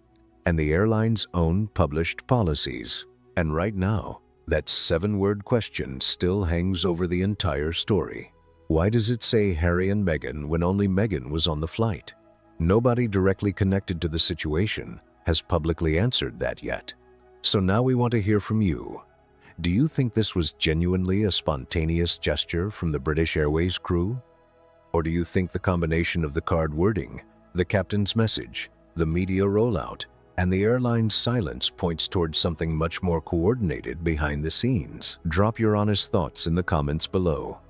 S3: and the airline's own published policies. And right now, that 7-word question still hangs over the entire story. Why does it say Harry and Meghan when only Meghan was on the flight? Nobody directly connected to the situation has publicly answered that yet. So now we want to hear from you. Do you think this was genuinely a spontaneous gesture from the British Airways crew? Or do you think the combination of the card wording, the captain's message, the media rollout, and the airline's silence points towards something much more coordinated behind the scenes? Drop your honest thoughts in the comments below.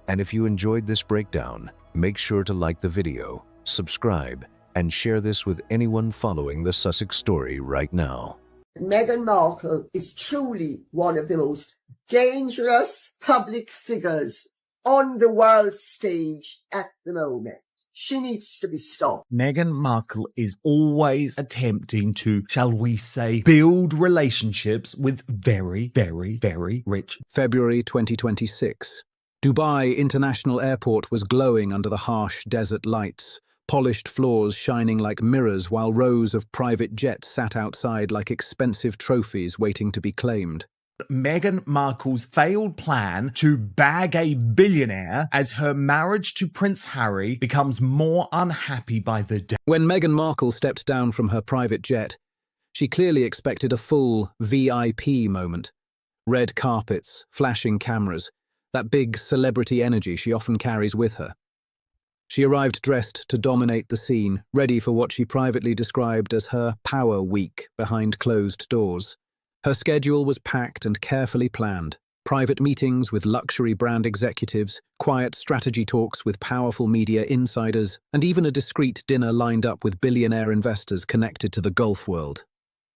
S3: And if you enjoyed this breakdown, make sure to like the video, subscribe, and share this with anyone following the Sussex story right now.
S4: Meghan Markle is truly one of the most dangerous public figures on the world stage at the moment. She needs to be stopped.
S6: Meghan Markle is always attempting to, shall we say, build relationships with very, very, very rich.
S5: February 2026. Dubai International Airport was glowing under the harsh desert lights, polished floors shining like mirrors while rows of private jets sat outside like expensive trophies waiting to be claimed.
S6: Meghan Markle's failed plan to bag a billionaire as her marriage to Prince Harry becomes more unhappy by the day.
S5: When Meghan Markle stepped down from her private jet, she clearly expected a full VIP moment. Red carpets, flashing cameras, that big celebrity energy she often carries with her. She arrived dressed to dominate the scene, ready for what she privately described as her power week behind closed doors. Her schedule was packed and carefully planned. Private meetings with luxury brand executives, quiet strategy talks with powerful media insiders, and even a discreet dinner lined up with billionaire investors connected to the golf world.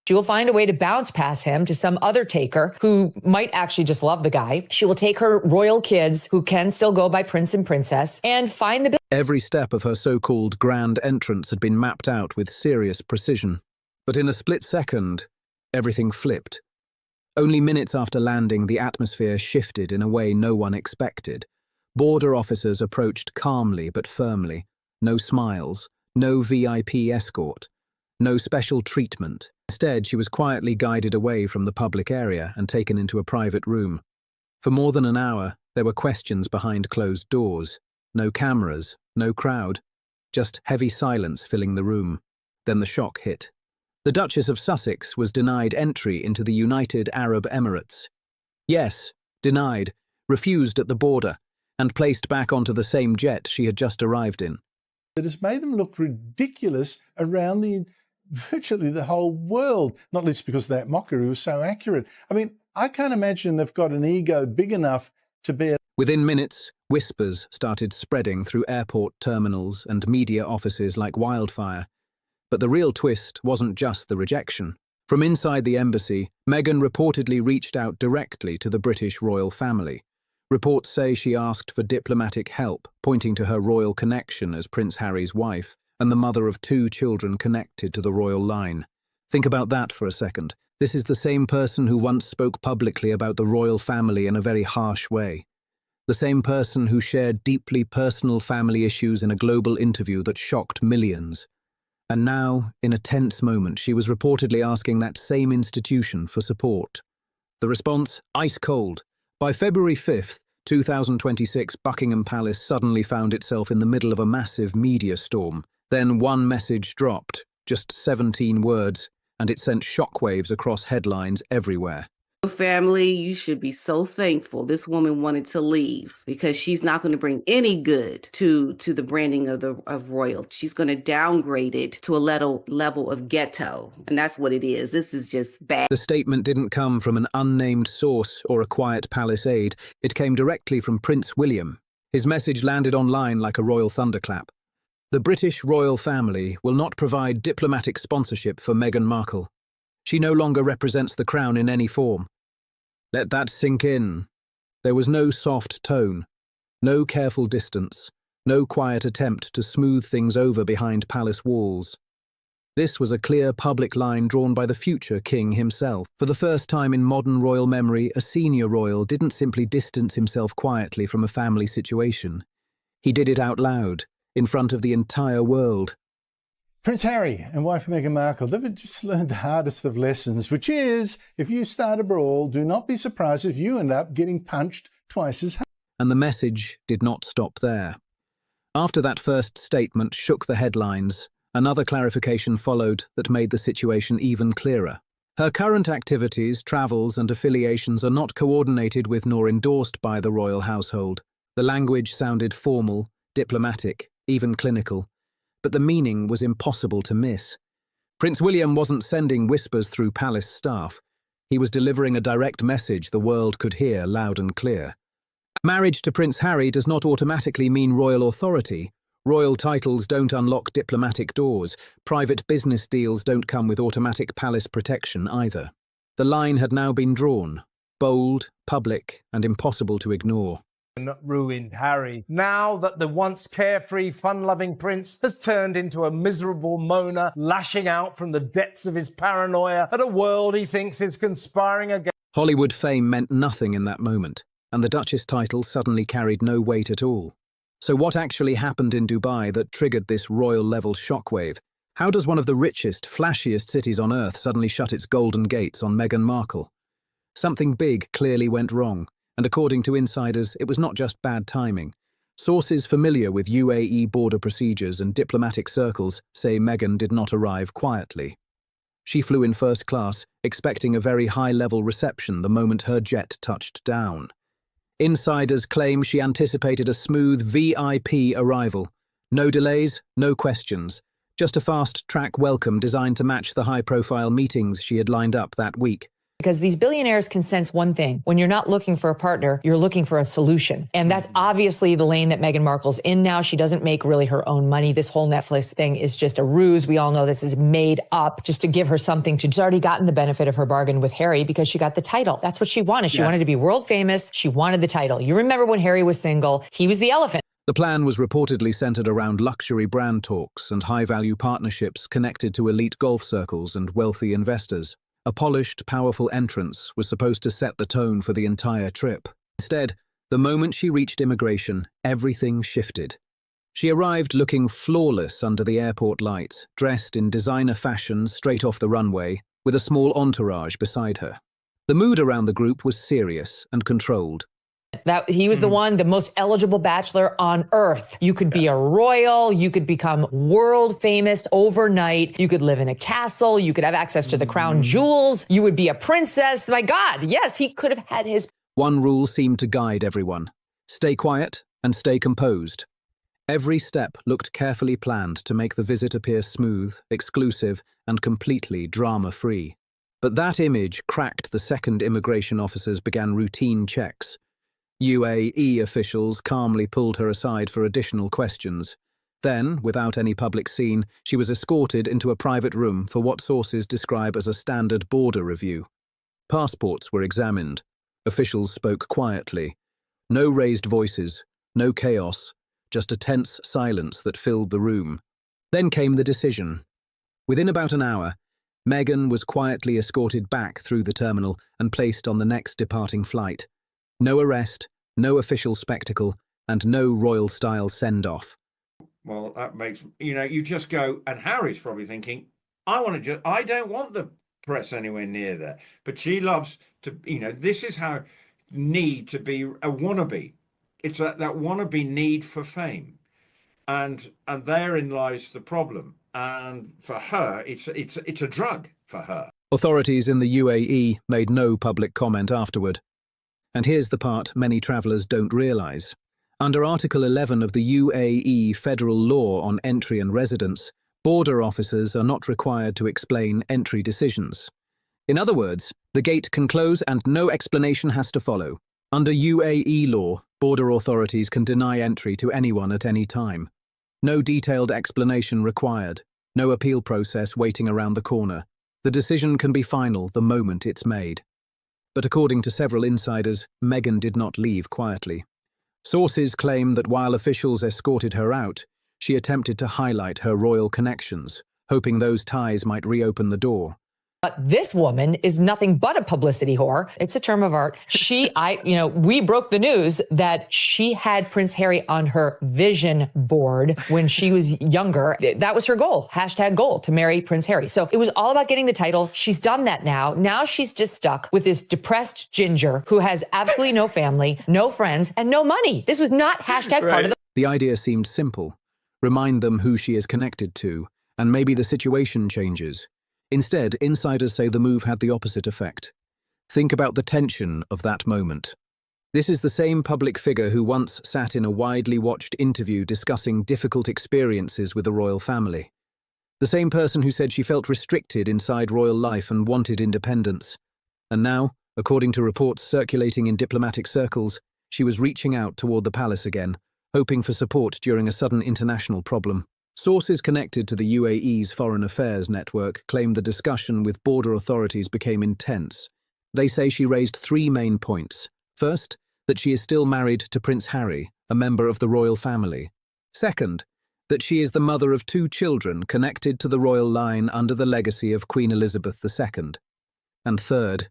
S7: She will find a way to bounce past him to some other taker who might actually just love the guy. She will take her royal kids, who can still go by prince and princess, and find the...
S5: Every step of her so-called grand entrance had been mapped out with serious precision. But in a split second, everything flipped. Only minutes after landing, the atmosphere shifted in a way no one expected. Border officers approached calmly but firmly. No smiles, no VIP escort, no special treatment. Instead, she was quietly guided away from the public area and taken into a private room. For more than an hour, there were questions behind closed doors. No cameras, no crowd, just heavy silence filling the room. Then the shock hit. The Duchess of Sussex was denied entry into the United Arab Emirates. Yes, denied, refused at the border, and placed back onto the same jet she had just arrived in.
S12: It has made them look ridiculous around virtually the whole world, not least because that mockery was so accurate. I mean, I can't imagine they've got an ego big enough to bear.
S5: Within minutes, whispers started spreading through airport terminals and media offices like wildfire. But the real twist wasn't just the rejection. From inside the embassy, Meghan reportedly reached out directly to the British royal family. Reports say she asked for diplomatic help, pointing to her royal connection as Prince Harry's wife and the mother of 2 children connected to the royal line. Think about that for a second. This is the same person who once spoke publicly about the royal family in a very harsh way. The same person who shared deeply personal family issues in a global interview that shocked millions. And now, in a tense moment, she was reportedly asking that same institution for support. The response? Ice cold. By February 5th, 2026, Buckingham Palace suddenly found itself in the middle of a massive media storm. Then one message dropped, just 17 words, and it sent shockwaves across headlines everywhere.
S17: Family, you should be so thankful this woman wanted to leave, because she's not going to bring any good to the branding of royal. She's going to downgrade it to a level of ghetto, and that's what it is. This is just bad.
S5: The statement didn't come from an unnamed source or a quiet palace aide. It came directly from Prince William. His message landed online like a royal thunderclap. The British royal family will not provide diplomatic sponsorship for Meghan Markle. She no longer represents the crown in any form. Let that sink in. There was no soft tone, no careful distance, no quiet attempt to smooth things over behind palace walls. This was a clear public line drawn by the future king himself. For the first time in modern royal memory, a senior royal didn't simply distance himself quietly from a family situation. He did it out loud, in front of the entire world.
S12: Prince Harry and wife Meghan Markle, they've just learned the hardest of lessons, which is, if you start a brawl, do not be surprised if you end up getting punched twice as hard.
S5: And the message did not stop there. After that first statement shook the headlines, another clarification followed that made the situation even clearer. Her current activities, travels, and affiliations are not coordinated with nor endorsed by the royal household. The language sounded formal, diplomatic, even clinical. But the meaning was impossible to miss. Prince William wasn't sending whispers through palace staff. He was delivering a direct message the world could hear loud and clear. Marriage to Prince Harry does not automatically mean royal authority. Royal titles don't unlock diplomatic doors. Private business deals don't come with automatic palace protection either. The line had now been drawn, bold, public, and impossible to ignore.
S8: ruined Harry. Now that the once carefree, fun-loving prince has turned into a miserable moaner, lashing out from the depths of his paranoia at a world he thinks is conspiring against.
S5: Hollywood fame meant nothing in that moment, and the Duchess title suddenly carried no weight at all. So what actually happened in Dubai that triggered this royal-level shockwave? How does one of the richest, flashiest cities on earth suddenly shut its golden gates on Meghan Markle? Something big clearly went wrong, and according to insiders, it was not just bad timing. Sources familiar with UAE border procedures and diplomatic circles say Meghan did not arrive quietly. She flew in first class, expecting a very high-level reception the moment her jet touched down. Insiders claim she anticipated a smooth VIP arrival. No delays, no questions. Just a fast-track welcome designed to match the high-profile meetings she had lined up that week.
S7: Because these billionaires can sense one thing. When you're not looking for a partner, you're looking for a solution. And that's obviously the lane that Meghan Markle's in now. She doesn't make really her own money. This whole Netflix thing is just a ruse. We all know this is made up just to give her something to. She's already gotten the benefit of her bargain with Harry because she got the title. That's what she wanted. She wanted to be world famous. She wanted the title. You remember when Harry was single, he was the elephant.
S5: The plan was reportedly centered around luxury brand talks and high-value partnerships connected to elite golf circles and wealthy investors. A polished, powerful entrance was supposed to set the tone for the entire trip. Instead, the moment she reached immigration, everything shifted. She arrived looking flawless under the airport lights, dressed in designer fashion straight off the runway, with a small entourage beside her. The mood around the group was serious and controlled.
S7: That he was the one, the most eligible bachelor on earth. You could be a royal, you could become world famous overnight, you could live in a castle, you could have access to the crown jewels, you would be a princess. My God, yes, he could have had his...
S5: One rule seemed to guide everyone. Stay quiet and stay composed. Every step looked carefully planned to make the visit appear smooth, exclusive, and completely drama-free. But that image cracked the second immigration officers began routine checks. UAE officials calmly pulled her aside for additional questions. Then, without any public scene, she was escorted into a private room for what sources describe as a standard border review. Passports were examined. Officials spoke quietly. No raised voices, no chaos, just a tense silence that filled the room. Then came the decision. Within about an hour, Meghan was quietly escorted back through the terminal and placed on the next departing flight. No arrest, no official spectacle, and no royal-style send-off.
S9: Well, that makes, you just go, and Harry's probably thinking, I don't want the press anywhere near there. But she loves to, this is how need to be a wannabe. It's that wannabe need for fame. And therein lies the problem. And for her, it's a drug for her.
S5: Authorities in the UAE made no public comment afterward. And here's the part many travellers don't realise. Under Article 11 of the UAE Federal Law on Entry and Residence, border officers are not required to explain entry decisions. In other words, the gate can close and no explanation has to follow. Under UAE law, border authorities can deny entry to anyone at any time. No detailed explanation required, no appeal process waiting around the corner. The decision can be final the moment it's made. But according to several insiders, Meghan did not leave quietly. Sources claim that while officials escorted her out, she attempted to highlight her royal connections, hoping those ties might reopen the door.
S7: But this woman is nothing but a publicity whore. It's a term of art. We broke the news that she had Prince Harry on her vision board when she was younger. That was her goal, #goal, to marry Prince Harry. So it was all about getting the title. She's done that now. Now she's just stuck with this depressed ginger who has absolutely no family, no friends, and no money. This was not part of the...
S5: The idea seemed simple. Remind them who she is connected to, and maybe the situation changes. Instead, insiders say the move had the opposite effect. Think about the tension of that moment. This is the same public figure who once sat in a widely watched interview discussing difficult experiences with the royal family. The same person who said she felt restricted inside royal life and wanted independence. And now, according to reports circulating in diplomatic circles, she was reaching out toward the palace again, hoping for support during a sudden international problem. Sources connected to the UAE's Foreign Affairs network claim the discussion with border authorities became intense. They say she raised three main points. First, that she is still married to Prince Harry, a member of the royal family. Second, that she is the mother of 2 children connected to the royal line under the legacy of Queen Elizabeth II. And third,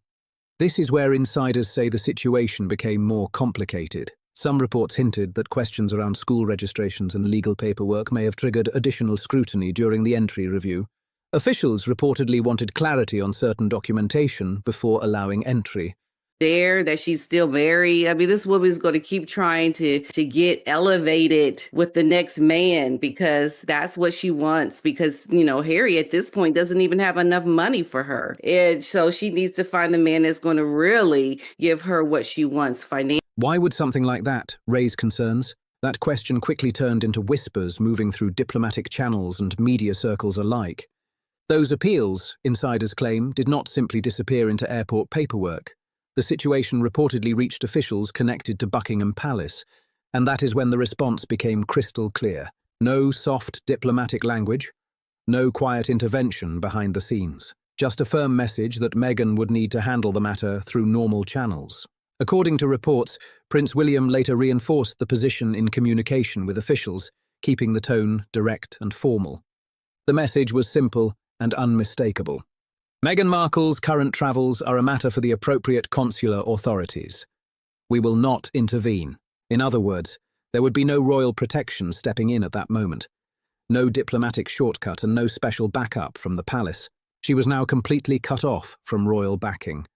S5: this is where insiders say the situation became more complicated. Some reports hinted that questions around school registrations and legal paperwork may have triggered additional scrutiny during the entry review. Officials reportedly wanted clarity on certain documentation before allowing entry.
S17: That she's still married. I mean, this woman's going to keep trying to get elevated with the next man because that's what she wants. Because, Harry at this point doesn't even have enough money for her. And so she needs to find the man that's going to really give her what she wants financially.
S5: Why would something like that raise concerns? That question quickly turned into whispers moving through diplomatic channels and media circles alike. Those appeals, insiders claim, did not simply disappear into airport paperwork. The situation reportedly reached officials connected to Buckingham Palace, and that is when the response became crystal clear. No soft diplomatic language, no quiet intervention behind the scenes. Just a firm message that Meghan would need to handle the matter through normal channels. According to reports, Prince William later reinforced the position in communication with officials, keeping the tone direct and formal. The message was simple and unmistakable. Meghan Markle's current travels are a matter for the appropriate consular authorities. We will not intervene. In other words, there would be no royal protection stepping in at that moment. No diplomatic shortcut and no special backup from the palace. She was now completely cut off from royal backing.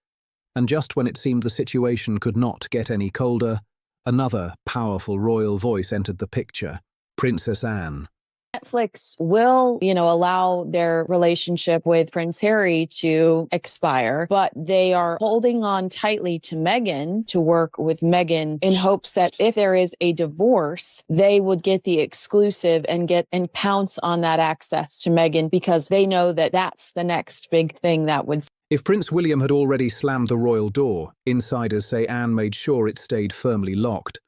S5: And just when it seemed the situation could not get any colder, another powerful royal voice entered the picture, Princess Anne.
S2: Netflix will, allow their relationship with Prince Harry to expire, but they are holding on tightly to Meghan to work with Meghan in hopes that if there is a divorce, they would get the exclusive and pounce on that access to Meghan because they know that that's the next big thing that would.
S5: If Prince William had already slammed the royal door, insiders say Anne made sure it stayed firmly locked.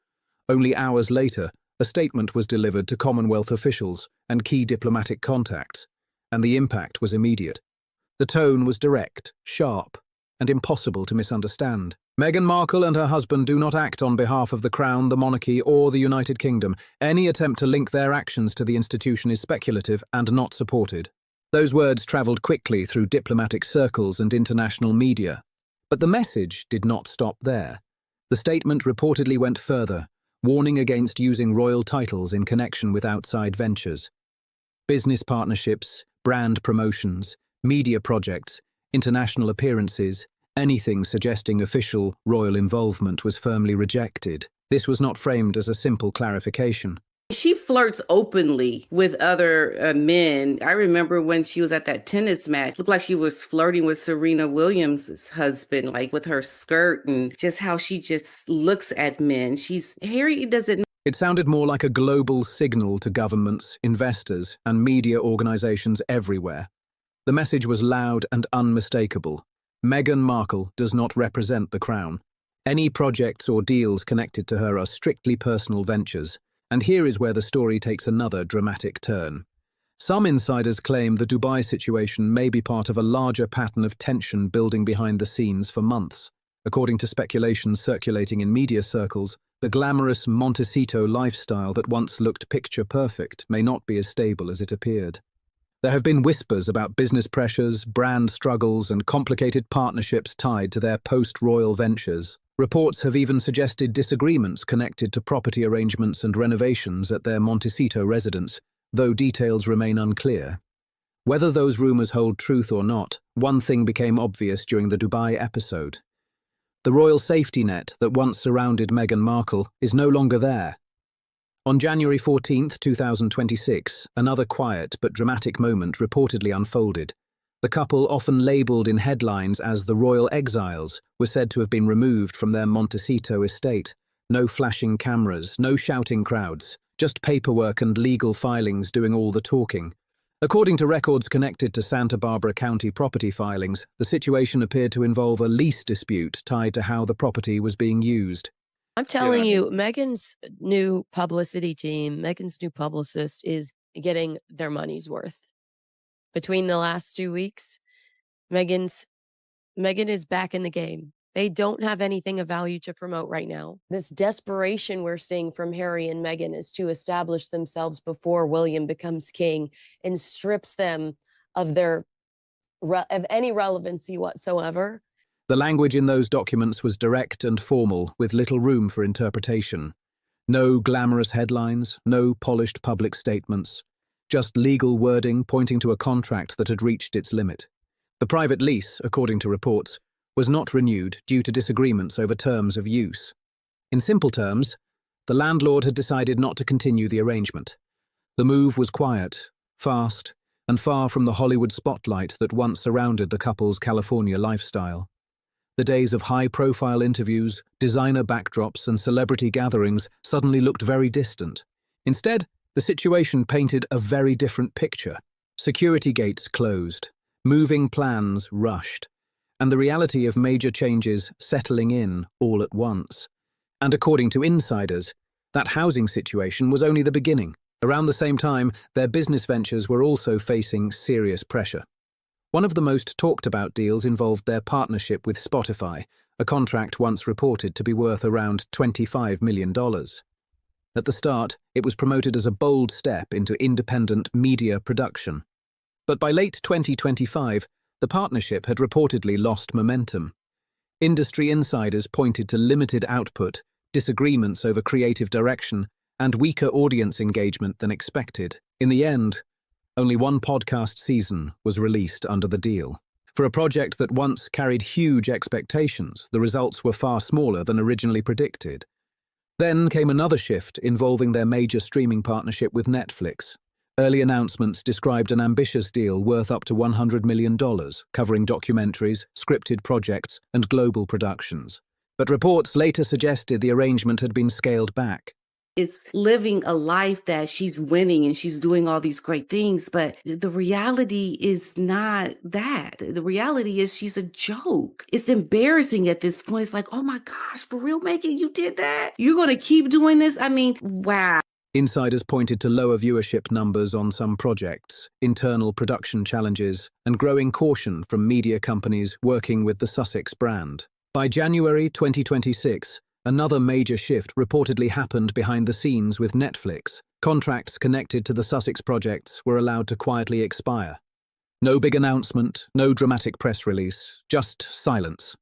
S5: Only hours later, a statement was delivered to Commonwealth officials and key diplomatic contacts, and the impact was immediate. The tone was direct, sharp, and impossible to misunderstand. Meghan Markle and her husband do not act on behalf of the Crown, the monarchy, or the United Kingdom. Any attempt to link their actions to the institution is speculative and not supported. Those words travelled quickly through diplomatic circles and international media. But the message did not stop there. The statement reportedly went further, warning against using royal titles in connection with outside ventures. Business partnerships, brand promotions, media projects, international appearances, anything suggesting official royal involvement was firmly rejected. This was not framed as a simple clarification.
S17: She flirts openly with other men. I remember when she was at that tennis match, looked like she was flirting with Serena Williams' husband, like with her skirt and just how she just looks at men. Harry doesn't.
S5: It sounded more like a global signal to governments, investors, and media organizations everywhere. The message was loud and unmistakable. Meghan Markle does not represent the Crown. Any projects or deals connected to her are strictly personal ventures. And here is where the story takes another dramatic turn. Some insiders claim the Dubai situation may be part of a larger pattern of tension building behind the scenes for months. According to speculation circulating in media circles, the glamorous Montecito lifestyle that once looked picture perfect may not be as stable as it appeared. There have been whispers about business pressures, brand struggles, and complicated partnerships tied to their post-royal ventures. Reports have even suggested disagreements connected to property arrangements and renovations at their Montecito residence, though details remain unclear. Whether those rumours hold truth or not, one thing became obvious during the Dubai episode. The royal safety net that once surrounded Meghan Markle is no longer there. On January 14, 2026, another quiet but dramatic moment reportedly unfolded. The couple, often labelled in headlines as the royal exiles, were said to have been removed from their Montecito estate. No flashing cameras, no shouting crowds, just paperwork and legal filings doing all the talking. According to records connected to Santa Barbara County property filings, the situation appeared to involve a lease dispute tied to how the property was being used.
S10: I'm telling you, Meghan's new publicity team, Meghan's new publicist is getting their money's worth. Between the last 2 weeks, Meghan is back in the game. They don't have anything of value to promote right now. This desperation we're seeing from Harry and Meghan is to establish themselves before William becomes king and strips them of of any relevancy whatsoever.
S5: The language in those documents was direct and formal, with little room for interpretation. No glamorous headlines, no polished public statements, just legal wording pointing to a contract that had reached its limit. The private lease, according to reports, was not renewed due to disagreements over terms of use. In simple terms, the landlord had decided not to continue the arrangement. The move was quiet, fast, and far from the Hollywood spotlight that once surrounded the couple's California lifestyle. The days of high-profile interviews, designer backdrops, and celebrity gatherings suddenly looked very distant. Instead, the situation painted a very different picture. Security gates closed, moving plans rushed, and the reality of major changes settling in all at once. And according to insiders, that housing situation was only the beginning. Around the same time, their business ventures were also facing serious pressure. One of the most talked about deals involved their partnership with Spotify, a contract once reported to be worth around $25 million. At the start, it was promoted as a bold step into independent media production. But by late 2025, the partnership had reportedly lost momentum. Industry insiders pointed to limited output, disagreements over creative direction, and weaker audience engagement than expected. In the end, only one podcast season was released under the deal. For a project that once carried huge expectations, the results were far smaller than originally predicted. Then came another shift involving their major streaming partnership with Netflix. Early announcements described an ambitious deal worth up to $100 million, covering documentaries, scripted projects, and global productions. But reports later suggested the arrangement had been scaled back.
S17: It's living a life that she's winning and she's doing all these great things, but the reality is not that. The reality is she's a joke. It's embarrassing at this point. It's like, oh my gosh, for real, Meghan, you did that? You're going to keep doing this? I mean, wow.
S5: Insiders pointed to lower viewership numbers on some projects, internal production challenges, and growing caution from media companies working with the Sussex brand. By January 2026, another major shift reportedly happened behind the scenes with Netflix. Contracts connected to the Sussex projects were allowed to quietly expire. No big announcement, no dramatic press release, just silence.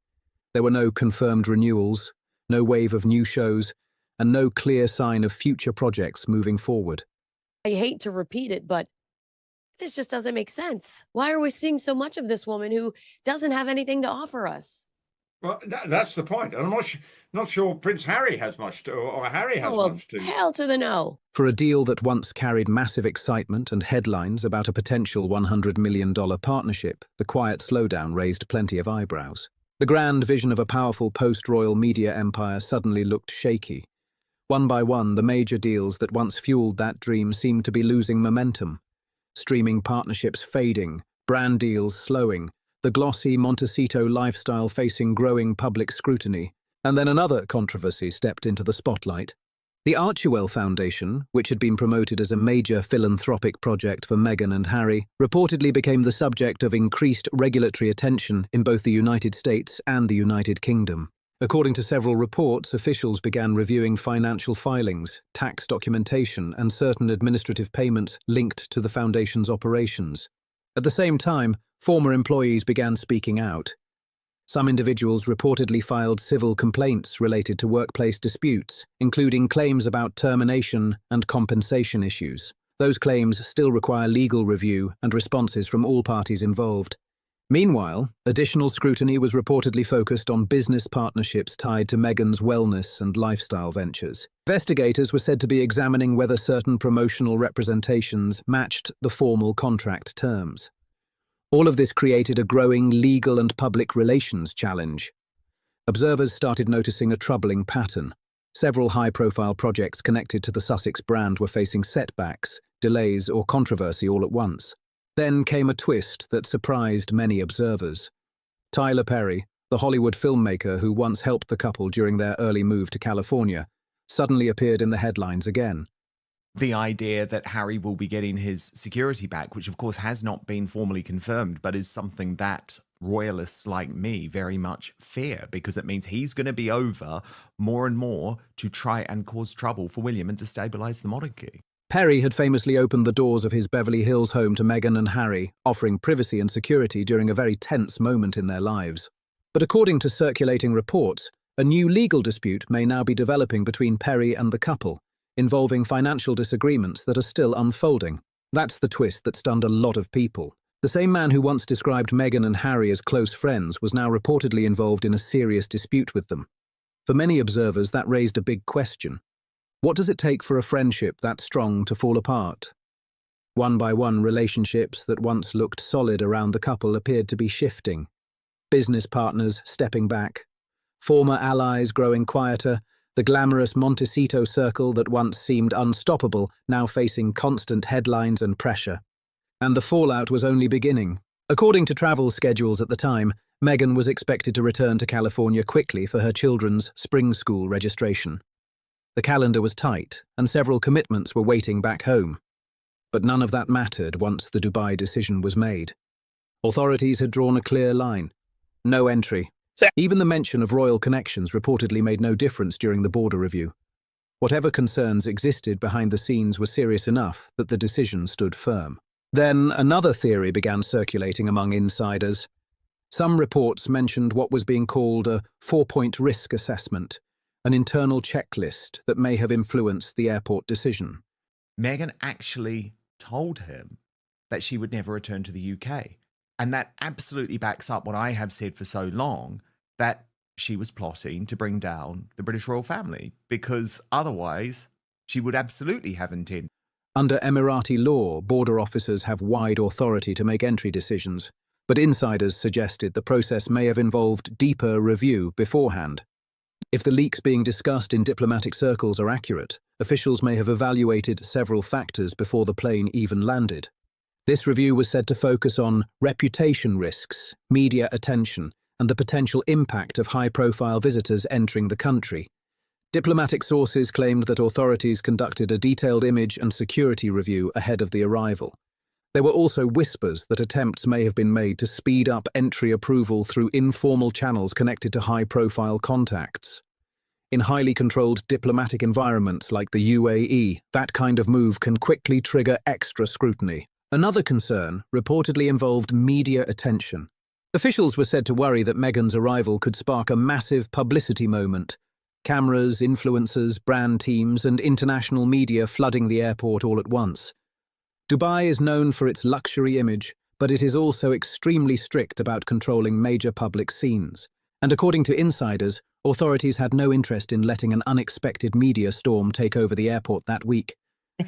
S5: There were no confirmed renewals, no wave of new shows, and no clear sign of future projects moving forward.
S10: I hate to repeat it, but this just doesn't make sense. Why are we seeing so much of this woman who doesn't have anything to offer us?
S9: Well, that's the point. I'm not sure Prince Harry has much to, or Harry has much to.
S10: Hell to the no.
S5: For a deal that once carried massive excitement and headlines about a potential $100 million partnership, the quiet slowdown raised plenty of eyebrows. The grand vision of a powerful post-royal media empire suddenly looked shaky. One by one, the major deals that once fueled that dream seemed to be losing momentum. Streaming partnerships fading, brand deals slowing, the glossy Montecito lifestyle facing growing public scrutiny. And then another controversy stepped into the spotlight. The Archewell Foundation, which had been promoted as a major philanthropic project for Meghan and Harry, reportedly became the subject of increased regulatory attention in both the United States and the United Kingdom. According to several reports, officials began reviewing financial filings, tax documentation, and certain administrative payments linked to the foundation's operations. At the same time, former employees began speaking out. Some individuals reportedly filed civil complaints related to workplace disputes, including claims about termination and compensation issues. Those claims still require legal review and responses from all parties involved. Meanwhile, additional scrutiny was reportedly focused on business partnerships tied to Meghan's wellness and lifestyle ventures. Investigators were said to be examining whether certain promotional representations matched the formal contract terms. All of this created a growing legal and public relations challenge. Observers started noticing a troubling pattern. Several high-profile projects connected to the Sussex brand were facing setbacks, delays, or controversy all at once. Then came a twist that surprised many observers. Tyler Perry, the Hollywood filmmaker who once helped the couple during their early move to California, suddenly appeared in the headlines again.
S6: The idea that Harry will be getting his security back, which of course has not been formally confirmed, but is something that royalists like me very much fear, because it means he's going to be over more and more to try and cause trouble for William and destabilise the monarchy.
S5: Perry had famously opened the doors of his Beverly Hills home to Meghan and Harry, offering privacy and security during a very tense moment in their lives. But according to circulating reports, a new legal dispute may now be developing between Perry and the couple, involving financial disagreements that are still unfolding. That's the twist that stunned a lot of people. The same man who once described Meghan and Harry as close friends was now reportedly involved in a serious dispute with them. For many observers, that raised a big question. What does it take for a friendship that strong to fall apart? One by one, relationships that once looked solid around the couple appeared to be shifting. Business partners stepping back, former allies growing quieter, the glamorous Montecito circle that once seemed unstoppable now facing constant headlines and pressure. And the fallout was only beginning. According to travel schedules at the time, Meghan was expected to return to California quickly for her children's spring school registration. The calendar was tight, and several commitments were waiting back home. But none of that mattered once the Dubai decision was made. Authorities had drawn a clear line. No entry. Even the mention of royal connections reportedly made no difference during the border review. Whatever concerns existed behind the scenes were serious enough that the decision stood firm. Then another theory began circulating among insiders. Some reports mentioned what was being called a 4-point risk assessment, an internal checklist that may have influenced the airport decision.
S6: Meghan actually told him that she would never return to the UK. And that absolutely backs up what I have said for so long, that she was plotting to bring down the British royal family, because otherwise she would absolutely have intent.
S5: Under Emirati law, border officers have wide authority to make entry decisions, but insiders suggested the process may have involved deeper review beforehand. If the leaks being discussed in diplomatic circles are accurate, officials may have evaluated several factors before the plane even landed. This review was said to focus on reputation risks, media attention, and the potential impact of high-profile visitors entering the country. Diplomatic sources claimed that authorities conducted a detailed image and security review ahead of the arrival. There were also whispers that attempts may have been made to speed up entry approval through informal channels connected to high-profile contacts. In highly controlled diplomatic environments like the UAE, that kind of move can quickly trigger extra scrutiny. Another concern reportedly involved media attention. Officials were said to worry that Meghan's arrival could spark a massive publicity moment. Cameras, influencers, brand teams, and international media flooding the airport all at once. Dubai is known for its luxury image, but it is also extremely strict about controlling major public scenes. And according to insiders, authorities had no interest in letting an unexpected media storm take over the airport that week.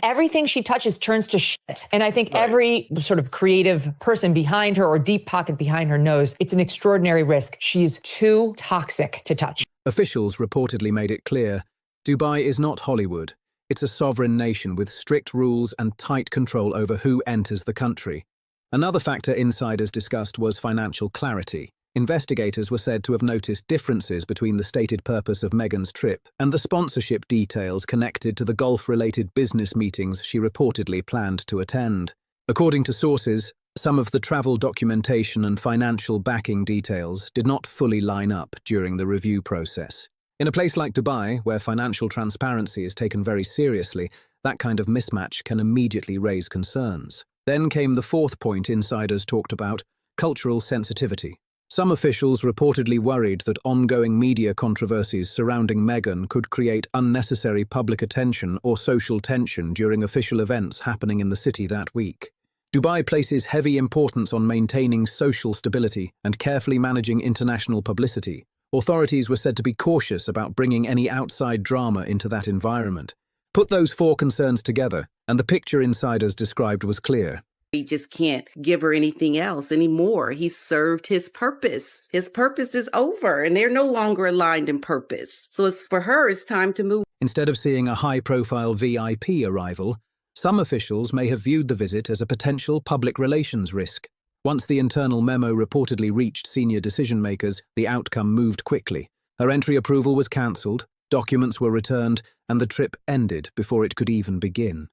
S7: Everything she touches turns to shit. And I think every sort of creative person behind her or deep pocket behind her knows it's an extraordinary risk. She's too toxic to touch.
S5: Officials reportedly made it clear, Dubai is not Hollywood. It's a sovereign nation with strict rules and tight control over who enters the country. Another factor insiders discussed was financial clarity. Investigators were said to have noticed differences between the stated purpose of Meghan's trip and the sponsorship details connected to the golf-related business meetings she reportedly planned to attend. According to sources, some of the travel documentation and financial backing details did not fully line up during the review process. In a place like Dubai, where financial transparency is taken very seriously, that kind of mismatch can immediately raise concerns. Then came the fourth point insiders talked about, cultural sensitivity. Some officials reportedly worried that ongoing media controversies surrounding Meghan could create unnecessary public attention or social tension during official events happening in the city that week. Dubai places heavy importance on maintaining social stability and carefully managing international publicity. Authorities were said to be cautious about bringing any outside drama into that environment. Put those four concerns together, and the picture insiders described was clear.
S17: He just can't give her anything else anymore. He served his purpose. His purpose is over, and they're no longer aligned in purpose. So for her, it's time to move.
S5: Instead of seeing a high-profile VIP arrival, some officials may have viewed the visit as a potential public relations risk. Once the internal memo reportedly reached senior decision-makers, the outcome moved quickly. Her entry approval was cancelled, documents were returned, and the trip ended before it could even begin.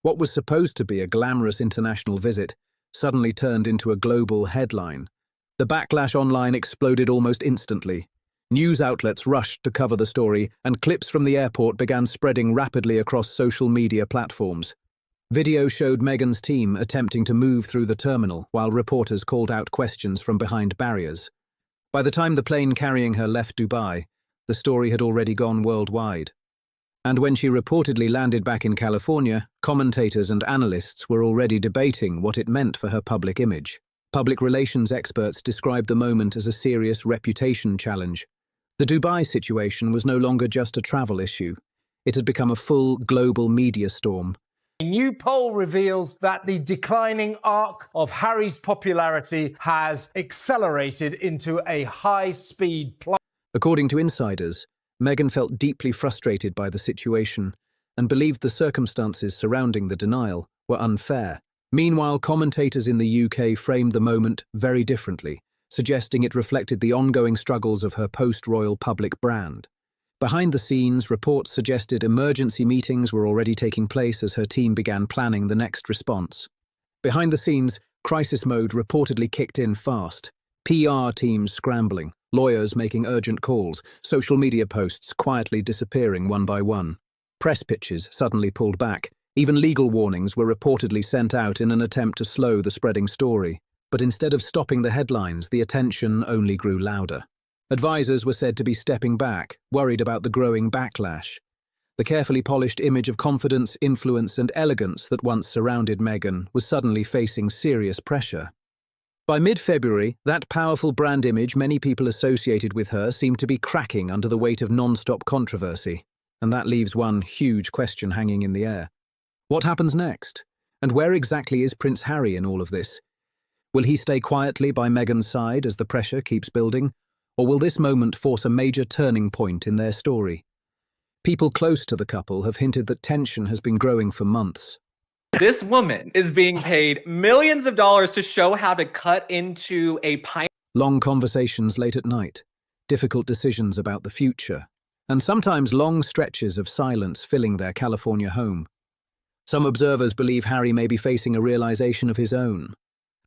S5: What was supposed to be a glamorous international visit suddenly turned into a global headline. The backlash online exploded almost instantly. News outlets rushed to cover the story, and clips from the airport began spreading rapidly across social media platforms. Video showed Meghan's team attempting to move through the terminal while reporters called out questions from behind barriers. By the time the plane carrying her left Dubai, the story had already gone worldwide. And when she reportedly landed back in California, commentators and analysts were already debating what it meant for her public image. Public relations experts described the moment as a serious reputation challenge. The Dubai situation was no longer just a travel issue. It had become a full global media storm.
S8: A new poll reveals that the declining arc of Harry's popularity has accelerated into a high-speed plummet.
S5: According to insiders, Meghan felt deeply frustrated by the situation and believed the circumstances surrounding the denial were unfair. Meanwhile, commentators in the UK framed the moment very differently, suggesting it reflected the ongoing struggles of her post-royal public brand. Behind the scenes, reports suggested emergency meetings were already taking place as her team began planning the next response. Behind the scenes, crisis mode reportedly kicked in fast. PR teams scrambling, lawyers making urgent calls, social media posts quietly disappearing one by one. Press pitches suddenly pulled back. Even legal warnings were reportedly sent out in an attempt to slow the spreading story. But instead of stopping the headlines, the attention only grew louder. Advisors were said to be stepping back, worried about the growing backlash. The carefully polished image of confidence, influence, and elegance that once surrounded Meghan was suddenly facing serious pressure. By mid-February, that powerful brand image many people associated with her seemed to be cracking under the weight of non-stop controversy. And that leaves one huge question hanging in the air. What happens next? And where exactly is Prince Harry in all of this? Will he stay quietly by Meghan's side as the pressure keeps building? Or will this moment force a major turning point in their story? People close to the couple have hinted that tension has been growing for months.
S11: This woman is being paid millions of dollars to show how to cut into a pipe.
S5: Long conversations late at night, difficult decisions about the future, and sometimes long stretches of silence filling their California home. Some observers believe Harry may be facing a realization of his own.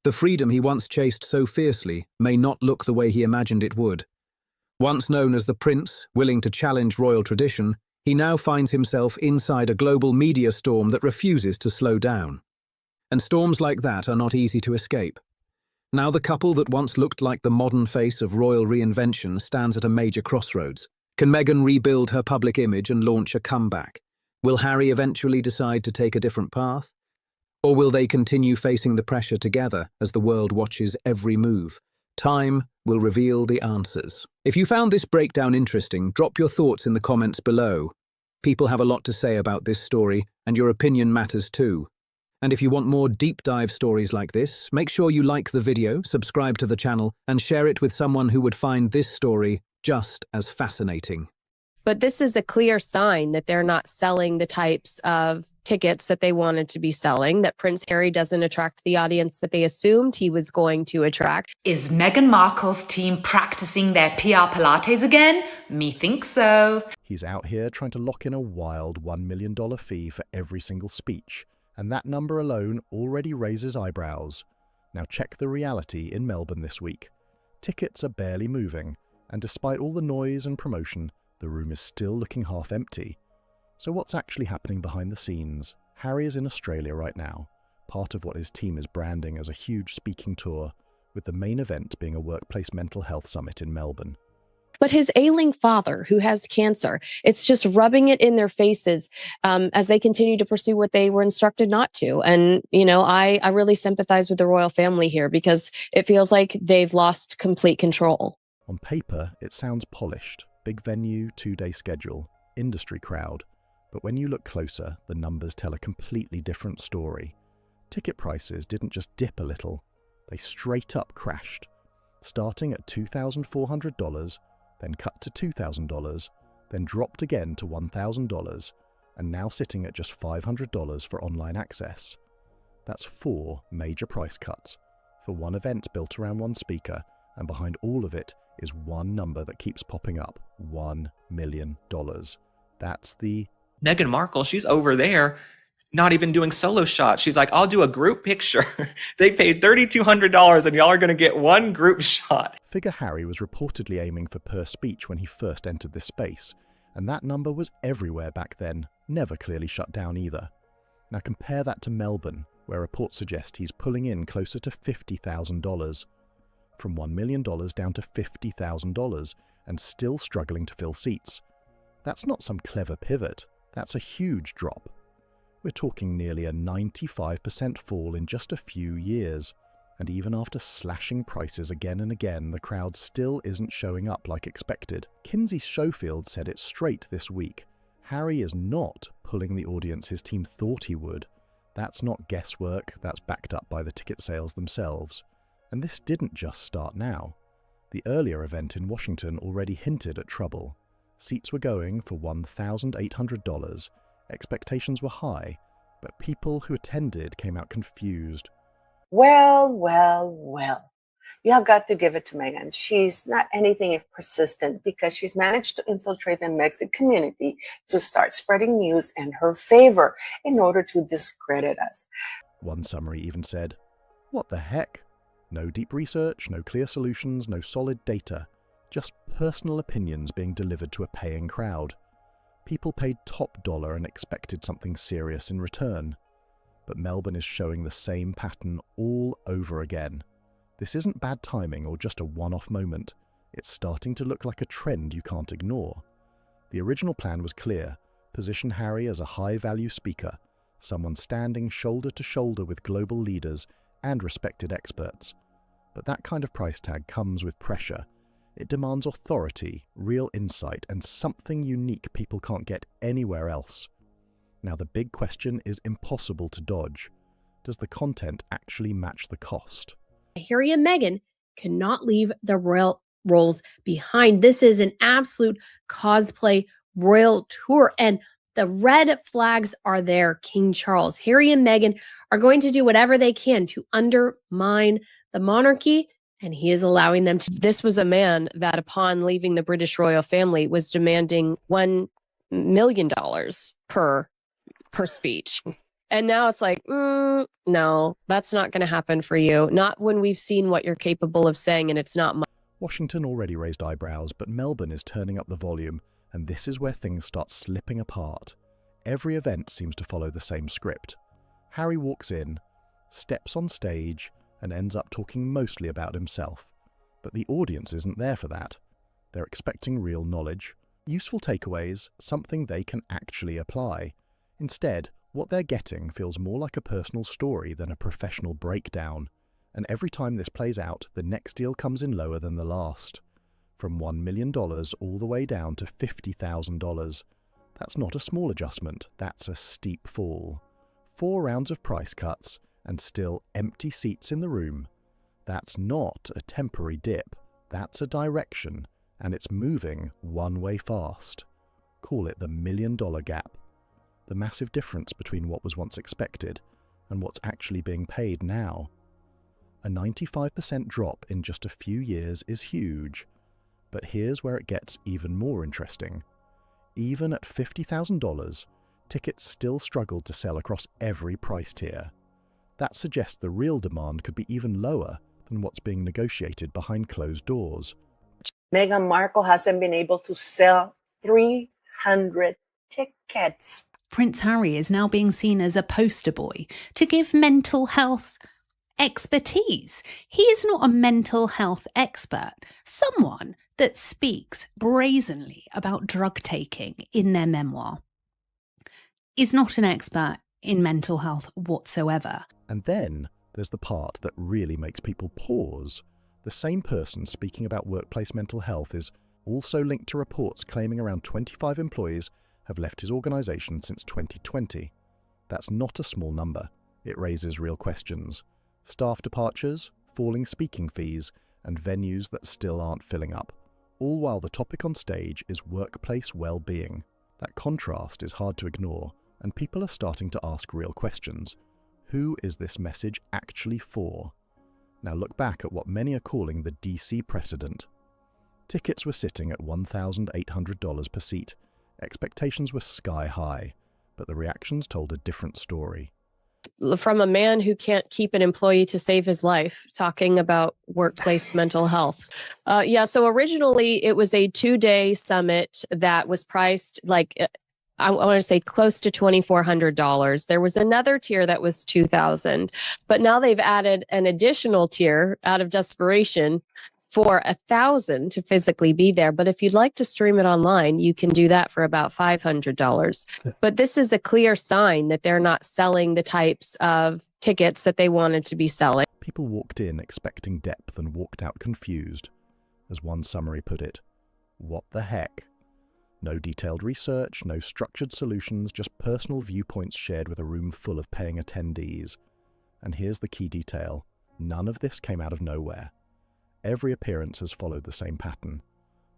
S5: The freedom he once chased so fiercely may not look the way he imagined it would. Once known as the prince, willing to challenge royal tradition, he now finds himself inside a global media storm that refuses to slow down. And storms like that are not easy to escape. Now the couple that once looked like the modern face of royal reinvention stands at a major crossroads. Can Meghan rebuild her public image and launch a comeback? Will Harry eventually decide to take a different path? Or will they continue facing the pressure together as the world watches every move? Time will reveal the answers. If you found this breakdown interesting, drop your thoughts in the comments below. People have a lot to say about this story, and your opinion matters too. And if you want more deep dive stories like this, make sure you like the video, subscribe to the channel, and share it with someone who would find this story just as fascinating.
S10: But this is a clear sign that they're not selling the types of tickets that they wanted to be selling, that Prince Harry doesn't attract the audience that they assumed he was going to attract.
S13: Is Meghan Markle's team practicing their PR Pilates again? Me think so.
S1: He's out here trying to lock in a wild $1 million fee for every single speech, and that number alone already raises eyebrows. Now check the reality in Melbourne this week. Tickets are barely moving, and despite all the noise and promotion, the room is still looking half empty. So what's actually happening behind the scenes? Harry is in Australia right now, part of what his team is branding as a huge speaking tour, with the main event being a workplace mental health summit in Melbourne.
S10: But his ailing father, who has cancer, it's just rubbing it in their faces as they continue to pursue what they were instructed not to. And, you know, I really sympathize with the royal family here because it feels like they've lost complete control.
S1: On paper, it sounds polished. Big venue, 2-day schedule, industry crowd. But when you look closer, the numbers tell a completely different story. Ticket prices didn't just dip a little, they straight up crashed. Starting at $2,400, then cut to $2,000, then dropped again to $1,000, and now sitting at just $500 for online access. That's 4 major price cuts for one event built around one speaker, and behind all of it is one number that keeps popping up, $1 million. That's the...
S11: Meghan Markle, she's over there not even doing solo shots. She's like, I'll do a group picture. They paid $3,200 and y'all are going to get one group shot.
S1: Figure Harry was reportedly aiming for per speech when he first entered this space, and that number was everywhere back then, never clearly shut down either. Now compare that to Melbourne, where reports suggest he's pulling in closer to $50,000. From $1 million down to $50,000, and still struggling to fill seats. That's not some clever pivot, that's a huge drop. We're talking nearly a 95% fall in just a few years. And even after slashing prices again and again, the crowd still isn't showing up like expected. Kinsey Schofield said it straight this week. Harry is not pulling the audience his team thought he would. That's not guesswork, that's backed up by the ticket sales themselves. And this didn't just start now. The earlier event in Washington already hinted at trouble. Seats were going for $1,800. Expectations were high, but people who attended came out confused.
S14: Well. You have got to give it to Meghan. She's not anything if persistent, because she's managed to infiltrate the Mexican community to start spreading news in her favor in order to discredit us.
S1: One summary even said, "What the heck? No deep research, no clear solutions, no solid data. Just personal opinions being delivered to a paying crowd. People paid top dollar and expected something serious in return. But Melbourne is showing the same pattern all over again. This isn't bad timing or just a one-off moment. It's starting to look like a trend you can't ignore. The original plan was clear. Position Harry as a high-value speaker, someone standing shoulder to shoulder with global leaders and respected experts. But that kind of price tag comes with pressure. It demands authority, real insight, and something unique people can't get anywhere else. Now the big question is impossible to dodge. Does the content actually match the cost?
S19: Harry and Meghan cannot leave the royal roles behind. This is an absolute cosplay royal tour, and the red flags are there. King Charles, Harry and Meghan are going to do whatever they can to undermine the monarchy, and he is allowing them to.
S10: This was a man that, upon leaving the British royal family, was demanding $1 million per speech. And now it's like, no, that's not going to happen for you. Not when we've seen what you're capable of saying, and it's not much.
S1: Washington already raised eyebrows, but Melbourne is turning up the volume, and this is where things start slipping apart. Every event seems to follow the same script. Harry walks in, steps on stage, and ends up talking mostly about himself. But the audience isn't there for that. They're expecting real knowledge, useful takeaways, something they can actually apply. Instead, what they're getting feels more like a personal story than a professional breakdown. And every time this plays out, the next deal comes in lower than the last. From $1 million all the way down to $50,000. That's not a small adjustment, that's a steep fall. 4 rounds of price cuts, and still empty seats in the room. That's not a temporary dip, that's a direction, and it's moving one way fast. Call it the $1 million gap. The massive difference between what was once expected and what's actually being paid now. A 95% drop in just a few years is huge, but here's where it gets even more interesting. Even at $50,000, tickets still struggled to sell across every price tier. That suggests the real demand could be even lower than what's being negotiated behind closed doors.
S14: Meghan Markle hasn't been able to sell 300 tickets.
S20: Prince Harry is now being seen as a poster boy to give mental health expertise. He is not a mental health expert, someone that speaks brazenly about drug taking in their memoir is not an expert in mental health whatsoever.
S1: And then there's the part that really makes people pause. The same person speaking about workplace mental health is also linked to reports claiming around 25 employees have left his organisation since 2020. That's not a small number. It raises real questions. Staff departures, falling speaking fees, and venues that still aren't filling up. All while the topic on stage is workplace well-being. That contrast is hard to ignore, and people are starting to ask real questions. Who is this message actually for? Now look back at what many are calling the DC precedent. Tickets were sitting at $1,800 per seat. Expectations were sky high. But the reactions told a different story.
S10: From a man who can't keep an employee to save his life, talking about workplace mental health. So originally it was a 2-day summit that was priced like, I want to say close to $2,400. There was another tier that was $2,000, but now they've added an additional tier out of desperation for $1,000 to physically be there. But if you'd like to stream it online, you can do that for about $500. But this is a clear sign that they're not selling the types of tickets that they wanted to be selling.
S1: People walked in expecting depth and walked out confused. As one summary put it, what the heck? No detailed research, no structured solutions, just personal viewpoints shared with a room full of paying attendees. And here's the key detail. None of this came out of nowhere. Every appearance has followed the same pattern.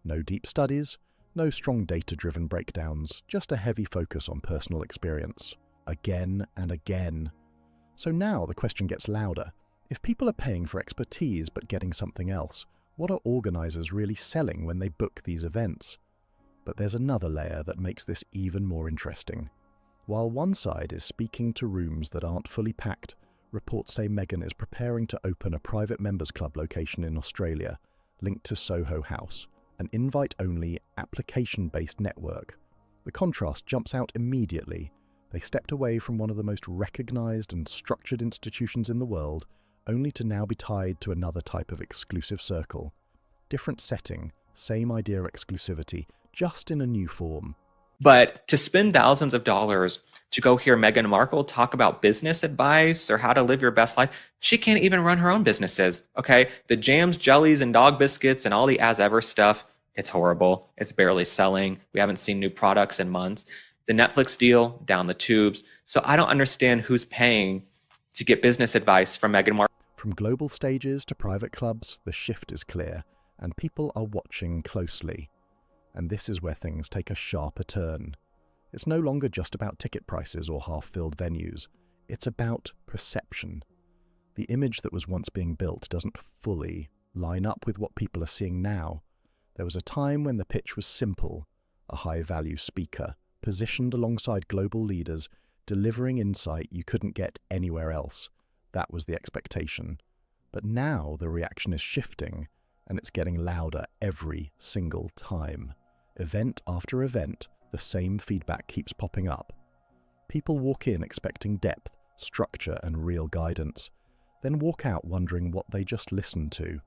S1: No deep studies, no strong data-driven breakdowns, just a heavy focus on personal experience. Again and again. So now the question gets louder. If people are paying for expertise but getting something else, what are organizers really selling when they book these events? But there's another layer that makes this even more interesting. While one side is speaking to rooms that aren't fully packed, reports say Meghan is preparing to open a private members club location in Australia, linked to Soho House, an invite-only, application-based network. The contrast jumps out immediately. They stepped away from one of the most recognized and structured institutions in the world, only to now be tied to another type of exclusive circle. Different setting, same idea of exclusivity, just in a new form.
S11: But to spend thousands of dollars to go hear Meghan Markle talk about business advice or how to live your best life, she can't even run her own businesses, okay? The jams, jellies, and dog biscuits and all the as ever stuff, it's horrible. It's barely selling. We haven't seen new products in months. The Netflix deal, down the tubes. So I don't understand who's paying to get business advice from Meghan Markle.
S1: From global stages to private clubs, the shift is clear, and people are watching closely. And this is where things take a sharper turn. It's no longer just about ticket prices or half-filled venues. It's about perception. The image that was once being built doesn't fully line up with what people are seeing now. There was a time when the pitch was simple, a high-value speaker, positioned alongside global leaders, delivering insight you couldn't get anywhere else. That was the expectation. But now the reaction is shifting, and it's getting louder every single time. Event after event, the same feedback keeps popping up. People walk in expecting depth, structure, and real guidance, then walk out wondering what they just listened to.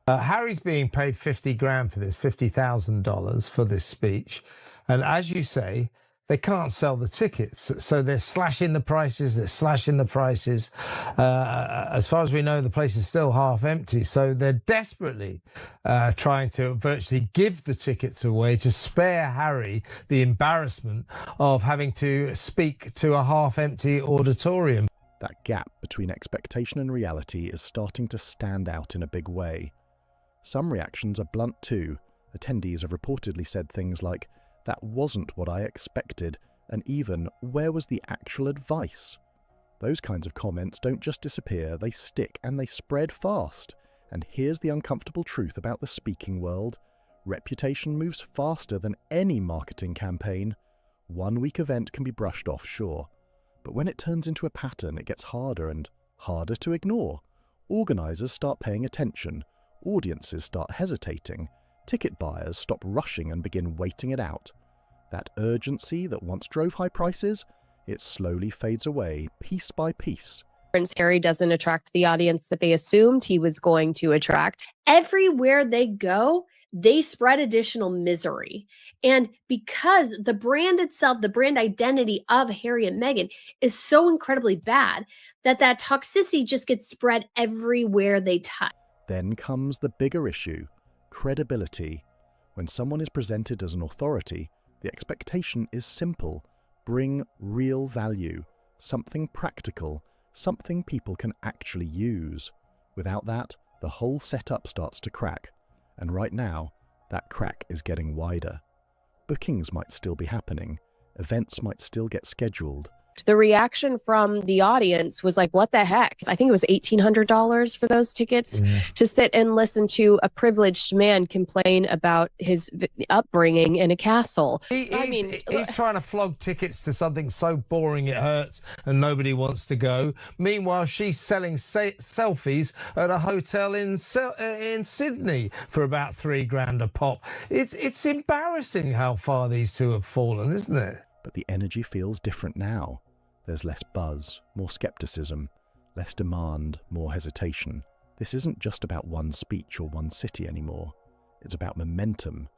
S8: Harry's being paid $50,000 for this, $50,000 for this speech. And as you say, they can't sell the tickets. So they're slashing the prices, as far as we know, the place is still half empty. So they're desperately trying to virtually give the tickets away to spare Harry the embarrassment of having to speak to a half empty auditorium.
S1: That gap between expectation and reality is starting to stand out in a big way. Some reactions are blunt too. Attendees have reportedly said things like, "That wasn't what I expected," and even, "Where was the actual advice?" Those kinds of comments don't just disappear, they stick and they spread fast. And here's the uncomfortable truth about the speaking world. Reputation moves faster than any marketing campaign. One week event can be brushed off, sure. But when it turns into a pattern, it gets harder and harder to ignore. Organisers start paying attention. Audiences start hesitating. Ticket buyers stop rushing and begin waiting it out. That urgency that once drove high prices, it slowly fades away, piece by piece.
S10: Prince Harry doesn't attract the audience that they assumed he was going to attract.
S19: Everywhere they go, they spread additional misery. And because the brand itself, the brand identity of Harry and Meghan is so incredibly bad that toxicity just gets spread everywhere they touch.
S1: Then comes the bigger issue, credibility. When someone is presented as an authority, the expectation is simple. Bring real value, something practical, something people can actually use. Without that, the whole setup starts to crack. And right now, that crack is getting wider. Bookings might still be happening, events might still get scheduled,
S10: The reaction from the audience was like, what the heck? I think it was $1,800 for those tickets to sit and listen to a privileged man complain about his upbringing in a castle.
S8: He's trying to flog tickets to something so boring it hurts and nobody wants to go. Meanwhile, she's selling selfies at a hotel in Sydney for about $3,000 a pop. It's embarrassing how far these two have fallen, isn't it?
S1: But the energy feels different now. There's less buzz, more skepticism, less demand, more hesitation. This isn't just about one speech or one city anymore. It's about momentum.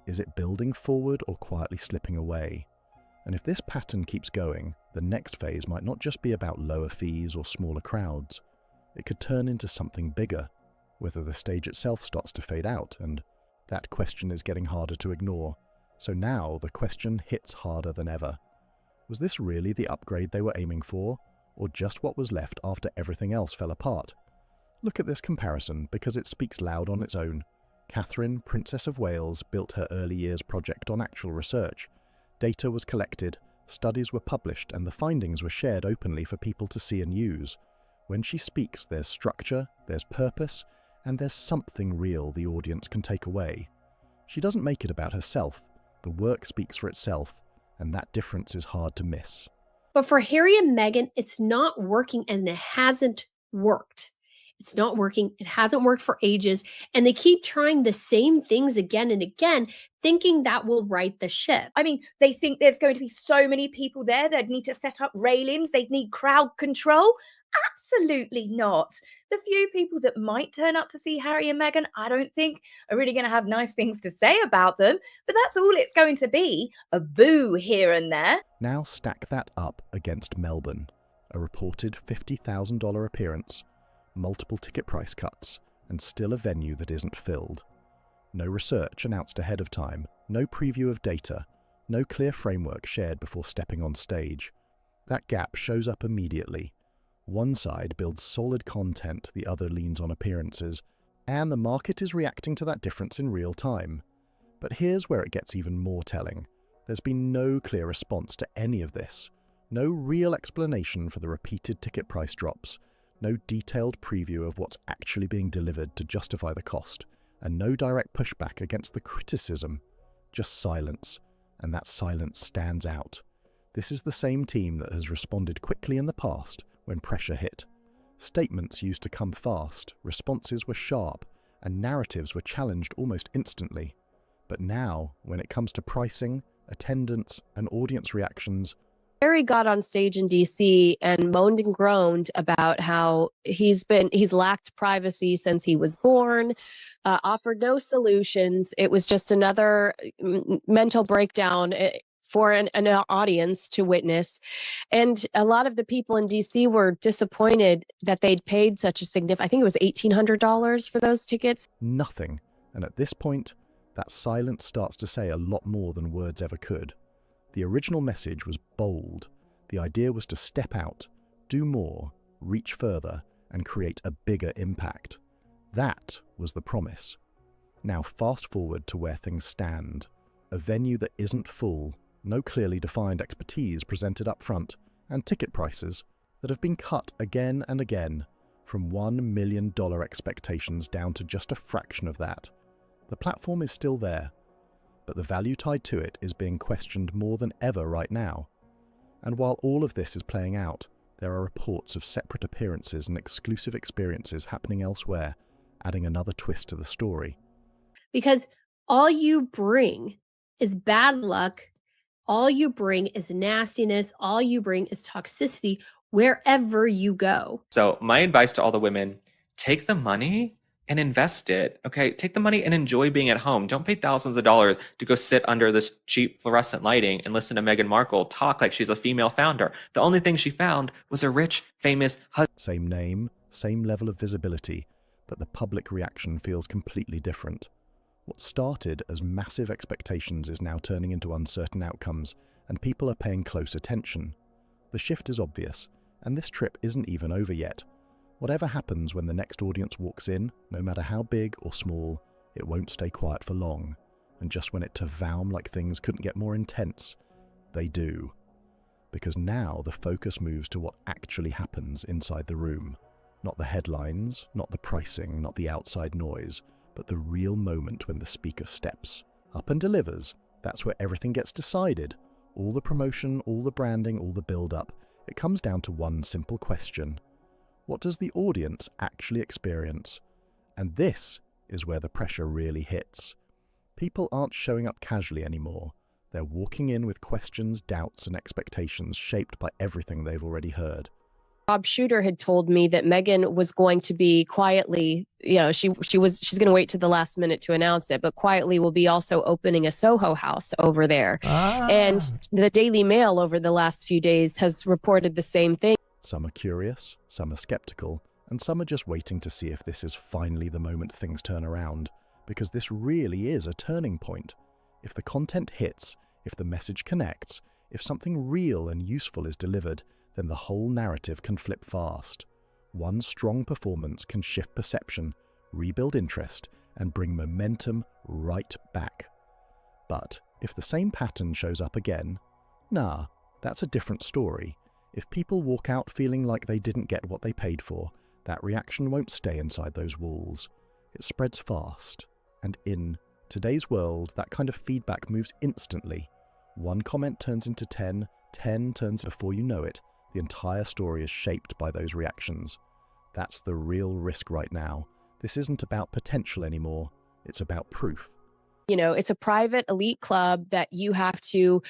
S1: Is it building forward or quietly slipping away? And if this pattern keeps going, the next phase might not just be about lower fees or smaller crowds. It could turn into something bigger, whether the stage itself starts to fade out, and that question is getting harder to ignore. So now the question hits harder than ever. Was this really the upgrade they were aiming for, or just what was left after everything else fell apart? Look at this comparison because it speaks loud on its own. Catherine, Princess of Wales, built her early years project on actual research. Data was collected, studies were published, and the findings were shared openly for people to see and use. When she speaks, there's structure, there's purpose, and there's something real the audience can take away. She doesn't make it about herself. The work speaks for itself, and that difference is hard to miss.
S19: But for Harry and Meghan, it's not working, and it hasn't worked. It's not working. It hasn't worked for ages. And they keep trying the same things again and again, thinking that will right the ship.
S22: I mean, they think there's going to be so many people there. They'd need to set up railings. They'd need crowd control. Absolutely not. The few people that might turn up to see Harry and Meghan, I don't think are really going to have nice things to say about them. But that's all it's going to be. A boo here and there.
S1: Now stack that up against Melbourne. A reported $50,000 appearance, multiple ticket price cuts, and still a venue that isn't filled. No research announced ahead of time, no preview of data, no clear framework shared before stepping on stage. That gap shows up immediately. One side builds solid content, the other leans on appearances, and the market is reacting to that difference in real time. But here's where it gets even more telling. There's been no clear response to any of this, no real explanation for the repeated ticket price drops, no detailed preview of what's actually being delivered to justify the cost, and no direct pushback against the criticism. Just silence, and that silence stands out. This is the same team that has responded quickly in the past when pressure hit. Statements used to come fast, responses were sharp, and narratives were challenged almost instantly. But now, when it comes to pricing, attendance, and audience reactions,
S10: Harry got on stage in DC and moaned and groaned about how he's lacked privacy since he was born, offered no solutions. It was just another mental breakdown for an audience to witness. And a lot of the people in DC were disappointed that they'd paid such a significant, I think it was $1,800 for those tickets.
S1: nothing. And at this point, that silence starts to say a lot more than words ever could. The original message was bold. The idea was to step out, do more, reach further, and create a bigger impact. That was the promise. Now fast forward to where things stand. A venue that isn't full, no clearly defined expertise presented up front, and ticket prices that have been cut again and again, from $1 million expectations down to just a fraction of that. The platform is still there, but the value tied to it is being questioned more than ever right now. And while all of this is playing out, there are reports of separate appearances and exclusive experiences happening elsewhere, adding another twist to the story.
S19: Because all you bring is bad luck, all you bring is nastiness, all you bring is toxicity wherever you go.
S11: So my advice to all the women, take the money and invest it. Okay, take the money and enjoy being at home. Don't pay thousands of dollars to go sit under this cheap fluorescent lighting and listen to Meghan Markle talk like she's a female founder. The only thing she found was a rich, famous husband.
S1: Same name, same level of visibility, but the public reaction feels completely different. What started as massive expectations is now turning into uncertain outcomes, and people are paying close attention. The shift is obvious, and this trip isn't even over yet. Whatever happens when the next audience walks in, no matter how big or small, it won't stay quiet for long. And just when it to vow like things couldn't get more intense, they do. because now the focus moves to what actually happens inside the room. Not the headlines, not the pricing, not the outside noise, but the real moment when the speaker steps up and delivers. That's where everything gets decided. All the promotion, all the branding, all the build-up. It comes down to one simple question. What does the audience actually experience? And this is where the pressure really hits. People aren't showing up casually anymore. They're walking in with questions, doubts, and expectations shaped by everything they've already heard.
S10: Bob Shooter had told me that Meghan was going to be quietly, she's going to wait to the last minute to announce it, but quietly will be also opening a Soho house over there. And the Daily Mail over the last few days has reported the same thing.
S1: Some are curious, some are skeptical, and some are just waiting to see if this is finally the moment things turn around, because this really is a turning point. If the content hits, if the message connects, if something real and useful is delivered, then the whole narrative can flip fast. One strong performance can shift perception, rebuild interest, and bring momentum right back. But if the same pattern shows up again, that's a different story. If people walk out feeling like they didn't get what they paid for, that reaction won't stay inside those walls. It spreads fast. And in today's world, that kind of feedback moves instantly. One comment turns into 10, 10 turns before you know it. The entire story is shaped by those reactions. That's the real risk right now. This isn't about potential anymore. It's about proof.
S10: It's a private elite club that you have to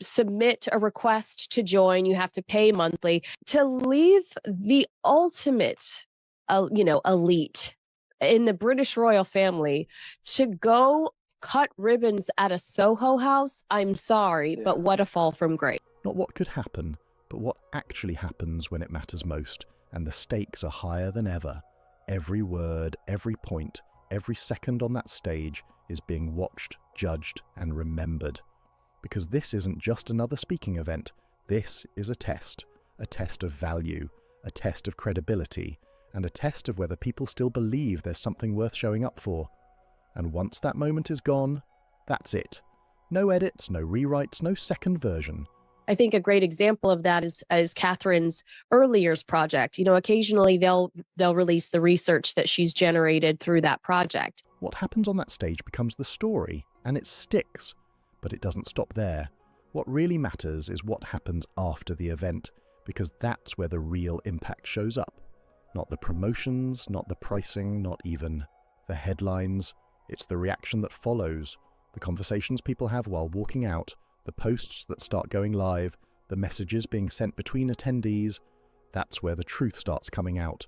S10: submit a request to join. You have to pay monthly to leave the ultimate, elite in the British royal family to go cut ribbons at a Soho house. I'm sorry, but what a fall from grace.
S1: Not what could happen, but what actually happens when it matters most, and the stakes are higher than ever. Every word, every point, every second on that stage is being watched, judged, and remembered. Because this isn't just another speaking event. This is a test of value, a test of credibility, and a test of whether people still believe there's something worth showing up for. And once that moment is gone, that's it. No edits, no rewrites, no second version.
S10: I think a great example of that is Catherine's early years project. Occasionally they'll release the research that she's generated through that project.
S1: What happens on that stage becomes the story, and it sticks. But it doesn't stop there. What really matters is what happens after the event, because that's where the real impact shows up. Not the promotions, not the pricing, not even the headlines. It's the reaction that follows, the conversations people have while walking out, the posts that start going live, the messages being sent between attendees. That's where the truth starts coming out.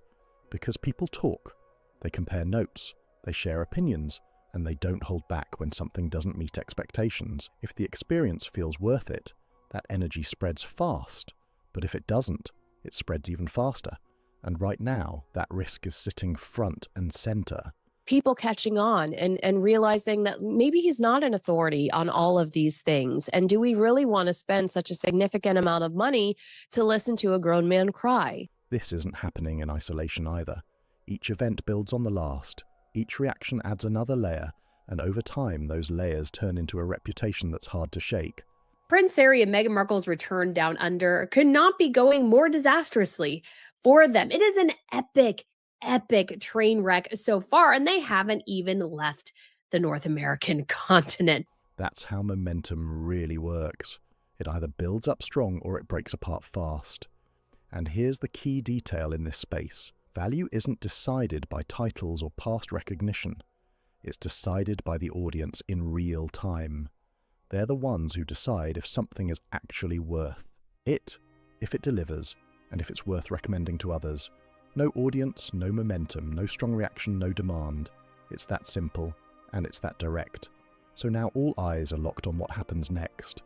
S1: Because people talk, they compare notes, they share opinions, and they don't hold back when something doesn't meet expectations. If the experience feels worth it, that energy spreads fast. But if it doesn't, it spreads even faster. And right now, that risk is sitting front and center.
S10: People catching on and realizing that maybe he's not an authority on all of these things. And do we really want to spend such a significant amount of money to listen to a grown man cry?
S1: This isn't happening in isolation either. Each event builds on the last. Each reaction adds another layer, and over time, those layers turn into a reputation that's hard to shake.
S19: Prince Harry and Meghan Markle's return down under could not be going more disastrously for them. It is an epic train wreck so far, and they haven't even left the North American continent.
S1: That's how momentum really works. It either builds up strong or it breaks apart fast. And here's the key detail in this space. Value isn't decided by titles or past recognition. It's decided by the audience in real time. They're the ones who decide if something is actually worth it, if it delivers, and if it's worth recommending to others. No audience, no momentum, no strong reaction, no demand. It's that simple, and it's that direct. So now all eyes are locked on what happens next.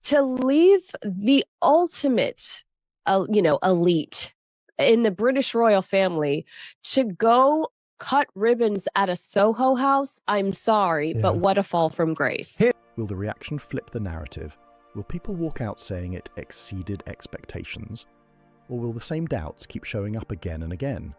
S10: To leave the ultimate, elite in the British royal family to go cut ribbons at a Soho house, I'm sorry, but what a fall from grace.
S1: Will the reaction flip the narrative? Will people walk out saying it exceeded expectations? Or will the same doubts keep showing up again and again?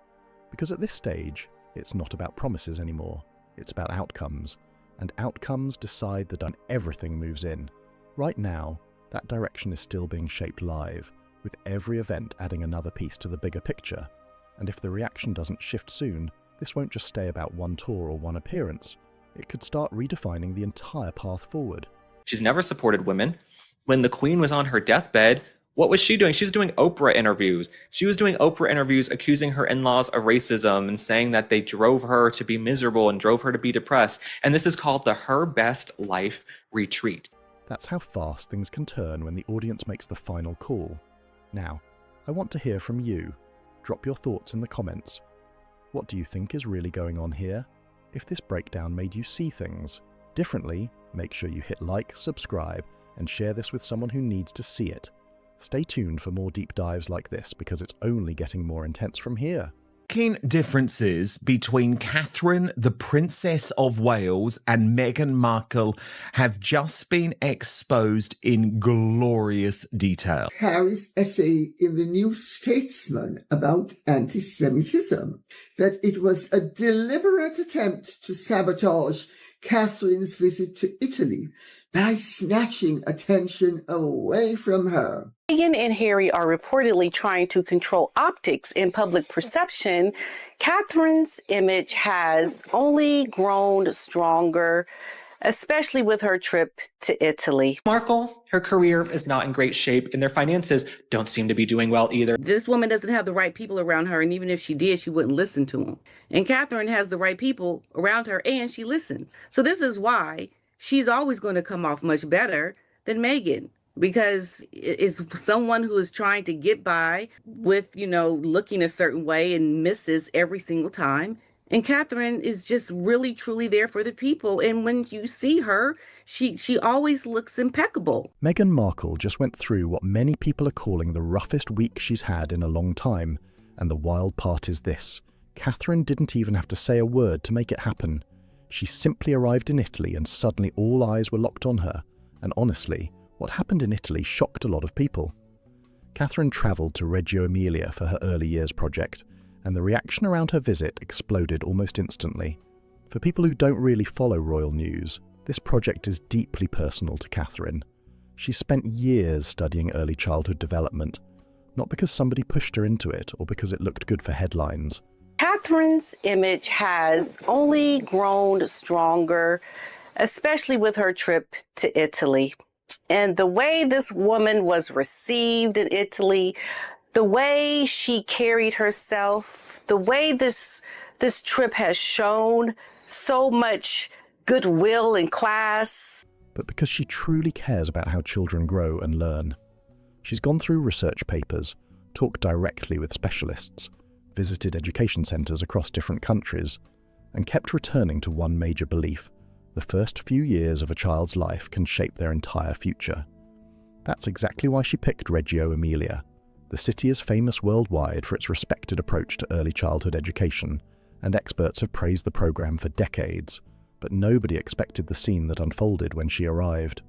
S1: Because at this stage, it's not about promises anymore. It's about outcomes. And outcomes decide that everything moves in. Right now, That direction is still being shaped live, with every event adding another piece to the bigger picture. And if the reaction doesn't shift soon, this won't just stay about one tour or one appearance. It could start redefining the entire path forward.
S11: She's never supported women. When the Queen was on her deathbed, what was she doing? She was doing Oprah interviews. She was doing Oprah interviews accusing her in-laws of racism and saying that they drove her to be miserable and drove her to be depressed. And this is called the Her Best Life Retreat.
S1: That's how fast things can turn when the audience makes the final call. Now, I want to hear from you. Drop your thoughts in the comments. What do you think is really going on here? If this breakdown made you see things differently, make sure you hit like, subscribe, and share this with someone who needs to see it. Stay tuned for more deep dives like this because it's only getting more intense from here.
S6: Keen differences between Catherine, the Princess of Wales, and Meghan Markle have just been exposed in glorious detail.
S4: Harry's essay in the New Statesman about anti-Semitism, that it was a deliberate attempt to sabotage Catherine's visit to Italy by snatching attention away from her.
S15: Meghan and Harry are reportedly trying to control optics in public perception. Catherine's image has only grown stronger, especially with her trip to Italy.
S11: Markle, her career is not in great shape, and their finances don't seem to be doing well either.
S17: This woman doesn't have the right people around her, and even if she did, she wouldn't listen to them. And Catherine has the right people around her, and she listens. So this is why she's always going to come off much better than Meghan, because it's someone who is trying to get by with, looking a certain way and misses every single time. And Catherine is just really, truly there for the people. And when you see her, she always looks impeccable.
S1: Meghan Markle just went through what many people are calling the roughest week she's had in a long time. And the wild part is this. Catherine didn't even have to say a word to make it happen. She simply arrived in Italy and suddenly all eyes were locked on her. And honestly, what happened in Italy shocked a lot of people. Catherine travelled to Reggio Emilia for her early years project, and the reaction around her visit exploded almost instantly. For people who don't really follow royal news, this project is deeply personal to Catherine. She spent years studying early childhood development, not because somebody pushed her into it or because it looked good for headlines.
S15: Catherine's image has only grown stronger, especially with her trip to Italy. And the way this woman was received in Italy, the way she carried herself, the way this trip has shown so much goodwill and class.
S1: But because she truly cares about how children grow and learn. She's gone through research papers, talked directly with specialists, visited education centres across different countries, and kept returning to one major belief. The first few years of a child's life can shape their entire future. That's exactly why she picked Reggio Emilia. The city is famous worldwide for its respected approach to early childhood education, and experts have praised the program for decades, but nobody expected the scene that unfolded when she arrived.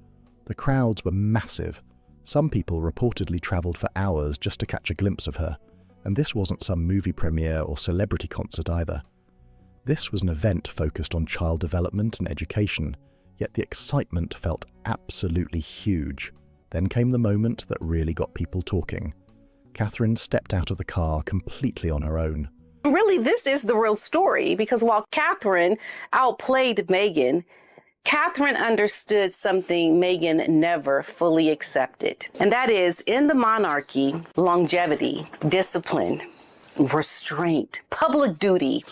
S1: The crowds were massive. Some people reportedly travelled for hours just to catch a glimpse of her, and this wasn't some movie premiere or celebrity concert either. This was an event focused on child development and education, yet the excitement felt absolutely huge. Then came the moment that really got people talking. Catherine stepped out of the car completely on her own.
S15: Really, this is the real story, because while Catherine outplayed Meghan, Catherine understood something Meghan never fully accepted. And that is, in the monarchy, longevity, discipline, restraint, public duty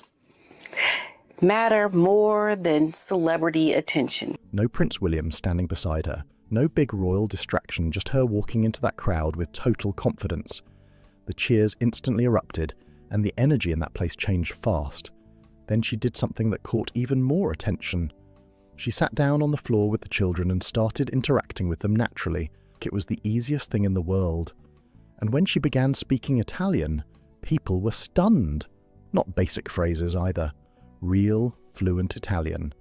S15: matter more than celebrity attention.
S1: No Prince William standing beside her, no big royal distraction, just her walking into that crowd with total confidence. The cheers instantly erupted, and the energy in that place changed fast. Then she did something that caught even more attention. She sat down on the floor with the children and started interacting with them naturally. It was the easiest thing in the world. And when she began speaking Italian, people were stunned. Not basic phrases either. Real, fluent Italian.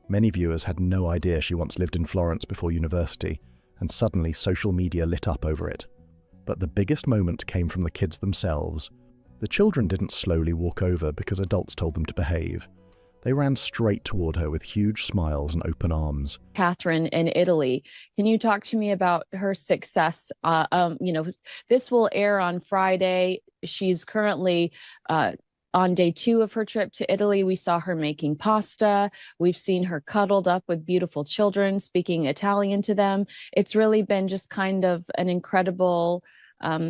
S1: Many viewers had no idea she once lived in Florence before university, and suddenly social media lit up over it. But the biggest moment came from the kids themselves. The children didn't slowly walk over because adults told them to behave. They ran straight toward her with huge smiles and open arms.
S2: Catherine in Italy. Can you talk to me about her success? This will air on Friday. She's currently on day 2 of her trip to Italy. We saw her making pasta. We've seen her cuddled up with beautiful children, speaking Italian to them. It's really been just kind of an incredible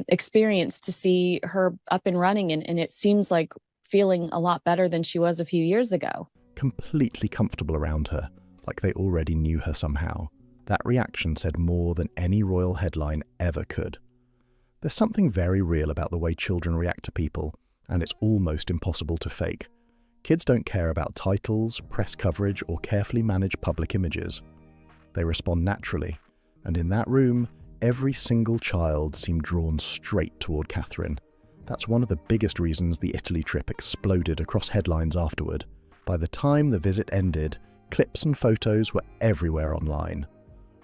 S2: experience to see her up and running. And it seems like feeling a lot better than she was a few years ago.
S1: Completely comfortable around her, like they already knew her somehow. That reaction said more than any royal headline ever could. There's something very real about the way children react to people, and it's almost impossible to fake. Kids don't care about titles, press coverage, or carefully managed public images. They respond naturally, and in that room, every single child seemed drawn straight toward Catherine. That's one of the biggest reasons the Italy trip exploded across headlines afterward. By the time the visit ended, clips and photos were everywhere online.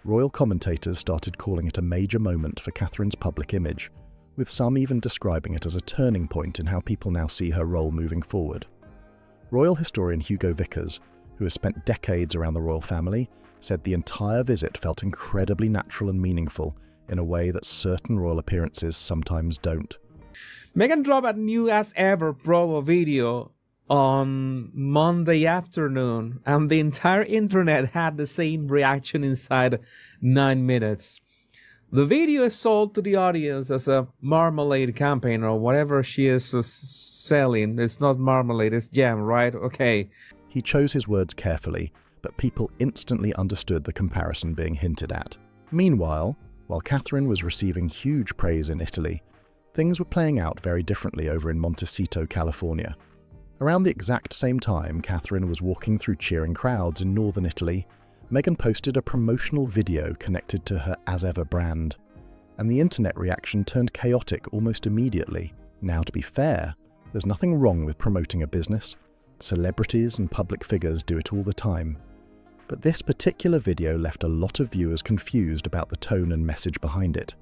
S1: Royal commentators started calling it a major moment for Catherine's public image, with some even describing it as a turning point in how people now see her role moving forward. Royal historian Hugo Vickers, who has spent decades around the royal family, said the entire visit felt incredibly natural and meaningful in a way that certain royal appearances sometimes don't.
S16: Meghan dropped a new as ever promo video on Monday afternoon, and the entire internet had the same reaction inside 9 minutes. The video is sold to the audience as a marmalade campaign or whatever she is selling. It's not marmalade, it's jam, right? Okay.
S1: He chose his words carefully, but people instantly understood the comparison being hinted at. Meanwhile, while Catherine was receiving huge praise in Italy, things were playing out very differently over in Montecito, California. Around the exact same time Catherine was walking through cheering crowds in northern Italy, Meghan posted a promotional video connected to her As Ever brand, and the internet reaction turned chaotic almost immediately. Now, to be fair, there's nothing wrong with promoting a business. Celebrities and public figures do it all the time. But this particular video left a lot of viewers confused about the tone and message behind it.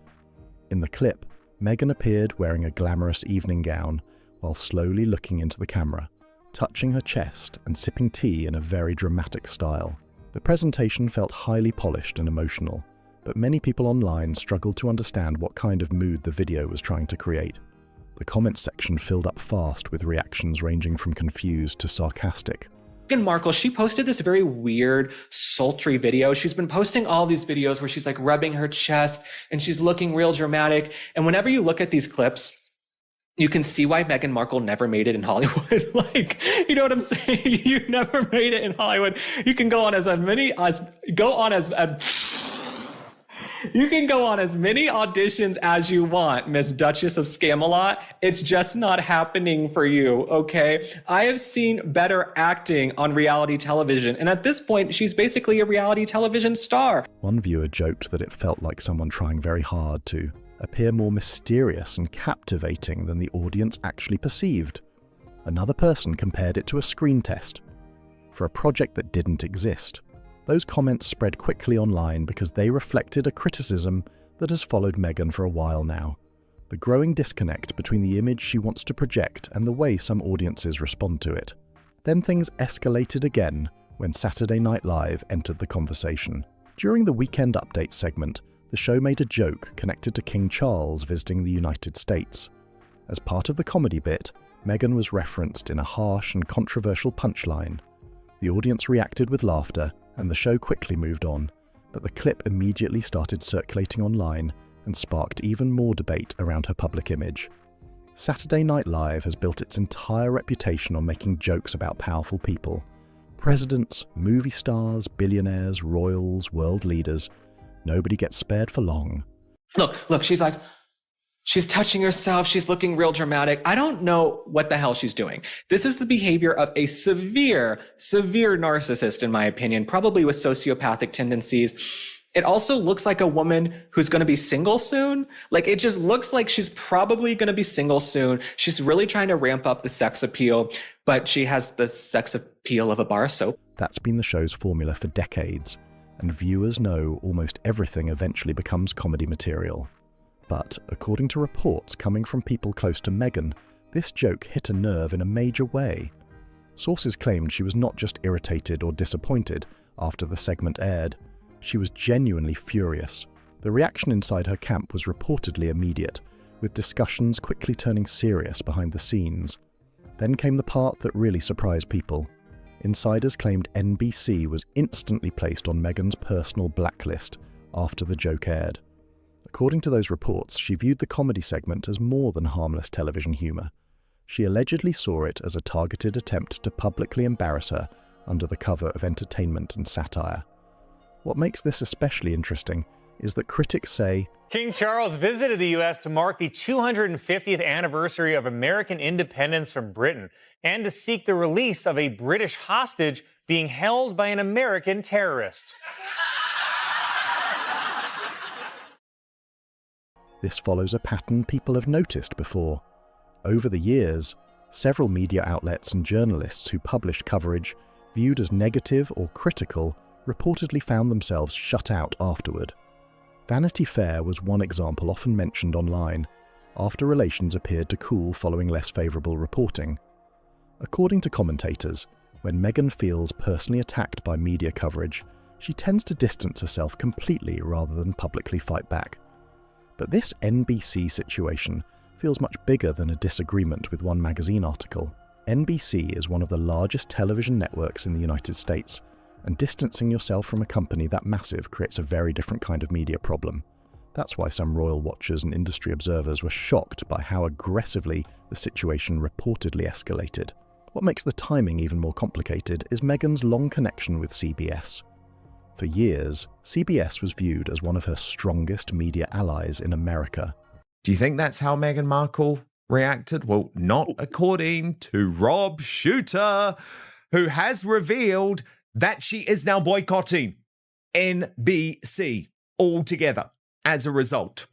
S1: In the clip, Meghan appeared wearing a glamorous evening gown while slowly looking into the camera, touching her chest and sipping tea in a very dramatic style. The presentation felt highly polished and emotional, but many people online struggled to understand what kind of mood the video was trying to create. The comments section filled up fast with reactions ranging from confused to sarcastic.
S11: Meghan Markle, she posted this very weird, sultry video. She's been posting all these videos where she's like rubbing her chest and she's looking real dramatic. And whenever you look at these clips, you can see why Meghan Markle never made it in Hollywood. Like, you know what I'm saying? You never made it in Hollywood. You can go on as many auditions as you want, Miss Duchess of Scamelot. It's just not happening for you, okay? I have seen better acting on reality television, and at this point, she's basically a reality television star.
S1: One viewer joked that it felt like someone trying very hard to appear more mysterious and captivating than the audience actually perceived. Another person compared it to a screen test for a project that didn't exist. Those comments spread quickly online because they reflected a criticism that has followed Meghan for a while now. The growing disconnect between the image she wants to project and the way some audiences respond to it. Then things escalated again when Saturday Night Live entered the conversation. During the Weekend Update segment, the show made a joke connected to King Charles visiting the United States. As part of the comedy bit, Meghan was referenced in a harsh and controversial punchline. The audience reacted with laughter, and the show quickly moved on, but the clip immediately started circulating online and sparked even more debate around her public image. Saturday Night Live has built its entire reputation on making jokes about powerful people. Presidents, movie stars, billionaires, royals, world leaders. Nobody gets spared for long.
S11: Look, she's touching herself. She's looking real dramatic. I don't know what the hell she's doing. This is the behavior of a severe narcissist, in my opinion, probably with sociopathic tendencies. It also looks like a woman who's going to be single soon. Like, it just looks like she's probably going to be single soon. She's really trying to ramp up the sex appeal, but she has the sex appeal of a bar soap.
S1: That's been the show's formula for decades, and viewers know almost everything eventually becomes comedy material. But, according to reports coming from people close to Meghan, this joke hit a nerve in a major way. Sources claimed she was not just irritated or disappointed after the segment aired, she was genuinely furious. The reaction inside her camp was reportedly immediate, with discussions quickly turning serious behind the scenes. Then came the part that really surprised people. Insiders claimed NBC was instantly placed on Meghan's personal blacklist after the joke aired. According to those reports, she viewed the comedy segment as more than harmless television humour. She allegedly saw it as a targeted attempt to publicly embarrass her under the cover of entertainment and satire. What makes this especially interesting is that critics say
S18: King Charles visited the U.S. to mark the 250th anniversary of American independence from Britain and to seek the release of a British hostage being held by an American terrorist.
S1: this follows a pattern people have noticed before. Over the years, several media outlets and journalists who published coverage viewed as negative or critical reportedly found themselves shut out afterward. Vanity Fair was one example often mentioned online, after relations appeared to cool following less favourable reporting. According to commentators, when Meghan feels personally attacked by media coverage, she tends to distance herself completely rather than publicly fight back. But this NBC situation feels much bigger than a disagreement with one magazine article. NBC is one of the largest television networks in the United States, and distancing yourself from a company that massive creates a very different kind of media problem. That's why some royal watchers and industry observers were shocked by how aggressively the situation reportedly escalated. What makes the timing even more complicated is Meghan's long connection with CBS. For years, CBS was viewed as one of her strongest media allies in America.
S6: Do you think that's how Meghan Markle reacted? Well, not according to Rob Shooter, who has revealed that she is now boycotting NBC altogether as a result.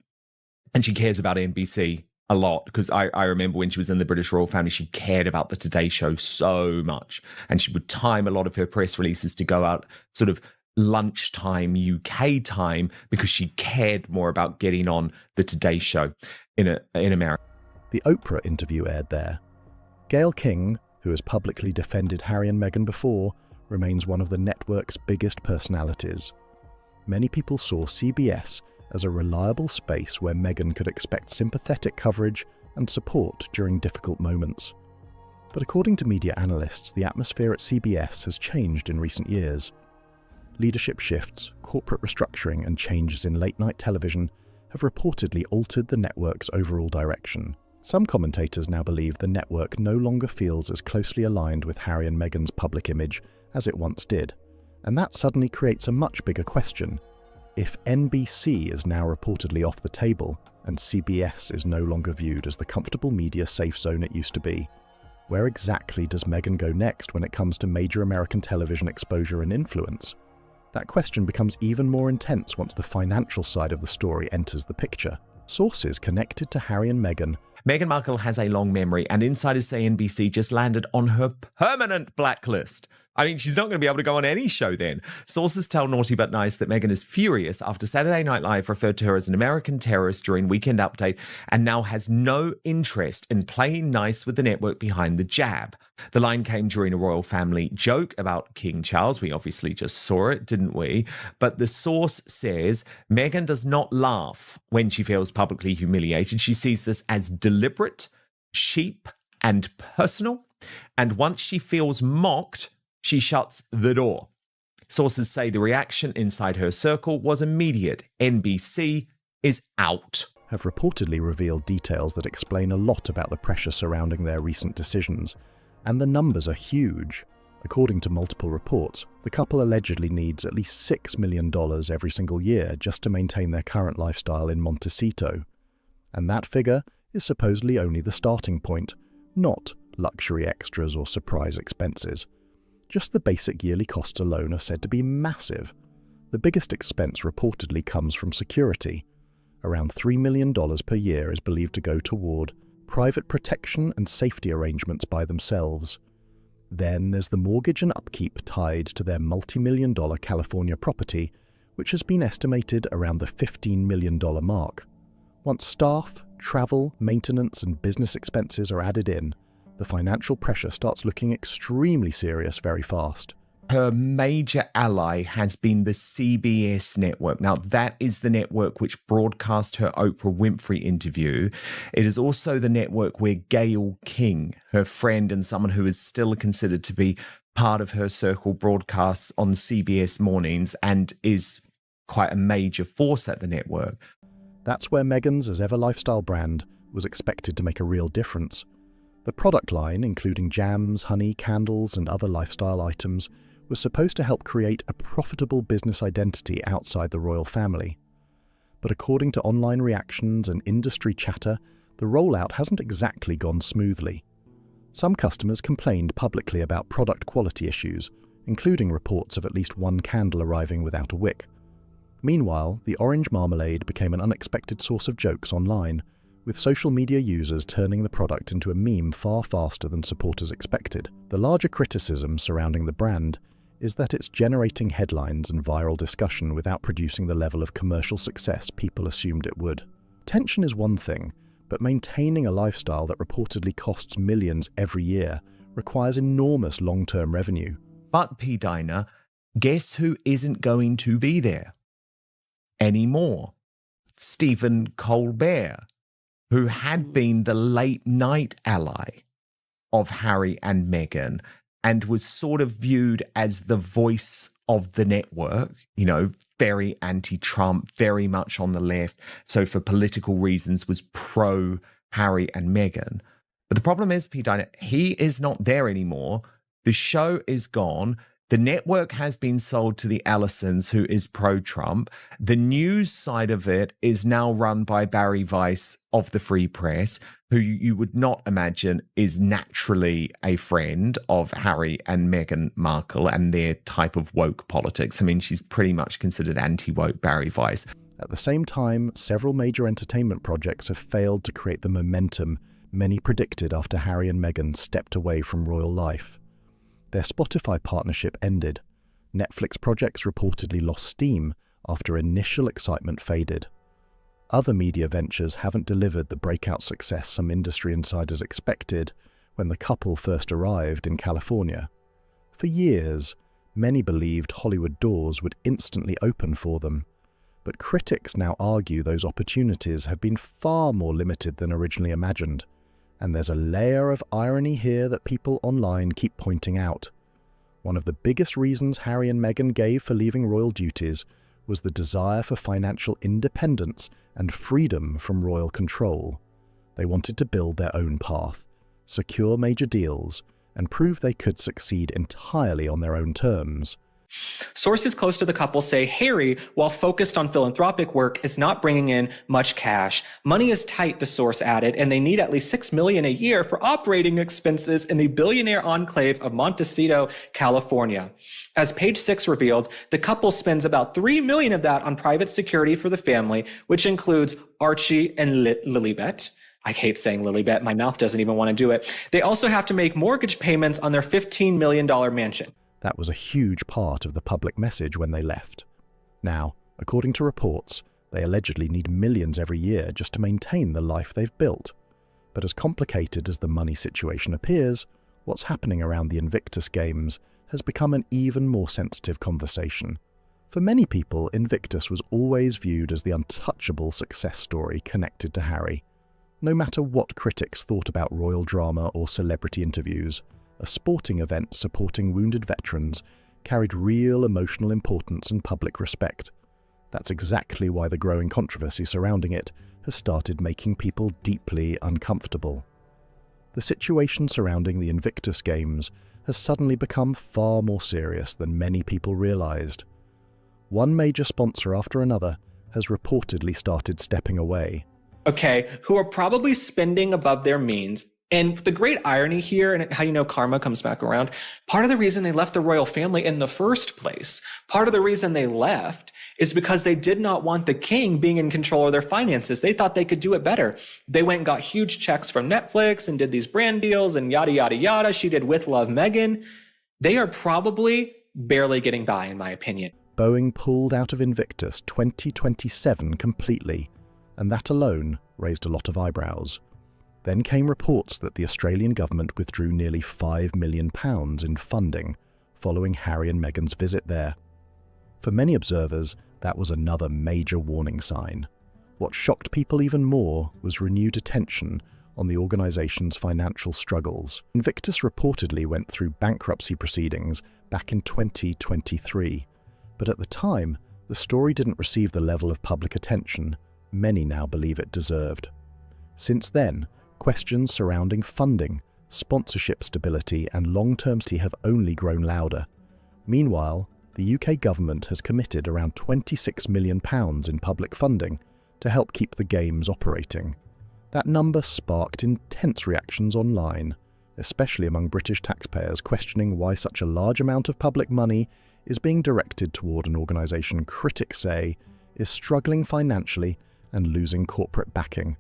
S6: And she cares about NBC a lot, because I remember when she was in the British royal family, she cared about the Today Show so much. And she would time a lot of her press releases to go out sort of lunchtime UK time, because she cared more about getting on the Today Show in America.
S1: The Oprah interview aired there. Gayle King, who has publicly defended Harry and Meghan before, remains one of the network's biggest personalities. Many people saw CBS as a reliable space where Meghan could expect sympathetic coverage and support during difficult moments. But according to media analysts, the atmosphere at CBS has changed in recent years. Leadership shifts, corporate restructuring, and changes in late-night television have reportedly altered the network's overall direction. Some commentators now believe the network no longer feels as closely aligned with Harry and Meghan's public image as it once did, and that suddenly creates a much bigger question. If NBC is now reportedly off the table, and CBS is no longer viewed as the comfortable media safe zone it used to be, where exactly does Meghan go next when it comes to major American television exposure and influence? That question becomes even more intense once the financial side of the story enters the picture. Sources connected to Harry and Meghan.
S6: Meghan Markle has a long memory, and insiders say NBC just landed on her permanent blacklist. I mean, she's not going to be able to go on any show then. Sources tell Naughty But Nice that Meghan is furious after Saturday Night Live referred to her as an American terrorist during Weekend Update, and now has no interest in playing nice with the network behind the jab. The line came during a royal family joke about King Charles. We obviously just saw it, didn't we? But the source says Meghan does not laugh when she feels publicly humiliated. She sees this as deliberate, cheap, and personal. And once she feels mocked, she shuts the door. Sources say the reaction inside her circle was immediate. NBC is out.
S1: Have reportedly revealed details that explain a lot about the pressure surrounding their recent decisions, and the numbers are huge. According to multiple reports, the couple allegedly needs at least $6 million every single year just to maintain their current lifestyle in Montecito. And that figure is supposedly only the starting point, not luxury extras or surprise expenses. Just the basic yearly costs alone are said to be massive. The biggest expense reportedly comes from security. Around $3 million per year is believed to go toward private protection and safety arrangements by themselves. Then there's the mortgage and upkeep tied to their multi-million-dollar California property, which has been estimated around the $15 million mark. Once staff, travel, maintenance, and business expenses are added in, the financial pressure starts looking extremely serious very fast.
S6: Her major ally has been the CBS network. Now, that is the network which broadcast her Oprah Winfrey interview. It is also the network where Gayle King, her friend and someone who is still considered to be part of her circle, broadcasts on CBS mornings and is quite a major force at the network.
S1: That's where Meghan's As Ever lifestyle brand was expected to make a real difference. The product line, including jams, honey, candles, and other lifestyle items, was supposed to help create a profitable business identity outside the royal family. But according to online reactions and industry chatter, the rollout hasn't exactly gone smoothly. Some customers complained publicly about product quality issues, including reports of at least one candle arriving without a wick. Meanwhile, the orange marmalade became an unexpected source of jokes online, with social media users turning the product into a meme far faster than supporters expected. The larger criticism surrounding the brand is that it's generating headlines and viral discussion without producing the level of commercial success people assumed it would. Attention is one thing, but maintaining a lifestyle that reportedly costs millions every year requires enormous long-term revenue.
S6: But, P. Dina, guess who isn't going to be there anymore? Stephen Colbert, who had been the late-night ally of Harry and Meghan and was sort of viewed as the voice of the network, you know, very anti-Trump, very much on the left, so for political reasons was pro-Harry and Meghan. But the problem is, P. Dina, he is not there anymore. The show is gone. The network has been sold to the Allisons, who is pro-Trump. The news side of it is now run by Barry Weiss of the Free Press, who you would not imagine is naturally a friend of Harry and Meghan Markle and their type of woke politics. I mean, she's pretty much considered anti-woke, Barry Weiss.
S1: At the same time, several major entertainment projects have failed to create the momentum many predicted after Harry and Meghan stepped away from royal life. Their Spotify partnership ended. Netflix projects reportedly lost steam after initial excitement faded. Other media ventures haven't delivered the breakout success some industry insiders expected when the couple first arrived in California. For years, many believed Hollywood doors would instantly open for them, but critics now argue those opportunities have been far more limited than originally imagined. And there's a layer of irony here that people online keep pointing out. One of the biggest reasons Harry and Meghan gave for leaving royal duties was the desire for financial independence and freedom from royal control. They wanted to build their own path, secure major deals, and prove they could succeed entirely on their own terms.
S11: Sources close to the couple say Harry, while focused on philanthropic work, is not bringing in much cash. Money is tight, the source added, and they need at least $6 million a year for operating expenses in the billionaire enclave of Montecito, California. As Page 6 revealed, the couple spends about $3 million of that on private security for the family, which includes Archie and Lilibet. I hate saying Lilibet. My mouth doesn't even want to do it. They also have to make mortgage payments on their $15 million mansion.
S1: That was a huge part of the public message when they left. Now, according to reports, they allegedly need millions every year just to maintain the life they've built. But as complicated as the money situation appears, what's happening around the Invictus Games has become an even more sensitive conversation. For many people, Invictus was always viewed as the untouchable success story connected to Harry. No matter what critics thought about royal drama or celebrity interviews, a sporting event supporting wounded veterans carried real emotional importance and public respect. That's exactly why the growing controversy surrounding it has started making people deeply uncomfortable. The situation surrounding the Invictus Games has suddenly become far more serious than many people realized. One major sponsor after another has reportedly started stepping away.
S11: Okay, who are probably spending above their means. And the great irony here, and how you know karma comes back around, part of the reason they left the royal family in the first place, part of the reason they left is because they did not want the king being in control of their finances. They thought they could do it better. They went and got huge checks from Netflix and did these brand deals and yada, yada, yada. She did With Love Meghan. They are probably barely getting by, in my opinion.
S1: Boeing pulled out of Invictus 2027 completely, and that alone raised a lot of eyebrows. Then came reports that the Australian government withdrew nearly £5 million in funding following Harry and Meghan's visit there. For many observers, that was another major warning sign. What shocked people even more was renewed attention on the organisation's financial struggles. Invictus reportedly went through bankruptcy proceedings back in 2023, but at the time, the story didn't receive the level of public attention many now believe it deserved. Since then, questions surrounding funding, sponsorship stability and long-term stability have only grown louder. Meanwhile, the UK government has committed around £26 million in public funding to help keep the games operating. That number sparked intense reactions online, especially among British taxpayers questioning why such a large amount of public money is being directed toward an organisation critics say is struggling financially and losing corporate backing.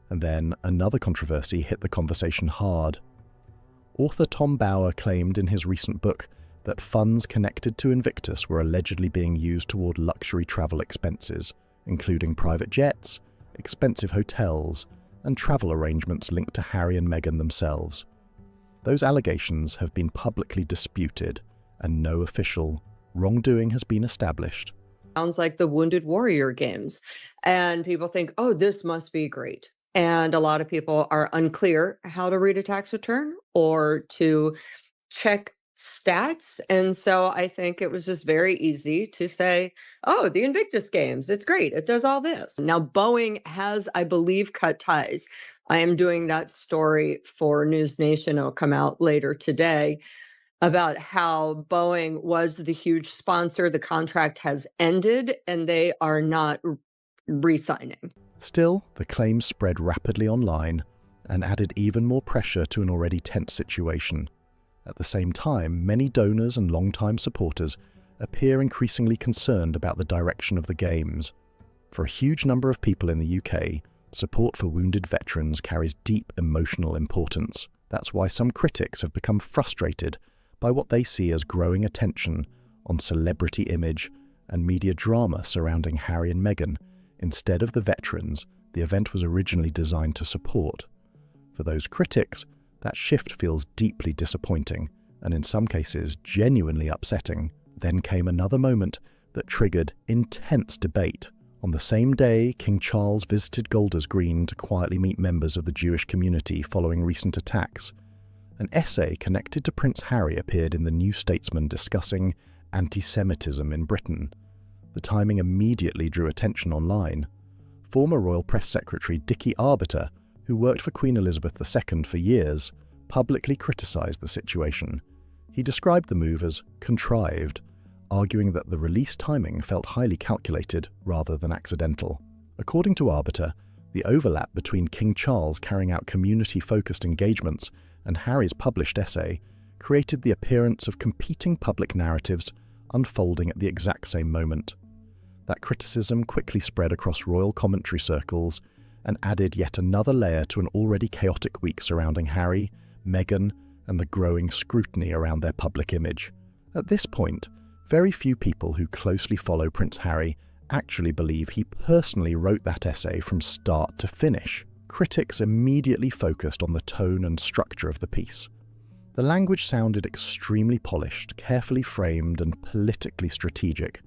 S1: And then another controversy hit the conversation hard. Author Tom Bower claimed in his recent book that funds connected to Invictus were allegedly being used toward luxury travel expenses, including private jets, expensive hotels, and travel arrangements linked to Harry and Meghan themselves. Those allegations have been publicly disputed, and no official wrongdoing has been established.
S3: Sounds like the Wounded Warrior Games, and people think, oh, this must be great. And a lot of people are unclear how to read a tax return or to check stats. And so I think it was just very easy to say, oh, the Invictus Games, it's great. It does all this. Now, Boeing has, I believe, cut ties. I am doing that story for News Nation. It'll come out later today about how Boeing was the huge sponsor. The contract has ended and they are not re-signing.
S1: Still, the claims spread rapidly online and added even more pressure to an already tense situation. At the same time, many donors and long-time supporters appear increasingly concerned about the direction of the Games. For a huge number of people in the UK, support for wounded veterans carries deep emotional importance. That's why some critics have become frustrated by what they see as growing attention on celebrity image and media drama surrounding Harry and Meghan, instead of the veterans the event was originally designed to support. For those critics, that shift feels deeply disappointing, and in some cases genuinely upsetting. Then came another moment that triggered intense debate. On the same day, King Charles visited Golders Green to quietly meet members of the Jewish community following recent attacks. An essay connected to Prince Harry appeared in the New Statesman discussing anti-Semitism in Britain. The timing immediately drew attention online. Former Royal Press Secretary Dickie Arbiter, who worked for Queen Elizabeth II for years, publicly criticised the situation. He described the move as contrived, arguing that the release timing felt highly calculated rather than accidental. According to Arbiter, the overlap between King Charles carrying out community-focused engagements and Harry's published essay created the appearance of competing public narratives unfolding at the exact same moment. That criticism quickly spread across royal commentary circles and added yet another layer to an already chaotic week surrounding Harry, Meghan, and the growing scrutiny around their public image. At this point, very few people who closely follow Prince Harry actually believe he personally wrote that essay from start to finish. Critics immediately focused on the tone and structure of the piece. The language sounded extremely polished, carefully framed, and politically strategic.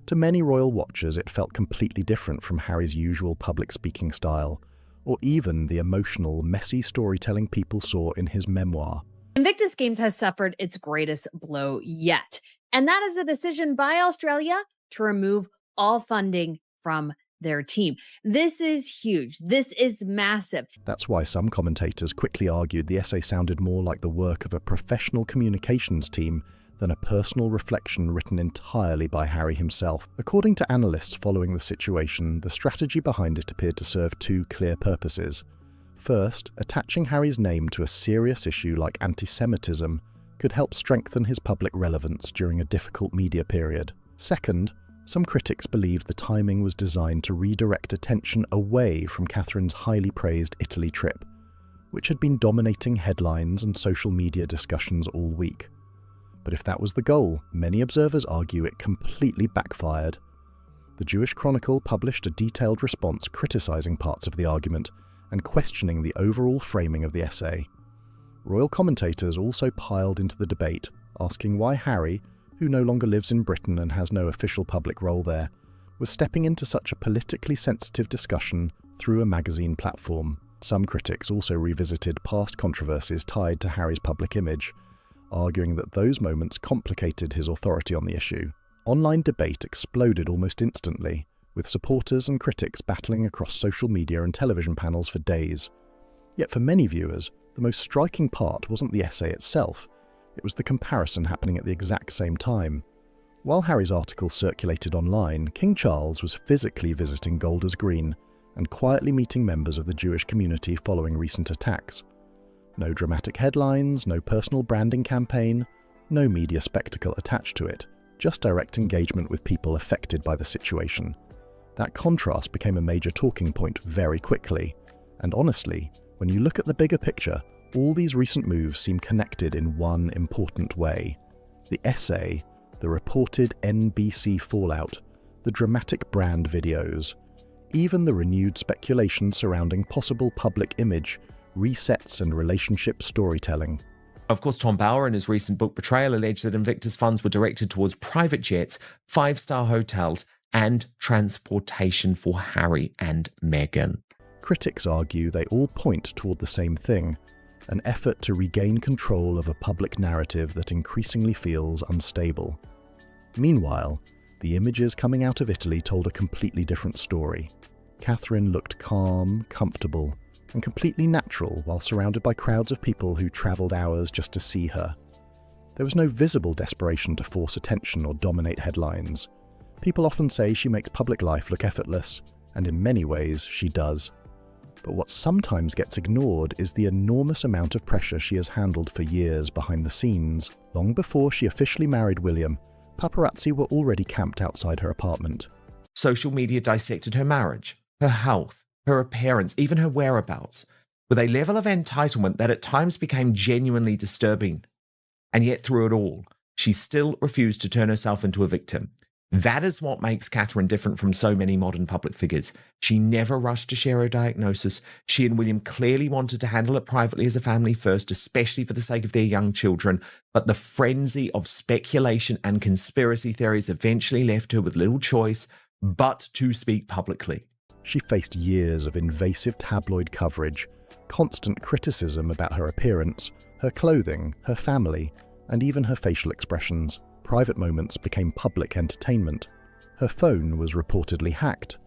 S1: To many royal watchers, it felt completely different from Harry's usual public speaking style, or even the emotional, messy storytelling people saw in his memoir.
S19: Invictus Games has suffered its greatest blow yet, and that is the decision by Australia to remove all funding from their team. This is huge. This is massive.
S1: That's why some commentators quickly argued the essay sounded more like the work of a professional communications team than a personal reflection written entirely by Harry himself. According to analysts following the situation, the strategy behind it appeared to serve two clear purposes. First, attaching Harry's name to a serious issue like anti-Semitism could help strengthen his public relevance during a difficult media period. Second, some critics believed the timing was designed to redirect attention away from Catherine's highly praised Italy trip, which had been dominating headlines and social media discussions all week. But if that was the goal, many observers argue it completely backfired. The Jewish Chronicle published a detailed response criticizing parts of the argument and questioning the overall framing of the essay. Royal commentators also piled into the debate, asking why Harry, who no longer lives in Britain and has no official public role there, was stepping into such a politically sensitive discussion through a magazine platform. Some critics also revisited past controversies tied to Harry's public image, arguing that those moments complicated his authority on the issue. Online debate exploded almost instantly, with supporters and critics battling across social media and television panels for days. Yet for many viewers, the most striking part wasn't the essay itself, it was the comparison happening at the exact same time. While Harry's article circulated online, King Charles was physically visiting Golders Green and quietly meeting members of the Jewish community following recent attacks. No dramatic headlines, no personal branding campaign, no media spectacle attached to it, just direct engagement with people affected by the situation. That contrast became a major talking point very quickly, and honestly, when you look at the bigger picture, all these recent moves seem connected in one important way. The essay, the reported NBC fallout, the dramatic brand videos, even the renewed speculation surrounding possible public image, resets and relationship storytelling.
S6: Of course, Tom Bauer in his recent book Betrayal alleged that Invictus funds were directed towards private jets, 5-star hotels, and transportation for Harry and Meghan.
S1: Critics argue they all point toward the same thing, an effort to regain control of a public narrative that increasingly feels unstable. Meanwhile, the images coming out of Italy told a completely different story. Catherine looked calm, comfortable, and completely natural while surrounded by crowds of people who travelled hours just to see her. There was no visible desperation to force attention or dominate headlines. People often say she makes public life look effortless, and in many ways she does. But what sometimes gets ignored is the enormous amount of pressure she has handled for years behind the scenes. Long before she officially married William, paparazzi were already camped outside her apartment.
S6: Social media dissected her marriage, her health, her appearance, even her whereabouts, with a level of entitlement that at times became genuinely disturbing. And yet through it all, she still refused to turn herself into a victim. That is what makes Catherine different from so many modern public figures. She never rushed to share her diagnosis. She and William clearly wanted to handle it privately as a family first, especially for the sake of their young children. But the frenzy of speculation and conspiracy theories eventually left her with little choice but to speak publicly.
S1: She faced years of invasive tabloid coverage, constant criticism about her appearance, her clothing, her family, and even her facial expressions. Private moments became public entertainment. Her phone was reportedly hacked.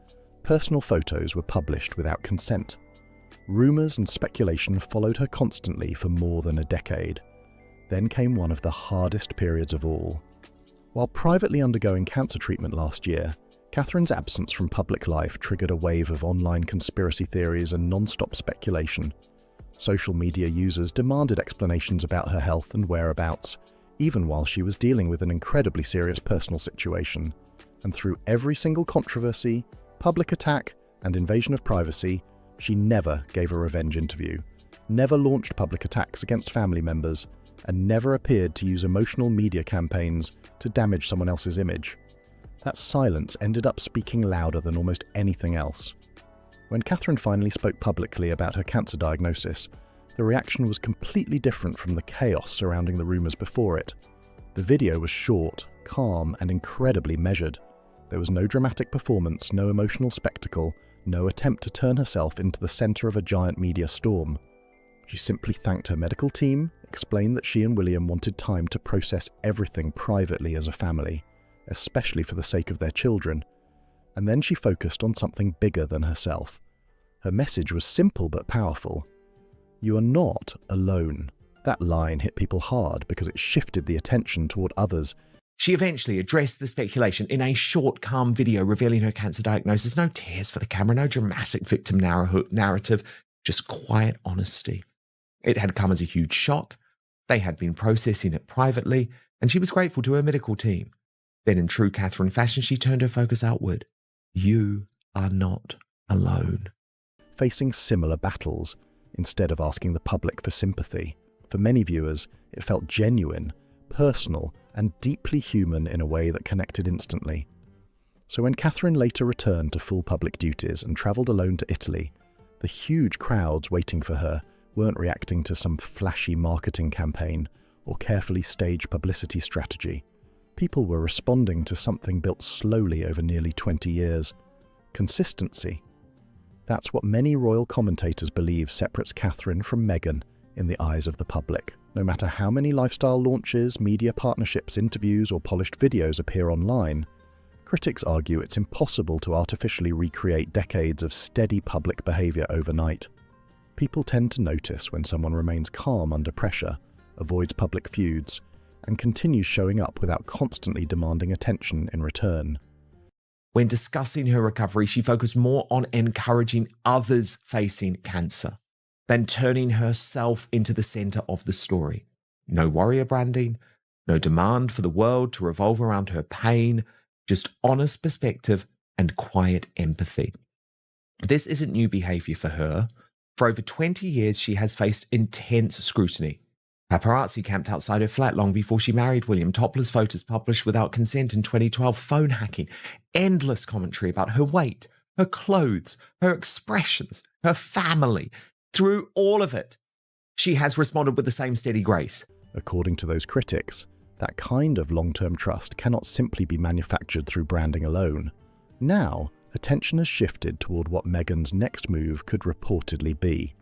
S1: Personal photos were published without consent. Rumours and speculation followed her constantly for more than a decade. Then came one of the hardest periods of all. While privately undergoing cancer treatment last year, Catherine's absence from public life triggered a wave of online conspiracy theories and non-stop speculation. Social media users demanded explanations about her health and whereabouts, even while she was dealing with an incredibly serious personal situation. And through every single controversy, public attack, and invasion of privacy, she never gave a revenge interview, never launched public attacks against family members, and never appeared to use emotional media campaigns to damage someone else's image. That silence ended up speaking louder than almost anything else. When Catherine finally spoke publicly about her cancer diagnosis, the reaction was completely different from the chaos surrounding the rumours before it. The video was short, calm, and incredibly measured. There was no dramatic performance, no emotional spectacle, no attempt to turn herself into the centre of a giant media storm. She simply thanked her medical team, explained that she and William wanted time to process everything privately as a family, especially for the sake of their children, and then she focused on something bigger than herself. Her message was simple but powerful. You are not alone. That line hit people hard because it shifted the attention toward others.
S6: She eventually addressed the speculation in a short, calm video revealing her cancer diagnosis. No tears for the camera, no dramatic victim narrative, just quiet honesty. It had come as a huge shock. They had been processing it privately, and she was grateful to her medical team. Then in true Catherine fashion, she turned her focus outward. You are not alone.
S1: Facing similar battles, instead of asking the public for sympathy, for many viewers, it felt genuine, personal, and deeply human in a way that connected instantly. So when Catherine later returned to full public duties and travelled alone to Italy, The huge crowds waiting for her weren't reacting to some flashy marketing campaign or carefully staged publicity strategy. People were responding to something built slowly over nearly 20 years. Consistency. That's what many royal commentators believe separates Catherine from Meghan in the eyes of the public. No matter how many lifestyle launches, media partnerships, interviews, or polished videos appear online, critics argue it's impossible to artificially recreate decades of steady public behaviour overnight. People tend to notice when someone remains calm under pressure, avoids public feuds, and continues showing up without constantly demanding attention in return.
S6: When discussing her recovery, she focused more on encouraging others facing cancer than turning herself into the centre of the story. No warrior branding, no demand for the world to revolve around her pain, just honest perspective and quiet empathy. This isn't new behaviour for her. For over 20 years, she has faced intense scrutiny. Paparazzi camped outside her flat long before she married William, topless photos published without consent in 2012, phone hacking, endless commentary about her weight, her clothes, her expressions, her family. Through all of it, she has responded with the same steady grace.
S1: According to those critics, that kind of long-term trust cannot simply be manufactured through branding alone. Now, attention has shifted toward what Meghan's next move could reportedly be.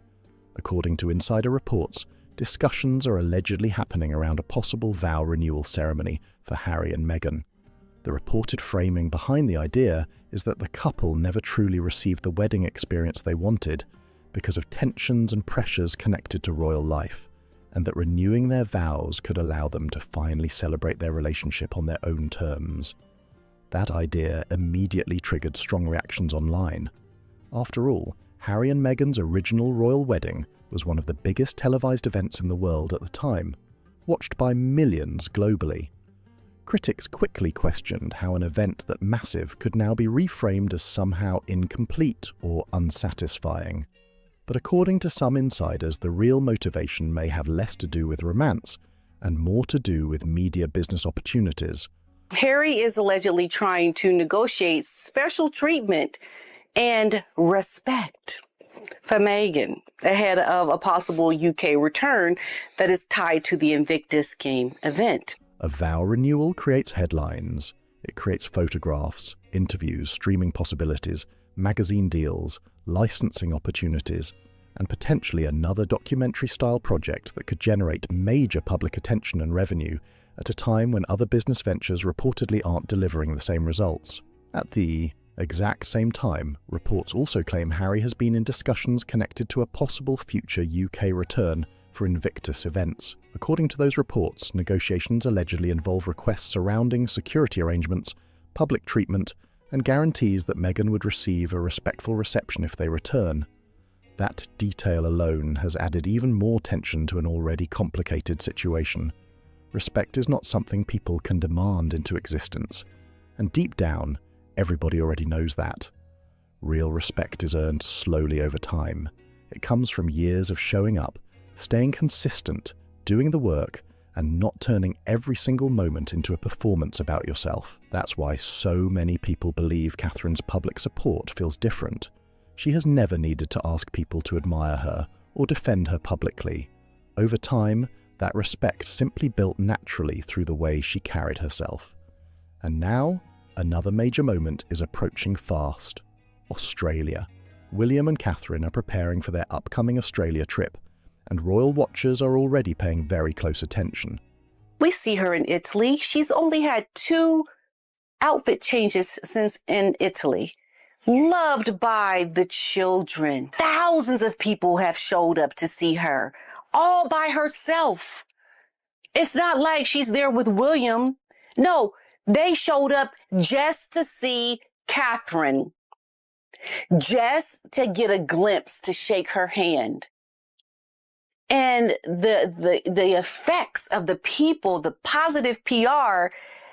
S1: According to insider reports, discussions are allegedly happening around a possible vow renewal ceremony for Harry and Meghan. The reported framing behind the idea is that the couple never truly received the wedding experience they wanted because of tensions and pressures connected to royal life, and that renewing their vows could allow them to finally celebrate their relationship on their own terms. That idea immediately triggered strong reactions online. After all, Harry and Meghan's original royal wedding was one of the biggest televised events in the world at the time, watched by millions globally. Critics quickly questioned how an event that massive could now be reframed as somehow incomplete or unsatisfying. But according to some insiders, the real motivation may have less to do with romance and more to do with media business opportunities.
S15: Harry is allegedly trying to negotiate special treatment and respect for Meghan ahead of a possible UK return that is tied to the Invictus Game event.
S1: A vow renewal creates headlines. It creates photographs, interviews, streaming possibilities, magazine deals, licensing opportunities, and potentially another documentary-style project that could generate major public attention and revenue at a time when other business ventures reportedly aren't delivering the same results. At the exact same time, reports also claim Harry has been in discussions connected to a possible future UK return for Invictus events. According to those reports, negotiations allegedly involve requests surrounding security arrangements, public treatment, and guarantees that Meghan would receive a respectful reception if they return. That detail alone has added even more tension to an already complicated situation. Respect is not something people can demand into existence, and deep down, everybody already knows that. Real respect is earned slowly over time. It comes from years of showing up, staying consistent, doing the work, and not turning every single moment into a performance about yourself. That's why so many people believe Catherine's public support feels different. She has never needed to ask people to admire her or defend her publicly. Over time, that respect simply built naturally through the way she carried herself. And now, another major moment is approaching fast. Australia. William and Catherine are preparing for their upcoming Australia trip, and royal watchers are already paying very close attention.
S15: We see her in Italy. She's only had 2 outfit changes since in Italy. Loved by the children. Thousands of people have showed up to see her, all by herself. It's not like she's there with William. No, they showed up just to see Catherine, just to get a glimpse, to shake her hand. And the effects of the people, the positive PR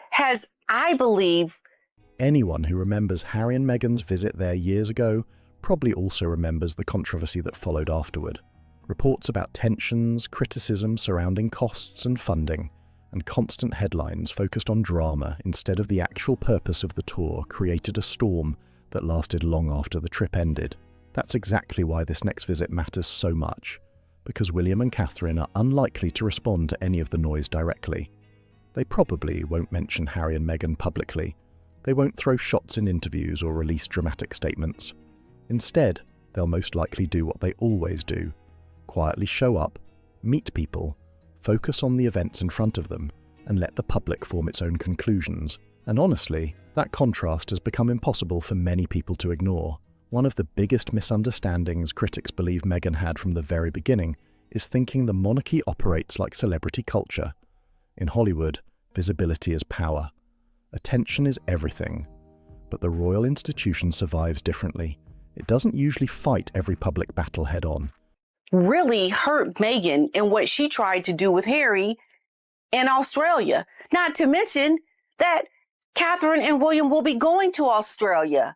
S15: has, I believe...
S1: Anyone who remembers Harry and Meghan's visit there years ago probably also remembers the controversy that followed afterward. Reports about tensions, criticism surrounding costs and funding, and constant headlines focused on drama instead of the actual purpose of the tour created a storm that lasted long after the trip ended. That's exactly why this next visit matters so much, because William and Catherine are unlikely to respond to any of the noise directly. They probably won't mention Harry and Meghan publicly. They won't throw shots in interviews or release dramatic statements. Instead, they'll most likely do what they always do: quietly show up, meet people, focus on the events in front of them, and let the public form its own conclusions. And honestly, that contrast has become impossible for many people to ignore. One of the biggest misunderstandings critics believe Meghan had from the very beginning is thinking the monarchy operates like celebrity culture. In Hollywood, visibility is power. Attention is everything. But the royal institution survives differently. It doesn't usually fight every public battle head-on.
S15: Really hurt Meghan in what she tried to do with Harry in Australia. Not to mention that Catherine and William will be going to Australia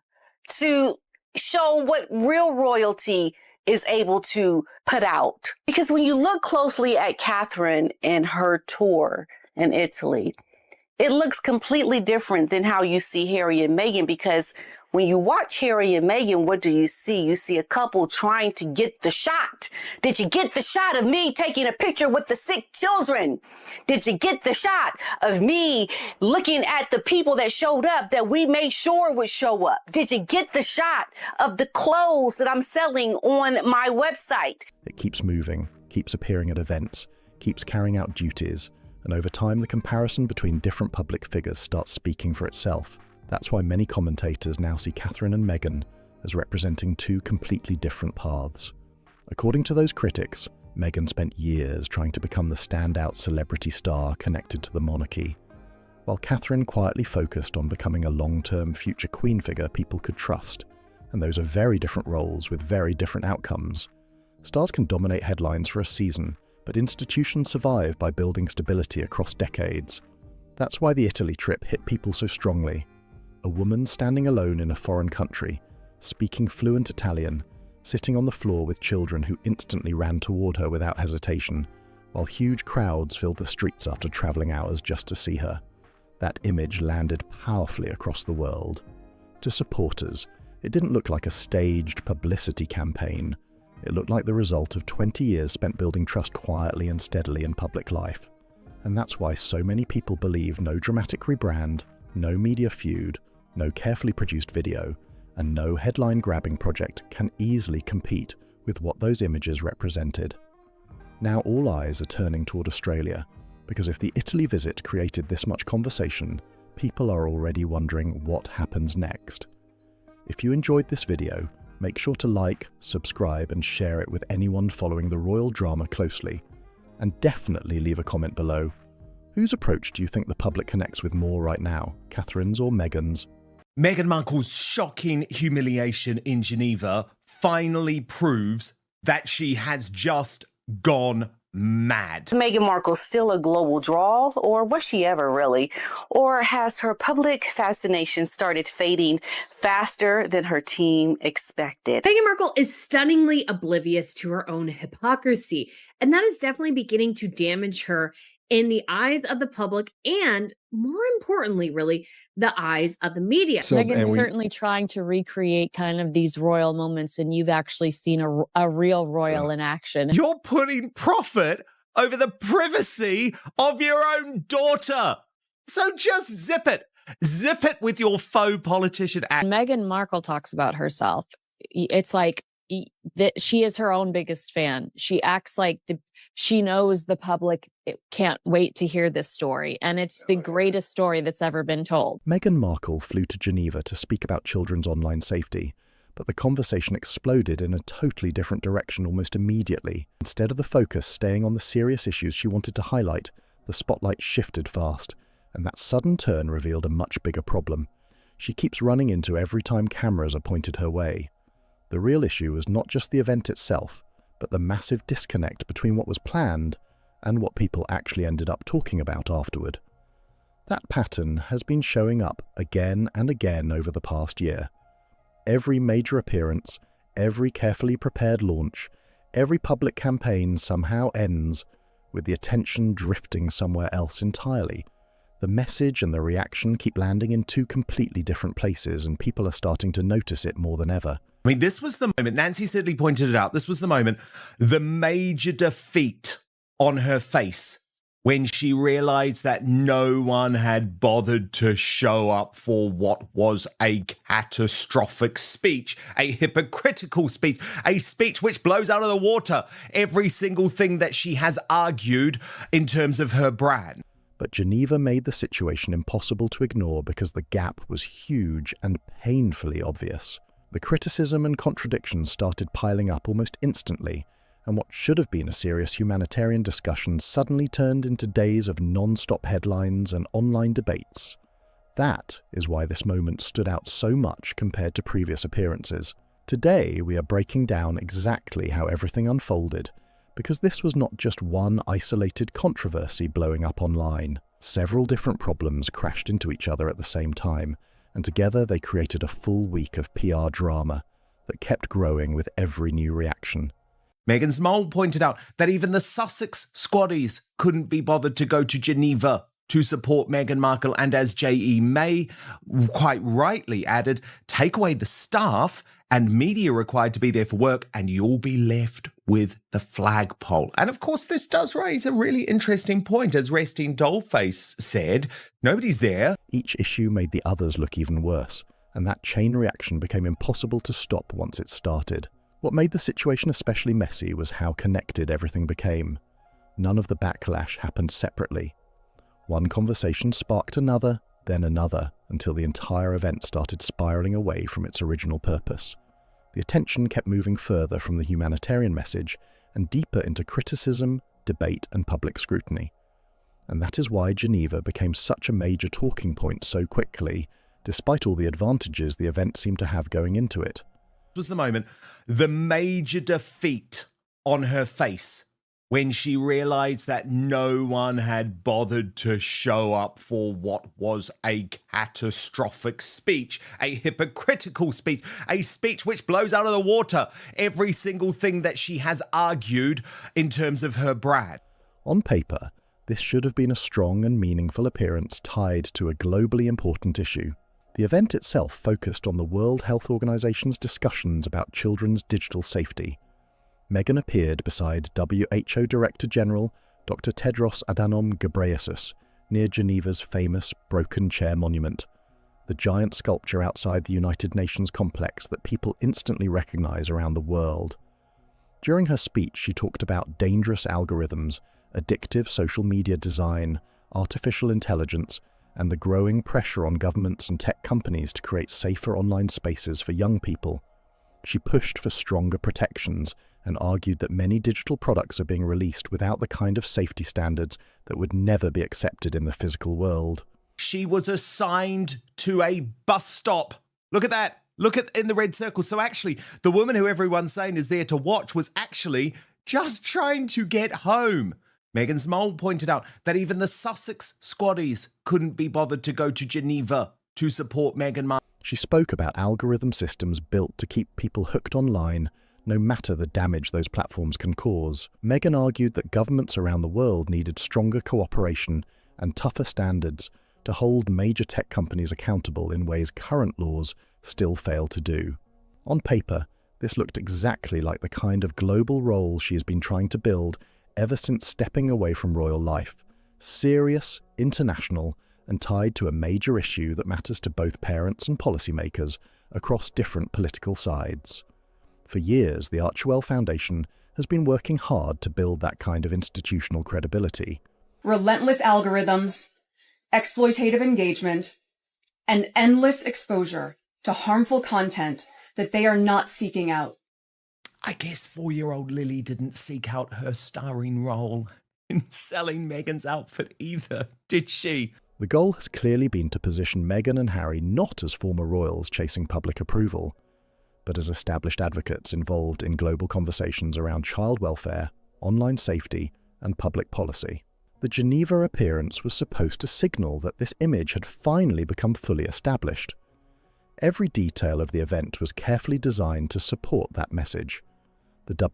S15: to show what real royalty is able to put out. Because when you look closely at Catherine and her tour in Italy, it looks completely different than how you see Harry and Meghan, because when you watch Harry and Meghan, what do you see? You see a couple trying to get the shot. Did you get the shot of me taking a picture with the sick children? Did you get the shot of me looking at the people that showed up that we made sure would show up? Did you get the shot of the clothes that I'm selling on my website?
S1: It keeps moving, keeps appearing at events, keeps carrying out duties, and over time the comparison between different public figures starts speaking for itself. That's why many commentators now see Catherine and Meghan as representing two completely different paths. According to those critics, Meghan spent years trying to become the standout celebrity star connected to the monarchy, while Catherine quietly focused on becoming a long-term future queen figure people could trust. And those are very different roles with very different outcomes. Stars can dominate headlines for a season, but institutions survive by building stability across decades. That's why the Italy trip hit people so strongly. A woman standing alone in a foreign country, speaking fluent Italian, sitting on the floor with children who instantly ran toward her without hesitation, while huge crowds filled the streets after traveling hours just to see her. That image landed powerfully across the world. To supporters, it didn't look like a staged publicity campaign. It looked like the result of 20 years spent building trust quietly and steadily in public life. And that's why so many people believe no dramatic rebrand, no media feud, no carefully produced video, and no headline-grabbing project can easily compete with what those images represented. Now all eyes are turning toward Australia, because if the Italy visit created this much conversation, people are already wondering what happens next. If you enjoyed this video, make sure to like, subscribe, and share it with anyone following the royal drama closely. And definitely leave a comment below. Whose approach do you think the public connects with more right now, Catherine's or Meghan's?
S6: Meghan Markle's shocking humiliation in Geneva finally proves that she has just gone mad.
S15: Is Meghan Markle still a global draw, or was she ever really? Or has her public fascination started fading faster than her team expected?
S19: Meghan Markle is stunningly oblivious to her own hypocrisy, and that is definitely beginning to damage her in the eyes of the public and, more importantly, really, the eyes of the media.
S2: Meghan's certainly trying to recreate kind of these royal moments, and you've actually seen a real royal in action.
S6: You're putting profit over the privacy of your own daughter. So just zip it. Zip it with your faux politician act.
S2: Meghan Markle talks about herself. It's like she is her own biggest fan. She acts like she knows the public can't wait to hear this story, and it's the greatest story that's ever been told.
S1: Meghan Markle flew to Geneva to speak about children's online safety, but the conversation exploded in a totally different direction almost immediately. Instead of the focus staying on the serious issues she wanted to highlight, the spotlight shifted fast, and that sudden turn revealed a much bigger problem. She keeps running into every time cameras are pointed her way. The real issue was not just the event itself, but the massive disconnect between what was planned and what people actually ended up talking about afterward. That pattern has been showing up again and again over the past year. Every major appearance, every carefully prepared launch, every public campaign somehow ends with the attention drifting somewhere else entirely. The message and the reaction keep landing in two completely different places, and people are starting to notice it more than ever.
S6: I mean, this was the moment, Nancy Sidley pointed it out, this was the moment, the major defeat on her face when she realized that no one had bothered to show up for what was a catastrophic speech, a hypocritical speech, a speech which blows out of the water every single thing that she has argued in terms of her brand.
S1: But Geneva made the situation impossible to ignore because the gap was huge and painfully obvious. The criticism and contradictions started piling up almost instantly, and what should have been a serious humanitarian discussion suddenly turned into days of non-stop headlines and online debates. That is why this moment stood out so much compared to previous appearances. Today, we are breaking down exactly how everything unfolded, because this was not just one isolated controversy blowing up online. Several different problems crashed into each other at the same time, and together they created a full week of PR drama that kept growing with every new reaction.
S6: Meghan's mole pointed out that even the Sussex squaddies couldn't be bothered to go to Geneva to support Meghan Markle, and as J.E. May quite rightly added, take away the staff and media required to be there for work and you'll be left with the flagpole. And of course, this does raise a really interesting point. As Resting Dollface said, nobody's there.
S1: Each issue made the others look even worse, and that chain reaction became impossible to stop once it started. What made the situation especially messy was how connected everything became. None of the backlash happened separately. One conversation sparked another, then another, until the entire event started spiraling away from its original purpose. The attention kept moving further from the humanitarian message and deeper into criticism, debate, and public scrutiny. And that is why Geneva became such a major talking point so quickly, despite all the advantages the event seemed to have going into it.
S6: Was the moment, the major defeat on her face when she realized that no one had bothered to show up for what was a catastrophic speech, a hypocritical speech, a speech which blows out of the water every single thing that she has argued in terms of her brand.
S1: On paper, this should have been a strong and meaningful appearance tied to a globally important issue. The event itself focused on the World Health Organization's discussions about children's digital safety. Meghan appeared beside WHO Director General Dr. Tedros Adhanom Ghebreyesus near Geneva's famous Broken Chair Monument, the giant sculpture outside the United Nations complex that people instantly recognize around the world. During her speech, she talked about dangerous algorithms, addictive social media design, artificial intelligence, and the growing pressure on governments and tech companies to create safer online spaces for young people. She pushed for stronger protections and argued that many digital products are being released without the kind of safety standards that would never be accepted in the physical world.
S6: She was assigned to a bus stop. Look at that. Look at in the red circle. So actually, the woman who everyone's saying is there to watch was actually just trying to get home. Meghan's mole pointed out that even the Sussex squaddies couldn't be bothered to go to Geneva to support Meghan Markle.
S1: She spoke about algorithm systems built to keep people hooked online, no matter the damage those platforms can cause. Meghan argued that governments around the world needed stronger cooperation and tougher standards to hold major tech companies accountable in ways current laws still fail to do. On paper, this looked exactly like the kind of global role she has been trying to build ever since stepping away from royal life. Serious, international, and tied to a major issue that matters to both parents and policymakers across different political sides. For years, the Archewell Foundation has been working hard to build that kind of institutional credibility.
S12: Relentless algorithms, exploitative engagement, and endless exposure to harmful content that they are not seeking out.
S6: I guess 4-year-old Lily didn't seek out her starring role in selling Meghan's outfit either, did she?
S1: The goal has clearly been to position Meghan and Harry not as former royals chasing public approval, but as established advocates involved in global conversations around child welfare, online safety, and public policy. The Geneva appearance was supposed to signal that this image had finally become fully established. Every detail of the event was carefully designed to support that message. The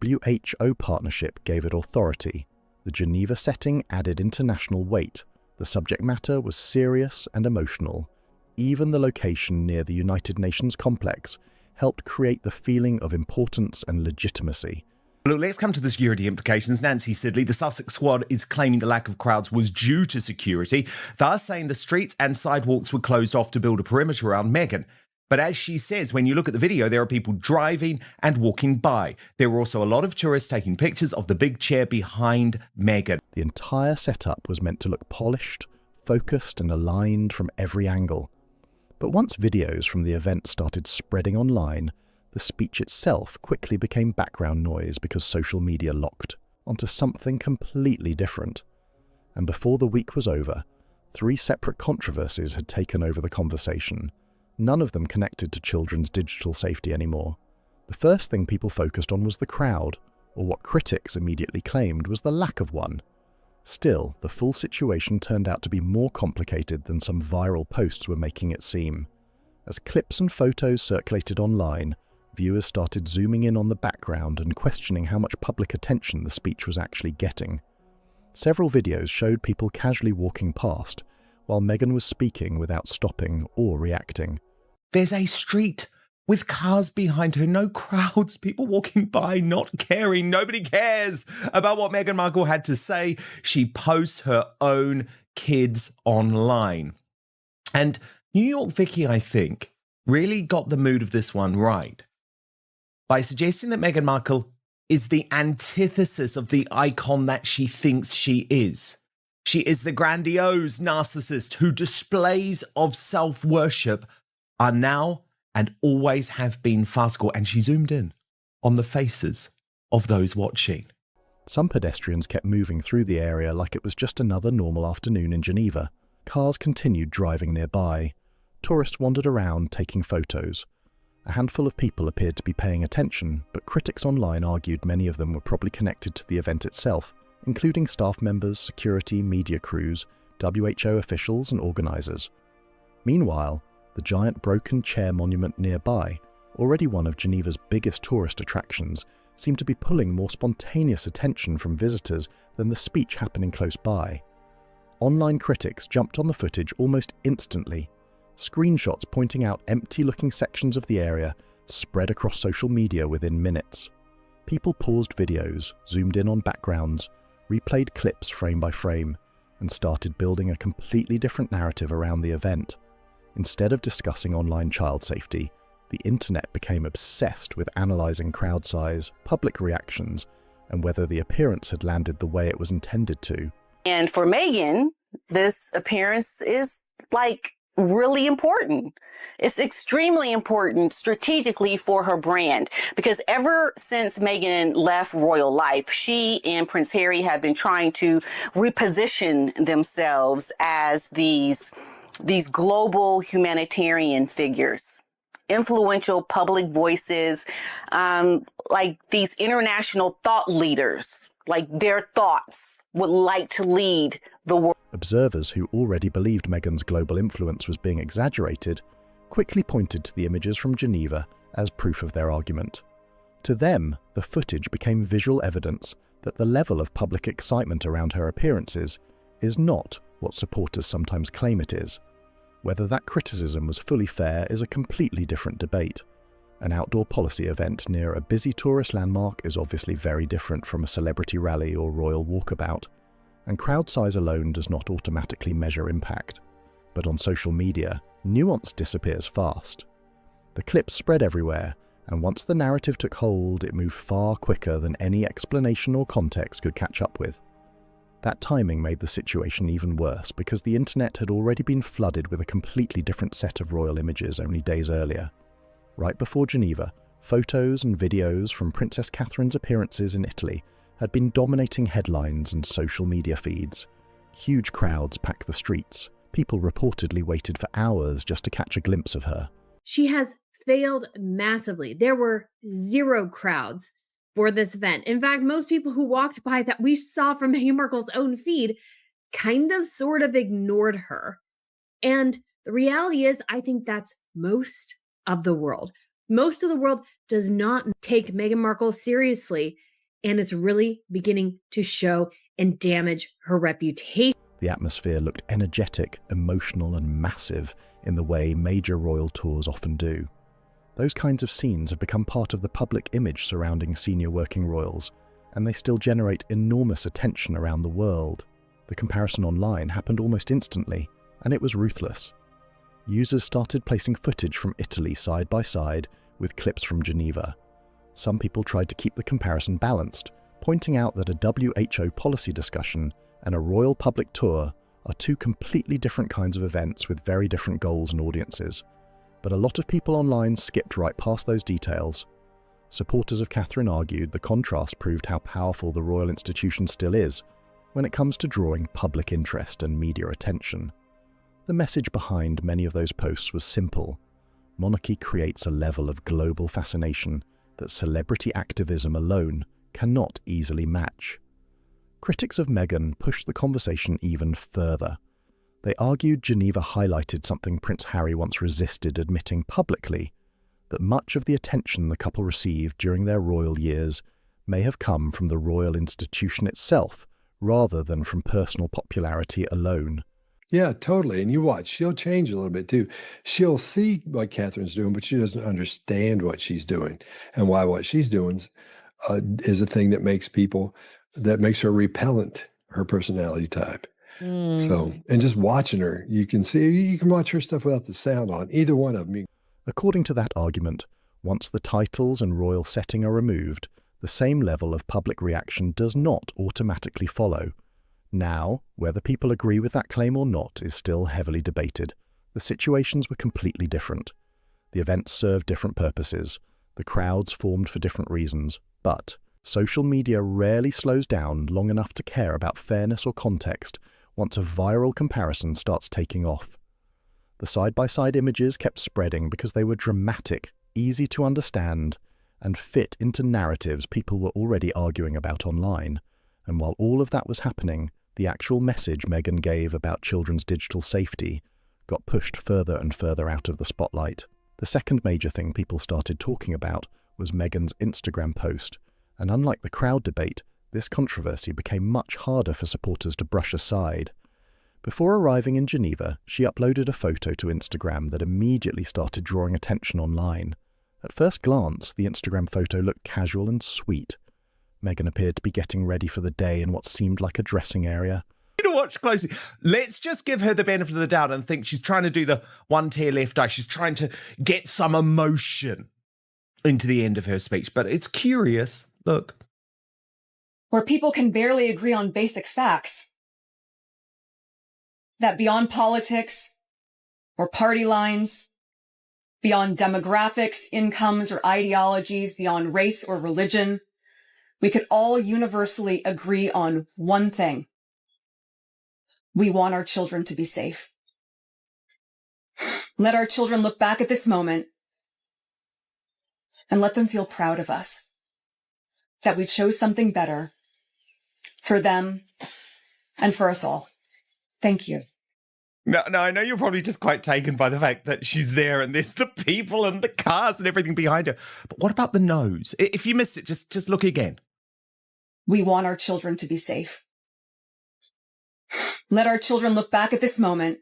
S1: WHO partnership gave it authority. The Geneva setting added international weight. The subject matter was serious and emotional. Even the location near the United Nations complex helped create the feeling of importance and legitimacy.
S6: Look, let's come to the security implications. Nancy Sidley, the Sussex squad, is claiming the lack of crowds was due to security, thus saying the streets and sidewalks were closed off to build a perimeter around Meghan. But as she says, when you look at the video, there are people driving and walking by. There were also a lot of tourists taking pictures of the big chair behind Meghan.
S1: The entire setup was meant to look polished, focused and aligned from every angle. But once videos from the event started spreading online, the speech itself quickly became background noise because social media locked onto something completely different. And before the week was over, 3 separate controversies had taken over the conversation, none of them connected to children's digital safety anymore. The first thing people focused on was the crowd, or what critics immediately claimed was the lack of one. Still, the full situation turned out to be more complicated than some viral posts were making it seem. As clips and photos circulated online, viewers started zooming in on the background and questioning how much public attention the speech was actually getting. Several videos showed people casually walking past, while Meghan was speaking without stopping or reacting.
S6: There's a street with cars behind her, no crowds, people walking by, not caring. Nobody cares about what Meghan Markle had to say. She posts her own kids online. And New York Vicky, I think, really got the mood of this one right by suggesting that Meghan Markle is the antithesis of the icon that she thinks she is. She is the grandiose narcissist whose displays of self-worship are now and always have been farcical, and she zoomed in on the faces of those watching.
S1: Some pedestrians kept moving through the area like it was just another normal afternoon in Geneva. Cars continued driving nearby. Tourists wandered around taking photos. A handful of people appeared to be paying attention, but critics online argued many of them were probably connected to the event itself, including staff members, security, media crews, WHO officials and organisers. Meanwhile, the giant broken chair monument nearby, already one of Geneva's biggest tourist attractions, seemed to be pulling more spontaneous attention from visitors than the speech happening close by. Online critics jumped on the footage almost instantly. Screenshots pointing out empty-looking sections of the area spread across social media within minutes. People paused videos, zoomed in on backgrounds, replayed clips frame by frame, and started building a completely different narrative around the event. Instead of discussing online child safety, the internet became obsessed with analysing crowd size, public reactions, and whether the appearance had landed the way it was intended to.
S15: And for Meghan, this appearance is really important. It's extremely important strategically for her brand, because ever since Meghan left royal life, she and Prince Harry have been trying to reposition themselves as these global humanitarian figures, influential public voices, like these international thought leaders, like their thoughts would like to lead the world.
S1: Observers who already believed Meghan's global influence was being exaggerated quickly pointed to the images from Geneva as proof of their argument. To them, the footage became visual evidence that the level of public excitement around her appearances is not what supporters sometimes claim it is. Whether that criticism was fully fair is a completely different debate. An outdoor policy event near a busy tourist landmark is obviously very different from a celebrity rally or royal walkabout, and crowd size alone does not automatically measure impact. But on social media, nuance disappears fast. The clips spread everywhere, and once the narrative took hold, it moved far quicker than any explanation or context could catch up with. That timing made the situation even worse because the internet had already been flooded with a completely different set of royal images only days earlier. Right before Geneva, photos and videos from Princess Catherine's appearances in Italy had been dominating headlines and social media feeds. Huge crowds packed the streets. People reportedly waited for hours just to catch a glimpse of her.
S19: She has failed massively. There were 0 crowds for this event. In fact, most people who walked by that we saw from Meghan Markle's own feed kind of sort of ignored her. And the reality is, I think that's most of the world. Most of the world does not take Meghan Markle seriously, and it's really beginning to show and damage her reputation.
S1: The atmosphere looked energetic, emotional, and massive in the way major royal tours often do. Those kinds of scenes have become part of the public image surrounding senior working royals, and they still generate enormous attention around the world. The comparison online happened almost instantly, and it was ruthless. Users started placing footage from Italy side by side with clips from Geneva. Some people tried to keep the comparison balanced, pointing out that a WHO policy discussion and a royal public tour are two completely different kinds of events with very different goals and audiences. But a lot of people online skipped right past those details. Supporters of Catherine argued the contrast proved how powerful the royal institution still is when it comes to drawing public interest and media attention. The message behind many of those posts was simple. Monarchy creates a level of global fascination that celebrity activism alone cannot easily match. Critics of Meghan pushed the conversation even further. They argued Geneva highlighted something Prince Harry once resisted admitting publicly, that much of the attention the couple received during their royal years may have come from the royal institution itself, rather than from personal popularity alone.
S9: Yeah, totally. And you watch, she'll change a little bit too. She'll see what Catherine's doing, but she doesn't understand what she's doing and why what she's doing is a thing that makes her repellent, her personality type. So, and just watching her, you can watch her stuff without the sound on, either one of them.
S1: According to that argument, once the titles and royal setting are removed, the same level of public reaction does not automatically follow. Now, whether people agree with that claim or not is still heavily debated. The situations were completely different. The events served different purposes. The crowds formed for different reasons. But social media rarely slows down long enough to care about fairness or context once a viral comparison starts taking off. The side-by-side images kept spreading because they were dramatic, easy to understand, and fit into narratives people were already arguing about online. And while all of that was happening, the actual message Meghan gave about children's digital safety got pushed further and further out of the spotlight. The second major thing people started talking about was Meghan's Instagram post, and unlike the crowd debate, this controversy became much harder for supporters to brush aside. Before arriving in Geneva, she uploaded a photo to Instagram that immediately started drawing attention online. At first glance, the Instagram photo looked casual and sweet. Meghan appeared to be getting ready for the day in what seemed like a dressing area.
S6: To watch closely. Let's just give her the benefit of the doubt and think she's trying to do the one tear left eye. She's trying to get some emotion into the end of her speech, but it's curious. Look.
S12: Where people can barely agree on basic facts. That beyond politics or party lines, beyond demographics, incomes, or ideologies, beyond race or religion, we could all universally agree on one thing. We want our children to be safe. Let our children look back at this moment and let them feel proud of us, that we chose something better for them and for us all. Thank you.
S6: No, I know you're probably just quite taken by the fact that she's there and there's the people and the cars and everything behind her. But what about the nose? If you missed it, just look again.
S12: We want our children to be safe. Let our children look back at this moment.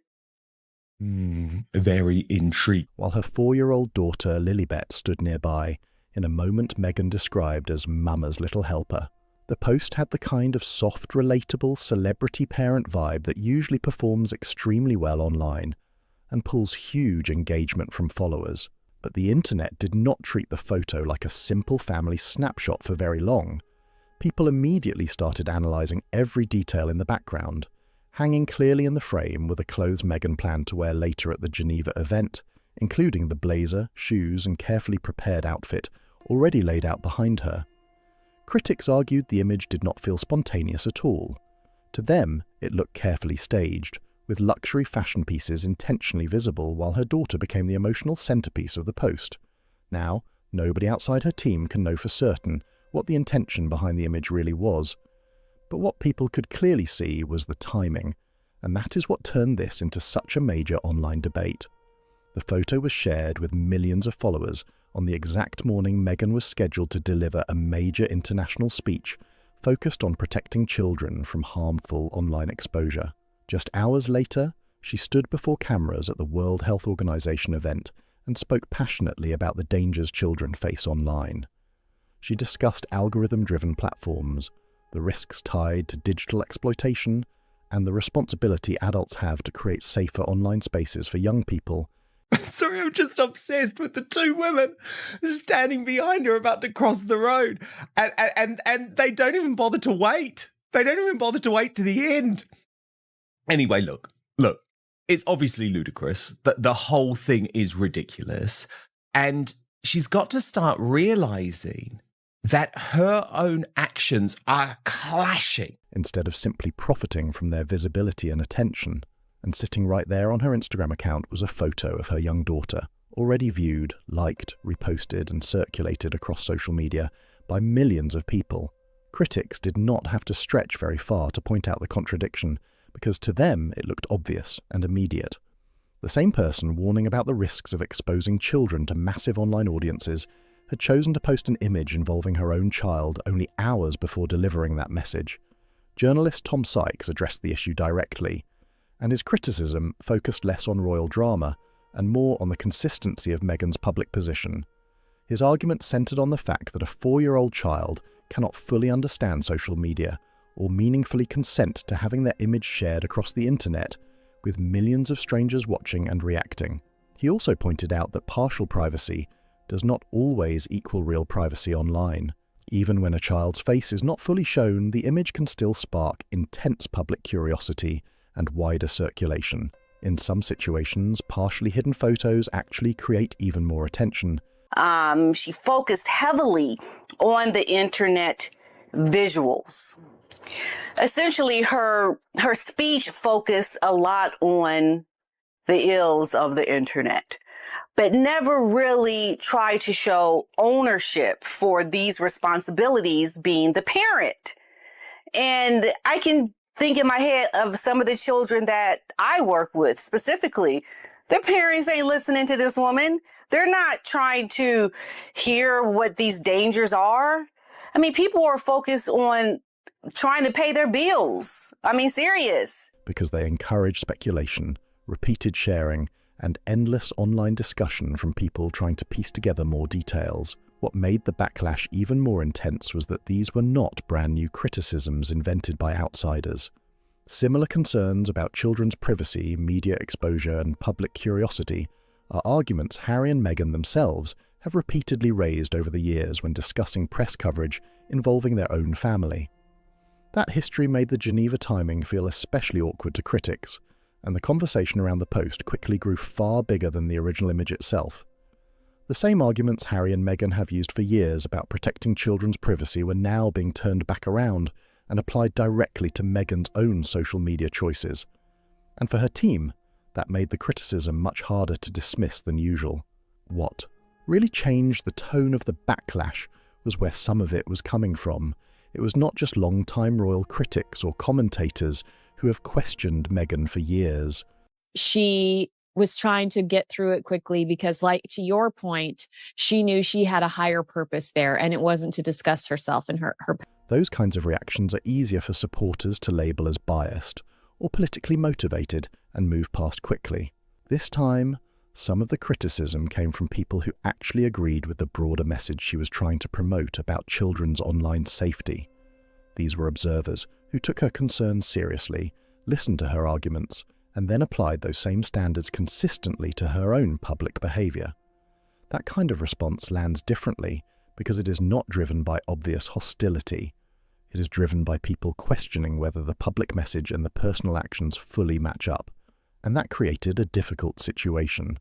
S6: Very intrigued.
S1: While her 4-year-old daughter Lilibet stood nearby, in a moment Meghan described as Mama's little helper. The post had the kind of soft, relatable celebrity parent vibe that usually performs extremely well online and pulls huge engagement from followers. But the internet did not treat the photo like a simple family snapshot for very long. People immediately started analysing every detail in the background. Hanging clearly in the frame were the clothes Meghan planned to wear later at the Geneva event, including the blazer, shoes and carefully prepared outfit already laid out behind her. Critics argued the image did not feel spontaneous at all. To them, it looked carefully staged, with luxury fashion pieces intentionally visible while her daughter became the emotional centerpiece of the post. Now, nobody outside her team can know for certain what the intention behind the image really was. But what people could clearly see was the timing, and that is what turned this into such a major online debate. The photo was shared with millions of followers on the exact morning Meghan was scheduled to deliver a major international speech focused on protecting children from harmful online exposure. Just hours later, she stood before cameras at the World Health Organization event and spoke passionately about the dangers children face online. She discussed algorithm-driven platforms, the risks tied to digital exploitation, and the responsibility adults have to create safer online spaces for young people.
S6: Sorry, I'm just obsessed with the two women standing behind her about to cross the road. And they don't even bother to wait. They don't even bother to wait to the end. Anyway, look. It's obviously ludicrous. The whole thing is ridiculous. And she's got to start realizing that her own actions are clashing.
S1: Instead of simply profiting from their visibility and attention. And sitting right there on her Instagram account was a photo of her young daughter, already viewed, liked, reposted and circulated across social media by millions of people. Critics did not have to stretch very far to point out the contradiction, because to them it looked obvious and immediate. The same person warning about the risks of exposing children to massive online audiences had chosen to post an image involving her own child only hours before delivering that message. Journalist Tom Sykes addressed the issue directly, and his criticism focused less on royal drama and more on the consistency of Meghan's public position. His argument centred on the fact that a 4-year-old child cannot fully understand social media or meaningfully consent to having their image shared across the internet, with millions of strangers watching and reacting. He also pointed out that partial privacy does not always equal real privacy online. Even when a child's face is not fully shown, the image can still spark intense public curiosity and wider circulation. In some situations, partially hidden photos actually create even more attention.
S15: She focused heavily on the internet visuals. Essentially, her speech focused a lot on the ills of the internet, but never really tried to show ownership for these responsibilities, being the parent. And I can think in my head of some of the children that I work with specifically. Their parents ain't listening to this woman. They're not trying to hear what these dangers are. I mean, people are focused on trying to pay their bills. I mean, serious.
S1: Because they encourage speculation, repeated sharing, and endless online discussion from people trying to piece together more details. What made the backlash even more intense was that these were not brand new criticisms invented by outsiders. Similar concerns about children's privacy, media exposure, and public curiosity are arguments Harry and Meghan themselves have repeatedly raised over the years when discussing press coverage involving their own family. That history made the Geneva timing feel especially awkward to critics, and the conversation around the post quickly grew far bigger than the original image itself. The same arguments Harry and Meghan have used for years about protecting children's privacy were now being turned back around and applied directly to Meghan's own social media choices. And for her team, that made the criticism much harder to dismiss than usual. What really changed the tone of the backlash was where some of it was coming from. It was not just long-time royal critics or commentators who have questioned Meghan for years.
S2: She was trying to get through it quickly because, like, to your point, she knew she had a higher purpose there, and it wasn't to discuss herself and her.
S1: Those kinds of reactions are easier for supporters to label as biased or politically motivated and move past quickly. This time, some of the criticism came from people who actually agreed with the broader message she was trying to promote about children's online safety. These were observers who took her concerns seriously, listened to her arguments, and then applied those same standards consistently to her own public behaviour. That kind of response lands differently because it is not driven by obvious hostility. It is driven by people questioning whether the public message and the personal actions fully match up. And that created a difficult situation.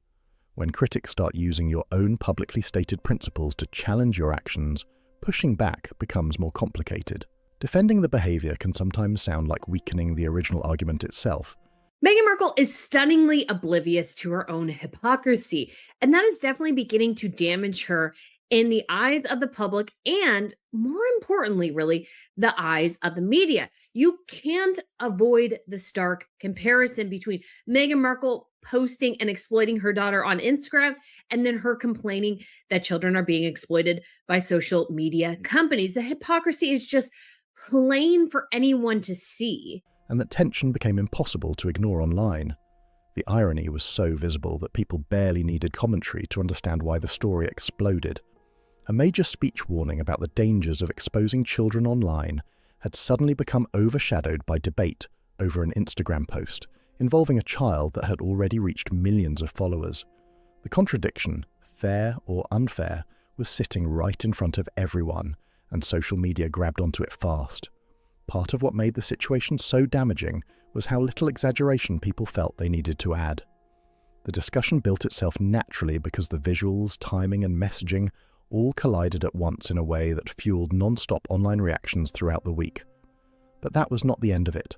S1: When critics start using your own publicly stated principles to challenge your actions, pushing back becomes more complicated. Defending the behaviour can sometimes sound like weakening the original argument itself.
S19: Meghan Markle is stunningly oblivious to her own hypocrisy, and that is definitely beginning to damage her in the eyes of the public and, more importantly, really, the eyes of the media. You can't avoid the stark comparison between Meghan Markle posting and exploiting her daughter on Instagram and then her complaining that children are being exploited by social media companies. The hypocrisy is just plain for anyone to see.
S1: And that tension became impossible to ignore online. The irony was so visible that people barely needed commentary to understand why the story exploded. A major speech warning about the dangers of exposing children online had suddenly become overshadowed by debate over an Instagram post involving a child that had already reached millions of followers. The contradiction, fair or unfair, was sitting right in front of everyone, and social media grabbed onto it fast. Part of what made the situation so damaging was how little exaggeration people felt they needed to add. The discussion built itself naturally because the visuals, timing, and messaging all collided at once in a way that fueled non-stop online reactions throughout the week. But that was not the end of it.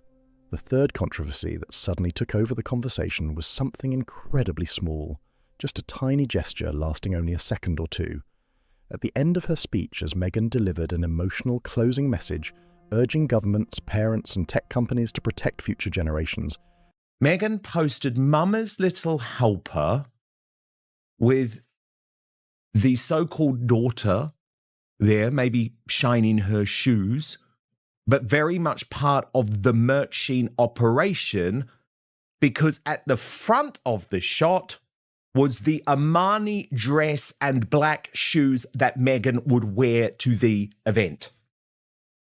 S1: The third controversy that suddenly took over the conversation was something incredibly small, just a tiny gesture lasting only a second or two. At the end of her speech, as Meghan delivered an emotional closing message urging governments, parents, and tech companies to protect future generations,
S6: Meghan posted Mama's Little Helper with the so-called daughter there, maybe shining her shoes, but very much part of the merch sheen operation, because at the front of the shot was the Armani dress and black shoes that Meghan would wear to the event.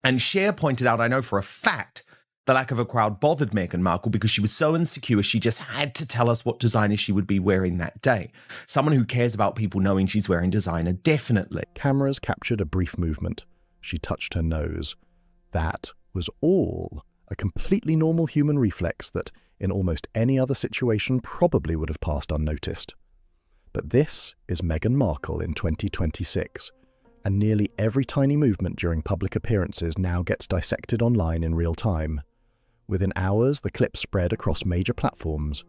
S6: And Cher pointed out, I know for a fact, the lack of a crowd bothered Meghan Markle because she was so insecure she just had to tell us what designer she would be wearing that day. Someone who cares about people knowing she's wearing designer, definitely.
S1: Cameras captured a brief movement. She touched her nose. That was all. A completely normal human reflex that, in almost any other situation, probably would have passed unnoticed. But this is Meghan Markle in 2026. And nearly every tiny movement during public appearances now gets dissected online in real time. Within hours, the clip spread across major platforms.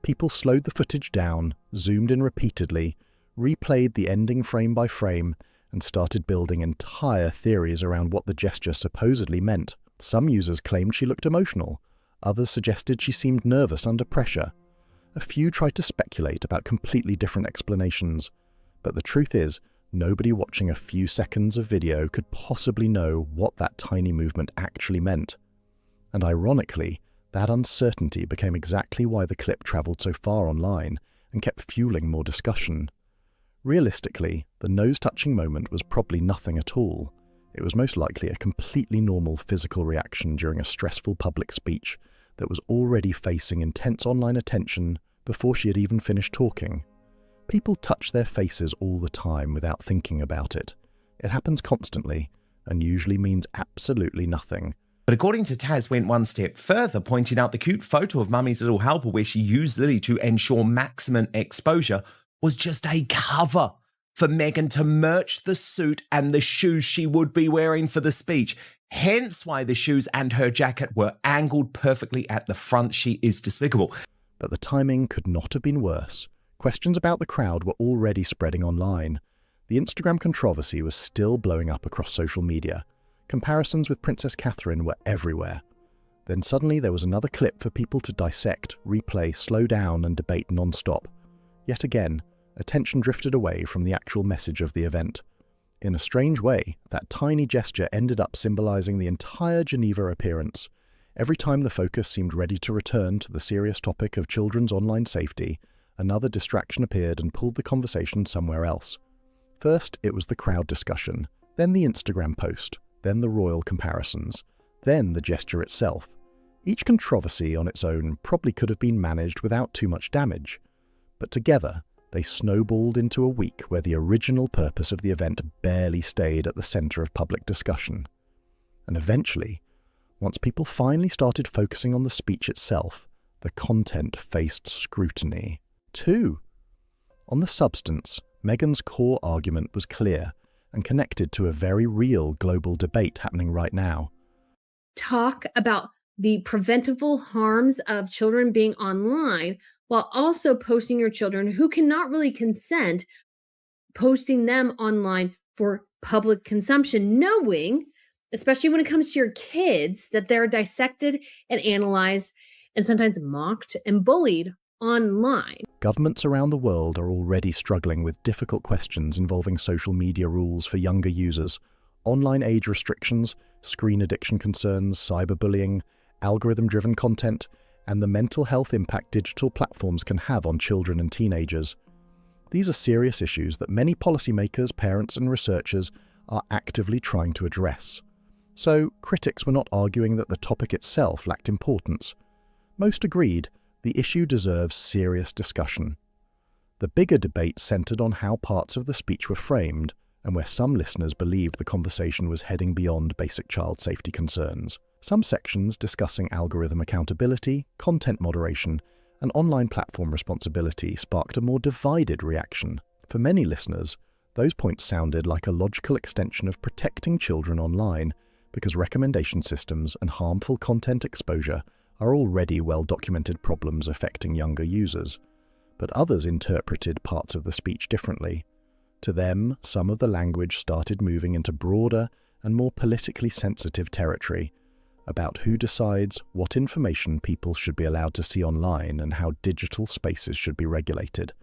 S1: People slowed the footage down, zoomed in repeatedly, replayed the ending frame by frame, and started building entire theories around what the gesture supposedly meant. Some users claimed she looked emotional. Others suggested she seemed nervous under pressure. A few tried to speculate about completely different explanations. But the truth is, nobody watching a few seconds of video could possibly know what that tiny movement actually meant. And ironically, that uncertainty became exactly why the clip travelled so far online and kept fueling more discussion. Realistically, the nose-touching moment was probably nothing at all. It was most likely a completely normal physical reaction during a stressful public speech that was already facing intense online attention before she had even finished talking. People touch their faces all the time without thinking about it. It happens constantly and usually means absolutely nothing.
S6: But according to Taz, went one step further, pointing out the cute photo of Mummy's Little Helper where she used Lily to ensure maximum exposure was just a cover for Meghan to merch the suit and the shoes she would be wearing for the speech. Hence why the shoes and her jacket were angled perfectly at the front. She is despicable.
S1: But the timing could not have been worse. Questions about the crowd were already spreading online. The Instagram controversy was still blowing up across social media. Comparisons with Princess Catherine were everywhere. Then suddenly there was another clip for people to dissect, replay, slow down, and debate non-stop. Yet again, attention drifted away from the actual message of the event. In a strange way, that tiny gesture ended up symbolizing the entire Geneva appearance. Every time the focus seemed ready to return to the serious topic of children's online safety, another distraction appeared and pulled the conversation somewhere else. First, it was the crowd discussion, then the Instagram post, then the royal comparisons, then the gesture itself. Each controversy on its own probably could have been managed without too much damage. But together, they snowballed into a week where the original purpose of the event barely stayed at the center of public discussion. And eventually, once people finally started focusing on the speech itself, the content faced scrutiny. 2. On the substance, Meghan's core argument was clear and connected to a very real global debate happening right now.
S19: Talk about the preventable harms of children being online while also posting your children who cannot really consent, posting them online for public consumption, knowing, especially when it comes to your kids, that they're dissected and analyzed and sometimes mocked and bullied online.
S1: Governments around the world are already struggling with difficult questions involving social media rules for younger users, online age restrictions, screen addiction concerns, cyberbullying, algorithm-driven content, and the mental health impact digital platforms can have on children and teenagers. These are serious issues that many policymakers, parents, and researchers are actively trying to address. So, critics were not arguing that the topic itself lacked importance. Most agreed the issue deserves serious discussion. The bigger debate centered on how parts of the speech were framed, and where some listeners believed the conversation was heading beyond basic child safety concerns. Some sections discussing algorithm accountability, content moderation, and online platform responsibility sparked a more divided reaction. For many listeners, those points sounded like a logical extension of protecting children online, because recommendation systems and harmful content exposure are already well-documented problems affecting younger users. But others interpreted parts of the speech differently. To them, some of the language started moving into broader and more politically sensitive territory about who decides what information people should be allowed to see online and how digital spaces should be regulated.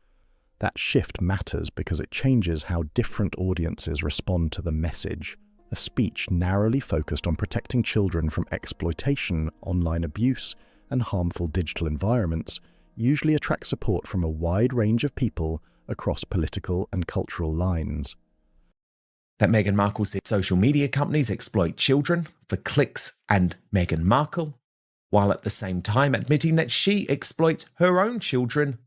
S1: That shift matters because it changes how different audiences respond to the message. A speech narrowly focused on protecting children from exploitation, online abuse, and harmful digital environments usually attracts support from a wide range of people across political and cultural lines.
S6: That Meghan Markle said social media companies exploit children for clicks and Meghan Markle, while at the same time admitting that she exploits her own children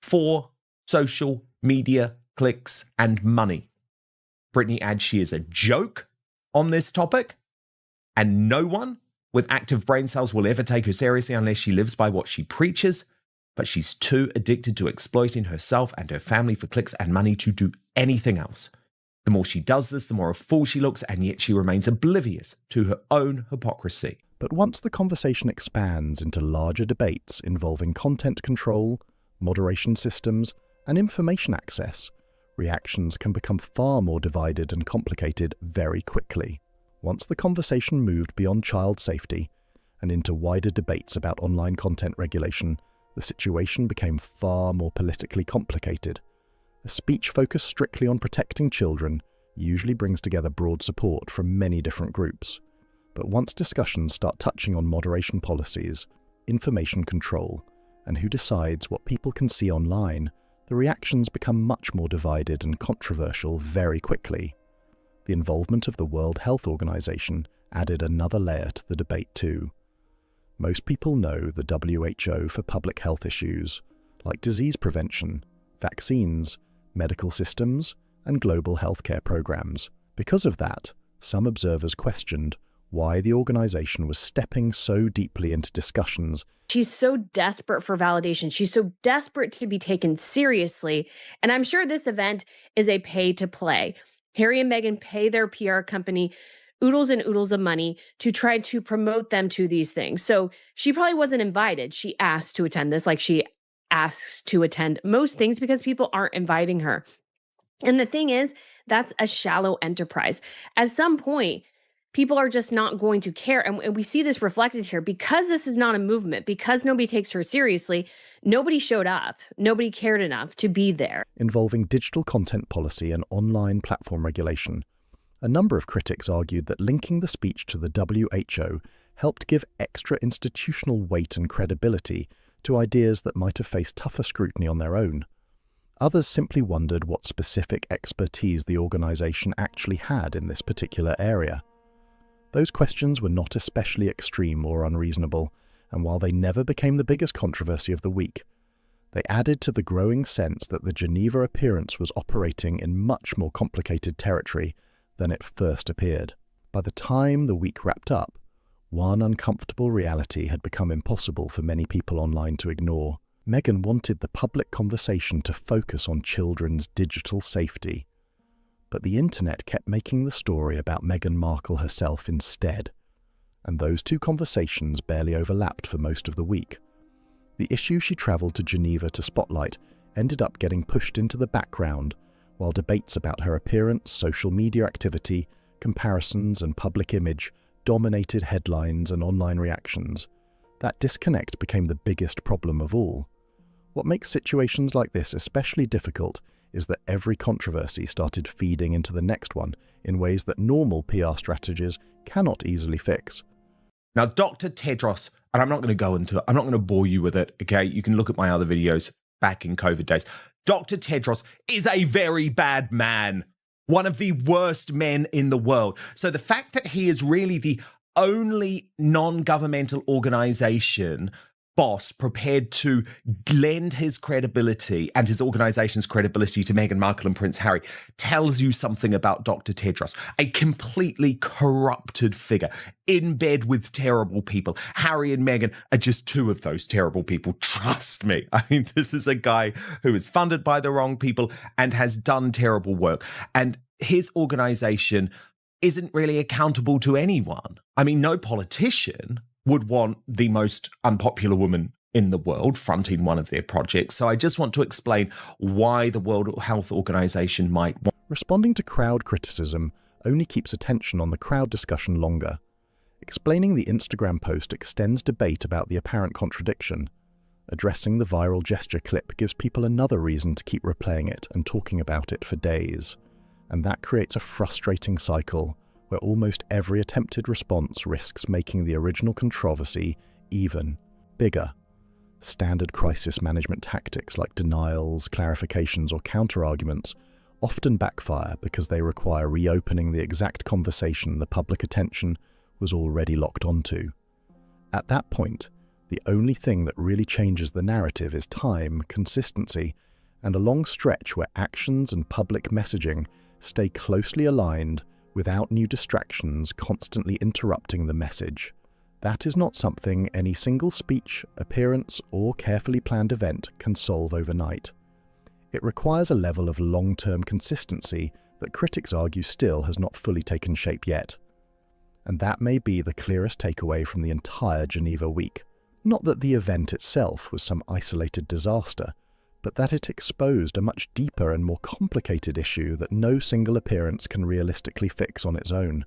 S6: for social media clicks and money. Britney adds she is a joke on this topic, and no one with active brain cells will ever take her seriously unless she lives by what she preaches, but she's too addicted to exploiting herself and her family for clicks and money to do anything else. The more she does this, the more a fool she looks, and yet she remains oblivious to her own hypocrisy.
S1: But once the conversation expands into larger debates involving content control, moderation systems, and information access, reactions can become far more divided and complicated very quickly. Once the conversation moved beyond child safety and into wider debates about online content regulation, the situation became far more politically complicated. A speech focused strictly on protecting children usually brings together broad support from many different groups. But once discussions start touching on moderation policies, information control, and who decides what people can see online, the reactions become much more divided and controversial very quickly. The involvement of the World Health Organization added another layer to the debate too. Most people know the WHO for public health issues, like disease prevention, vaccines, medical systems, and global healthcare programs. Because of that, some observers questioned why the organization was stepping so deeply into discussions.
S19: She's so desperate for validation. She's so desperate to be taken seriously. And I'm sure this event is a pay to play. Harry and Meghan pay their PR company oodles and oodles of money to try to promote them to these things. So she probably wasn't invited. She asked to attend this, like she asks to attend most things, because people aren't inviting her. And the thing is, that's a shallow enterprise. At some point, people are just not going to care. And we see this reflected here because this is not a movement, because nobody takes her seriously. Nobody showed up. Nobody cared enough to be there.
S1: Involving digital content policy and online platform regulation, a number of critics argued that linking the speech to the WHO helped give extra institutional weight and credibility to ideas that might have faced tougher scrutiny on their own. Others simply wondered what specific expertise the organization actually had in this particular area. Those questions were not especially extreme or unreasonable, and while they never became the biggest controversy of the week, they added to the growing sense that the Geneva appearance was operating in much more complicated territory than it first appeared. By the time the week wrapped up, one uncomfortable reality had become impossible for many people online to ignore. Meghan wanted the public conversation to focus on children's digital safety, but the internet kept making the story about Meghan Markle herself instead, and those two conversations barely overlapped for most of the week. The issue she travelled to Geneva to spotlight ended up getting pushed into the background, while debates about her appearance, social media activity, comparisons, and public image dominated headlines and online reactions. That disconnect became the biggest problem of all. What makes situations like this especially difficult is that every controversy started feeding into the next one in ways that normal PR strategies cannot easily fix.
S6: Now, Dr. Tedros, and I'm not going to go into it, I'm not going to bore you with it, okay? You can look at my other videos back in COVID days. Dr. Tedros is a very bad man, one of the worst men in the world. So the fact that he is really the only non-governmental organization boss prepared to lend his credibility and his organization's credibility to Meghan Markle and Prince Harry tells you something about Dr. Tedros, a completely corrupted figure in bed with terrible people. Harry and Meghan are just two of those terrible people. Trust me. I mean, this is a guy who is funded by the wrong people and has done terrible work. And his organization isn't really accountable to anyone. I mean, no politician would want the most unpopular woman in the world fronting one of their projects. So I just want to explain why the World Health Organization might want.
S1: Responding to crowd criticism only keeps attention on the crowd discussion longer. Explaining the Instagram post extends debate about the apparent contradiction. Addressing the viral gesture clip gives people another reason to keep replaying it and talking about it for days. And that creates a frustrating cycle where almost every attempted response risks making the original controversy even bigger. Standard crisis management tactics like denials, clarifications, or counter-arguments often backfire because they require reopening the exact conversation the public attention was already locked onto. At that point, the only thing that really changes the narrative is time, consistency, and a long stretch where actions and public messaging stay closely aligned without new distractions constantly interrupting the message. That is not something any single speech, appearance, or carefully planned event can solve overnight. It requires a level of long-term consistency that critics argue still has not fully taken shape yet. And that may be the clearest takeaway from the entire Geneva week. Not that the event itself was some isolated disaster, but that it exposed a much deeper and more complicated issue that no single appearance can realistically fix on its own.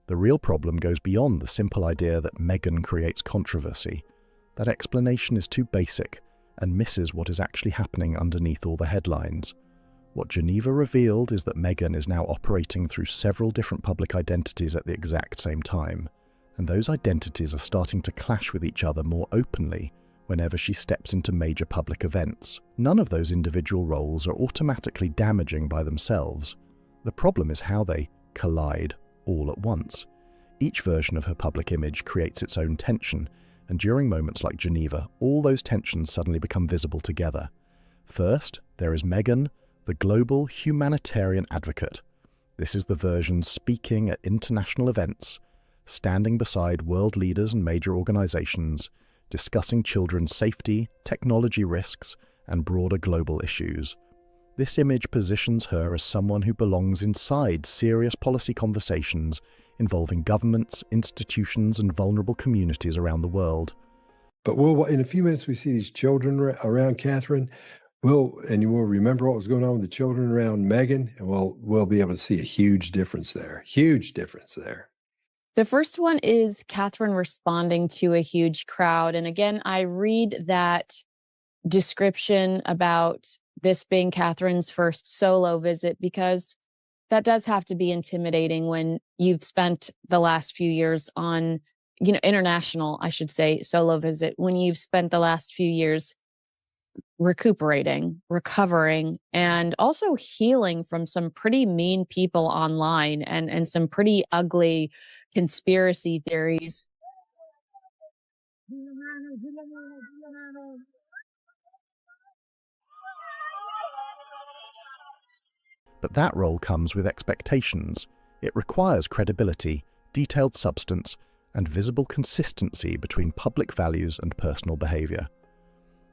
S1: The real problem goes beyond the simple idea that Meghan creates controversy. That explanation is too basic and misses what is actually happening underneath all the headlines. What Geneva revealed is that Meghan is now operating through several different public identities at the exact same time, and those identities are starting to clash with each other more openly whenever she steps into major public events. None of those individual roles are automatically damaging by themselves. The problem is how they collide all at once. Each version of her public image creates its own tension, and during moments like Geneva, all those tensions suddenly become visible together. First, there is Meghan, the global humanitarian advocate. This is the version speaking at international events, standing beside world leaders and major organizations, discussing children's safety, technology risks, and broader global issues. This image positions her as someone who belongs inside serious policy conversations involving governments, institutions, and vulnerable communities around the world.
S9: But in a few minutes, we see these children around Catherine. And you will remember what was going on with the children around Meghan, and we'll be able to see a huge difference there. Huge difference there.
S2: The first one is Catherine responding to a huge crowd. And again, I read that description about this being Catherine's first solo visit because that does have to be intimidating when you've spent the last few years on, international, I should say, solo visit, when you've spent the last few years recuperating, recovering, and also healing from some pretty mean people online and some pretty ugly conspiracy theories.
S1: But that role comes with expectations. It requires credibility, detailed substance, and visible consistency between public values and personal behavior.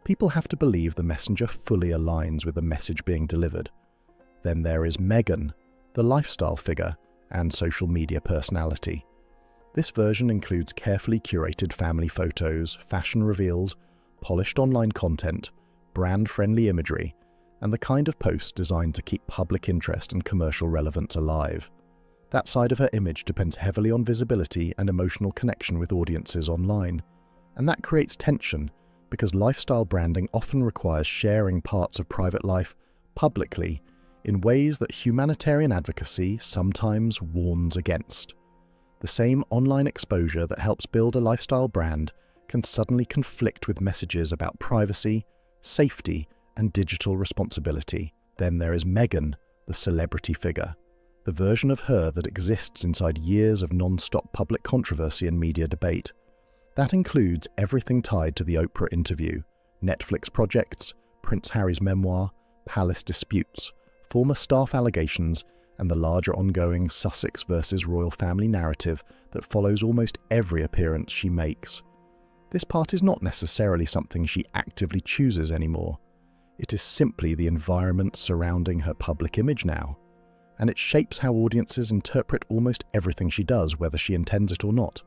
S1: People have to believe the messenger fully aligns with the message being delivered. Then there is Meghan, the lifestyle figure and social media personality. This version includes carefully curated family photos, fashion reveals, polished online content, brand-friendly imagery, and the kind of posts designed to keep public interest and commercial relevance alive. That side of her image depends heavily on visibility and emotional connection with audiences online, and that creates tension because lifestyle branding often requires sharing parts of private life publicly in ways that humanitarian advocacy sometimes warns against. The same online exposure that helps build a lifestyle brand can suddenly conflict with messages about privacy, safety, and digital responsibility. Then there is Meghan, the celebrity figure, the version of her that exists inside years of non-stop public controversy and media debate. That includes everything tied to the Oprah interview, Netflix projects, Prince Harry's memoir, palace disputes, former staff allegations, and the larger ongoing Sussex versus royal family narrative that follows almost every appearance she makes. This part is not necessarily something she actively chooses anymore. It is simply the environment surrounding her public image now, and it shapes how audiences interpret almost everything she does, whether she intends it or not.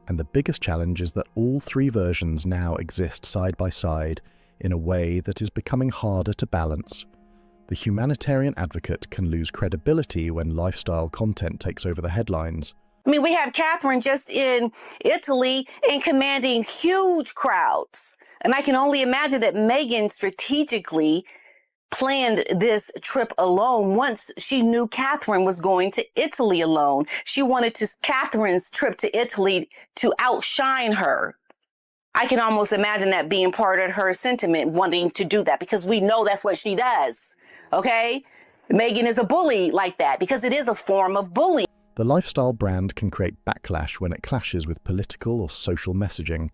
S1: And the biggest challenge is that all three versions now exist side by side in a way that is becoming harder to balance. The humanitarian advocate can lose credibility when lifestyle content takes over the headlines.
S15: I mean, we have Catherine just in Italy and commanding huge crowds. And I can only imagine that Meghan strategically planned this trip alone once she knew Catherine was going to Italy alone. She wanted Catherine's trip to Italy to outshine her. I can almost imagine that being part of her sentiment, wanting to do that, because we know that's what she does. Okay? Meghan is a bully like that because it is a form of bullying.
S1: The lifestyle brand can create backlash when it clashes with political or social messaging,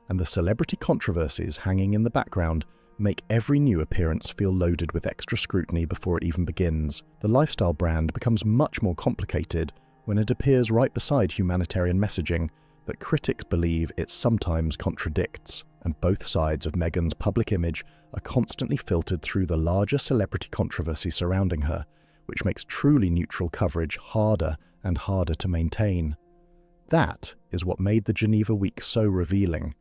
S1: and the celebrity controversies hanging in the background make every new appearance feel loaded with extra scrutiny before it even begins. The lifestyle brand becomes much more complicated when it appears right beside humanitarian messaging that critics believe it sometimes contradicts, and both sides of Meghan's public image are constantly filtered through the larger celebrity controversy surrounding her, which makes truly neutral coverage harder and harder to maintain. That is what made the Geneva Week so revealing.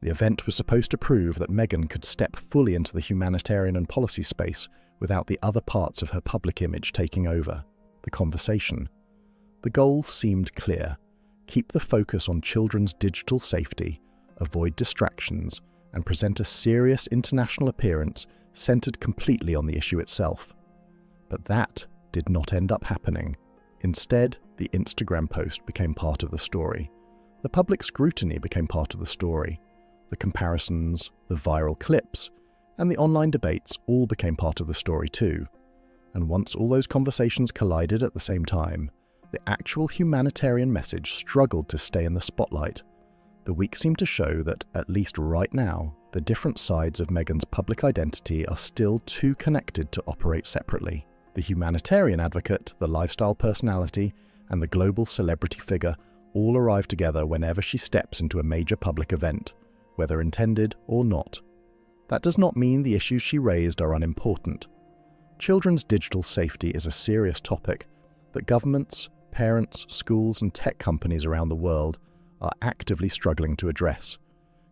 S1: The event was supposed to prove that Meghan could step fully into the humanitarian and policy space without the other parts of her public image taking over the conversation. The goal seemed clear: keep the focus on children's digital safety, avoid distractions, and present a serious international appearance centered completely on the issue itself. But that did not end up happening. Instead, the Instagram post became part of the story. The public scrutiny became part of the story. The comparisons, the viral clips, and the online debates all became part of the story too. And once all those conversations collided at the same time, the actual humanitarian message struggled to stay in the spotlight. The week seemed to show that, at least right now, the different sides of Meghan's public identity are still too connected to operate separately. The humanitarian advocate, the lifestyle personality, and the global celebrity figure all arrive together whenever she steps into a major public event, whether intended or not. That does not mean the issues she raised are unimportant. Children's digital safety is a serious topic that governments, parents, schools, and tech companies around the world are actively struggling to address.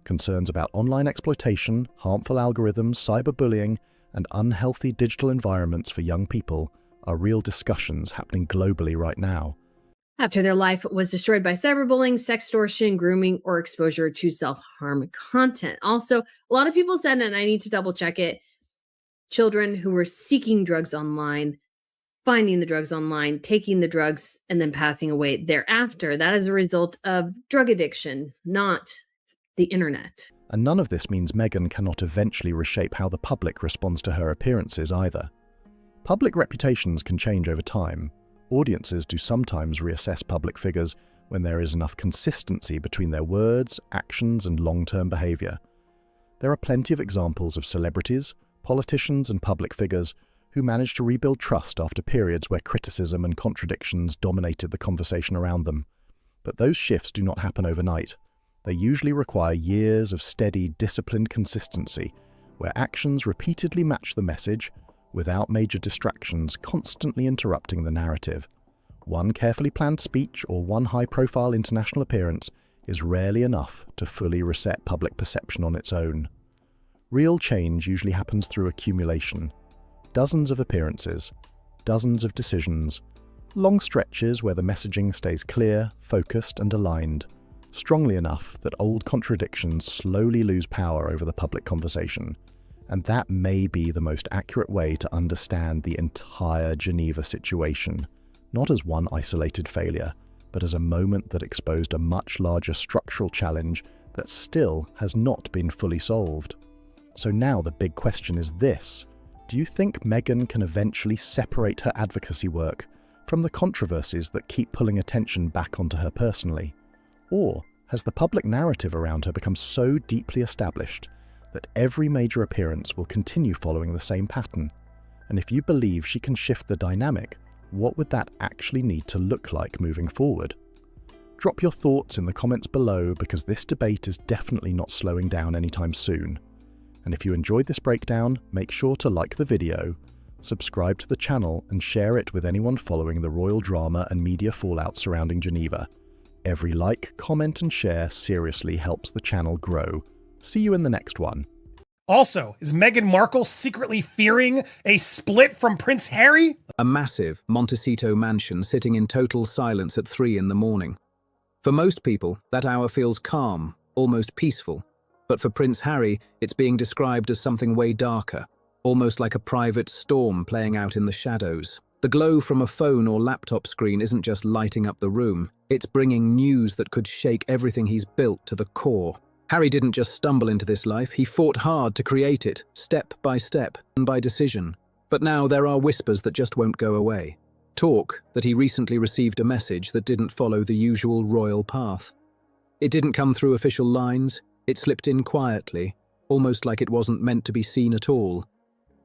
S1: Concerns about online exploitation, harmful algorithms, cyberbullying, and unhealthy digital environments for young people are real discussions happening globally right now.
S19: After their life was destroyed by cyberbullying, sextortion, grooming, or exposure to self-harm content. Also, a lot of people said, and I need to double check it, children who were seeking drugs online, finding the drugs online, taking the drugs, and then passing away thereafter. That is a result of drug addiction, not the internet.
S1: And none of this means Meghan cannot eventually reshape how the public responds to her appearances either. Public reputations can change over time. Audiences do sometimes reassess public figures when there is enough consistency between their words, actions, and long-term behavior. There are plenty of examples of celebrities, politicians, and public figures who managed to rebuild trust after periods where criticism and contradictions dominated the conversation around them. But those shifts do not happen overnight. They usually require years of steady, disciplined consistency, where actions repeatedly match the message, without major distractions constantly interrupting the narrative. One carefully planned speech or one high-profile international appearance is rarely enough to fully reset public perception on its own. Real change usually happens through accumulation. Dozens of appearances, dozens of decisions, long stretches where the messaging stays clear, focused, and aligned, strongly enough that old contradictions slowly lose power over the public conversation. And that may be the most accurate way to understand the entire Geneva situation, not as one isolated failure, but as a moment that exposed a much larger structural challenge that still has not been fully solved. So now the big question is this: do you think Meghan can eventually separate her advocacy work from the controversies that keep pulling attention back onto her personally? Or has the public narrative around her become so deeply established that every major appearance will continue following the same pattern? And if you believe she can shift the dynamic, what would that actually need to look like moving forward? Drop your thoughts in the comments below, because this debate is definitely not slowing down anytime soon. And if you enjoyed this breakdown, make sure to like the video, subscribe to the channel, and share it with anyone following the royal drama and media fallout surrounding Geneva. Every like, comment, and share seriously helps the channel grow. See you in the next one.
S7: Also, is Meghan Markle secretly fearing a split from Prince Harry?
S5: A massive Montecito mansion sitting in total silence at 3 in the morning. For most people, that hour feels calm, almost peaceful. But for Prince Harry, it's being described as something way darker, almost like a private storm playing out in the shadows. The glow from a phone or laptop screen isn't just lighting up the room, it's bringing news that could shake everything he's built to the core. Harry didn't just stumble into this life, he fought hard to create it, step by step and by decision. But now there are whispers that just won't go away. Talk that he recently received a message that didn't follow the usual royal path. It didn't come through official lines, it slipped in quietly, almost like it wasn't meant to be seen at all.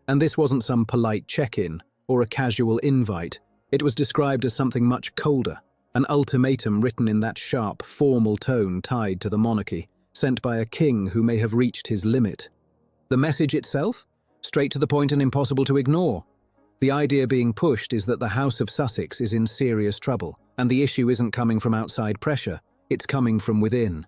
S5: And this wasn't some polite check-in or a casual invite. It was described as something much colder, an ultimatum written in that sharp, formal tone tied to the monarchy, sent by a king who may have reached his limit. The message itself? Straight to the point and impossible to ignore. The idea being pushed is that the House of Sussex is in serious trouble, and the issue isn't coming from outside pressure, it's coming from within.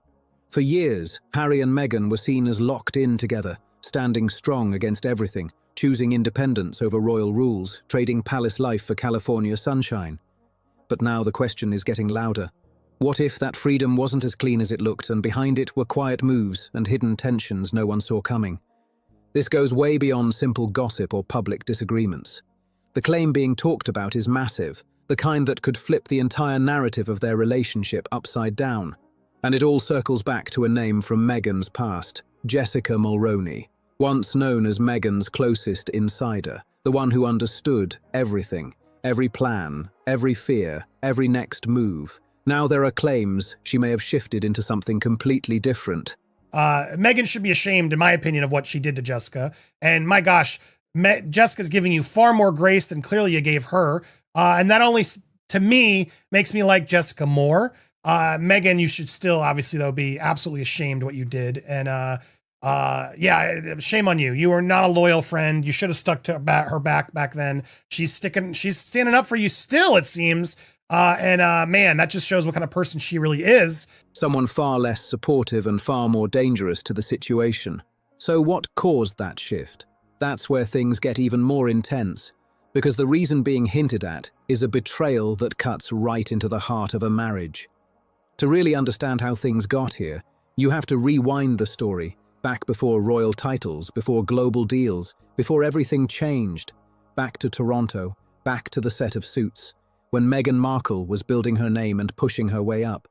S5: For years, Harry and Meghan were seen as locked in together, standing strong against everything, choosing independence over royal rules, trading palace life for California sunshine. But now the question is getting louder. What if that freedom wasn't as clean as it looked, and behind it were quiet moves and hidden tensions no one saw coming? This goes way beyond simple gossip or public disagreements. The claim being talked about is massive, the kind that could flip the entire narrative of their relationship upside down. And it all circles back to a name from Meghan's past, Jessica Mulroney, once known as Meghan's closest insider, the one who understood everything, every plan, every fear, every next move. Now there are claims she may have shifted into something completely different.
S7: Meghan should be ashamed, in my opinion, of what she did to Jessica. And my gosh, Jessica's giving you far more grace than clearly you gave her. And that only, to me, makes me like Jessica more. Meghan, you should still, obviously, though, be absolutely ashamed what you did. And yeah, shame on you. You are not a loyal friend. You should have stuck to her back then. She's standing up for you still, it seems. Man, that just shows what kind of person she really is.
S5: Someone far less supportive and far more dangerous to the situation. So what caused that shift? That's where things get even more intense, because the reason being hinted at is a betrayal that cuts right into the heart of a marriage. To really understand how things got here, you have to rewind the story, back before royal titles, before global deals, before everything changed, back to Toronto, back to the set of Suits, when Meghan Markle was building her name and pushing her way up.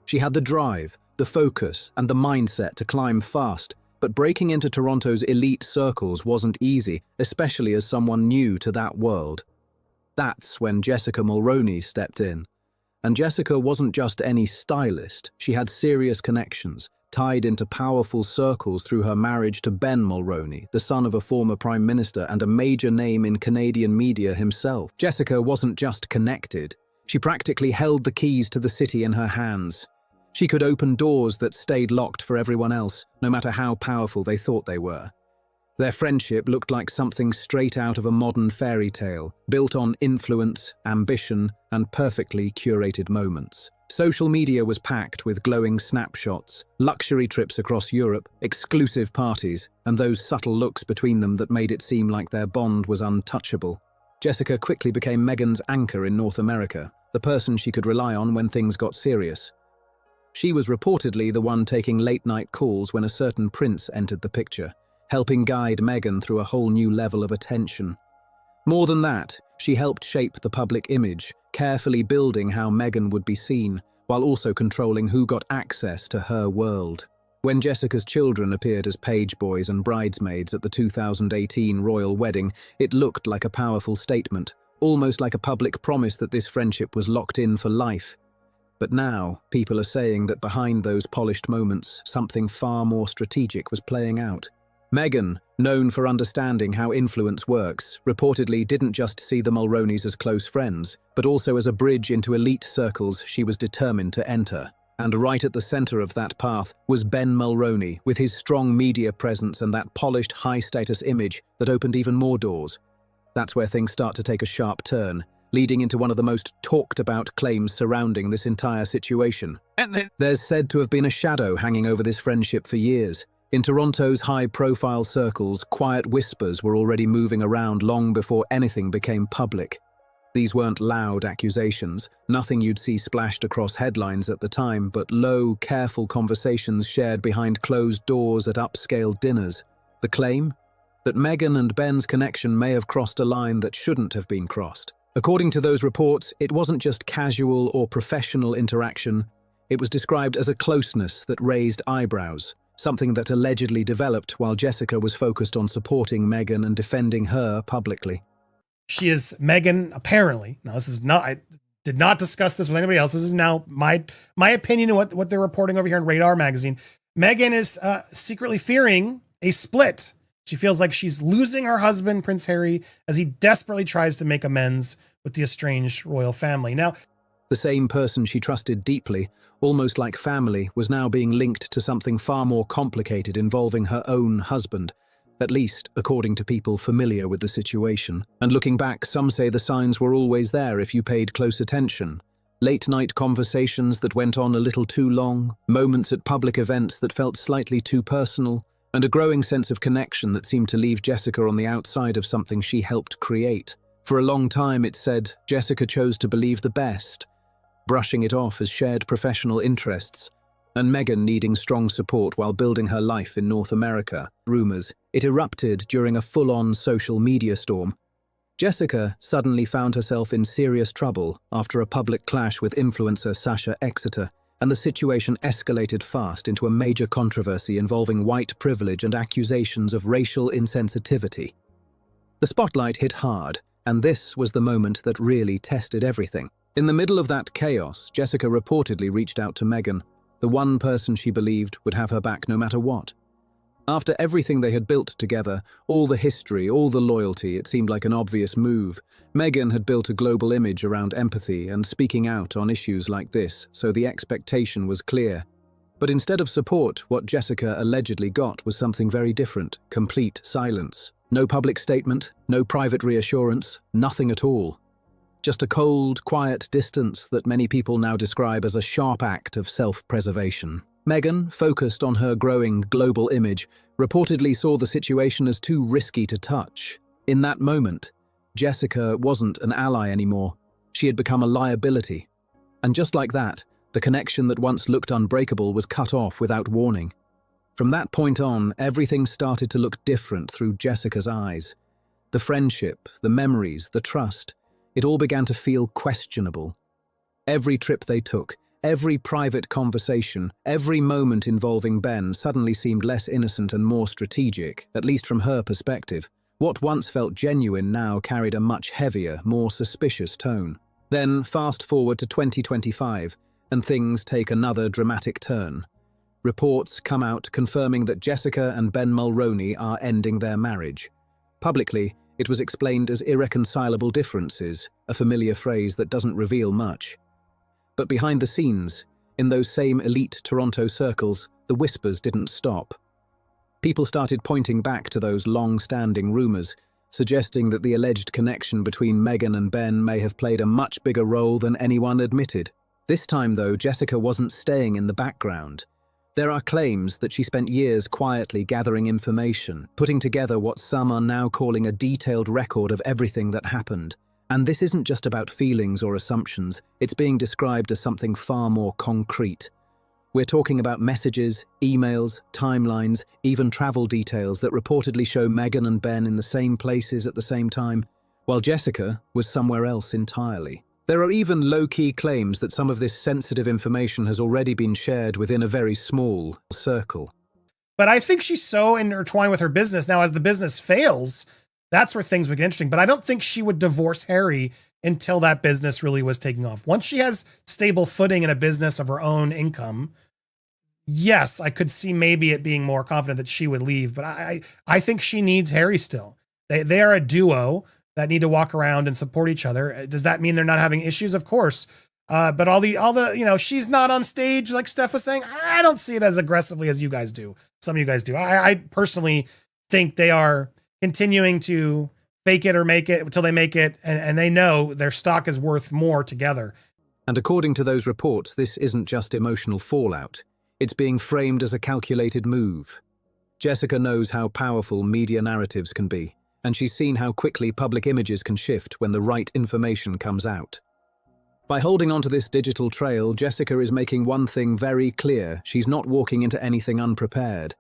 S5: She had the drive, the focus, and the mindset to climb fast, but breaking into Toronto's elite circles wasn't easy, especially as someone new to that world. That's when Jessica Mulroney stepped in. And Jessica wasn't just any stylist, she had serious connections, tied into powerful circles through her marriage to Ben Mulroney, the son of a former prime minister and a major name in Canadian media himself. Jessica wasn't just connected, she practically held the keys to the city in her hands. She could open doors that stayed locked for everyone else, no matter how powerful they thought they were. Their friendship looked like something straight out of a modern fairy tale, built on influence, ambition, and perfectly curated moments. Social media was packed with glowing snapshots, luxury trips across Europe, exclusive parties, and those subtle looks between them that made it seem like their bond was untouchable. Jessica quickly became Meghan's anchor in North America, the person she could rely on when things got serious. She was reportedly the one taking late-night calls when a certain prince entered the picture, helping guide Meghan through a whole new level of attention. More than that, she helped shape the public image, carefully building how Meghan would be seen, while also controlling who got access to her world. When Jessica's children appeared as page boys and bridesmaids at the 2018 royal wedding, it looked like a powerful statement, almost like a public promise that this friendship was locked in for life. But now, people are saying that behind those polished moments, something far more strategic was playing out. Meghan, known for understanding how influence works, reportedly didn't just see the Mulroneys as close friends, but also as a bridge into elite circles she was determined to enter. And right at the center of that path was Ben Mulroney, with his strong media presence and that polished high-status image that opened even more doors. That's where things start to take a sharp turn, leading into one of the most talked-about claims surrounding this entire situation. There's said to have been a shadow hanging over this friendship for years. In Toronto's high-profile circles, quiet whispers were already moving around long before anything became public. These weren't loud accusations, nothing you'd see splashed across headlines at the time, but low, careful conversations shared behind closed doors at upscale dinners. The claim? That Meghan and Ben's connection may have crossed a line that shouldn't have been crossed. According to those reports, it wasn't just casual or professional interaction. It was described as a closeness that raised eyebrows, something that allegedly developed while Jessica was focused on supporting Meghan and defending her publicly.
S7: She is Meghan, apparently. Now, this is not, I did not discuss this with anybody else. This is now my opinion of what they're reporting over here in Radar magazine. Meghan is secretly fearing a split. She feels like she's losing her husband, Prince Harry, as he desperately tries to make amends with the estranged royal family. Now,
S5: the same person she trusted deeply, almost like family, was now being linked to something far more complicated involving her own husband. At least, according to people familiar with the situation. And looking back, some say the signs were always there if you paid close attention. Late-night conversations that went on a little too long, moments at public events that felt slightly too personal, and a growing sense of connection that seemed to leave Jessica on the outside of something she helped create. For a long time, it said, Jessica chose to believe the best, brushing it off as shared professional interests, and Meghan needing strong support while building her life in North America. Rumours. It erupted during a full-on social media storm. Jessica suddenly found herself in serious trouble after a public clash with influencer Sasha Exeter, and the situation escalated fast into a major controversy involving white privilege and accusations of racial insensitivity. The spotlight hit hard, and this was the moment that really tested everything. In the middle of that chaos, Jessica reportedly reached out to Meghan, the one person she believed would have her back no matter what. After everything they had built together, all the history, all the loyalty, it seemed like an obvious move. Meghan had built a global image around empathy and speaking out on issues like this, so the expectation was clear. But instead of support, what Jessica allegedly got was something very different: complete silence. No public statement, no private reassurance, nothing at all. Just a cold, quiet distance that many people now describe as a sharp act of self-preservation. Meghan, focused on her growing global image, reportedly saw the situation as too risky to touch. In that moment, Jessica wasn't an ally anymore. She had become a liability. And just like that, the connection that once looked unbreakable was cut off without warning. From that point on, everything started to look different through Jessica's eyes. The friendship, the memories, the trust, it all began to feel questionable. Every trip they took, every private conversation, every moment involving Ben suddenly seemed less innocent and more strategic, at least from her perspective. What once felt genuine now carried a much heavier, more suspicious tone. Then fast forward to 2025, and things take another dramatic turn. Reports come out confirming that Jessica and Ben Mulroney are ending their marriage. Publicly, it was explained as irreconcilable differences, a familiar phrase that doesn't reveal much. But behind the scenes, in those same elite Toronto circles, the whispers didn't stop. People started pointing back to those long-standing rumours, suggesting that the alleged connection between Meghan and Ben may have played a much bigger role than anyone admitted. This time, though, Jessica wasn't staying in the background. There are claims that she spent years quietly gathering information, putting together what some are now calling a detailed record of everything that happened. And this isn't just about feelings or assumptions, it's being described as something far more concrete. We're talking about messages, emails, timelines, even travel details that reportedly show Meghan and Ben in the same places at the same time. while Jessica was somewhere else entirely. There are even low-key claims that some of this sensitive information has already been shared within a very small circle.
S7: But I think she's so intertwined with her business now. As the business fails, that's where things would get interesting. But I don't think she would divorce Harry until that business really was taking off. Once she has stable footing in a business of her own income, yes, I could see maybe it being more confident that she would leave. But I think she needs Harry still. They are a duo that need to walk around and support each other. Does that mean they're not having issues? Of course. But all the, she's not on stage, like Steph was saying. I don't see it as aggressively as you guys do. Some of you guys do. I personally think they are continuing to fake it or make it until they make it. And they know their stock is worth more together.
S5: And according to those reports, this isn't just emotional fallout. It's being framed as a calculated move. Jessica knows how powerful media narratives can be, and she's seen how quickly public images can shift when the right information comes out. By holding onto this digital trail, Jessica is making one thing very clear: she's not walking into anything unprepared.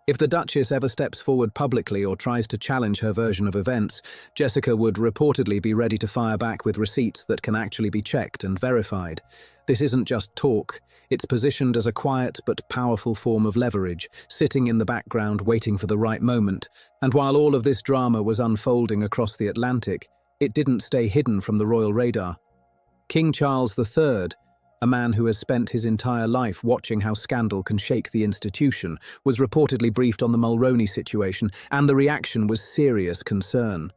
S5: If the Duchess ever steps forward publicly or tries to challenge her version of events, Jessica would reportedly be ready to fire back with receipts that can actually be checked and verified. This isn't just talk. It's positioned as a quiet but powerful form of leverage, sitting in the background waiting for the right moment. And while all of this drama was unfolding across the Atlantic, it didn't stay hidden from the royal radar. King Charles III, a man who has spent his entire life watching how scandal can shake the institution, was reportedly briefed on the Mulroney situation, and the reaction was serious concern.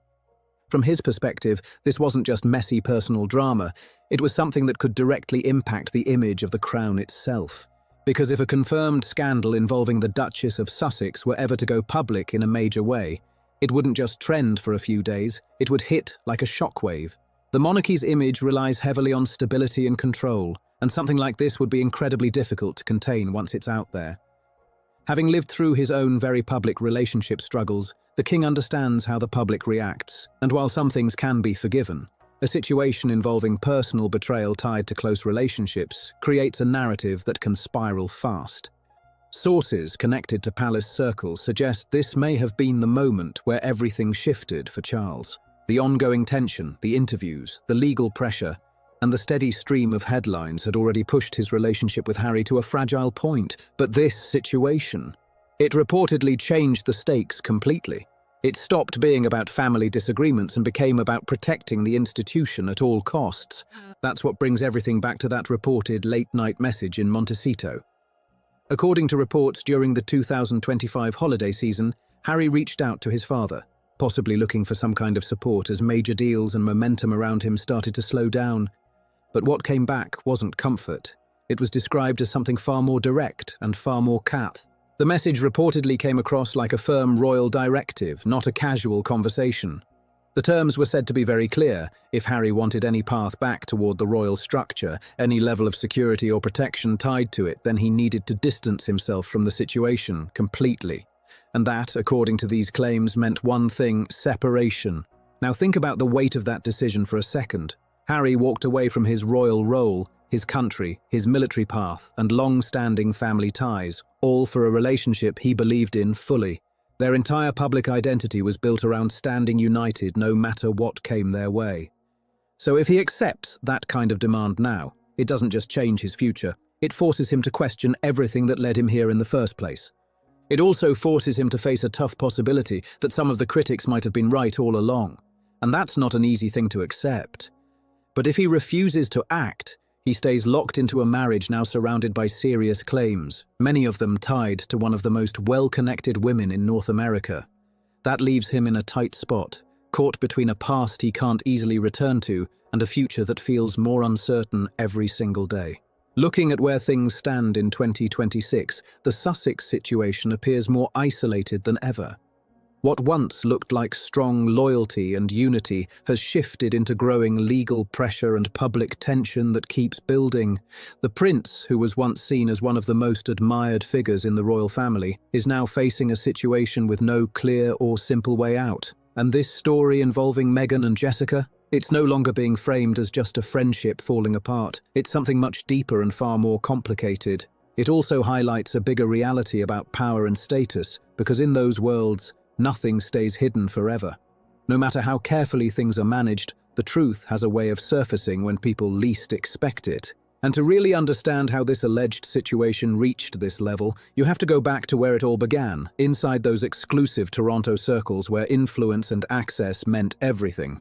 S5: From his perspective, this wasn't just messy personal drama, it was something that could directly impact the image of the crown itself. Because if a confirmed scandal involving the Duchess of Sussex were ever to go public in a major way, it wouldn't just trend for a few days, it would hit like a shockwave. The monarchy's image relies heavily on stability and control, and something like this would be incredibly difficult to contain once it's out there. Having lived through his own very public relationship struggles, the king understands how the public reacts, and while some things can be forgiven, a situation involving personal betrayal tied to close relationships creates a narrative that can spiral fast. Sources connected to palace circles suggest this may have been the moment where everything shifted for Charles. The ongoing tension, the interviews, the legal pressure, and the steady stream of headlines had already pushed his relationship with Harry to a fragile point. But this situation, it reportedly changed the stakes completely. It stopped being about family disagreements and became about protecting the institution at all costs. That's what brings everything back to that reported late-night message in Montecito. According to reports during the 2025 holiday season, Harry reached out to his father, possibly looking for some kind of support as major deals and momentum around him started to slow down. But what came back wasn't comfort. It was described as something far more direct and far more cath. The message reportedly came across like a firm royal directive, not a casual conversation. The terms were said to be very clear. If Harry wanted any path back toward the royal structure, any level of security or protection tied to it, then he needed to distance himself from the situation completely. And that, according to these claims, meant one thing: separation. Now think about the weight of that decision for a second. Harry walked away from his royal role, his country, his military path, and long-standing family ties, all for a relationship he believed in fully. Their entire public identity was built around standing united no matter what came their way. So if he accepts that kind of demand now, it doesn't just change his future, it forces him to question everything that led him here in the first place. It also forces him to face a tough possibility that some of the critics might have been right all along, and that's not an easy thing to accept. But if he refuses to act, he stays locked into a marriage now surrounded by serious claims, many of them tied to one of the most well-connected women in North America. That leaves him in a tight spot, caught between a past he can't easily return to and a future that feels more uncertain every single day. Looking at where things stand in 2026, the Sussex situation appears more isolated than ever. What once looked like strong loyalty and unity has shifted into growing legal pressure and public tension that keeps building. The prince, who was once seen as one of the most admired figures in the royal family, is now facing a situation with no clear or simple way out. And this story involving Meghan and Jessica, it's no longer being framed as just a friendship falling apart. It's something much deeper and far more complicated. It also highlights a bigger reality about power and status, because in those worlds, nothing stays hidden forever. No matter how carefully things are managed, the truth has a way of surfacing when people least expect it. And to really understand how this alleged situation reached this level, you have to go back to where it all began, inside those exclusive Toronto circles where influence and access meant everything.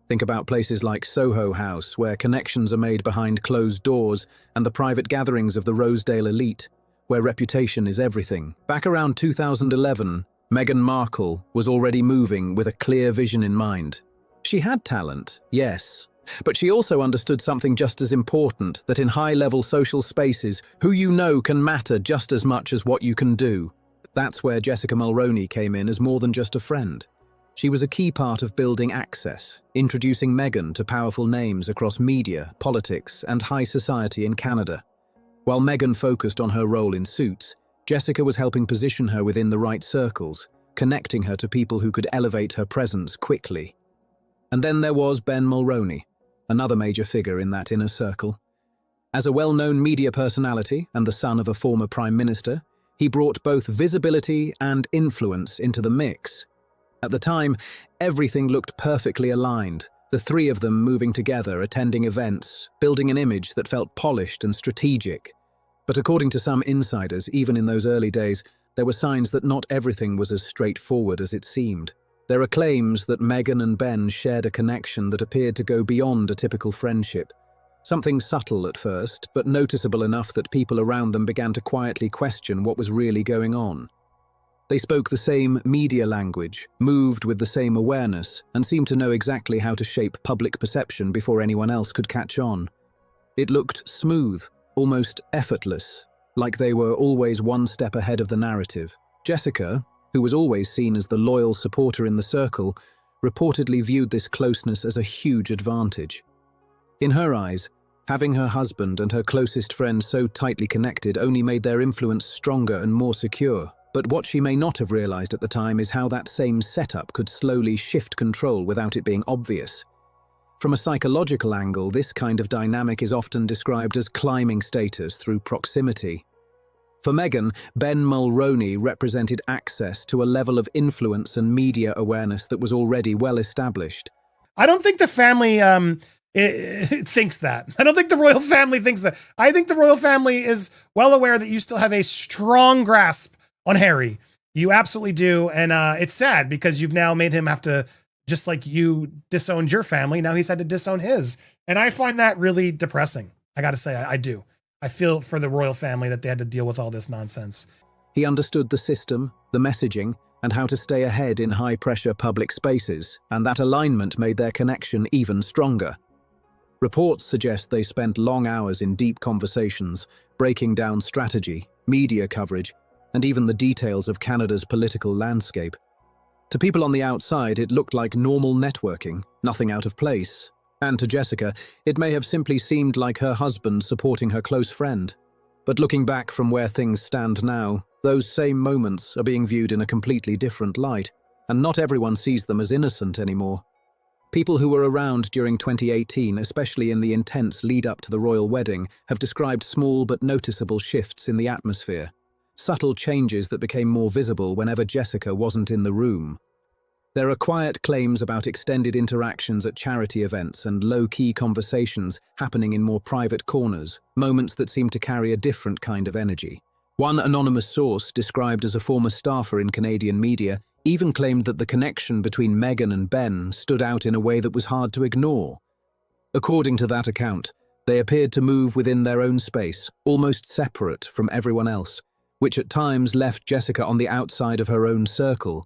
S5: Think about places like Soho House, where connections are made behind closed doors, and the private gatherings of the Rosedale elite, where reputation is everything. Back around 2011, Meghan Markle was already moving with a clear vision in mind. She had talent, yes, but she also understood something just as important, that in high-level social spaces, who you know can matter just as much as what you can do. That's where Jessica Mulroney came in as more than just a friend. She was a key part of building access, introducing Meghan to powerful names across media, politics, and high society in Canada. While Meghan focused on her role in Suits, Jessica was helping position her within the right circles, connecting her to people who could elevate her presence quickly. And then there was Ben Mulroney, another major figure in that inner circle. As a well-known media personality and the son of a former prime minister, he brought both visibility and influence into the mix. At the time, everything looked perfectly aligned, the three of them moving together, attending events, building an image that felt polished and strategic. But according to some insiders, even in those early days, there were signs that not everything was as straightforward as it seemed. There are claims that Meghan and Ben shared a connection that appeared to go beyond a typical friendship. Something subtle at first, but noticeable enough that people around them began to quietly question what was really going on. They spoke the same media language, moved with the same awareness, and seemed to know exactly how to shape public perception before anyone else could catch on. It looked smooth, almost effortless, like they were always one step ahead of the narrative. Jessica, who was always seen as the loyal supporter in the circle, reportedly viewed this closeness as a huge advantage. In her eyes, having her husband and her closest friend so tightly connected only made their influence stronger and more secure. But what she may not have realized at the time is how that same setup could slowly shift control without it being obvious. From a psychological angle, this kind of dynamic is often described as climbing status through proximity. For Meghan, Ben Mulroney represented access to a level of influence and media awareness that was already well established.
S7: I don't think the family thinks that. I don't think the royal family thinks that. I think the royal family is well aware that you still have a strong grasp on Harry. You absolutely do. And it's sad because you've now made him have to, just like you disowned your family, now he's had to disown his. And I find that really depressing. I got to say, I do. I feel for the royal family that they had to deal with all this nonsense.
S5: He understood the system, the messaging, and how to stay ahead in high-pressure public spaces, and that alignment made their connection even stronger. Reports suggest they spent long hours in deep conversations, breaking down strategy, media coverage, and even the details of Canada's political landscape. To people on the outside, it looked like normal networking, nothing out of place. And to Jessica, it may have simply seemed like her husband supporting her close friend. But looking back from where things stand now, those same moments are being viewed in a completely different light, and not everyone sees them as innocent anymore. People who were around during 2018, especially in the intense lead-up to the royal wedding, have described small but noticeable shifts in the atmosphere. Subtle changes that became more visible whenever Jessica wasn't in the room. There are quiet claims about extended interactions at charity events and low-key conversations happening in more private corners, moments that seem to carry a different kind of energy. One anonymous source, described as a former staffer in Canadian media, even claimed that the connection between Meghan and Ben stood out in a way that was hard to ignore. According to that account, they appeared to move within their own space, almost separate from everyone else, which at times left Jessica on the outside of her own circle.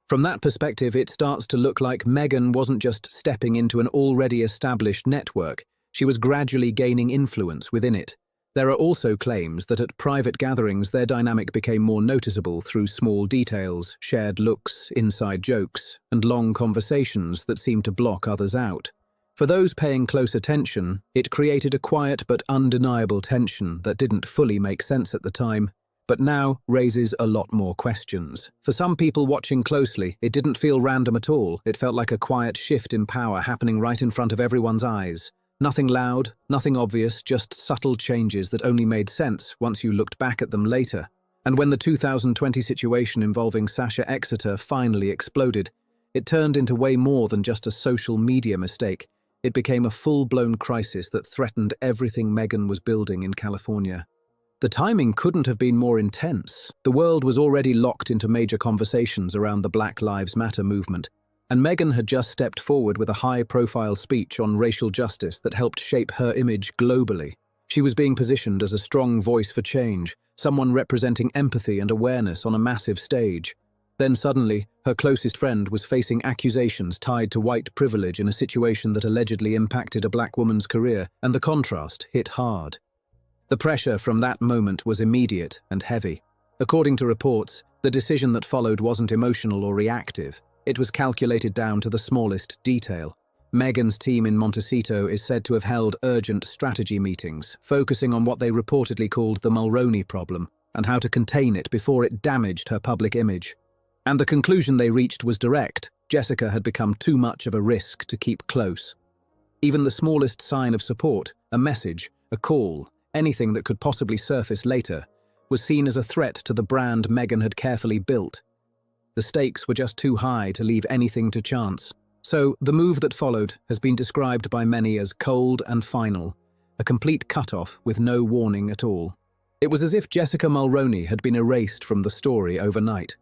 S5: From that perspective, it starts to look like Meghan wasn't just stepping into an already established network, she was gradually gaining influence within it. There are also claims that at private gatherings their dynamic became more noticeable through small details, shared looks, inside jokes, and long conversations that seemed to block others out. For those paying close attention, it created a quiet but undeniable tension that didn't fully make sense at the time, but now raises a lot more questions. For some people watching closely, it didn't feel random at all. It felt like a quiet shift in power happening right in front of everyone's eyes. Nothing loud, nothing obvious, just subtle changes that only made sense once you looked back at them later. And when the 2020 situation involving Sasha Exeter finally exploded, It turned into way more than just a social media mistake. It became a full-blown crisis that threatened everything Meghan was building in California. The timing couldn't have been more intense. The world was already locked into major conversations around the Black Lives Matter movement, and Meghan had just stepped forward with a high-profile speech on racial justice that helped shape her image globally. She was being positioned as a strong voice for change, someone representing empathy and awareness on a massive stage. Then suddenly, her closest friend was facing accusations tied to white privilege in a situation that allegedly impacted a black woman's career, and the contrast hit hard. The pressure from that moment was immediate and heavy. According to reports, the decision that followed wasn't emotional or reactive. It was calculated down to the smallest detail. Meghan's team in Montecito is said to have held urgent strategy meetings, focusing on what they reportedly called the Mulroney problem and how to contain it before it damaged her public image. And the conclusion they reached was direct. Jessica had become too much of a risk to keep close. Even the smallest sign of support, a message, a call, anything that could possibly surface later, was seen as a threat to the brand Meghan had carefully built. The stakes were just too high to leave anything to chance. So, the move that followed has been described by many as cold and final, a complete cut-off with no warning at all. It was as if Jessica Mulroney had been erased from the story overnight.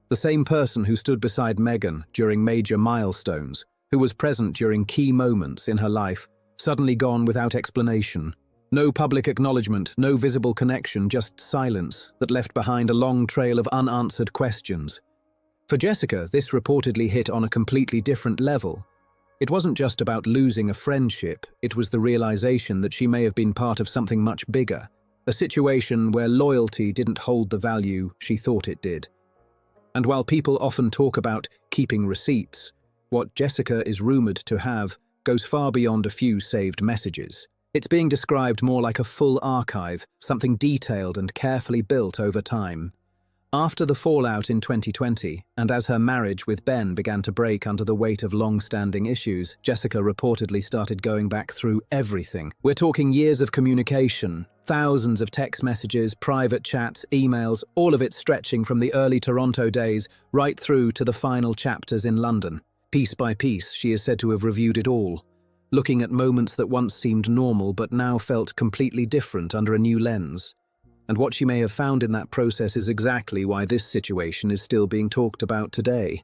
S5: The same person who stood beside Meghan during major milestones, who was present during key moments in her life, suddenly gone without explanation. No public acknowledgement, no visible connection, just silence that left behind a long trail of unanswered questions. For Jessica, this reportedly hit on a completely different level. It wasn't just about losing a friendship, it was the realization that she may have been part of something much bigger, a situation where loyalty didn't hold the value she thought it did. And while people often talk about keeping receipts, what Jessica is rumored to have goes far beyond a few saved messages. It's being described more like a full archive, something detailed and carefully built over time. After the fallout in 2020, and as her marriage with Ben began to break under the weight of long-standing issues, Jessica reportedly started going back through everything. We're talking years of communication, thousands of text messages, private chats, emails, all of it stretching from the early Toronto days right through to the final chapters in London. Piece by piece, she is said to have reviewed it all, looking at moments that once seemed normal but now felt completely different under a new lens. And what she may have found in that process is exactly why this situation is still being talked about today.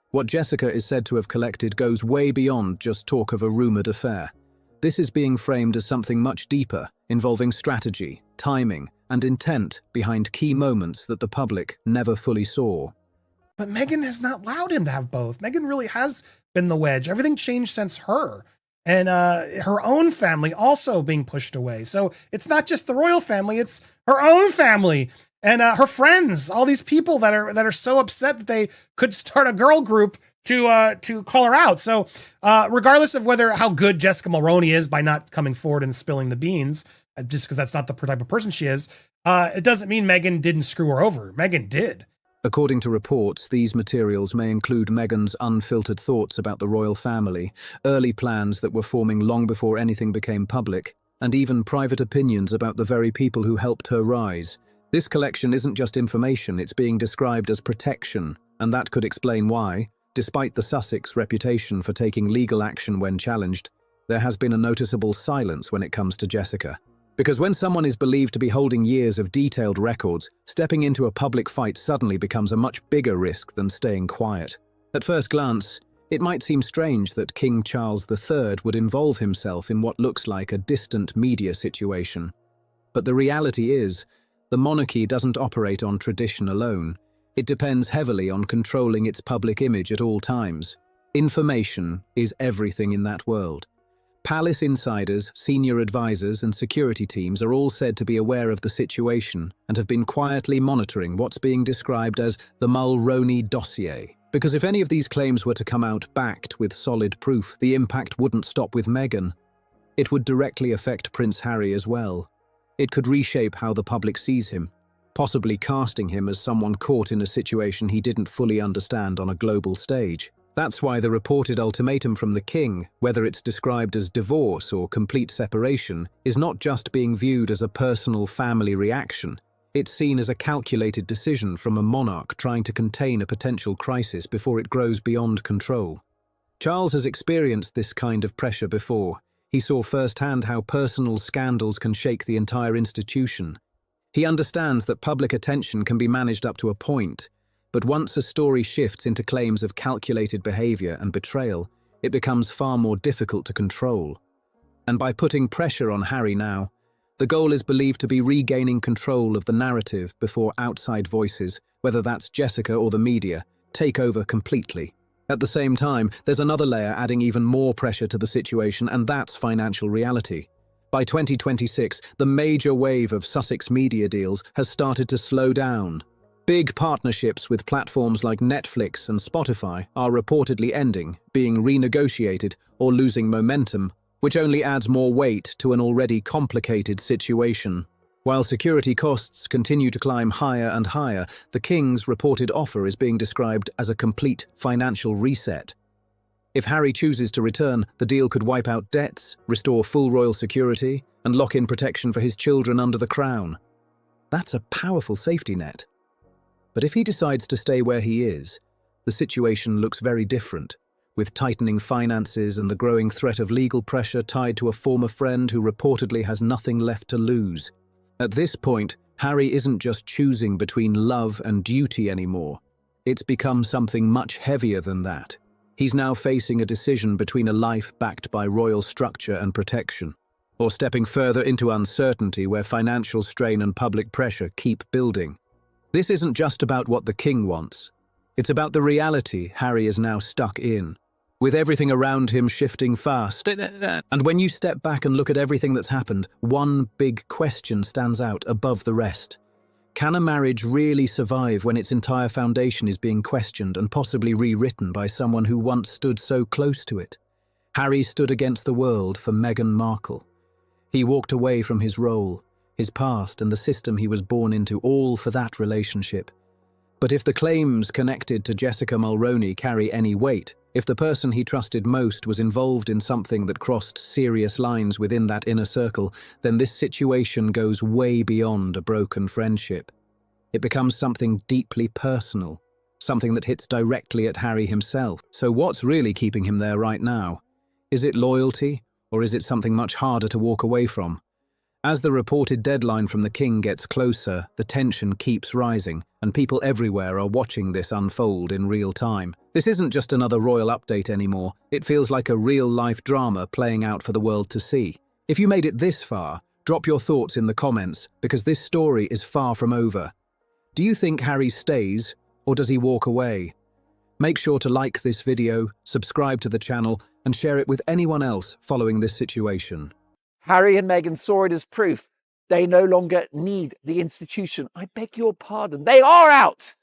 S5: What Jessica is said to have collected goes way beyond just talk of a rumoured affair. This is being framed as something much deeper, involving strategy, timing, and intent behind key moments that the public never fully saw.
S7: But Meghan has not allowed him to have both. Meghan really has been the wedge. Everything changed since her. And her own family also being pushed away. So it's not just the royal family, it's her own family and her friends, all these people that are so upset that they could start a girl group to call her out. So regardless of how good Jessica Mulroney is by not coming forward and spilling the beans, just because that's not the type of person she is, it doesn't mean Meghan didn't screw her over. Meghan did.
S5: According to reports, these materials may include Meghan's unfiltered thoughts about the royal family, early plans that were forming long before anything became public, and even private opinions about the very people who helped her rise. This collection isn't just information, it's being described as protection, and that could explain why, despite the Sussex reputation for taking legal action when challenged, there has been a noticeable silence when it comes to Jessica. Because when someone is believed to be holding years of detailed records, stepping into a public fight suddenly becomes a much bigger risk than staying quiet. At first glance, it might seem strange that King Charles III would involve himself in what looks like a distant media situation. But the reality is, the monarchy doesn't operate on tradition alone. It depends heavily on controlling its public image at all times. Information is everything in that world. Palace insiders, senior advisors, and security teams are all said to be aware of the situation and have been quietly monitoring what's being described as the Mulroney dossier. Because if any of these claims were to come out backed with solid proof, the impact wouldn't stop with Meghan. It would directly affect Prince Harry as well. It could reshape how the public sees him, possibly casting him as someone caught in a situation he didn't fully understand on a global stage. That's why the reported ultimatum from the king, whether it's described as divorce or complete separation, is not just being viewed as a personal family reaction. It's seen as a calculated decision from a monarch trying to contain a potential crisis before it grows beyond control. Charles has experienced this kind of pressure before. He saw firsthand how personal scandals can shake the entire institution. He understands that public attention can be managed up to a point, but once a story shifts into claims of calculated behavior and betrayal, it becomes far more difficult to control. And by putting pressure on Harry now, the goal is believed to be regaining control of the narrative before outside voices, whether that's Jessica or the media, take over completely. At the same time, there's another layer adding even more pressure to the situation, and that's financial reality. By 2026, the major wave of Sussex media deals has started to slow down. Big partnerships with platforms like Netflix and Spotify are reportedly ending, being renegotiated, or losing momentum, which only adds more weight to an already complicated situation. While security costs continue to climb higher and higher, the King's reported offer is being described as a complete financial reset. If Harry chooses to return, the deal could wipe out debts, restore full royal security, and lock in protection for his children under the crown. That's a powerful safety net. But if he decides to stay where he is, the situation looks very different, with tightening finances and the growing threat of legal pressure tied to a former friend who reportedly has nothing left to lose. At this point, Harry isn't just choosing between love and duty anymore. It's become something much heavier than that. He's now facing a decision between a life backed by royal structure and protection, or stepping further into uncertainty where financial strain and public pressure keep building. This isn't just about what the King wants. It's about the reality Harry is now stuck in, with everything around him shifting fast. And when you step back and look at everything that's happened, one big question stands out above the rest. Can a marriage really survive when its entire foundation is being questioned and possibly rewritten by someone who once stood so close to it? Harry stood against the world for Meghan Markle. He walked away from his role, his past and the system he was born into, all for that relationship. But if the claims connected to Jessica Mulroney carry any weight, if the person he trusted most was involved in something that crossed serious lines within that inner circle, then this situation goes way beyond a broken friendship. It becomes something deeply personal, something that hits directly at Harry himself. So what's really keeping him there right now? Is it loyalty, or is it something much harder to walk away from? As the reported deadline from the King gets closer, the tension keeps rising, and people everywhere are watching this unfold in real time. This isn't just another royal update anymore. It feels like a real-life drama playing out for the world to see. If you made it this far, drop your thoughts in the comments, because this story is far from over. Do you think Harry stays, or does he walk away? Make sure to like this video, subscribe to the channel, and share it with anyone else following this situation.
S13: Harry and Meghan saw it as proof. They no longer need the institution. I beg your pardon. They are out.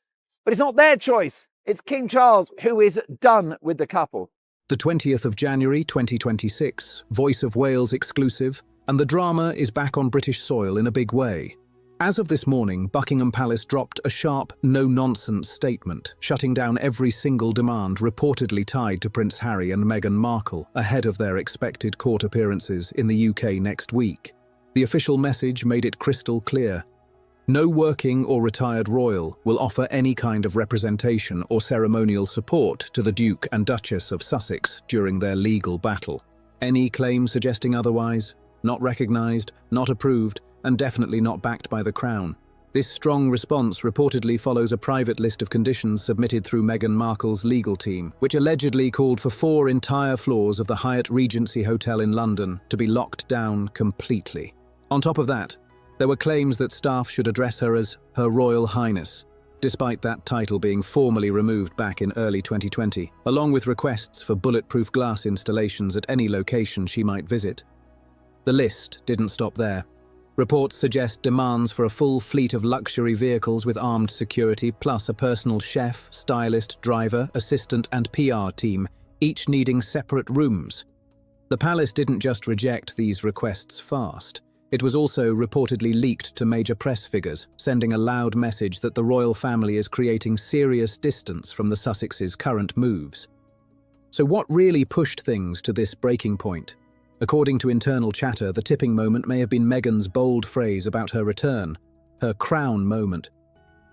S13: But it's not their choice. It's King Charles who is done with the couple.
S5: The 20th of January 2026, Voice of Wales exclusive, and the drama is back on British soil in a big way. As of this morning, Buckingham Palace dropped a sharp, no-nonsense statement, shutting down every single demand reportedly tied to Prince Harry and Meghan Markle ahead of their expected court appearances in the UK next week. The official message made it crystal clear. No working or retired royal will offer any kind of representation or ceremonial support to the Duke and Duchess of Sussex during their legal battle. Any claim suggesting otherwise, not recognised, not approved, and definitely not backed by the Crown. This strong response reportedly follows a private list of conditions submitted through Meghan Markle's legal team, which allegedly called for 4 entire floors of the Hyatt Regency Hotel in London to be locked down completely. On top of that, there were claims that staff should address her as Her Royal Highness, despite that title being formally removed back in early 2020, along with requests for bulletproof glass installations at any location she might visit. The list didn't stop there. Reports suggest demands for a full fleet of luxury vehicles with armed security, plus a personal chef, stylist, driver, assistant, and PR team, each needing separate rooms. The palace didn't just reject these requests fast. It was also reportedly leaked to major press figures, sending a loud message that the royal family is creating serious distance from the Sussexes' current moves. So what really pushed things to this breaking point? According to internal chatter, the tipping moment may have been Meghan's bold phrase about her return. her crown moment.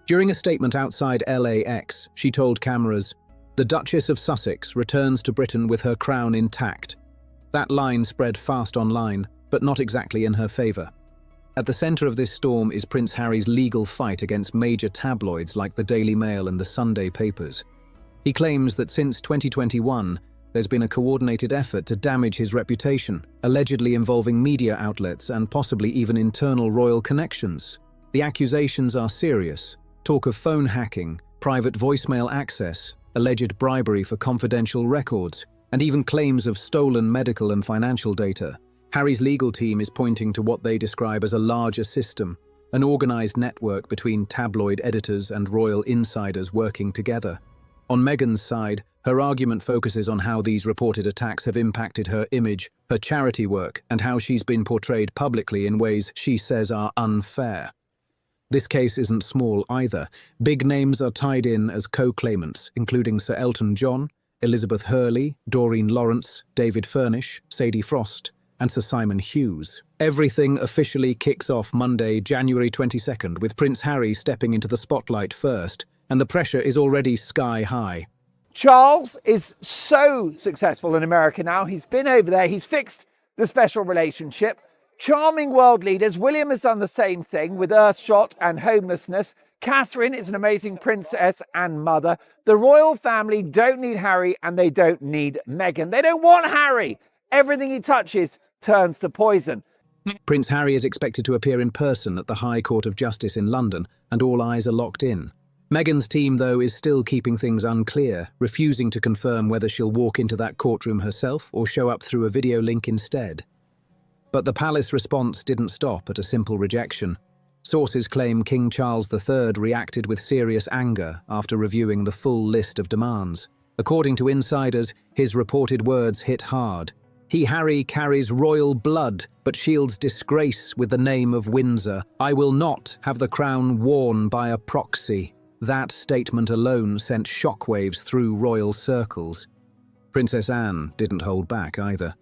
S5: During a statement outside LAX, she told cameras, "The Duchess of Sussex returns to Britain with her crown intact." That line spread fast online, but not exactly in her favour. At the centre of this storm is Prince Harry's legal fight against major tabloids like the Daily Mail and the Sunday papers. He claims that since 2021, there's been a coordinated effort to damage his reputation, allegedly involving media outlets and possibly even internal royal connections. The accusations are serious. Talk of phone hacking, private voicemail access, alleged bribery for confidential records, and even claims of stolen medical and financial data. Harry's legal team is pointing to what they describe as a larger system, an organised network between tabloid editors and royal insiders working together. On Meghan's side, her argument focuses on how these reported attacks have impacted her image, her charity work, and how she's been portrayed publicly in ways she says are unfair. This case isn't small either. Big names are tied in as co-claimants, including Sir Elton John, Elizabeth Hurley, Doreen Lawrence, David Furnish, Sadie Frost, and Sir Simon Hughes. Everything officially kicks off Monday, January 22nd, with Prince Harry stepping into the spotlight first, and the pressure is already sky high.
S13: Charles is so successful in America now. He's been over there. He's fixed the special relationship. Charming world leaders. William has done the same thing with Earthshot and homelessness. Catherine is an amazing princess and mother. The royal family don't need Harry and they don't need Meghan. They don't want Harry. Everything he touches turns to poison.
S5: Prince Harry is expected to appear in person at the High Court of Justice in London, and all eyes are locked in. Meghan's team, though, is still keeping things unclear, refusing to confirm whether she'll walk into that courtroom herself or show up through a video link instead. But the palace response didn't stop at a simple rejection. Sources claim King Charles III reacted with serious anger after reviewing the full list of demands. According to insiders, his reported words hit hard. He, Harry, carries royal blood, but shields disgrace with the name of Windsor. I will not have the crown worn by a proxy. That statement alone sent shockwaves through royal circles. Princess Anne didn't hold back either.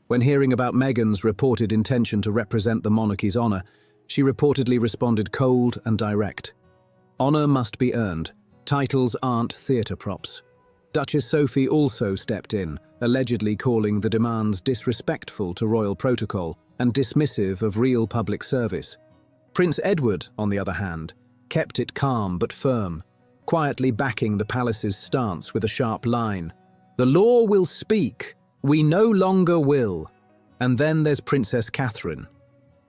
S5: When hearing about Meghan's reported intention to represent the monarchy's honour, she reportedly responded cold and direct. Honour must be earned. Titles aren't theatre props. Duchess Sophie also stepped in, allegedly calling the demands disrespectful to royal protocol and dismissive of real public service. Prince Edward, on the other hand, kept it calm but firm, quietly backing the palace's stance with a sharp line. The law will speak. We no longer will. And then there's Princess Catherine.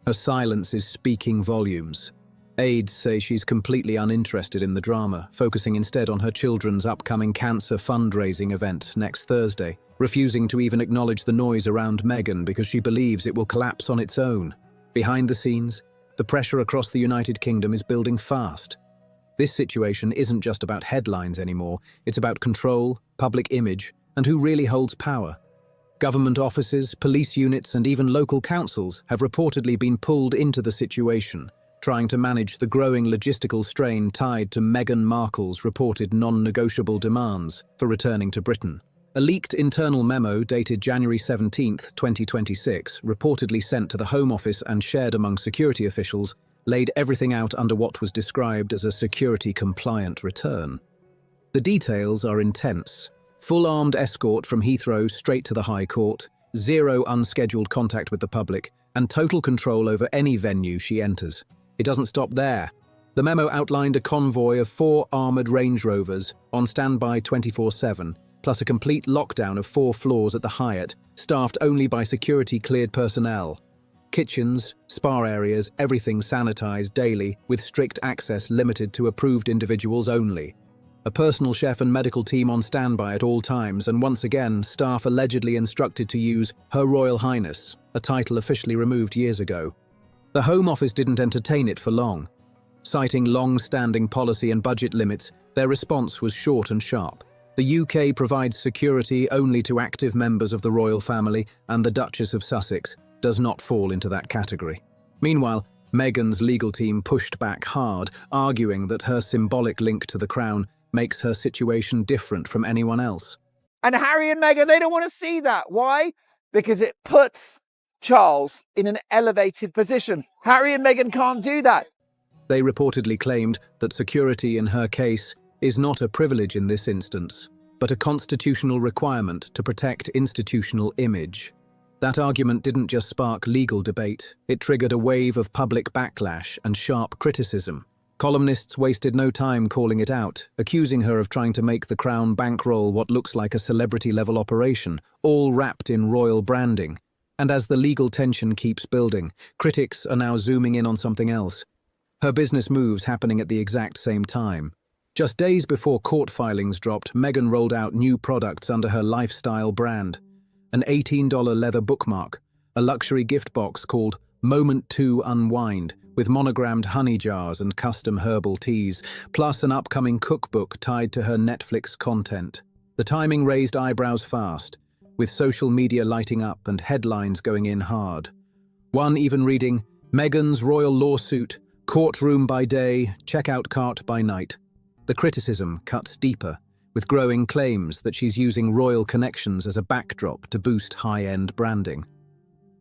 S5: Her silence is speaking volumes. Aides say she's completely uninterested in the drama, focusing instead on her children's upcoming cancer fundraising event next Thursday, refusing to even acknowledge the noise around Meghan because she believes it will collapse on its own. Behind the scenes, the pressure across the United Kingdom is building fast. This situation isn't just about headlines anymore, it's about control, public image, and who really holds power. Government offices, police units, and even local councils have reportedly been pulled into the situation, trying to manage the growing logistical strain tied to Meghan Markle's reported non-negotiable demands for returning to Britain. A leaked internal memo dated January 17, 2026, reportedly sent to the Home Office and shared among security officials, laid everything out under what was described as a security-compliant return. The details are intense. Full armed escort from Heathrow straight to the High Court, zero unscheduled contact with the public, and total control over any venue she enters. It doesn't stop there. The memo outlined a convoy of 4 armoured Range Rovers on standby 24/7, plus a complete lockdown of 4 floors at the Hyatt, staffed only by security-cleared personnel. Kitchens, spa areas, everything sanitised daily, with strict access limited to approved individuals only. A personal chef and medical team on standby at all times, and once again, staff allegedly instructed to use Her Royal Highness, a title officially removed years ago. The Home Office didn't entertain it for long. Citing long-standing policy and budget limits, their response was short and sharp. The UK provides security only to active members of the royal family, and the Duchess of Sussex does not fall into that category. Meanwhile, Meghan's legal team pushed back hard, arguing that her symbolic link to the crown makes her situation different from anyone else.
S13: And Harry and Meghan, they don't want to see that. Why? Because it puts Charles in an elevated position. Harry and Meghan can't do that.
S5: They reportedly claimed that security in her case is not a privilege in this instance, but a constitutional requirement to protect institutional image. That argument didn't just spark legal debate, it triggered a wave of public backlash and sharp criticism. Columnists wasted no time calling it out, accusing her of trying to make the Crown bankroll what looks like a celebrity-level operation, all wrapped in royal branding. And as the legal tension keeps building, critics are now zooming in on something else. Her business moves happening at the exact same time. Just days before court filings dropped, Meghan rolled out new products under her lifestyle brand. An $18 leather bookmark, a luxury gift box called Moment to Unwind, with monogrammed honey jars and custom herbal teas, plus an upcoming cookbook tied to her Netflix content. The timing raised eyebrows fast, with social media lighting up and headlines going in hard. One even reading, Meghan's royal lawsuit, courtroom by day, checkout cart by night. The criticism cuts deeper, with growing claims that she's using royal connections as a backdrop to boost high-end branding.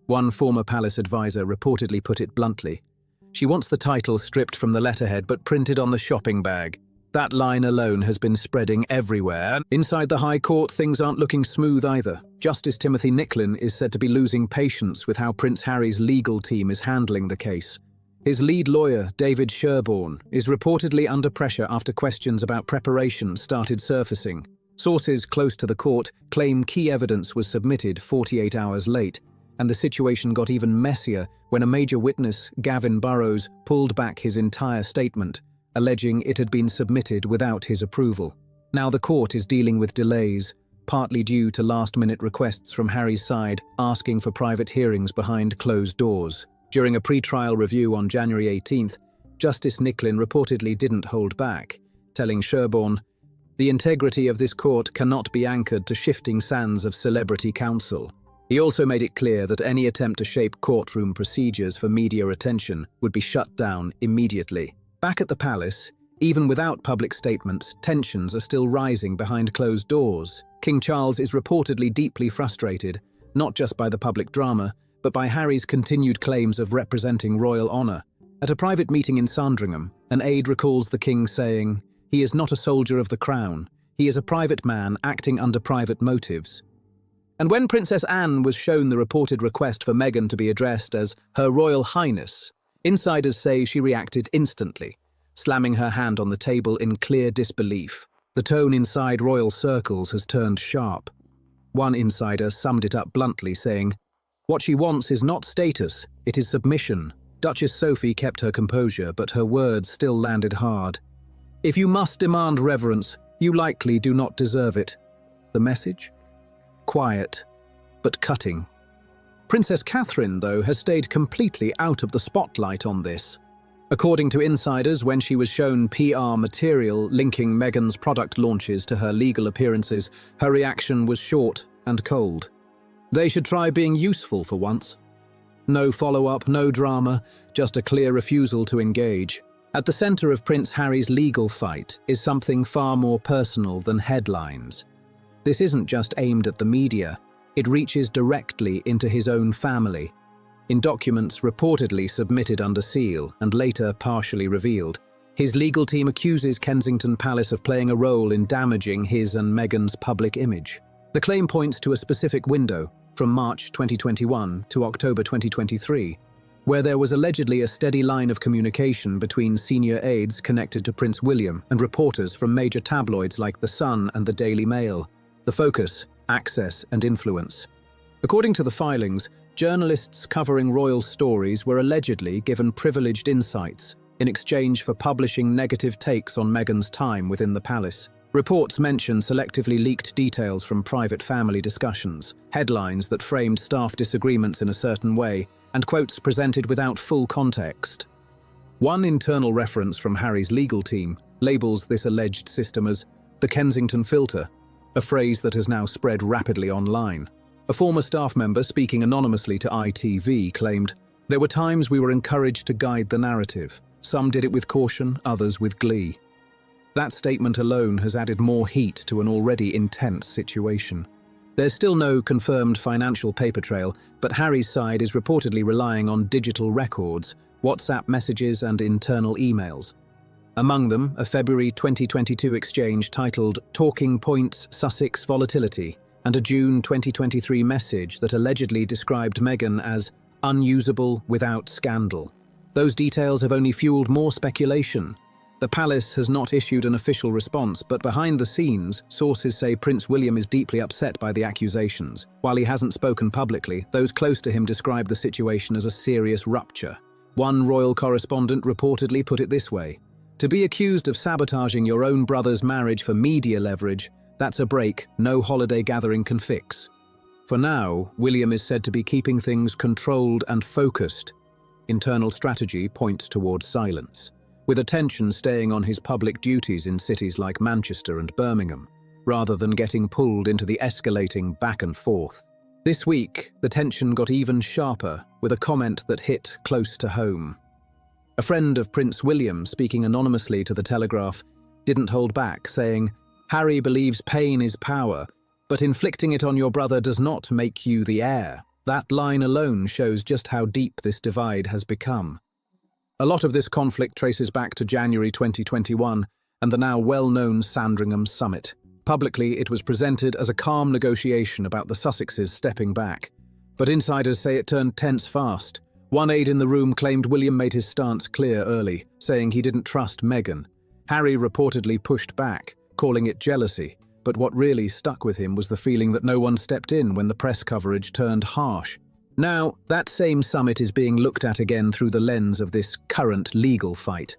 S5: One former palace advisor reportedly put it bluntly. She wants the title stripped from the letterhead but printed on the shopping bag. That line alone has been spreading everywhere. Inside the High Court, things aren't looking smooth either. Justice Timothy Nicklin is said to be losing patience with how Prince Harry's legal team is handling the case. His lead lawyer, David Sherborne, is reportedly under pressure after questions about preparation started surfacing. Sources close to the court claim key evidence was submitted 48 hours late, and the situation got even messier when a major witness, Gavin Burrows, pulled back his entire statement, alleging it had been submitted without his approval. Now the court is dealing with delays, partly due to last-minute requests from Harry's side asking for private hearings behind closed doors. During a pre-trial review on January 18th, Justice Nicklin reportedly didn't hold back, telling Sherborne, "The integrity of this court cannot be anchored to shifting sands of celebrity counsel." He also made it clear that any attempt to shape courtroom procedures for media attention would be shut down immediately. Back at the palace, even without public statements, tensions are still rising behind closed doors. King Charles is reportedly deeply frustrated, not just by the public drama, but by Harry's continued claims of representing royal honour. At a private meeting in Sandringham, an aide recalls the king saying, "He is not a soldier of the crown. He is a private man acting under private motives." And when Princess Anne was shown the reported request for Meghan to be addressed as Her Royal Highness, insiders say she reacted instantly, slamming her hand on the table in clear disbelief. The tone inside royal circles has turned sharp. One insider summed it up bluntly, saying, "What she wants is not status, it is submission." Duchess Sophie kept her composure, but her words still landed hard. "If you must demand reverence, you likely do not deserve it." The message? Quiet, but cutting. Princess Catherine, though, has stayed completely out of the spotlight on this. According to insiders, when she was shown PR material linking Meghan's product launches to her legal appearances, her reaction was short and cold. They should try being useful for once. No follow-up, no drama, just a clear refusal to engage. At the centre of Prince Harry's legal fight is something far more personal than headlines. This isn't just aimed at the media, it reaches directly into his own family. In documents reportedly submitted under seal and later partially revealed, his legal team accuses Kensington Palace of playing a role in damaging his and Meghan's public image. The claim points to a specific window, from March 2021 to October 2023, where there was allegedly a steady line of communication between senior aides connected to Prince William and reporters from major tabloids like The Sun and the Daily Mail. The focus, access and influence. According to the filings, journalists covering royal stories were allegedly given privileged insights in exchange for publishing negative takes on Meghan's time within the palace. Reports mention selectively leaked details from private family discussions, headlines that framed staff disagreements in a certain way, and quotes presented without full context. One internal reference from Harry's legal team labels this alleged system as the Kensington filter, a phrase that has now spread rapidly online. A former staff member speaking anonymously to ITV claimed, "There were times we were encouraged to guide the narrative. Some did it with caution, others with glee." That statement alone has added more heat to an already intense situation. There's still no confirmed financial paper trail, but Harry's side is reportedly relying on digital records, WhatsApp messages and internal emails. Among them, a February 2022 exchange titled Talking Points Sussex Volatility and a June 2023 message that allegedly described Meghan as unusable without scandal. Those details have only fueled more speculation. The palace has not issued an official response, but behind the scenes, sources say Prince William is deeply upset by the accusations. While he hasn't spoken publicly, those close to him describe the situation as a serious rupture. One royal correspondent reportedly put it this way: "To be accused of sabotaging your own brother's marriage for media leverage, that's a break no holiday gathering can fix." For now, William is said to be keeping things controlled and focused. Internal strategy points towards silence, with attention staying on his public duties in cities like Manchester and Birmingham, rather than getting pulled into the escalating back and forth. This week, the tension got even sharper, with a comment that hit close to home. A friend of Prince William, speaking anonymously to The Telegraph, didn't hold back, saying, "Harry believes pain is power, but inflicting it on your brother does not make you the heir." That line alone shows just how deep this divide has become. A lot of this conflict traces back to January 2021 and the now well-known Sandringham Summit. Publicly, it was presented as a calm negotiation about the Sussexes stepping back. But insiders say it turned tense fast. One aide in the room claimed William made his stance clear early, saying he didn't trust Meghan. Harry reportedly pushed back, calling it jealousy. But what really stuck with him was the feeling that no one stepped in when the press coverage turned harsh. Now, that same summit is being looked at again through the lens of this current legal fight.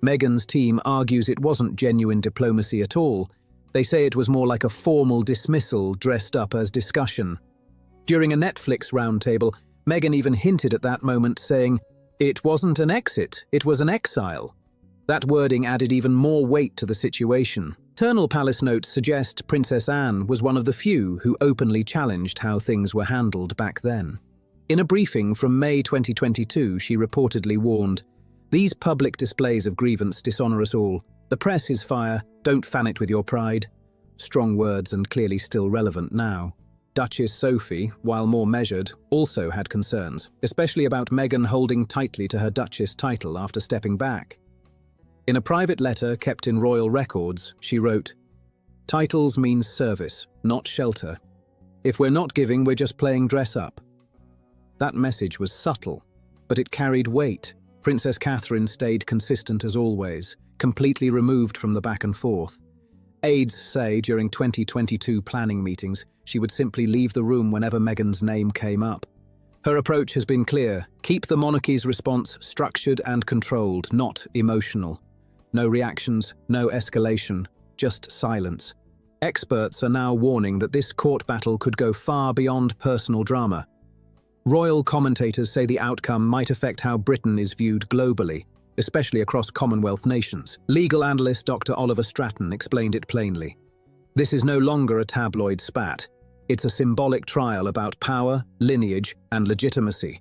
S5: Meghan's team argues it wasn't genuine diplomacy at all. They say it was more like a formal dismissal dressed up as discussion. During a Netflix roundtable, Meghan even hinted at that moment, saying, "It wasn't an exit, it was an exile." That wording added even more weight to the situation. Internal palace notes suggest Princess Anne was one of the few who openly challenged how things were handled back then. In a briefing from May 2022, she reportedly warned, "These public displays of grievance dishonor us all. The press is fire, don't fan it with your pride." Strong words and clearly still relevant now. Duchess Sophie, while more measured, also had concerns, especially about Meghan holding tightly to her Duchess title after stepping back. In a private letter kept in royal records, she wrote, "Titles means service, not shelter. If we're not giving, we're just playing dress up." That message was subtle, but it carried weight. Princess Catherine stayed consistent as always, completely removed from the back and forth. Aides say during 2022 planning meetings, she would simply leave the room whenever Meghan's name came up. Her approach has been clear: keep the monarchy's response structured and controlled, not emotional. No reactions, no escalation, just silence. Experts are now warning that this court battle could go far beyond personal drama. Royal commentators say the outcome might affect how Britain is viewed globally, especially across Commonwealth nations. Legal analyst Dr. Oliver Stratton explained it plainly. This is no longer a tabloid spat. It's a symbolic trial about power, lineage, and legitimacy.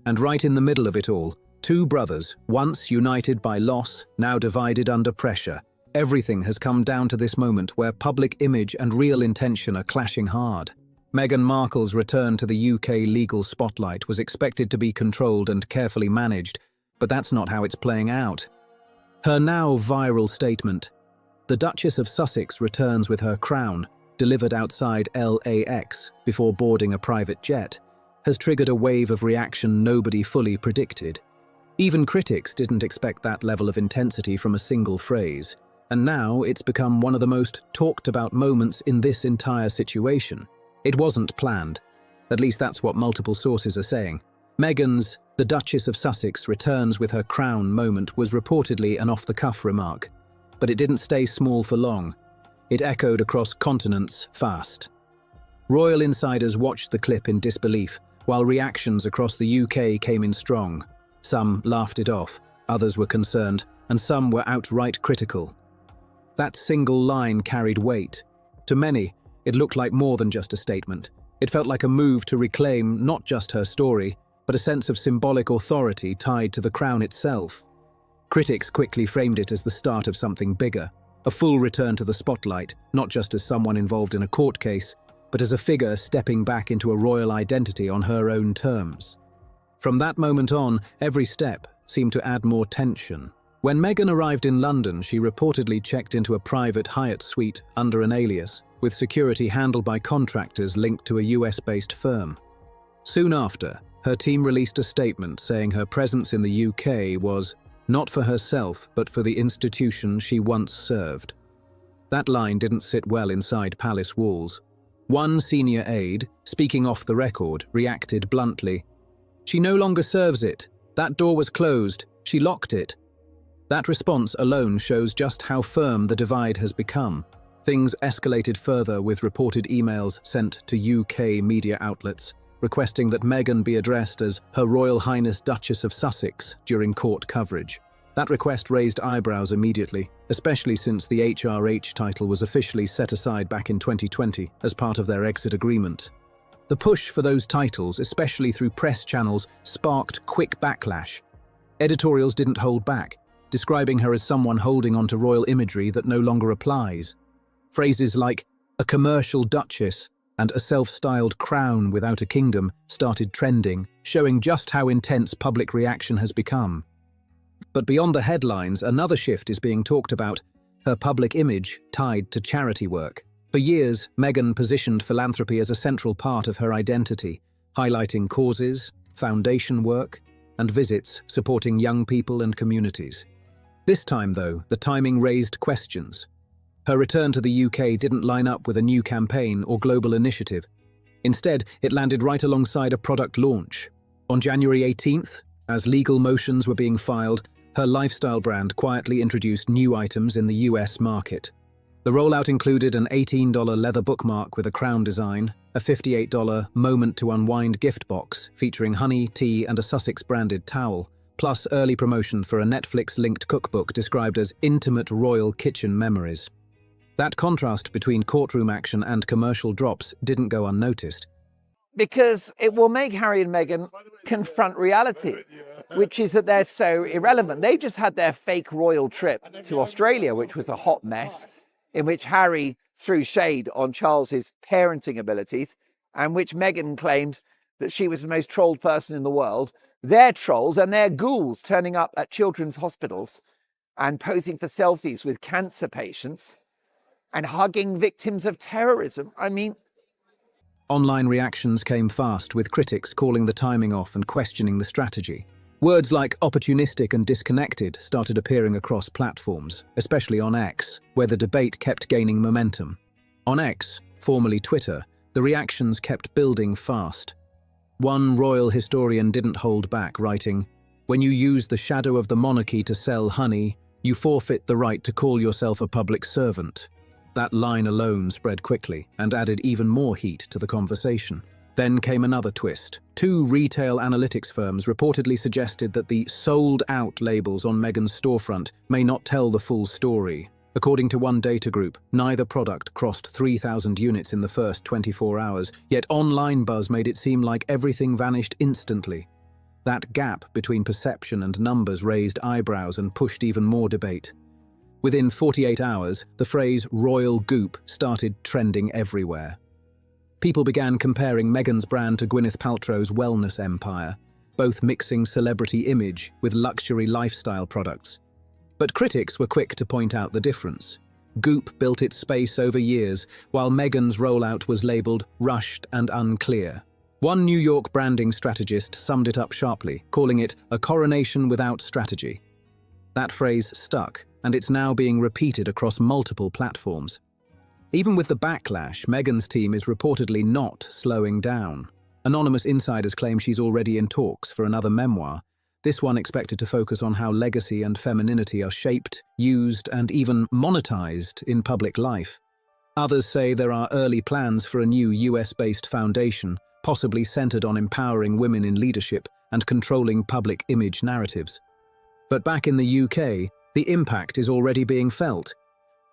S5: And right in the middle of it all, two brothers, once united by loss, now divided under pressure. Everything has come down to this moment where public image and real intention are clashing hard. Meghan Markle's return to the UK legal spotlight was expected to be controlled and carefully managed, but that's not how it's playing out. Her now viral statement, "The Duchess of Sussex returns with her crown," delivered outside LAX before boarding a private jet, has triggered a wave of reaction nobody fully predicted. Even critics didn't expect that level of intensity from a single phrase, and now it's become one of the most talked about moments in this entire situation. It wasn't planned. At least that's what multiple sources are saying. Meghan's "The Duchess of Sussex returns with her crown" moment was reportedly an off-the-cuff remark, but it didn't stay small for long. It echoed across continents fast. Royal insiders watched the clip in disbelief, while reactions across the UK came in strong. Some laughed it off, others were concerned, and some were outright critical. That single line carried weight. To many, it looked like more than just a statement. It felt like a move to reclaim not just her story, but a sense of symbolic authority tied to the crown itself. Critics quickly framed it as the start of something bigger, a full return to the spotlight, not just as someone involved in a court case, but as a figure stepping back into a royal identity on her own terms. From that moment on, every step seemed to add more tension. When Meghan arrived in London, she reportedly checked into a private Hyatt suite under an alias, with security handled by contractors linked to a US-based firm. Soon after, her team released a statement saying her presence in the UK was not for herself, but for the institution she once served. That line didn't sit well inside palace walls. One senior aide, speaking off the record, reacted bluntly. "She no longer serves it. That door was closed. She locked it." That response alone shows just how firm the divide has become. Things escalated further with reported emails sent to UK media outlets, requesting that Meghan be addressed as Her Royal Highness Duchess of Sussex during court coverage. That request raised eyebrows immediately, especially since the HRH title was officially set aside back in 2020 as part of their exit agreement. The push for those titles, especially through press channels, sparked quick backlash. Editorials didn't hold back, describing her as someone holding onto royal imagery that no longer applies. Phrases like a commercial duchess and a self-styled crown without a kingdom started trending, showing just how intense public reaction has become. But beyond the headlines, another shift is being talked about: her public image tied to charity work. For years, Meghan positioned philanthropy as a central part of her identity, highlighting causes, foundation work, and visits supporting young people and communities. This time, though, the timing raised questions. Her return to the UK didn't line up with a new campaign or global initiative. Instead, it landed right alongside a product launch. On January 18th, as legal motions were being filed, her lifestyle brand quietly introduced new items in the US market. The rollout included an $18 leather bookmark with a crown design, a $58 Moment to Unwind gift box featuring honey, tea, and a Sussex-branded towel, plus early promotion for a Netflix-linked cookbook described as Intimate Royal Kitchen Memories. That contrast between courtroom action and commercial drops didn't go unnoticed.
S13: Because it will make Harry and Meghan confront reality, which is that they're so irrelevant. They just had their fake royal trip to Australia, which was a hot mess, in which Harry threw shade on Charles's parenting abilities, and which Meghan claimed that she was the most trolled person in the world. They're trolls and they're ghouls turning up at children's hospitals and posing for selfies with cancer patients and hugging victims of terrorism. I mean,
S5: online reactions came fast, with critics calling the timing off and questioning the strategy. Words like opportunistic and disconnected started appearing across platforms, especially on X, where the debate kept gaining momentum. On X, formerly Twitter, the reactions kept building fast. One royal historian didn't hold back, writing, "When you use the shadow of the monarchy to sell honey, you forfeit the right to call yourself a public servant." That line alone spread quickly and added even more heat to the conversation. Then came another twist. Two retail analytics firms reportedly suggested that the sold out labels on Meghan's storefront may not tell the full story. According to one data group, neither product crossed 3,000 units in the first 24 hours, yet online buzz made it seem like everything vanished instantly. That gap between perception and numbers raised eyebrows and pushed even more debate. Within 48 hours, the phrase royal goop started trending everywhere. People began comparing Meghan's brand to Gwyneth Paltrow's wellness empire, both mixing celebrity image with luxury lifestyle products. But critics were quick to point out the difference. Goop built its space over years, while Meghan's rollout was labelled rushed and unclear. One New York branding strategist summed it up sharply, calling it a coronation without strategy. That phrase stuck, and it's now being repeated across multiple platforms. Even with the backlash, Meghan's team is reportedly not slowing down. Anonymous insiders claim she's already in talks for another memoir, this one expected to focus on how legacy and femininity are shaped, used, and even monetized in public life. Others say there are early plans for a new US-based foundation, possibly centered on empowering women in leadership and controlling public image narratives. But back in the UK, the impact is already being felt.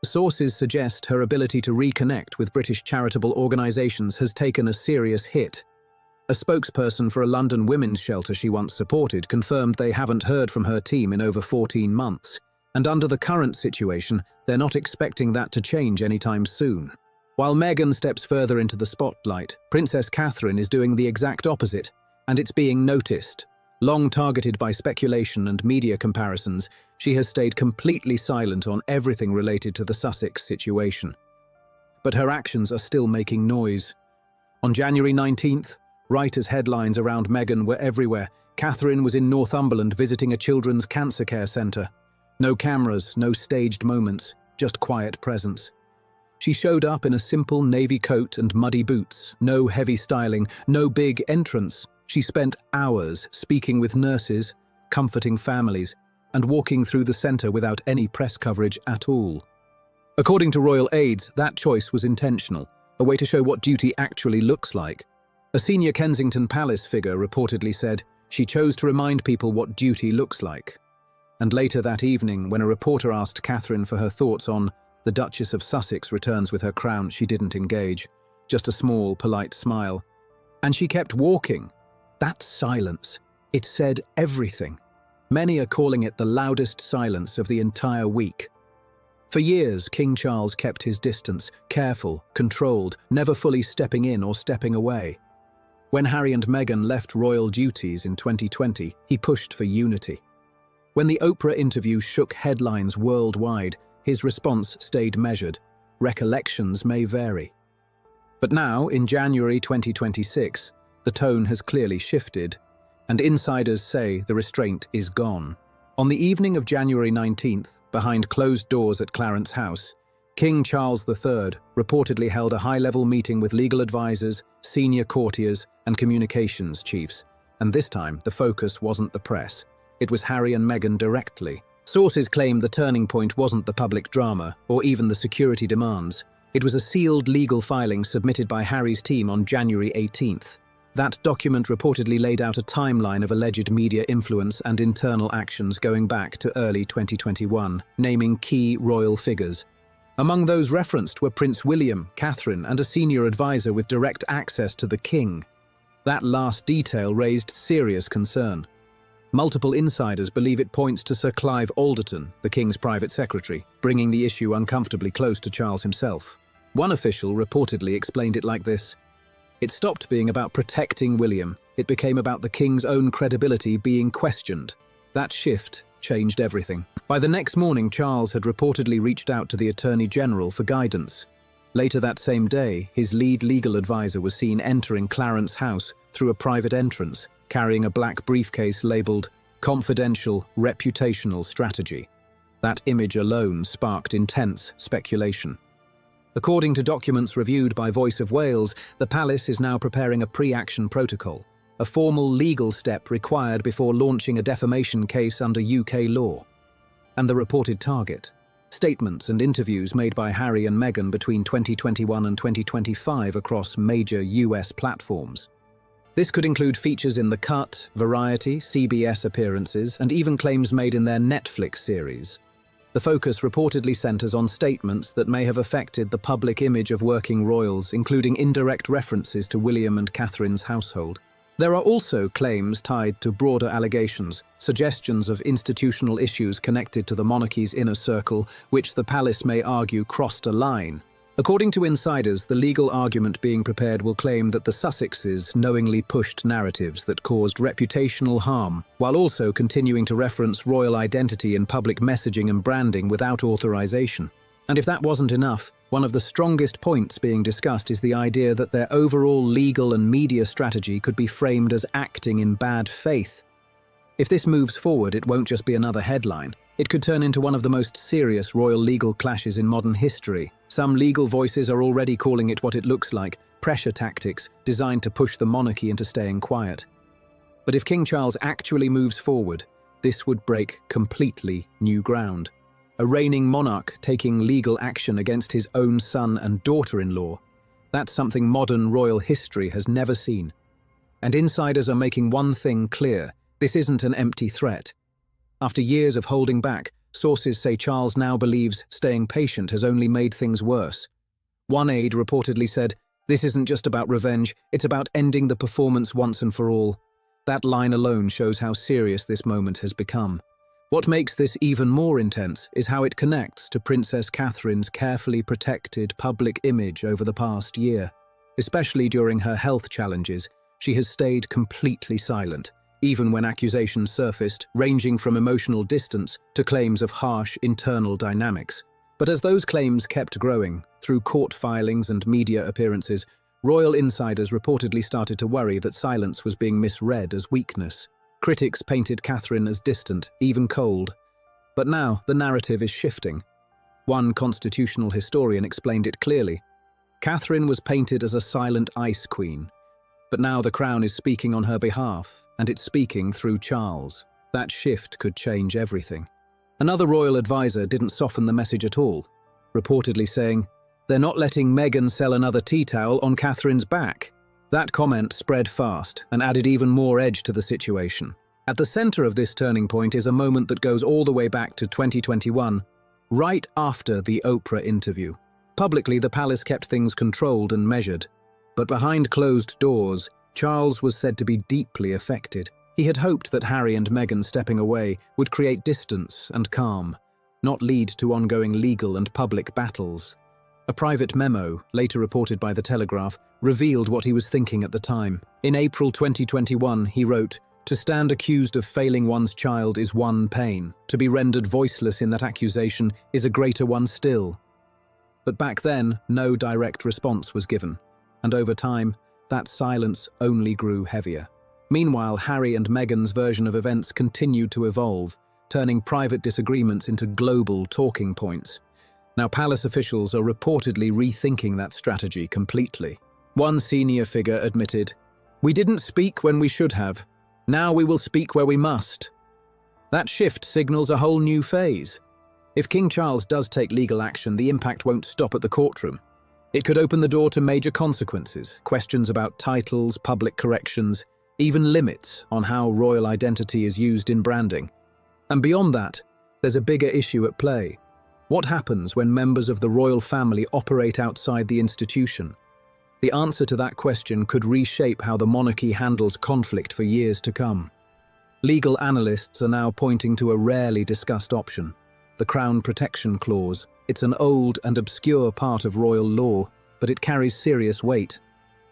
S5: Sources suggest her ability to reconnect with British charitable organisations has taken a serious hit. A spokesperson for a London women's shelter she once supported confirmed they haven't heard from her team in over 14 months, and under the current situation, they're not expecting that to change anytime soon. While Meghan steps further into the spotlight, Princess Catherine is doing the exact opposite, and it's being noticed. Long targeted by speculation and media comparisons, she has stayed completely silent on everything related to the Sussex situation. But her actions are still making noise. On January 19th, right as headlines around Meghan were everywhere, Catherine was in Northumberland visiting a children's cancer care centre. No cameras, no staged moments, just quiet presence. She showed up in a simple navy coat and muddy boots, no heavy styling, no big entrance. She spent hours speaking with nurses, comforting families, and walking through the centre without any press coverage at all. According to royal aides, that choice was intentional, a way to show what duty actually looks like. A senior Kensington Palace figure reportedly said, "She chose to remind people what duty looks like." And later that evening, when a reporter asked Catherine for her thoughts on the Duchess of Sussex returns with her crown, she didn't engage, just a small, polite smile. And she kept walking. That silence, it said everything. Many are calling it the loudest silence of the entire week. For years, King Charles kept his distance, careful, controlled, never fully stepping in or stepping away. When Harry and Meghan left royal duties in 2020, he pushed for unity. When the Oprah interview shook headlines worldwide, his response stayed measured. Recollections may vary. But now, in January 2026, the tone has clearly shifted, and insiders say the restraint is gone. On the evening of January 19th, behind closed doors at Clarence House, King Charles III reportedly held a high-level meeting with legal advisors, senior courtiers, and communications chiefs. And this time, the focus wasn't the press. It was Harry and Meghan directly. Sources claim the turning point wasn't the public drama, or even the security demands. It was a sealed legal filing submitted by Harry's team on January 18th. That document reportedly laid out a timeline of alleged media influence and internal actions going back to early 2021, naming key royal figures. Among those referenced were Prince William, Catherine, and a senior advisor with direct access to the king. That last detail raised serious concern. Multiple insiders believe it points to Sir Clive Alderton, the King's private secretary, bringing the issue uncomfortably close to Charles himself. One official reportedly explained it like this: "It stopped being about protecting William. It became about the King's own credibility being questioned. That shift changed everything." By the next morning, Charles had reportedly reached out to the Attorney General for guidance. Later that same day, his lead legal advisor was seen entering Clarence House through a private entrance, carrying a black briefcase labelled "Confidential Reputational Strategy." That image alone sparked intense speculation. According to documents reviewed by Voice of Wales, the palace is now preparing a pre-action protocol, a formal legal step required before launching a defamation case under UK law. And the reported target: statements and interviews made by Harry and Meghan between 2021 and 2025 across major US platforms. This could include features in The Cut, Variety, CBS appearances, and even claims made in their Netflix series. The focus reportedly centers on statements that may have affected the public image of working royals, including indirect references to William and Catherine's household. There are also claims tied to broader allegations, suggestions of institutional issues connected to the monarchy's inner circle, which the palace may argue crossed a line. According to insiders, the legal argument being prepared will claim that the Sussexes knowingly pushed narratives that caused reputational harm, while also continuing to reference royal identity in public messaging and branding without authorization. And if that wasn't enough, one of the strongest points being discussed is the idea that their overall legal and media strategy could be framed as acting in bad faith. If this moves forward, it won't just be another headline. It could turn into one of the most serious royal legal clashes in modern history. Some legal voices are already calling it what it looks like: pressure tactics designed to push the monarchy into staying quiet. But if King Charles actually moves forward, this would break completely new ground. A reigning monarch taking legal action against his own son and daughter-in-law. That's something modern royal history has never seen. And insiders are making one thing clear: this isn't an empty threat. After years of holding back, sources say Charles now believes staying patient has only made things worse. One aide reportedly said, "This isn't just about revenge, it's about ending the performance once and for all." That line alone shows how serious this moment has become. What makes this even more intense is how it connects to Princess Catherine's carefully protected public image over the past year. Especially during her health challenges, she has stayed completely silent, even when accusations surfaced, ranging from emotional distance to claims of harsh internal dynamics. But as those claims kept growing, through court filings and media appearances, royal insiders reportedly started to worry that silence was being misread as weakness. Critics painted Catherine as distant, even cold. But now the narrative is shifting. One constitutional historian explained it clearly. Catherine was painted as a silent ice queen. But now the Crown is speaking on her behalf, and it's speaking through Charles. That shift could change everything. Another royal advisor didn't soften the message at all, reportedly saying, "They're not letting Meghan sell another tea towel on Catherine's back." That comment spread fast and added even more edge to the situation. At the center of this turning point is a moment that goes all the way back to 2021, right after the Oprah interview. Publicly, the palace kept things controlled and measured, but behind closed doors, Charles was said to be deeply affected. He had hoped that Harry and Meghan stepping away would create distance and calm, not lead to ongoing legal and public battles. A private memo, later reported by The Telegraph, revealed what he was thinking at the time. In April 2021, he wrote, "To stand accused of failing one's child is one pain. To be rendered voiceless in that accusation is a greater one still." But back then, no direct response was given, and over time, that silence only grew heavier. Meanwhile, Harry and Meghan's version of events continued to evolve, turning private disagreements into global talking points. Now, palace officials are reportedly rethinking that strategy completely. One senior figure admitted, "We didn't speak when we should have. Now we will speak where we must." That shift signals a whole new phase. If King Charles does take legal action, the impact won't stop at the courtroom. It could open the door to major consequences, questions about titles, public corrections, even limits on how royal identity is used in branding. And beyond that, there's a bigger issue at play. What happens when members of the royal family operate outside the institution? The answer to that question could reshape how the monarchy handles conflict for years to come. Legal analysts are now pointing to a rarely discussed option, the Crown Protection Clause. It's an old and obscure part of royal law, but it carries serious weight.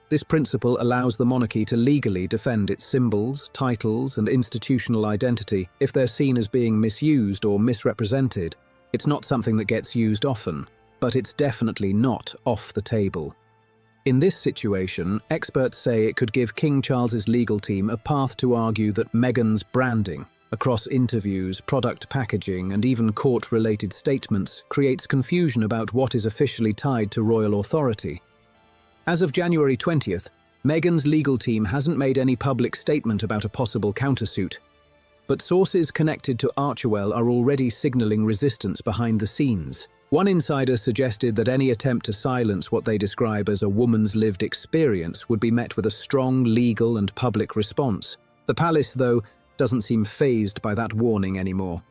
S5: This principle allows the monarchy to legally defend its symbols, titles, and institutional identity if they're seen as being misused or misrepresented. It's not something that gets used often, but it's definitely not off the table. In this situation, experts say it could give King Charles's legal team a path to argue that Meghan's branding, across interviews, product packaging, and even court-related statements, creates confusion about what is officially tied to royal authority. As of January 20th, Meghan's legal team hasn't made any public statement about a possible countersuit, but sources connected to Archewell are already signalling resistance behind the scenes. One insider suggested that any attempt to silence what they describe as a woman's lived experience would be met with a strong legal and public response. The palace, though, doesn't seem fazed by that warning anymore.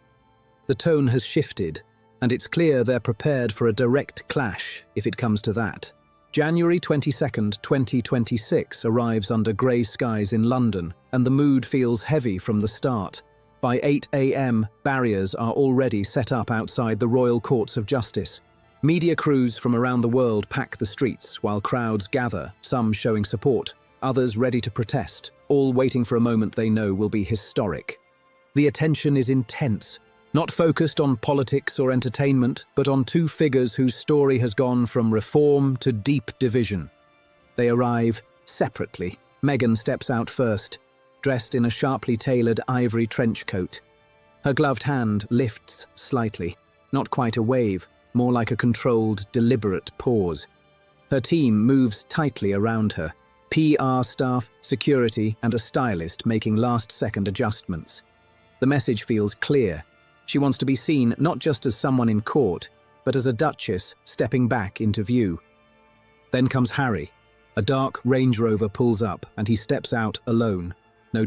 S5: The tone has shifted, and it's clear they're prepared for a direct clash if it comes to that. January 22nd, 2026 arrives under grey skies in London, and the mood feels heavy from the start. By 8 a.m, barriers are already set up outside the Royal Courts of Justice. Media crews from around the world pack the streets while crowds gather, some showing support, others ready to protest, all waiting for a moment they know will be historic. The attention is intense, not focused on politics or entertainment, but on two figures whose story has gone from reform to deep division. They arrive separately. Meghan steps out first, dressed in a sharply tailored ivory trench coat. Her gloved hand lifts slightly, not quite a wave, more like a controlled, deliberate pause. Her team moves tightly around her, PR staff, security, and a stylist making last-second adjustments. The message feels clear. She wants to be seen not just as someone in court, but as a duchess stepping back into view. Then comes Harry. A dark Range Rover pulls up, and he steps out alone.